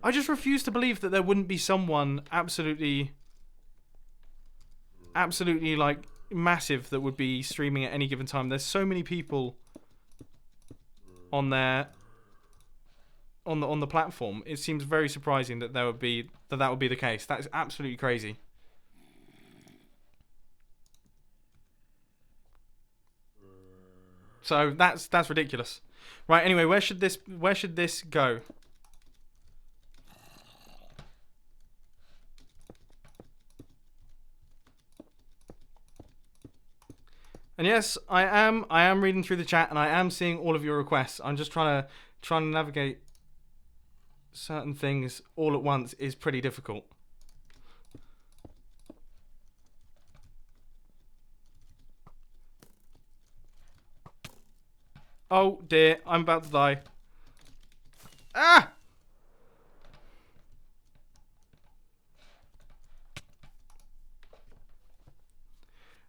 I just refuse to believe that there wouldn't be someone absolutely like massive that would be streaming at any given time. There's so many people on there. On the platform, it seems very surprising that that would be the case. That is absolutely crazy. So that's ridiculous. Right. Anyway, where should this go? And yes, I am reading through the chat, and I am seeing all of your requests. I'm just trying to navigate certain things all at once is pretty difficult. Oh dear, I'm about to die. Ah!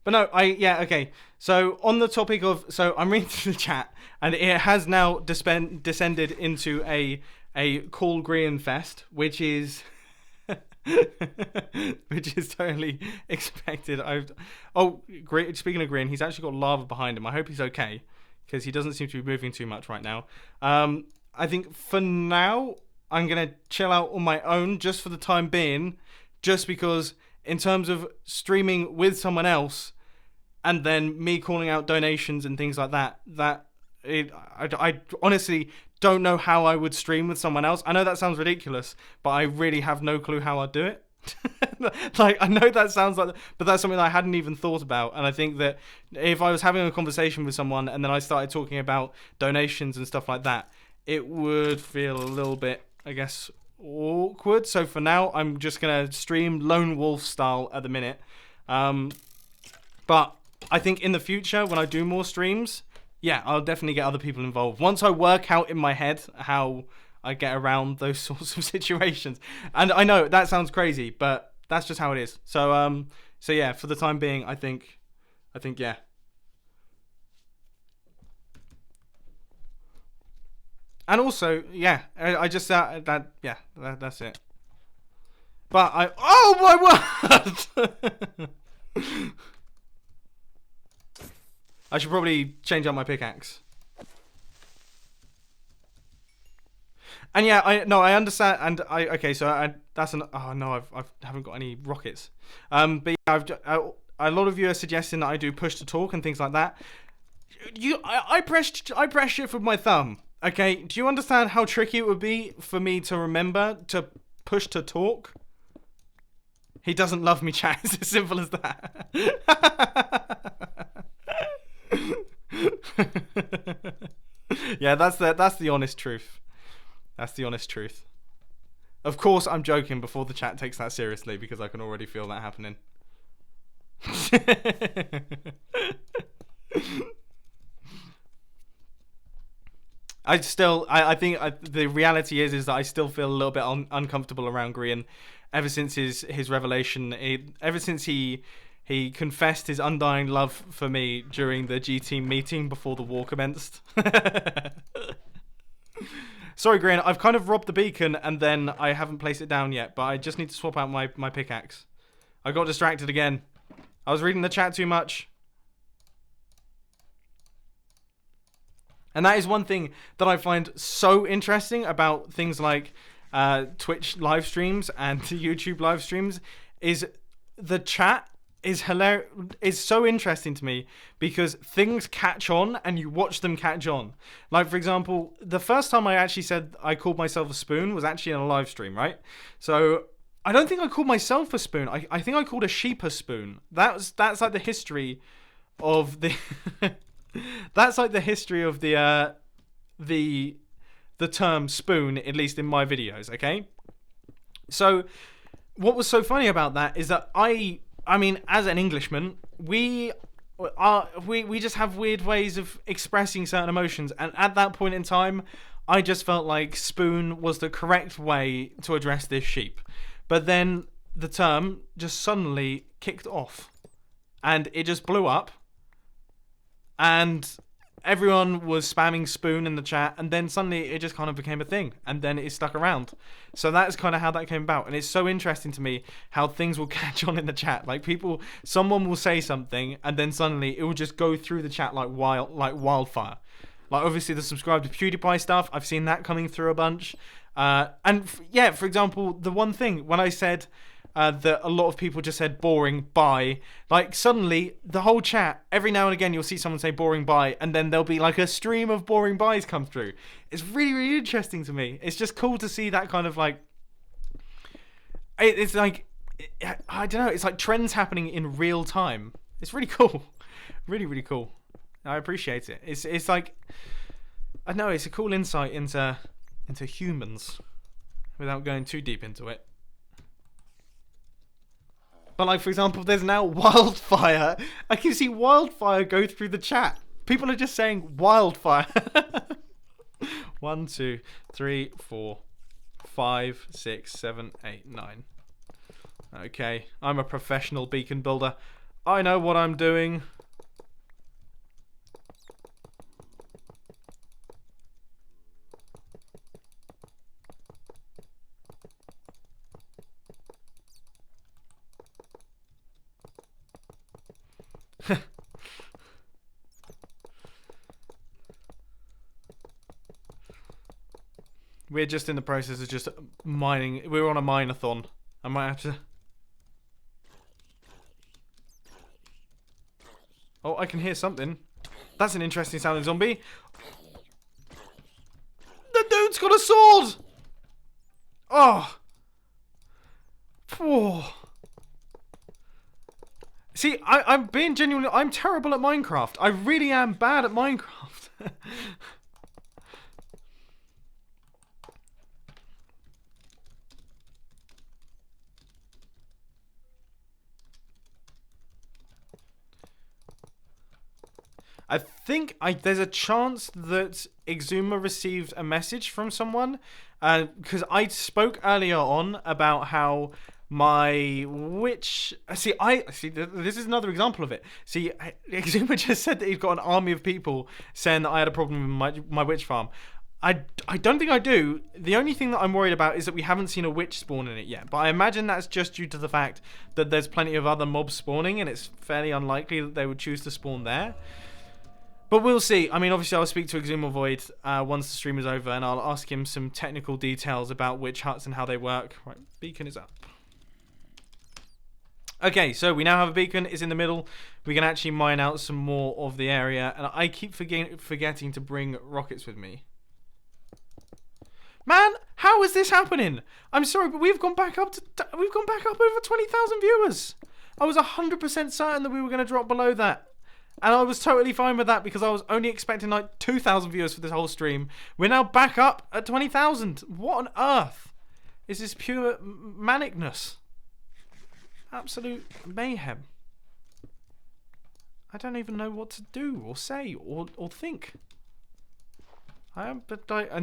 But no, okay. So on the topic of, I'm reading through the chat, and it has now descended into a cool green fest, which is which is totally expected. Speaking of green, he's actually got lava behind him. I hope he's okay, because he doesn't seem to be moving too much right now. I think for now I'm gonna chill out on my own just for the time being, just because in terms of streaming with someone else and then me calling out donations and things like that, I honestly don't know how I would stream with someone else. I know that sounds ridiculous, but I really have no clue how I'd do it. Like, I know that sounds like, but that's something that I hadn't even thought about. And I think that if I was having a conversation with someone and then I started talking about donations and stuff like that, it would feel a little bit, I guess, awkward. So for now, I'm just gonna stream lone wolf style at the minute. But I think in the future, when I do more streams, yeah, I'll definitely get other people involved. Once I work out in my head how I get around those sorts of situations. And I know that sounds crazy, but that's just how it is. So yeah, for the time being, I think yeah. And also, yeah, I just that's it. But oh my word! I should probably change out my pickaxe. And yeah, I understand, and okay, so that's an, oh no, I haven't got any rockets. But yeah, a lot of you are suggesting that I do push to talk and things like that. I press shift with my thumb. Okay, do you understand how tricky it would be for me to remember to push to talk? He doesn't love me, chat. It's as simple as that. Yeah, that's the honest truth. That's the honest truth. Of course, I'm joking before the chat takes that seriously, because I can already feel that happening. I think the reality is that I still feel a little bit uncomfortable around Grian, ever since his revelation. Ever since he confessed his undying love for me during the G Team meeting before the war commenced. Sorry, Grian, I've kind of robbed the beacon and then I haven't placed it down yet, but I just need to swap out my pickaxe. I got distracted again. I was reading the chat too much. And that is one thing that I find so interesting about things like Twitch live streams and YouTube live streams, is the chat is hilarious. Is so interesting to me because things catch on and you watch them catch on. Like, for example, the first time I actually said I called myself a spoon was actually in a live stream, right? So I don't think I called myself a spoon. I think I called a sheep a spoon. That's like the history of the that's like the history of the term spoon, at least in my videos, okay? So what was so funny about that is that I mean, as an Englishman, we just have weird ways of expressing certain emotions, and at that point in time, I just felt like spoon was the correct way to address this sheep. But then the term just suddenly kicked off, and it just blew up, and everyone was spamming spoon in the chat, and then suddenly it just kind of became a thing, and then it stuck around. So that's kind of how that came about, and it's so interesting to me how things will catch on in the chat. Like, someone will say something, and then suddenly it will just go through the chat like wildfire. Like, obviously the subscribe to PewDiePie stuff, I've seen that coming through a bunch. Yeah, for example, the one thing when I said that a lot of people just said boring bye, like suddenly the whole chat, every now and again you'll see someone say boring bye, and then there'll be like a stream of boring byes come through. It's really, really interesting to me. It's just cool to see that kind of like, it's like, I don't know, it's like trends happening in real time. It's really cool. Really, really cool. I appreciate it. It's like, I don't know, it's a cool insight into humans without going too deep into it. But like, for example, there's now wildfire. I can see wildfire go through the chat. People are just saying wildfire. 1, 2, 3, 4, 5, 6, 7, 8, 9. Okay, I'm a professional beacon builder. I know what I'm doing. We're just in the process of just mining. We're on a mine-a-thon. I might have to... Oh, I can hear something. That's an interesting sounding zombie. The dude's got a sword! Oh. Oh. See, I'm being genuinely... I'm terrible at Minecraft. I really am bad at Minecraft. I think there's a chance that Exuma received a message from someone, because I spoke earlier on about how my witch... See, this is another example of it. See, Exuma just said that he'd got an army of people saying that I had a problem with my witch farm. I don't think I do. The only thing that I'm worried about is that we haven't seen a witch spawn in it yet. But I imagine that's just due to the fact that there's plenty of other mobs spawning, and it's fairly unlikely that they would choose to spawn there. But we'll see. I mean, obviously, I'll speak to Exuma Void once the stream is over, and I'll ask him some technical details about witch huts and how they work. Right, beacon is up. Okay, so we now have a beacon. It's in the middle. We can actually mine out some more of the area, and I keep forgetting to bring rockets with me. Man, how is this happening? I'm sorry, but we've gone back up over 20,000 viewers. I was 100% certain that we were going to drop below that. And I was totally fine with that because I was only expecting like 2,000 viewers for this whole stream. We're now back up at 20,000. What on earth is this pure manicness? Absolute mayhem. I don't even know what to do or say or think. And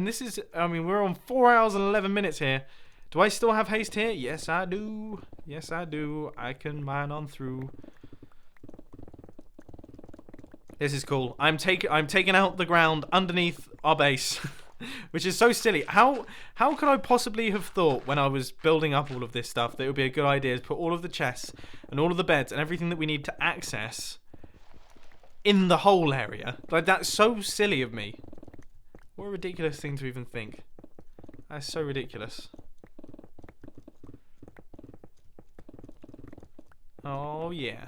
this is, I mean, we're on 4 hours and 11 minutes here. Do I still have haste here? Yes, I do. Yes, I do. I can mine on through. This is cool. I'm taking out the ground underneath our base, which is so silly. How could I possibly have thought when I was building up all of this stuff that it would be a good idea to put all of the chests and all of the beds and everything that we need to access in the whole area? Like, that's so silly of me. What a ridiculous thing to even think. That's so ridiculous. Oh, yeah.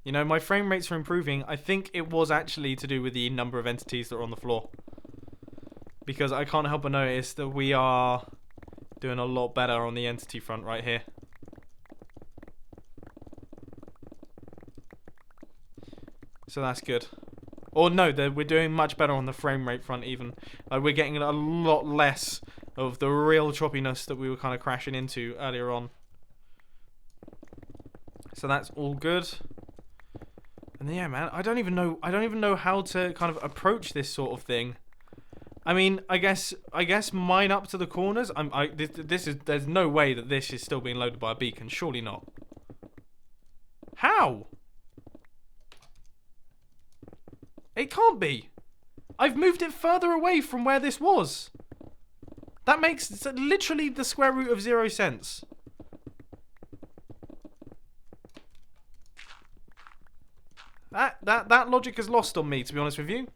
You know, my frame rates are improving. I think it was actually to do with the number of entities that are on the floor. Because I can't help but notice that we are doing a lot better on the entity front right here. So that's good. Or no, we're doing much better on the frame rate front even. We're getting a lot less of the real choppiness that we were kind of crashing into earlier on. So that's all good. And yeah, man, I don't even know how to kind of approach this sort of thing. I mean, I guess mine up to the corners. There's no way that this is still being loaded by a beacon. Surely not. How? It can't be. I've moved it further away from where this was. That makes literally the square root of 0 sense. That logic is lost on me, to be honest with you.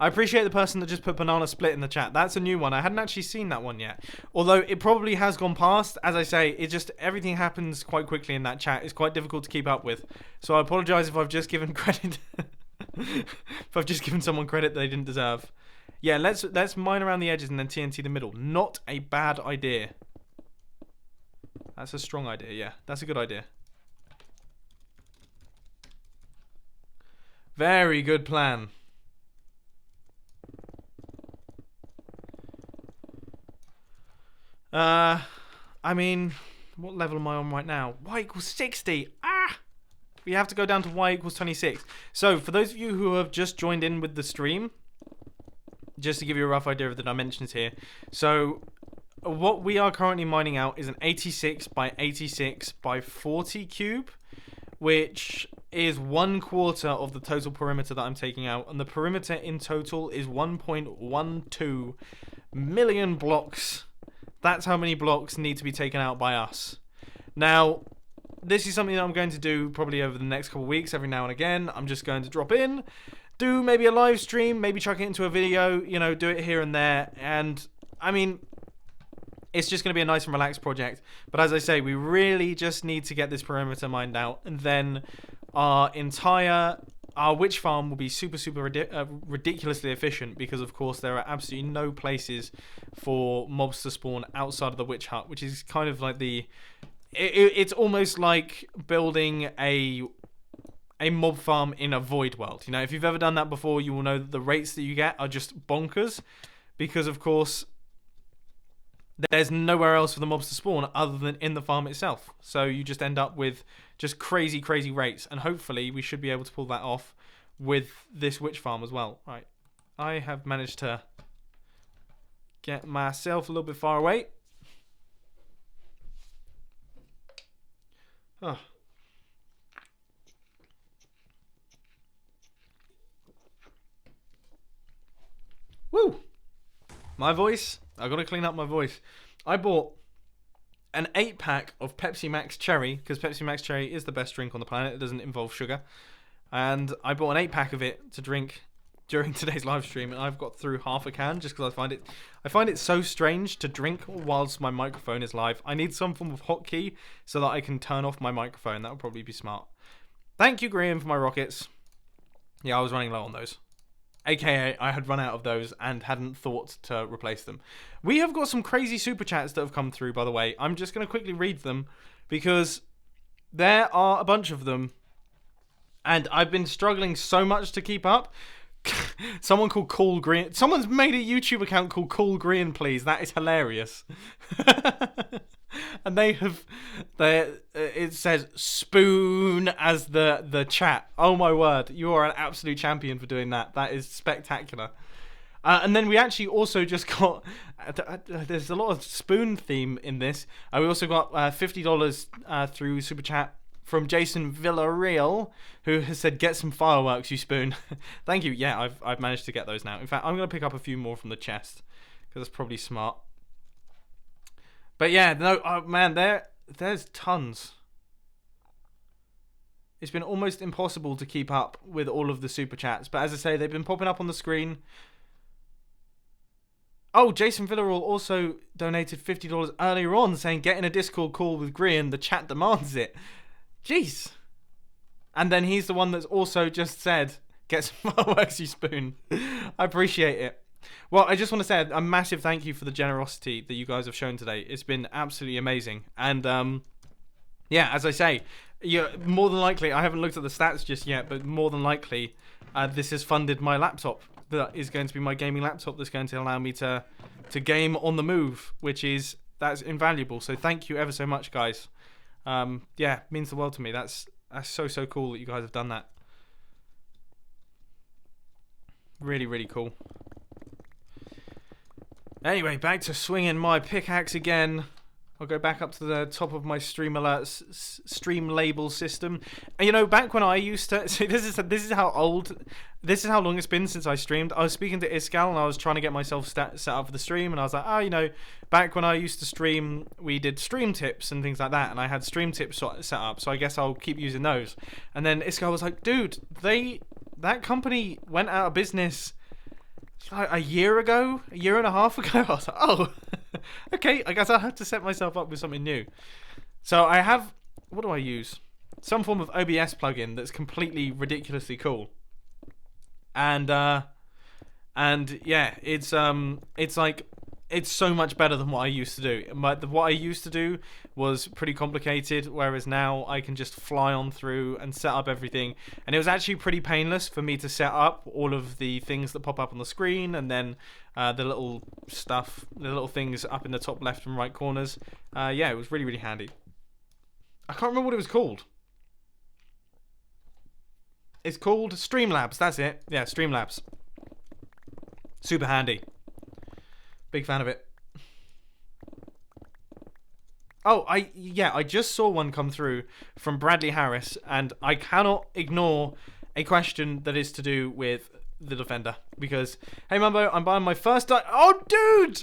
I appreciate the person that just put banana split in the chat. That's a new one. I hadn't actually seen that one yet. Although it probably has gone past. As I say, it just, everything happens quite quickly in that chat. It's quite difficult to keep up with. So I apologise if I've just given credit. If I've just given someone credit they didn't deserve. Yeah, let's mine around the edges and then TNT the middle. Not a bad idea. That's a strong idea, yeah. That's a good idea. Very good plan. I mean, what level am I on right now? Y equals 60. Ah! We have to go down to Y equals 26. So, for those of you who have just joined in with the stream, just to give you a rough idea of the dimensions here. So, what we are currently mining out is an 86 by 86 by 40 cube, which is 1/4 of the total perimeter that I'm taking out. And the perimeter in total is 1.12 million blocks. That's how many blocks need to be taken out by us. Now, this is something that I'm going to do probably over the next couple of weeks, every now and again. I'm just going to drop in, do maybe a live stream, maybe chuck it into a video, you know, do it here and there. And, I mean, it's just going to be a nice and relaxed project. But as I say, we really just need to get this perimeter mined out. And then our witch farm will be super ridiculously efficient because, of course, there are absolutely no places for mobs to spawn outside of the witch hut, which is kind of like it's almost like building a mob farm in a void world. You know, if you've ever done that before, you will know that the rates that you get are just bonkers because, of course, there's nowhere else for the mobs to spawn other than in the farm itself. So you just end up with just crazy rates. And hopefully we should be able to pull that off with this witch farm as well. Right. I have managed to get myself a little bit far away. Oh. Woo! My voice. I gotta clean up my voice. I bought an 8-pack of Pepsi Max Cherry, because Pepsi Max Cherry is the best drink on the planet. It doesn't involve sugar. And I bought an 8-pack of it to drink during today's live stream, and I've got through half a can just because I find it so strange to drink whilst my microphone is live. I need some form of hotkey so that I can turn off my microphone. That would probably be smart. Thank you, Graham, for my rockets. Yeah, I was running low on those. AKA, I had run out of those and hadn't thought to replace them. We have got some crazy super chats that have come through, by the way. I'm just going to quickly read them because there are a bunch of them. And I've been struggling so much to keep up. Someone called Cool Green. Someone's made a YouTube account called Cool Green, please. That is hilarious. And it says spoon as the chat. Oh my word, you are an absolute champion for doing that. That is spectacular. And then we actually also just got there's a lot of spoon theme in this. We also got $50 through super chat from Jason Villarreal, who has said, "Get some fireworks, you spoon." Thank you. Yeah, I've managed to get those now. In fact, I'm gonna pick up a few more from the chest because that's probably smart. But yeah, no, oh man, there's tons. It's been almost impossible to keep up with all of the super chats, but as I say, they've been popping up on the screen. Oh, Jason Villarreal also donated $50 earlier on, saying, "Get in a Discord call with Grian. The chat demands it." Jeez. And then he's the one that's also just said, "Get some fireworks, you spoon." I appreciate it. Well, I just want to say a massive thank you for the generosity that you guys have shown today. It's been absolutely amazing. And yeah, as I say, more than likely, I haven't looked at the stats just yet, but more than likely, this has funded my laptop. That is going to be my gaming laptop that's going to allow me to game on the move, that's invaluable. So thank you ever so much, guys. Yeah, means the world to me. That's so cool that you guys have done that. Really, really cool. Anyway, back to swinging my pickaxe again. I'll go back up to the top of my stream alerts, stream label system. And you know, back when I used to, see, this is how long it's been since I streamed. I was speaking to Iskal and I was trying to get myself set up for the stream, and I was like, oh, you know, back when I used to stream, we did stream tips and things like that, and I had stream tips set up, so I guess I'll keep using those. And then Iskal was like, dude, that company went out of business like a year and a half ago. I was like, oh, okay, I guess I'll have to set myself up with something new. So I have, what do I use? Some form of OBS plugin that's completely ridiculously cool. And yeah, it's like, it's so much better than what I used to do. What I used to do was pretty complicated, whereas now I can just fly on through and set up everything. And it was actually pretty painless for me to set up all of the things that pop up on the screen, and then the little things up in the top left and right corners. Yeah, it was really, really handy. I can't remember what it was called. It's called Streamlabs, that's it. Yeah, Streamlabs. Super handy. Big fan of it. Oh, I just saw one come through from Bradley Harris, and I cannot ignore a question that is to do with the Defender. Because, hey Mumbo, I'm buying my first... Oh, dude!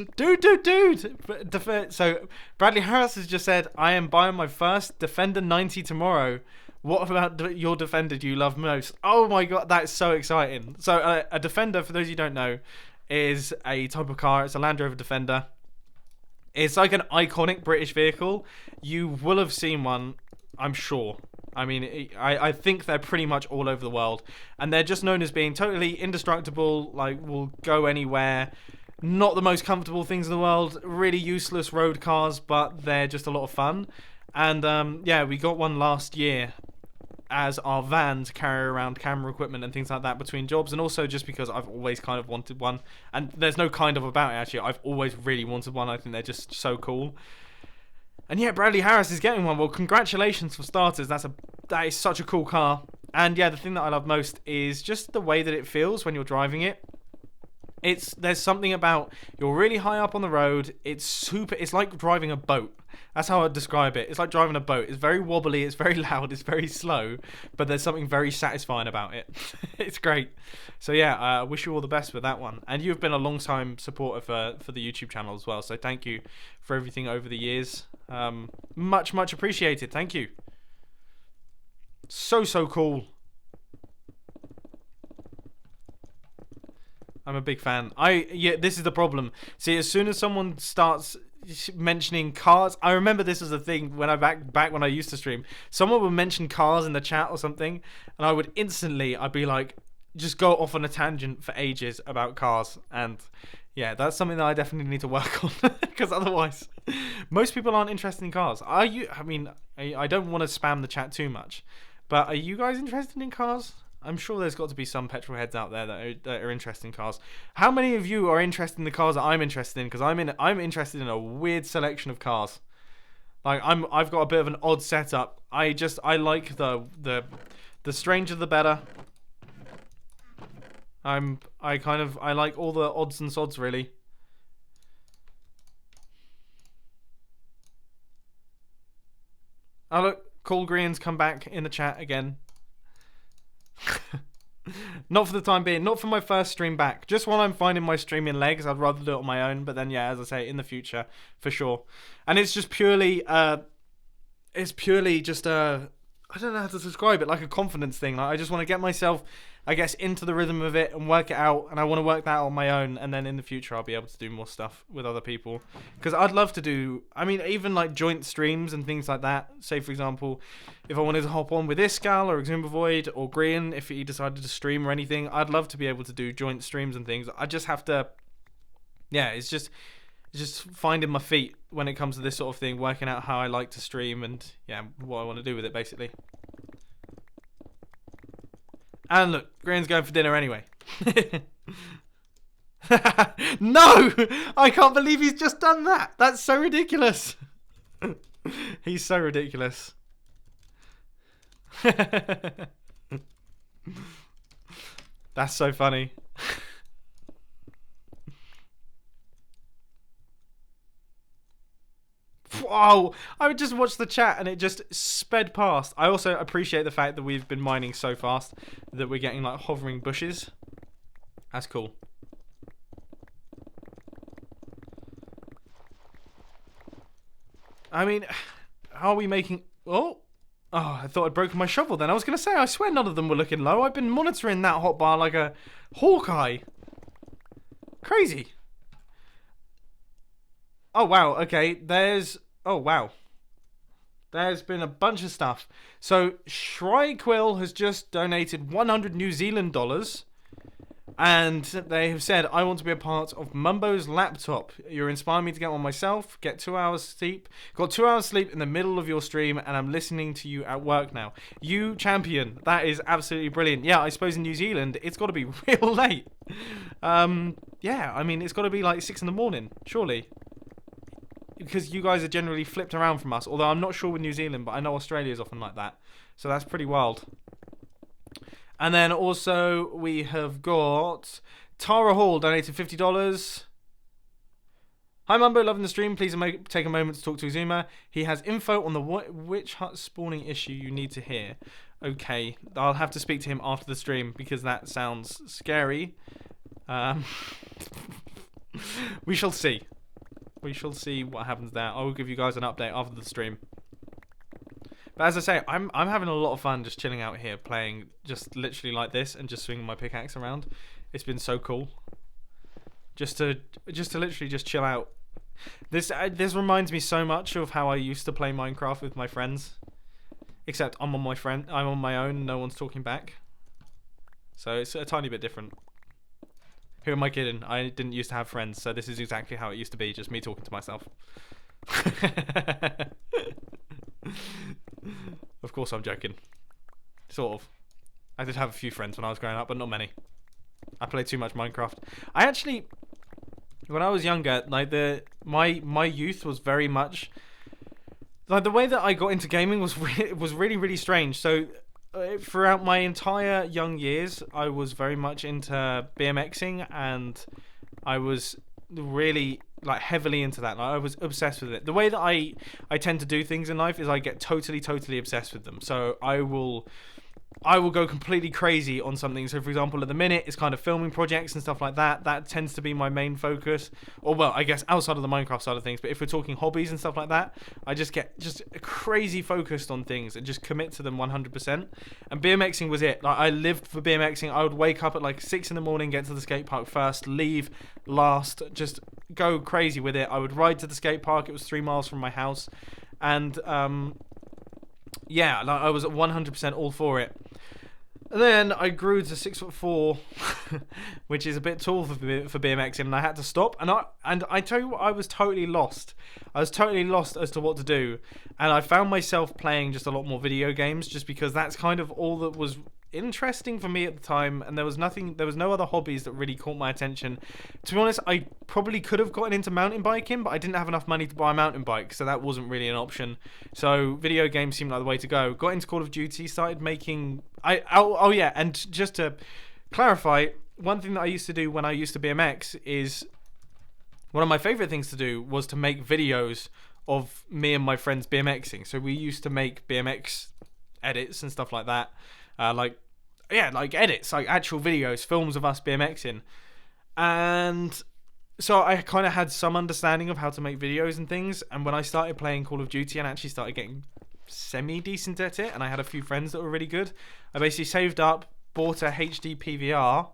So, Bradley Harris has just said, I am buying my first Defender 90 tomorrow. What about your Defender do you love most? Oh my god, that's so exciting. So, a Defender, for those of you who don't know, is a type of car. It's a Land Rover Defender. It's like an iconic British vehicle. You will have seen one, I'm sure. I mean, I think they're pretty much all over the world. And they're just known as being totally indestructible, like, will go anywhere. Not the most comfortable things in the world. Really useless road cars, but they're just a lot of fun. And, yeah, we got one last year as our van to carry around camera equipment and things like that between jobs, and also just because I've always kind of wanted one, and there's no kind of about it actually, I've always really wanted one. I think they're just so cool. And yeah, Bradley Harris is getting one. Well, congratulations for starters. That is such a cool car. And yeah, the thing that I love most is just the way that it feels when you're driving it. There's something about, you're really high up on the road. It's like driving a boat. That's how I'd describe it. It's like driving a boat. It's very wobbly, it's very loud, it's very slow, but there's something very satisfying about it. It's great. So yeah, I wish you all the best with that one. And you've been a long time supporter for the YouTube channel as well. So thank you for everything over the years. Much appreciated. Thank you. So cool. I'm a big fan. This is the problem. See, as soon as someone starts mentioning cars, I remember this was a thing when back when I used to stream. Someone would mention cars in the chat or something, and I'd be like, just go off on a tangent for ages about cars. And yeah, that's something that I definitely need to work on, because otherwise, most people aren't interested in cars. Are you? I mean, I don't want to spam the chat too much, but are you guys interested in cars? I'm sure there's got to be some petrol heads out there that are interested in cars. How many of you are interested in the cars that I'm interested in? Because I'm interested in a weird selection of cars. Like I've got a bit of an odd setup. I like the stranger the better. I like all the odds and sods really. Oh look, Cool Green's come back in the chat again. Not for the time being, not for my first stream back. Just while I'm finding my streaming legs, I'd rather do it on my own. But then, yeah, as I say, in the future, for sure. And it's just purely, I don't know how to describe it, like a confidence thing. Like I just want to get myself, I guess, into the rhythm of it and work it out. And I want to work that out on my own. And then in the future, I'll be able to do more stuff with other people. Because I'd love to do, I mean, even like joint streams and things like that. Say, for example, if I wanted to hop on with Iskal or Exuma Void or Green, if he decided to stream or anything, I'd love to be able to do joint streams and things. I just have to, yeah, it's just finding my feet when it comes to this sort of thing, working out how I like to stream and yeah, what I want to do with it basically. And look, Green's going for dinner anyway. No! I can't believe he's just done that. That's so ridiculous. He's so ridiculous. That's so funny. Wow, I would just watch the chat and it just sped past. I also appreciate the fact that we've been mining so fast that we're getting like hovering bushes. That's cool. I mean, are we making... Oh, I thought I'd broken my shovel then. I was going to say, I swear none of them were looking low. I've been monitoring that hotbar like a hawkeye. Crazy. Oh, wow. Okay, there's... Oh, wow. There's been a bunch of stuff. So, Shriequill has just donated 100 New Zealand dollars. And they have said, I want to be a part of Mumbo's laptop. You're inspiring me to get one myself. Get 2 hours sleep. Got 2 hours sleep in the middle of your stream. And I'm listening to you at work now. You champion. That is absolutely brilliant. Yeah, I suppose in New Zealand, it's got to be real late. Yeah, I mean, it's got to be like 6 in the morning. Surely. Because you guys are generally flipped around from us. Although I'm not sure with New Zealand, but I know Australia is often like that. So that's pretty wild. And then also we have got Tara Hall donated $50. Hi Mumbo, loving the stream. Please take a moment to talk to Exuma. He has info on the witch hut spawning issue you need to hear. Okay, I'll have to speak to him after the stream because that sounds scary. We shall see. We shall see what happens there. I will give you guys an update after the stream. But as I say, I'm having a lot of fun just chilling out here, playing just literally like this and just swinging my pickaxe around. It's been so cool. Just to literally just chill out. This reminds me so much of how I used to play Minecraft with my friends. Except I'm on my own, no one's talking back. So it's a tiny bit different. Who am I kidding? I didn't used to have friends, so this is exactly how it used to be, just me talking to myself. Of course I'm joking. Sort of. I did have a few friends when I was growing up, but not many. I played too much Minecraft. I actually, when I was younger, like my youth was very much like the way that I got into gaming was really strange. So throughout my entire young years, I was very much into BMXing and I was really like heavily into that. Like, I was obsessed with it. The way that I tend to do things in life is I get totally obsessed with them. So I will go completely crazy on something. So, for example, at the minute, it's kind of filming projects and stuff like that. That tends to be my main focus. Or, well, I guess outside of the Minecraft side of things. But if we're talking hobbies and stuff like that, I just get just crazy focused on things and just commit to them 100%. And BMXing was it. Like, I lived for BMXing. I would wake up at like 6 in the morning, get to the skate park first, leave last, just go crazy with it. I would ride to the skate park. It was 3 miles from my house. And, yeah, like, I was 100% all for it. And then I grew to 6'4", which is a bit tall for BMXing, and I had to stop. And I tell you what, I was totally lost. I was totally lost as to what to do, and I found myself playing just a lot more video games, just because that's kind of all that was interesting for me at the time, and there was no other hobbies that really caught my attention. To be honest, I probably could have gotten into mountain biking, but I didn't have enough money to buy a mountain bike, so that wasn't really an option. So video games seemed like the way to go. Got into Call of Duty, started making oh yeah, and just to clarify, one thing that I used to do when I used to BMX is one of my favorite things to do was to make videos of me and my friends BMXing. So we used to make BMX edits and stuff like that. Like edits, like actual videos, films of us BMXing. And so I kind of had some understanding of how to make videos and things. And when I started playing Call of Duty and actually started getting semi-decent at it, and I had a few friends that were really good, I basically saved up, bought a HD PVR,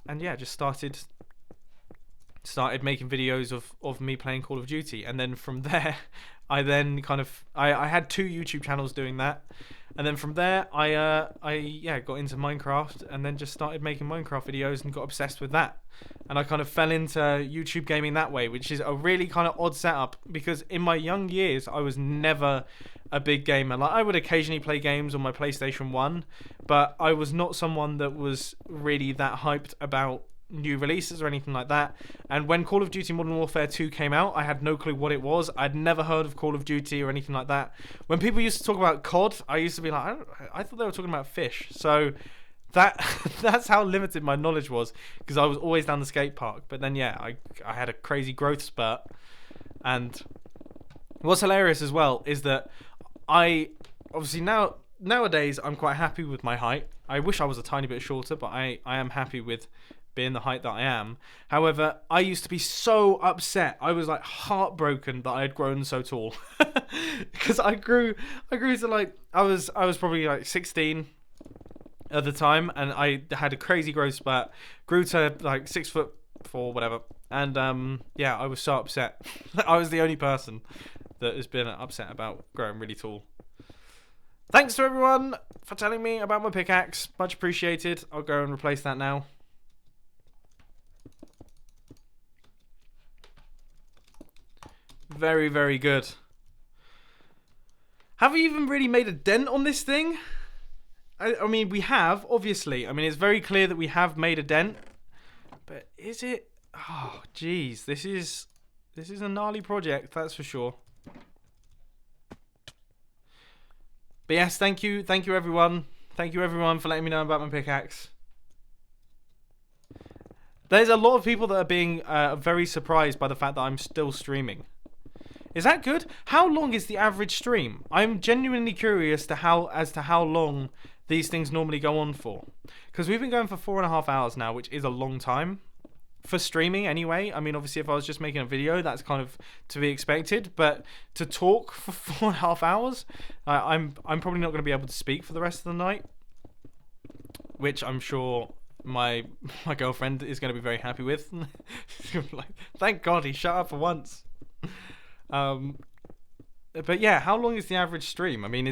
and yeah, just started making videos of me playing Call of Duty. And then from there, I had 2 YouTube channels doing that. And then from there, I got into Minecraft, and then just started making Minecraft videos and got obsessed with that. And I kind of fell into YouTube gaming that way, which is a really kind of odd setup, because in my young years, I was never a big gamer. Like, I would occasionally play games on my PlayStation 1, but I was not someone that was really that hyped about new releases or anything like that. And when Call of Duty Modern Warfare 2 came out, I had no clue what it was. I'd never heard of Call of Duty or anything like that. When people used to talk about COD, I used to be like, I thought they were talking about fish. So that's how limited my knowledge was, because I was always down the skate park. But then yeah, I had a crazy growth spurt. And what's hilarious as well is that I obviously nowadays I'm quite happy with my height. I wish I was a tiny bit shorter, but I am happy with being the height that I am. However, I used to be so upset. I was like heartbroken that I had grown so tall, because I grew to like I was probably like 16 at the time, and I had a crazy growth spurt. Grew to like 6'4", whatever, and yeah, I was so upset. I was the only person that has been upset about growing really tall. Thanks to everyone for telling me about my pickaxe. Much appreciated. I'll go and replace that now. Very, very good. Have we even really made a dent on this thing? I mean, we have, obviously. I mean, it's very clear that we have made a dent. But is it? Oh, jeez. This is a gnarly project, that's for sure. But yes, thank you everyone. Thank you everyone for letting me know about my pickaxe. There's a lot of people that are being very surprised by the fact that I'm still streaming. Is that good? How long is the average stream? I'm genuinely curious as to how long these things normally go on for. Because we've been going for 4.5 hours now, which is a long time. For streaming anyway. I mean, obviously if I was just making a video, that's kind of to be expected, but to talk for 4.5 hours, I'm probably not going to be able to speak for the rest of the night, which I'm sure my girlfriend is going to be very happy with. Like, thank God he shut up for once. But yeah, how long is the average stream? I mean,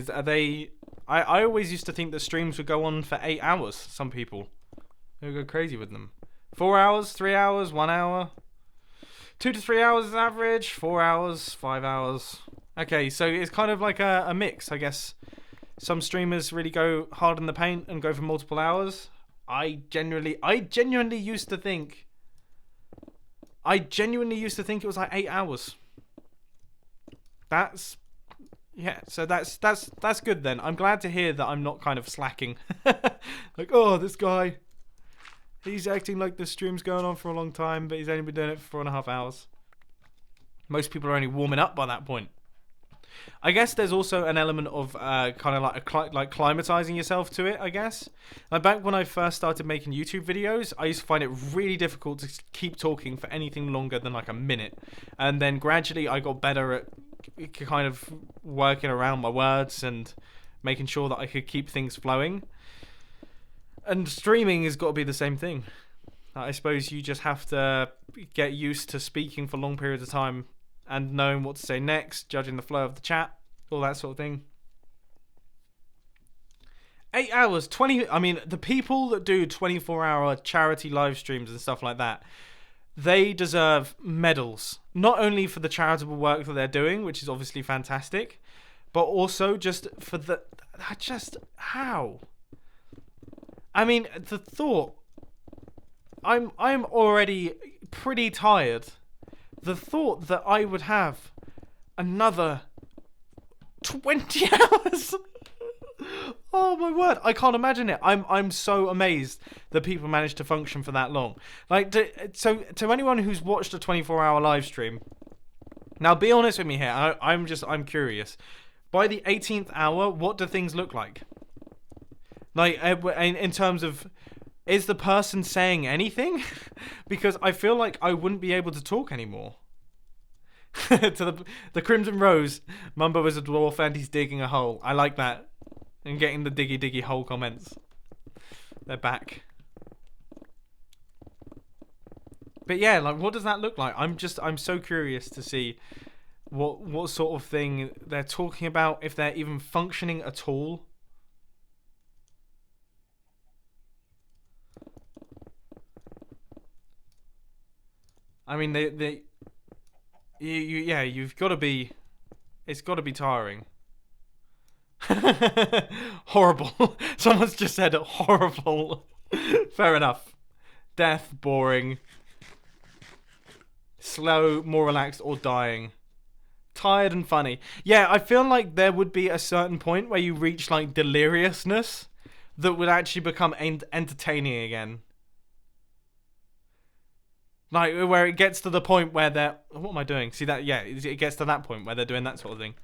I always used to think that streams would go on for 8 hours. Some people, they would go crazy with them. 4 hours, 3 hours, 1 hour. 2 to 3 hours is average. 4 hours, 5 hours. Okay, so it's kind of like a mix, I guess. Some streamers really go hard in the paint and go for multiple hours. I genuinely used to think it was like 8 hours. So that's good then. I'm glad to hear that I'm not kind of slacking. Like, oh, this guy, He's acting like the stream's going on for a long time, but he's only been doing it for 4.5 hours. Most people are only warming up by that point. I guess there's also an element of kind of like acclimatizing yourself to it, I guess. Like back when I first started making YouTube videos, I used to find it really difficult to keep talking for anything longer than like a minute. And then gradually I got better at kind of working around my words and making sure that I could keep things flowing. And streaming has got to be the same thing. I suppose you just have to get used to speaking for long periods of time and knowing what to say next, judging the flow of the chat, all that sort of thing. 8 hours, 20... I mean, the people that do 24-hour charity live streams and stuff like that, they deserve medals. Not only for the charitable work that they're doing, which is obviously fantastic, but also just for the... Just how? I mean, the thought... I'm already pretty tired. The thought that I would have another 20 hours. Oh my word, I can't imagine it. I'm so amazed that people manage to function for that long. Like, so to anyone who's watched a 24-hour live stream, now be honest with me here. I'm curious. By the 18th hour, what do things look like? Like in terms of, is the person saying anything? Because I feel like I wouldn't be able to talk anymore. To the Crimson Rose, Mumbo is a dwarf and he's digging a hole. I like that. And getting the diggy hole comments. They're back. But yeah, like what does that look like? I'm so curious to see what sort of thing they're talking about, if they're even functioning at all. I mean, you've got to be, it's got to be tiring. Horrible. Someone's just said horrible. Fair enough. Death, boring. Slow, more relaxed, or dying. Tired and funny. Yeah, I feel like there would be a certain point where you reach like deliriousness that would actually become entertaining again. Like, where it gets to the point where they're... What am I doing? See that? Yeah, it gets to that point where they're doing that sort of thing.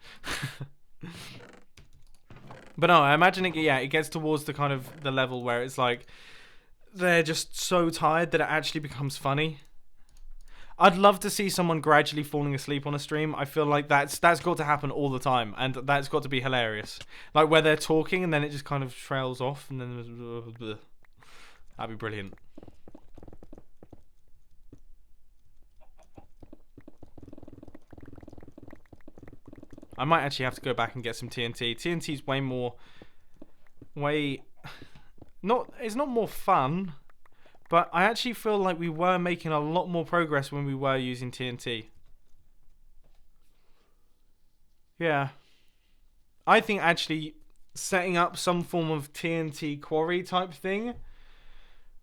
But no, I imagine it gets towards the kind of the level where it's like they're just so tired that it actually becomes funny. I'd love to see someone gradually falling asleep on a stream. I feel like that's got to happen all the time, and that's got to be hilarious. Like where they're talking and then it just kind of trails off, and then that'd be brilliant. I might actually have to go back and get some TNT. TNT's it's not more fun, but I actually feel like we were making a lot more progress when we were using TNT. Yeah. I think actually setting up some form of TNT quarry type thing,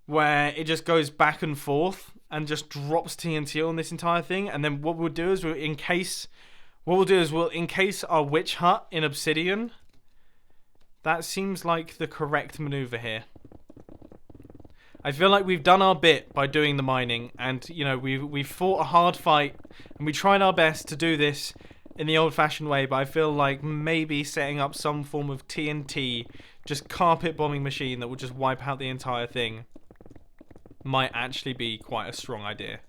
where it just goes back and forth and just drops TNT on this entire thing, and then what we'll do is we'll encase our witch hut in obsidian. That seems like the correct maneuver here. I feel like we've done our bit by doing the mining, and you know we've fought a hard fight, and we tried our best to do this in the old-fashioned way. But I feel like maybe setting up some form of TNT, just carpet bombing machine that will just wipe out the entire thing, might actually be quite a strong idea.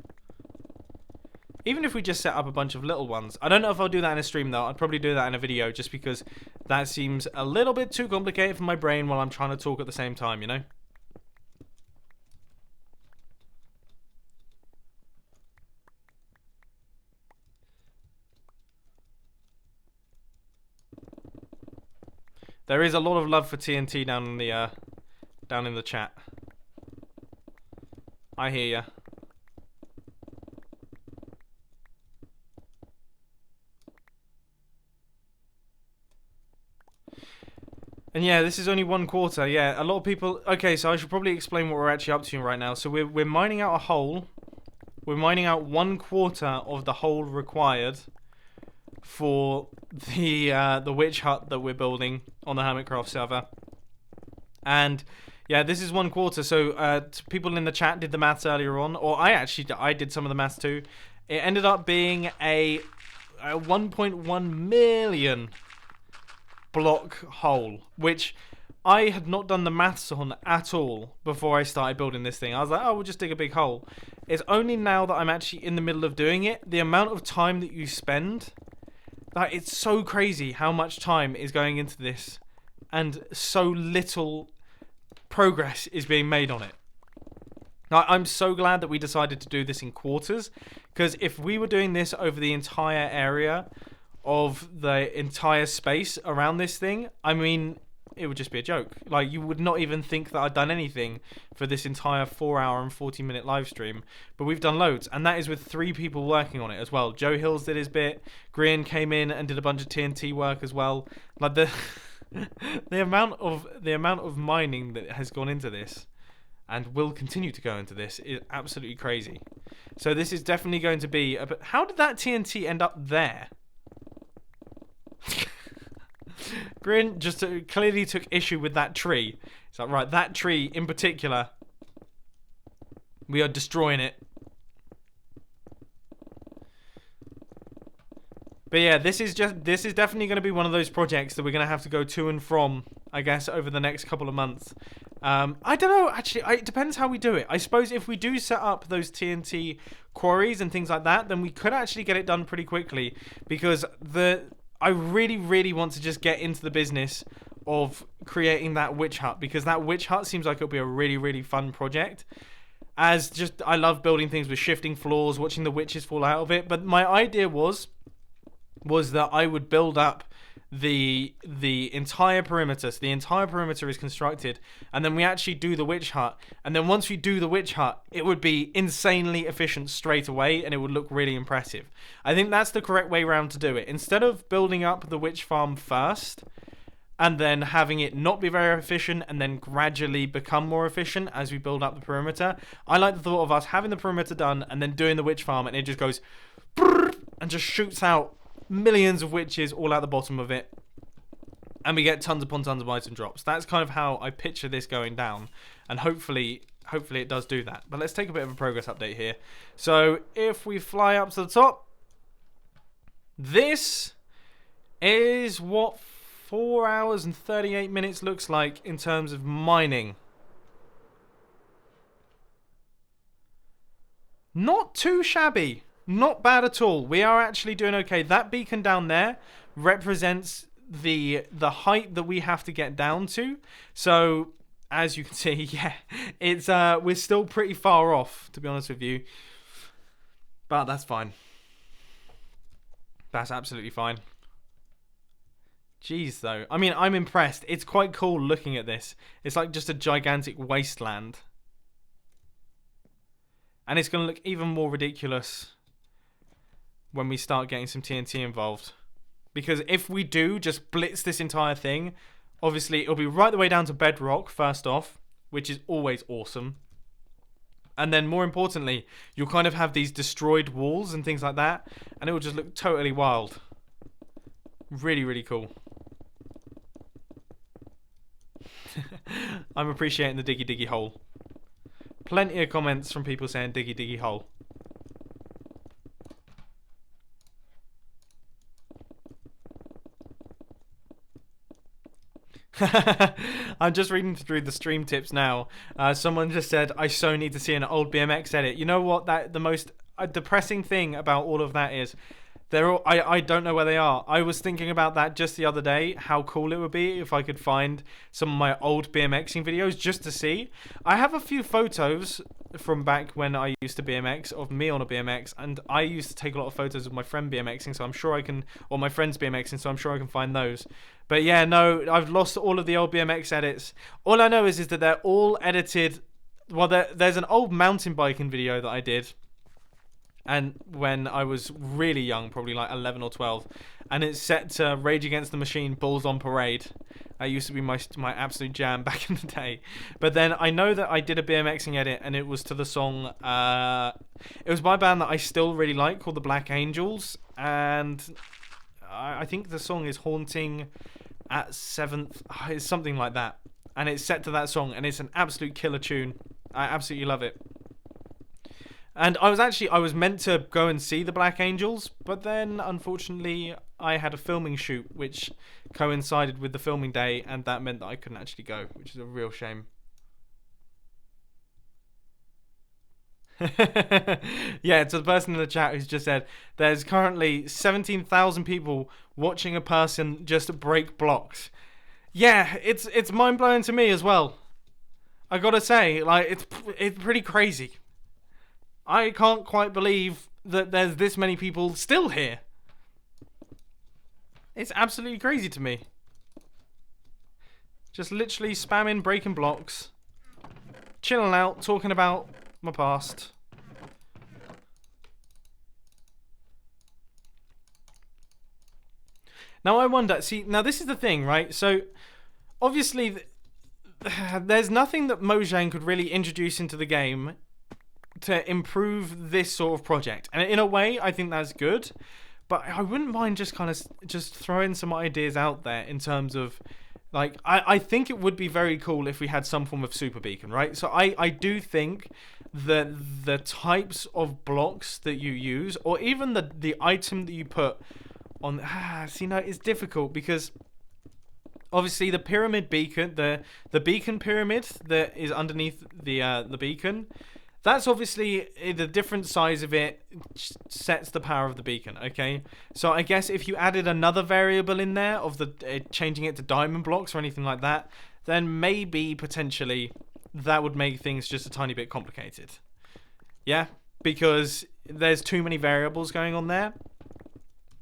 Even if we just set up a bunch of little ones. I don't know if I'll do that in a stream though. I'd probably do that in a video just because that seems a little bit too complicated for my brain while I'm trying to talk at the same time, you know? There is a lot of love for TNT down in the chat. I hear ya. And yeah, this is only 1/4. Yeah, a lot of people... Okay, so I should probably explain what we're actually up to right now. So we're mining out a hole. We're mining out 1/4 of the hole required for the witch hut that we're building on the Hermitcraft server. And Yeah, this is 1/4. So people in the chat did the maths earlier on, or I did some of the maths too. It ended up being a 1.1 million block hole, which I had not done the maths on at all before I started building this thing. I was like, oh, we'll just dig a big hole. It's only now that I'm actually in the middle of doing it, the amount of time that you spend, like, it's so crazy how much time is going into this and so little progress is being made on it. Now, I'm so glad that we decided to do this in quarters, because if we were doing this over the entire area of the entire space around this thing, I mean, it would just be a joke. Like, you would not even think that I'd done anything for this entire 4-hour and 40-minute live stream. But we've done loads, and that is with 3 people working on it as well. Joe Hills did his bit. Grian came in and did a bunch of TNT work as well. Like, the the amount of mining that has gone into this and will continue to go into this is absolutely crazy. So this is definitely going to be but how did that TNT end up there? Grin just clearly took issue with that tree. It's like, right, that tree in particular, we are destroying it. But yeah, this is definitely going to be one of those projects that we're going to have to go to and from, I guess, over the next couple of months. I don't know, actually, it depends how we do it. I suppose if we do set up those TNT quarries and things like that, then we could actually get it done pretty quickly, because I really, really want to just get into the business of creating that witch hut, because that witch hut seems like it'll be a really, really fun project. I love building things with shifting floors, watching the witches fall out of it. But my idea was that I would build up the entire perimeter. So the entire perimeter is constructed, and then we actually do the witch hut. And then once we do the witch hut, it would be insanely efficient straight away, and it would look really impressive. I think that's the correct way around to do it. Instead of building up the witch farm first and then having it not be very efficient and then gradually become more efficient as we build up the perimeter, I like the thought of us having the perimeter done and then doing the witch farm, and it just goes and just shoots out millions of witches all out the bottom of it, and we get tons upon tons of item drops. That's kind of how I picture this going down, and hopefully it does do that. But let's take a bit of a progress update here. So if we fly up to the top, this is what 4 hours and 38 minutes looks like in terms of mining. Not too shabby. Not bad at all. We are actually doing okay. That beacon down there represents the height that we have to get down to. So as you can see, yeah, it's we're still pretty far off, to be honest with you. But that's fine. That's absolutely fine. Jeez, though. I mean, I'm impressed. It's quite cool looking at this. It's like just a gigantic wasteland. And it's going to look even more ridiculous when we start getting some TNT involved. Because if we do just blitz this entire thing, obviously it'll be right the way down to bedrock first off, which is always awesome. And then more importantly, you'll kind of have these destroyed walls and things like that, and it will just look totally wild. Really, really cool. I'm appreciating the diggy diggy hole. Plenty of comments from people saying diggy diggy hole. I'm just reading through the stream tips now. Someone just said, I so need to see an old BMX edit. You know what? The most depressing thing about all of that is I don't know where they are. I was thinking about that just the other day, how cool it would be if I could find some of my old BMXing videos just to see. I have a few photos from back when I used to BMX of me on a BMX, and I used to take a lot of photos of my friend BMXing, so I'm sure I can, or my friends BMXing, so I'm sure I can find those. But yeah, no, I've lost all of the old BMX edits. All I know is that they're all edited. Well, there's an old mountain biking video that I did, and when I was really young, probably like 11 or 12, and it's set to Rage Against the Machine, Bulls on Parade. That used to be my absolute jam back in the day. But then I know that I did a BMXing edit, and it was to the song, it was by a band that I still really like called the Black Angels, and I think the song is Haunting at 7th, it's something like that. and it's set to that song, and it's an absolute killer tune. I absolutely love it. And I was meant to go and see the Black Angels, but then unfortunately I had a filming shoot which coincided with the filming day, and that meant that I couldn't actually go, which is a real shame. Yeah, to the person in the chat who's just said there's currently 17,000 people watching a person just break blocks. Yeah, it's mind-blowing to me as well. I gotta say, like, it's pretty crazy. I can't quite believe that there's this many people still here. It's absolutely crazy to me. Just literally spamming, breaking blocks, chilling out, talking about my past. Now I wonder, see, now this is the thing, right? So, obviously, there's nothing that Mojang could really introduce into the game to improve this sort of project. And in a way, I think that's good. But I wouldn't mind just kind of just throwing some ideas out there in terms of, like, I think it would be very cool if we had some form of super beacon, right? So I do think that the types of blocks that you use, or even the item that you put on, see, no, it's difficult because obviously the pyramid beacon, the beacon pyramid that is underneath the beacon, that's obviously the different size of it sets the power of the beacon, okay? So I guess if you added another variable in there of the changing it to diamond blocks or anything like that, then maybe potentially that would make things just a tiny bit complicated. Yeah, because there's too many variables going on there.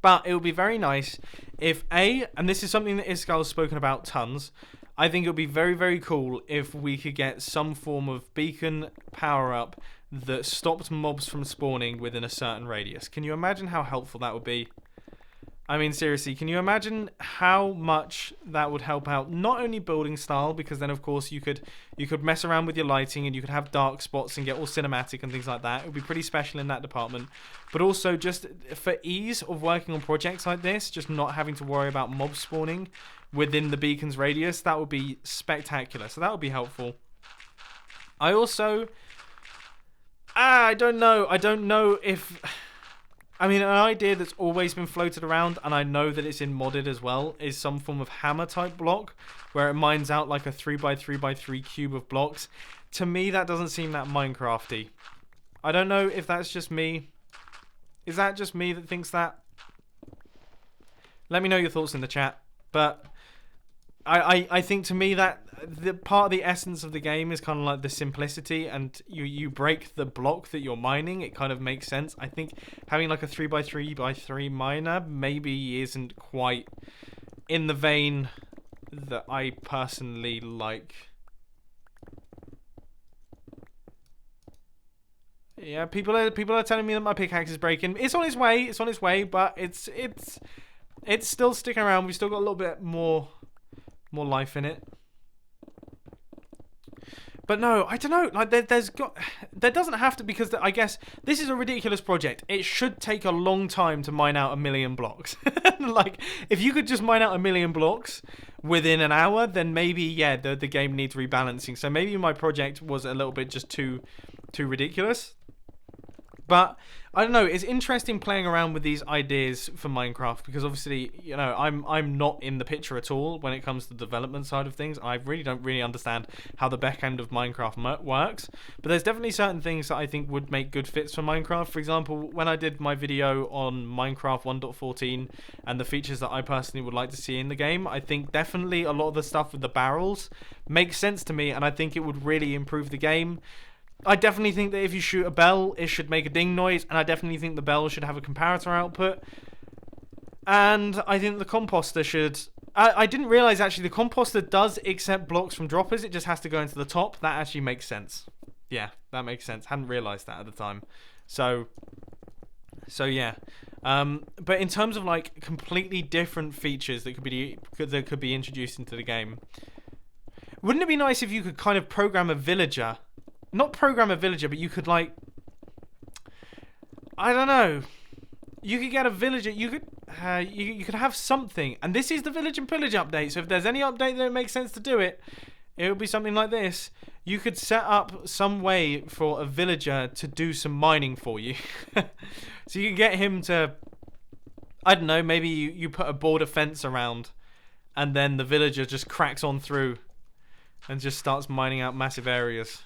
But it would be very nice if and this is something that Iskal's spoken about tons, I think it would be very, very cool if we could get some form of beacon power-up that stopped mobs from spawning within a certain radius. Can you imagine how helpful that would be? I mean, seriously, can you imagine how much that would help out? Not only building style, because then, of course, you could mess around with your lighting and you could have dark spots and get all cinematic and things like that. It would be pretty special in that department. But also, just for ease of working on projects like this, just not having to worry about mob spawning within the beacon's radius, that would be spectacular. So that would be helpful. I also... I don't know if... I mean, an idea that's always been floated around, and I know that it's in modded as well, is some form of hammer type block, where it mines out like a 3x3x3 cube of blocks. To me, that doesn't seem that Minecrafty. I don't know if that's just me. Is that just me that thinks that? Let me know your thoughts in the chat. But I think to me that the part of the essence of the game is kind of like the simplicity, and you break the block that you're mining. It kind of makes sense. I think having like a 3x3x3 miner maybe isn't quite in the vein that I personally like. Yeah, people are telling me that my pickaxe is breaking. It's on its way. It's on its way, but it's still sticking around. We've still got a little bit more life in it. But no, I don't know. Like there doesn't have to, because I guess this is a ridiculous project. It should take a long time to mine out 1 million blocks. Like if you could just mine out 1 million blocks within an hour, then maybe yeah, the game needs rebalancing. So maybe my project was a little bit just too ridiculous. But I don't know, it's interesting playing around with these ideas for Minecraft, because obviously, you know, I'm not in the picture at all when it comes to the development side of things. I really don't understand how the back end of Minecraft works, but there's definitely certain things that I think would make good fits for Minecraft. For example, when I did my video on Minecraft 1.14 and the features that I personally would like to see in the game, I think definitely a lot of the stuff with the barrels makes sense to me, and I think it would really improve the game. I definitely think that if you shoot a bell, it should make a ding noise, and I definitely think the bell should have a comparator output. And I think the composter should... I didn't realise, actually, the composter does accept blocks from droppers. It just has to go into the top. That actually makes sense. Yeah, that makes sense. Hadn't realised that at the time. So yeah. But in terms of, like, completely different features that could be introduced into the game, wouldn't it be nice if you could kind of program a villager... Not program a villager, but you could, like... I don't know. You could get a villager... You could have something. And this is the Village and Pillage update, so if there's any update that makes sense to do it, it would be something like this. You could set up some way for a villager to do some mining for you. So you can get him to, I don't know, maybe you put a border fence around, and then the villager just cracks on through and just starts mining out massive areas.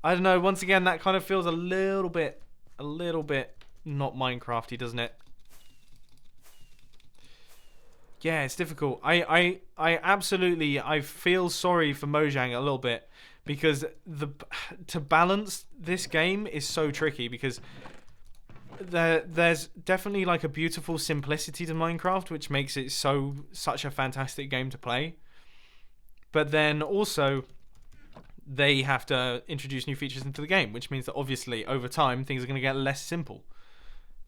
I don't know, once again, that kind of feels a little bit not Minecrafty, doesn't it? Yeah, it's difficult. I absolutely, I feel sorry for Mojang a little bit, because to balance this game is so tricky, because there's definitely like a beautiful simplicity to Minecraft, which makes it such a fantastic game to play. But then also, they have to introduce new features into the game, which means that obviously over time things are going to get less simple.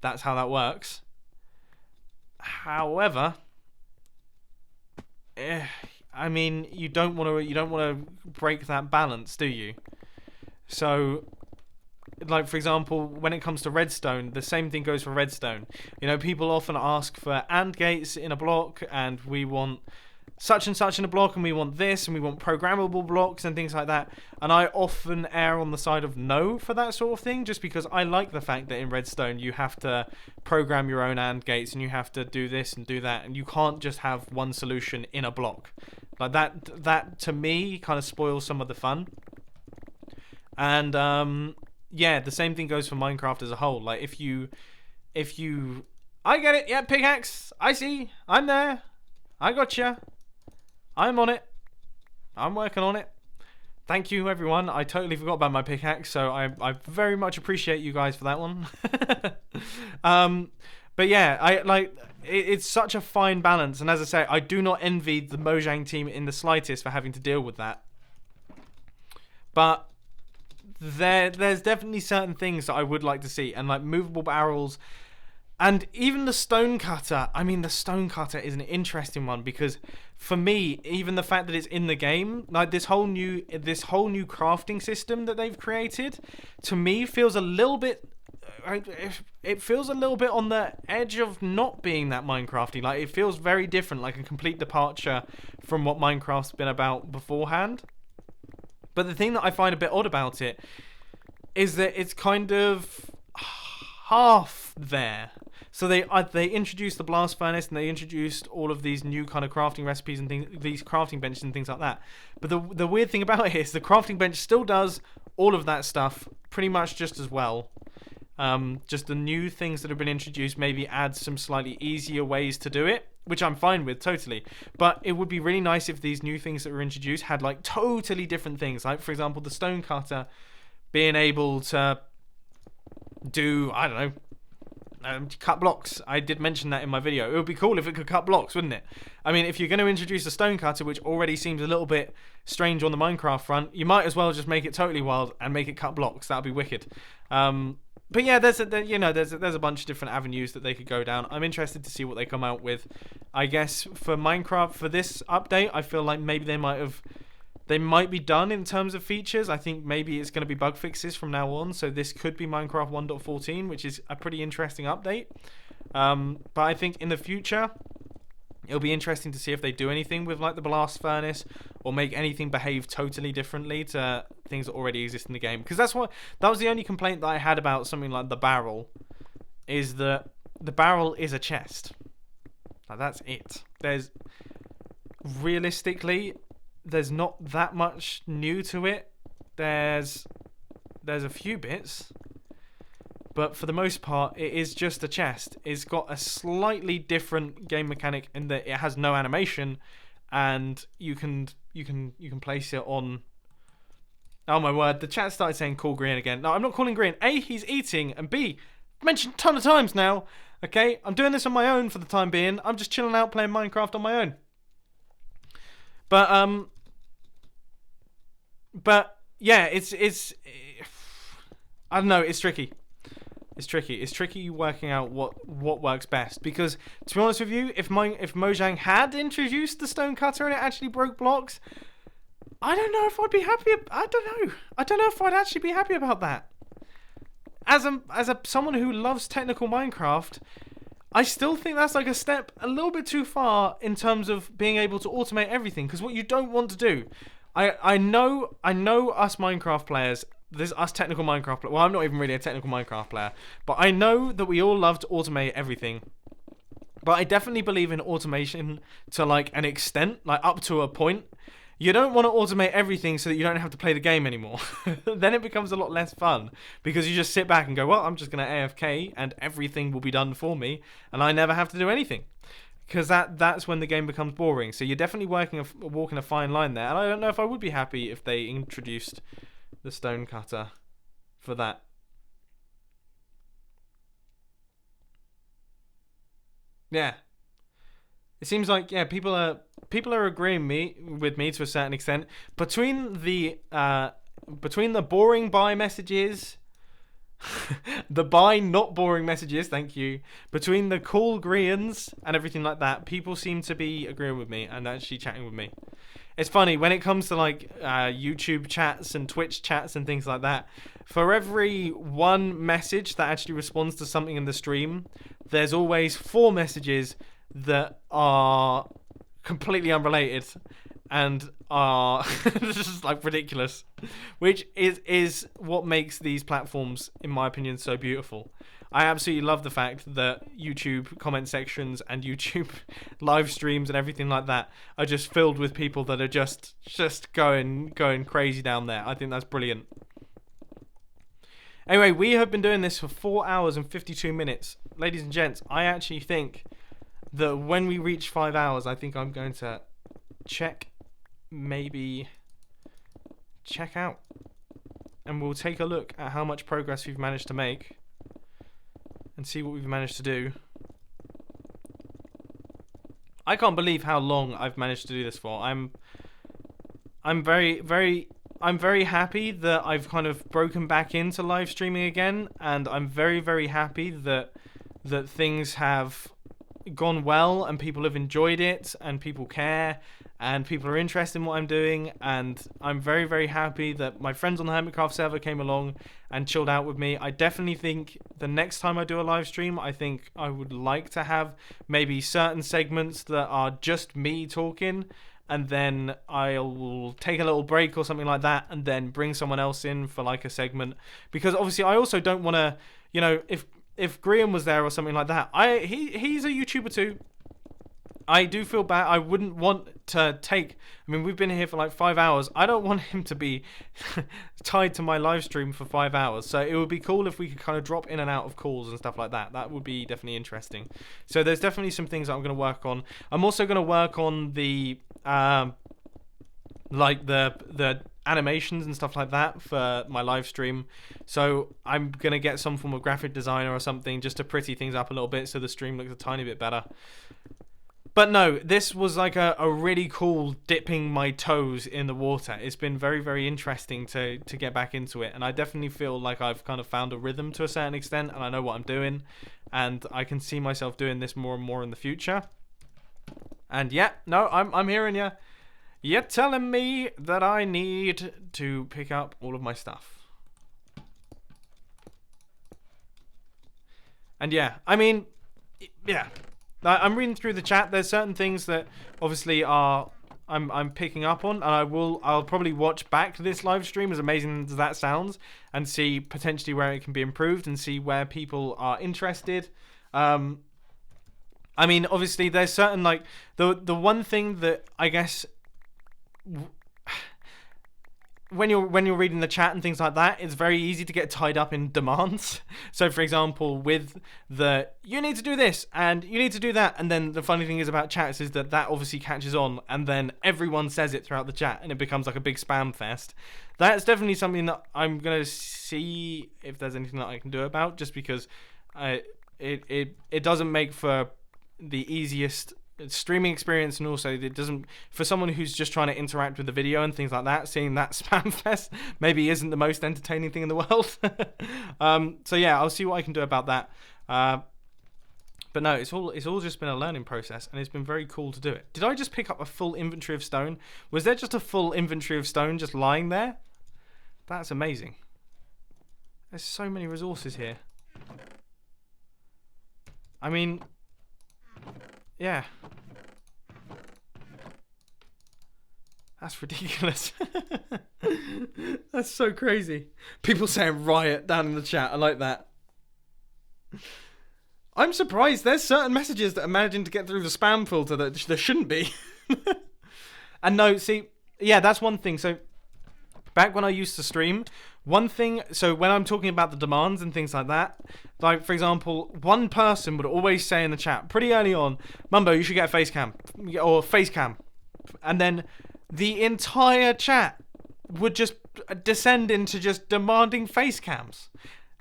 That's how that works. However, I mean, you don't want to break that balance, do you? So, like for example, when it comes to redstone, the same thing goes for redstone. You know, people often ask for AND gates in a block, and we want such and such in a block, and we want this, and we want programmable blocks and things like that. And I often err on the side of no for that sort of thing, just because I like the fact that in redstone you have to program your own AND gates, and you have to do this and do that, and you can't just have one solution in a block. Like that to me kind of spoils some of the fun. And yeah, the same thing goes for Minecraft as a whole. Like if you I get it, yeah, pickaxe, I see, I'm there, I gotcha, I'm on it, I'm working on it. Thank you, everyone. I totally forgot about my pickaxe, so I very much appreciate you guys for that one. But yeah, it's such a fine balance, and as I say, I do not envy the Mojang team in the slightest for having to deal with that. But there's definitely certain things that I would like to see, and like movable barrels, and even the stone cutter. I mean, the stone cutter is an interesting one, because for me, even the fact that it's in the game, like this whole new crafting system that they've created, to me feels a little bit. It feels a little bit on the edge of not being that Minecrafty. Like it feels very different, like a complete departure from what Minecraft's been about beforehand. But the thing that I find a bit odd about it is that it's kind of half there. So they introduced the blast furnace, and they introduced all of these new kind of crafting recipes and things, these crafting benches and things like that. But the weird thing about it is the crafting bench still does all of that stuff pretty much just as well. Just the new things that have been introduced maybe add some slightly easier ways to do it, which I'm fine with, totally. But it would be really nice if these new things that were introduced had like totally different things. Like, for example, the stone cutter being able to do, I don't know, cut blocks. I did mention that in my video. It would be cool if it could cut blocks, wouldn't it? I mean, if you're going to introduce a stone cutter, which already seems a little bit strange on the Minecraft front, you might as well just make it totally wild and make it cut blocks. That would be wicked. But yeah, there's a bunch of different avenues that they could go down. I'm interested to see what they come out with. I guess for Minecraft, for this update, I feel like maybe they might be done in terms of features. I think maybe it's going to be bug fixes from now on. So this could be Minecraft 1.14, which is a pretty interesting update. But I think in the future, it'll be interesting to see if they do anything with like the blast furnace, or make anything behave totally differently to things that already exist in the game. Because that was the only complaint that I had about something like the barrel, is that the barrel is a chest. Like, that's it. Realistically, there's not that much new to it. There's a few bits, but for the most part, it is just a chest. It's got a slightly different game mechanic in that it has no animation, and you can place it on. Oh my word! The chat started saying call Green again. No, I'm not calling Green. A, he's eating, and B, mentioned a ton of times now. Okay, I'm doing this on my own for the time being. I'm just chilling out playing Minecraft on my own. But yeah, it's I don't know. It's tricky. It's tricky working out what works best, because to be honest with you, if Mojang had introduced the stone cutter and it actually broke blocks, I don't know if I'd be happy. I don't know if I'd actually be happy about that. As someone who loves technical Minecraft, I still think that's like a step a little bit too far in terms of being able to automate everything. Because what you don't want to do, I know us Minecraft players. There's us technical Minecraft players. Well, I'm not even really a technical Minecraft player, but I know that we all love to automate everything. But I definitely believe in automation to like an extent, like up to a point. You don't want to automate everything so that you don't have to play the game anymore. Then it becomes a lot less fun because you just sit back and go, well, I'm just going to AFK and everything will be done for me and I never have to do anything. Because that's when the game becomes boring. So you're definitely walking a fine line there. And I don't know if I would be happy if they introduced the stone cutter for that. Yeah. It seems like people are agreeing with me to a certain extent. Between the boring buy messages, the buy not boring messages, thank you. Between the cool greens and everything like that, people seem to be agreeing with me and actually chatting with me. It's funny when it comes to like YouTube chats and Twitch chats and things like that. For every one message that actually responds to something in the stream, there's always 4 messages that are completely unrelated and are just like ridiculous, which is what makes these platforms, in my opinion, so beautiful. I absolutely love the fact that YouTube comment sections and YouTube live streams and everything like that are just filled with people that are just going crazy down there. I think that's brilliant. Anyway, we have been doing this for 4 hours and 52 minutes. Ladies and gents, I actually think that when we reach 5 hours, I think I'm going to check out. And we'll take a look at how much progress we've managed to make and see what we've managed to do. I can't believe how long I've managed to do this for. I'm very happy that I've kind of broken back into live streaming again, and I'm very happy that things have gone well and people have enjoyed it and people care and people are interested in what I'm doing, and I'm very happy that my friends on the Hermitcraft server came along and chilled out with me. I definitely think the next time I do a live stream, I think I would like to have maybe certain segments that are just me talking, and then I'll take a little break or something like that and then bring someone else in for like a segment, because obviously I also don't want to, you know, if Graham was there or something like that, he's a YouTuber too. I do feel bad. I wouldn't want to take... I mean, we've been here for like 5 hours. I don't want him to be tied to my live stream for 5 hours. So it would be cool if we could kind of drop in and out of calls and stuff like that. That would be definitely interesting. So there's definitely some things that I'm going to work on. I'm also going to work on the... like the animations and stuff like that for my live stream. So I'm going to get some form of graphic designer or something just to pretty things up a little bit so the stream looks a tiny bit better. But no, this was like a really cool dipping my toes in the water. It's been very interesting to get back into it. And I definitely feel like I've kind of found a rhythm to a certain extent and I know what I'm doing. And I can see myself doing this more and more in the future. And yeah, no, I'm hearing you. You're telling me that I need to pick up all of my stuff. And yeah, I mean, yeah. I'm reading through the chat. There's certain things that obviously I'm picking up on, and I'll probably watch back this live stream, as amazing as that sounds, and see potentially where it can be improved and see where people are interested. I mean, obviously there's certain, like, the one thing that I guess when you're reading the chat and things like that, it's very easy to get tied up in demands. So for example, with the you need to do this and you need to do that, and then the funny thing is about chats is that obviously catches on and then everyone says it throughout the chat and it becomes like a big spam fest. That's definitely something that I'm gonna see if there's anything that I can do about, just because it doesn't make for the easiest streaming experience, and also it doesn't, for someone who's just trying to interact with the video and things like that, seeing that spam fest maybe isn't the most entertaining thing in the world. So yeah, I'll see what I can do about that. But no, it's all just been a learning process, and it's been very cool to do it. Did I just pick up a full inventory of stone? Was there just a full inventory of stone just lying there? That's amazing. There's so many resources here. I mean, yeah. That's ridiculous. That's so crazy. People saying riot down in the chat. I like that. I'm surprised there's certain messages that are managing to get through the spam filter that there shouldn't be. And no, see, yeah, that's one thing. So back when I used to stream, one thing, so when I'm talking about the demands and things like that, like, for example, one person would always say in the chat pretty early on, Mumbo, you should get a face cam, or face cam. And then the entire chat would just descend into just demanding face cams.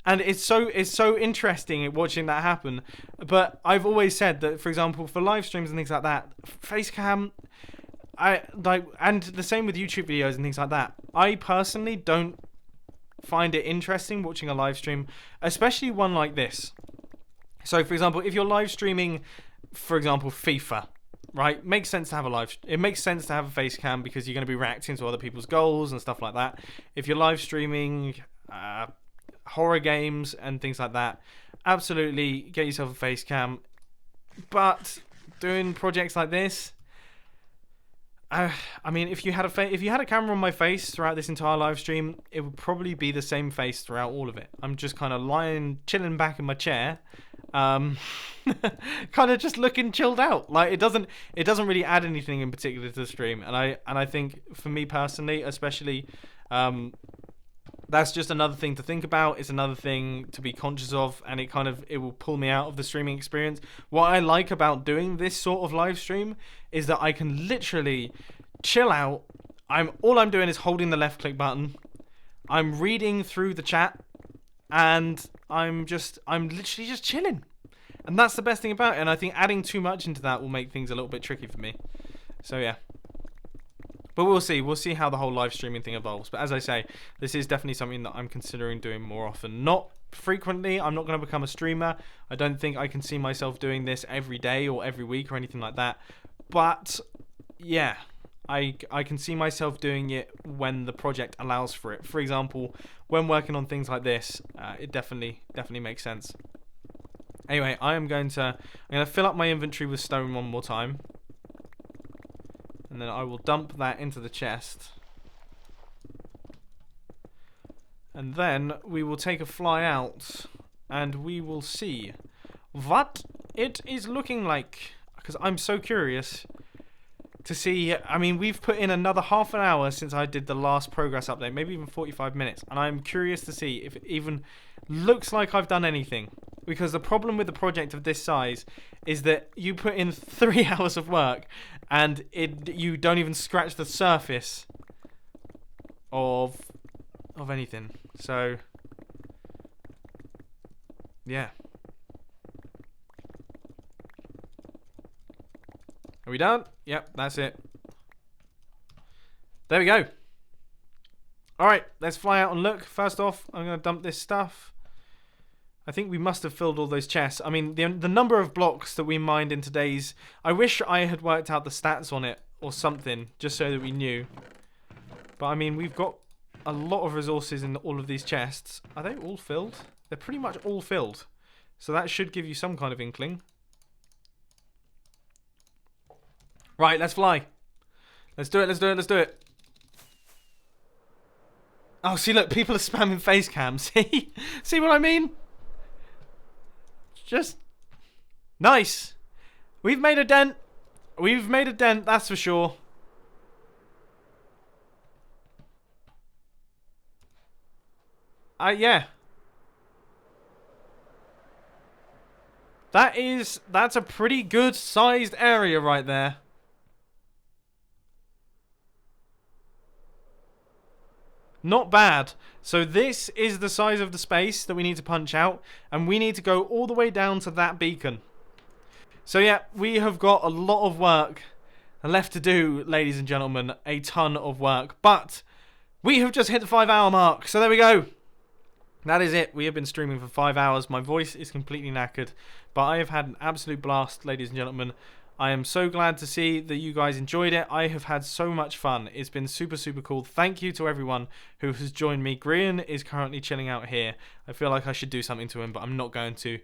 And it's so interesting watching that happen. But I've always said that, for example, for live streams and things like that, face cam, and the same with YouTube videos and things like that. I personally don't find it interesting watching a live stream, especially one like this. So, for example, if you're live streaming, for example, FIFA, right? Makes sense to have it makes sense to have a face cam because you're going to be reacting to other people's goals and stuff like that. If you're live streaming horror games and things like that, absolutely get yourself a face cam. But doing projects like this, I mean, if you had a camera on my face throughout this entire live stream, it would probably be the same face throughout all of it. I'm just kind of chilling back in my chair, kind of just looking chilled out. Like it doesn't really add anything in particular to the stream. And I think for me personally, especially, that's just another thing to think about. It's another thing to be conscious of, and it will pull me out of the streaming experience. What I like about doing this sort of live stream is that I can literally chill out. All I'm doing is holding the left click button. I'm reading through the chat, and I'm literally just chilling. And that's the best thing about it. And I think adding too much into that will make things a little bit tricky for me. So yeah. But we'll see. We'll see how the whole live streaming thing evolves. But as I say, this is definitely something that I'm considering doing more often. Not frequently. I'm not going to become a streamer. I don't think I can see myself doing this every day or every week or anything like that. But yeah, I can see myself doing it when the project allows for it. For example, when working on things like this, it definitely makes sense. Anyway, I'm going to fill up my inventory with stone one more time. And then I will dump that into the chest. And then we will take a fly out and we will see what it is looking like. Because I'm so curious to see. I mean, we've put in another half an hour since I did the last progress update. Maybe even 45 minutes. And I'm curious to see if it even looks like I've done anything. Because the problem with the project of this size is that you put in 3 hours of work and you don't even scratch the surface of anything. So yeah. Are we done? Yep, that's it. There we go. Alright, let's fly out and look. First off, I'm going to dump this stuff. I think we must have filled all those chests. I mean, the number of blocks that we mined in today's... I wish I had worked out the stats on it or something, just so that we knew. But, I mean, we've got a lot of resources in all of these chests. Are they all filled? They're pretty much all filled. So that should give you some kind of inkling. Right, let's fly. Let's do it, let's do it, let's do it. Oh, see, look, people are spamming face cams. See? See what I mean? Just nice. We've made a dent. We've made a dent, that's for sure. Yeah. That's a pretty good sized area right there. Not bad. So this is the size of the space that we need to punch out, and we need to go all the way down to that beacon. So yeah, we have got a lot of work left to do, ladies and gentlemen, a ton of work, but we have just hit the 5-hour mark, so there we go. That is it. We have been streaming for 5 hours. My voice is completely knackered, but I have had an absolute blast, ladies and gentlemen. I am so glad to see that you guys enjoyed it. I have had so much fun. It's been super, super cool. Thank you to everyone who has joined me. Grian is currently chilling out here. I feel like I should do something to him, but I'm not going to.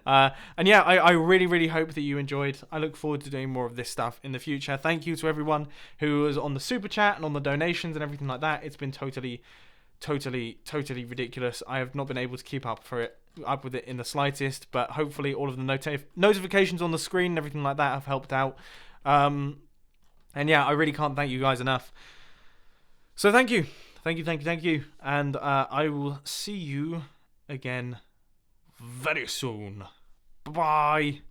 And yeah, I really, really hope that you enjoyed. I look forward to doing more of this stuff in the future. Thank you to everyone who was on the super chat and on the donations and everything like that. It's been totally ridiculous. I have not been able to keep up with it in the slightest, but hopefully all of the notifications on the screen and everything like that have helped out. And yeah, I really can't thank you guys enough. So thank you. And I will see you again very soon. Bye.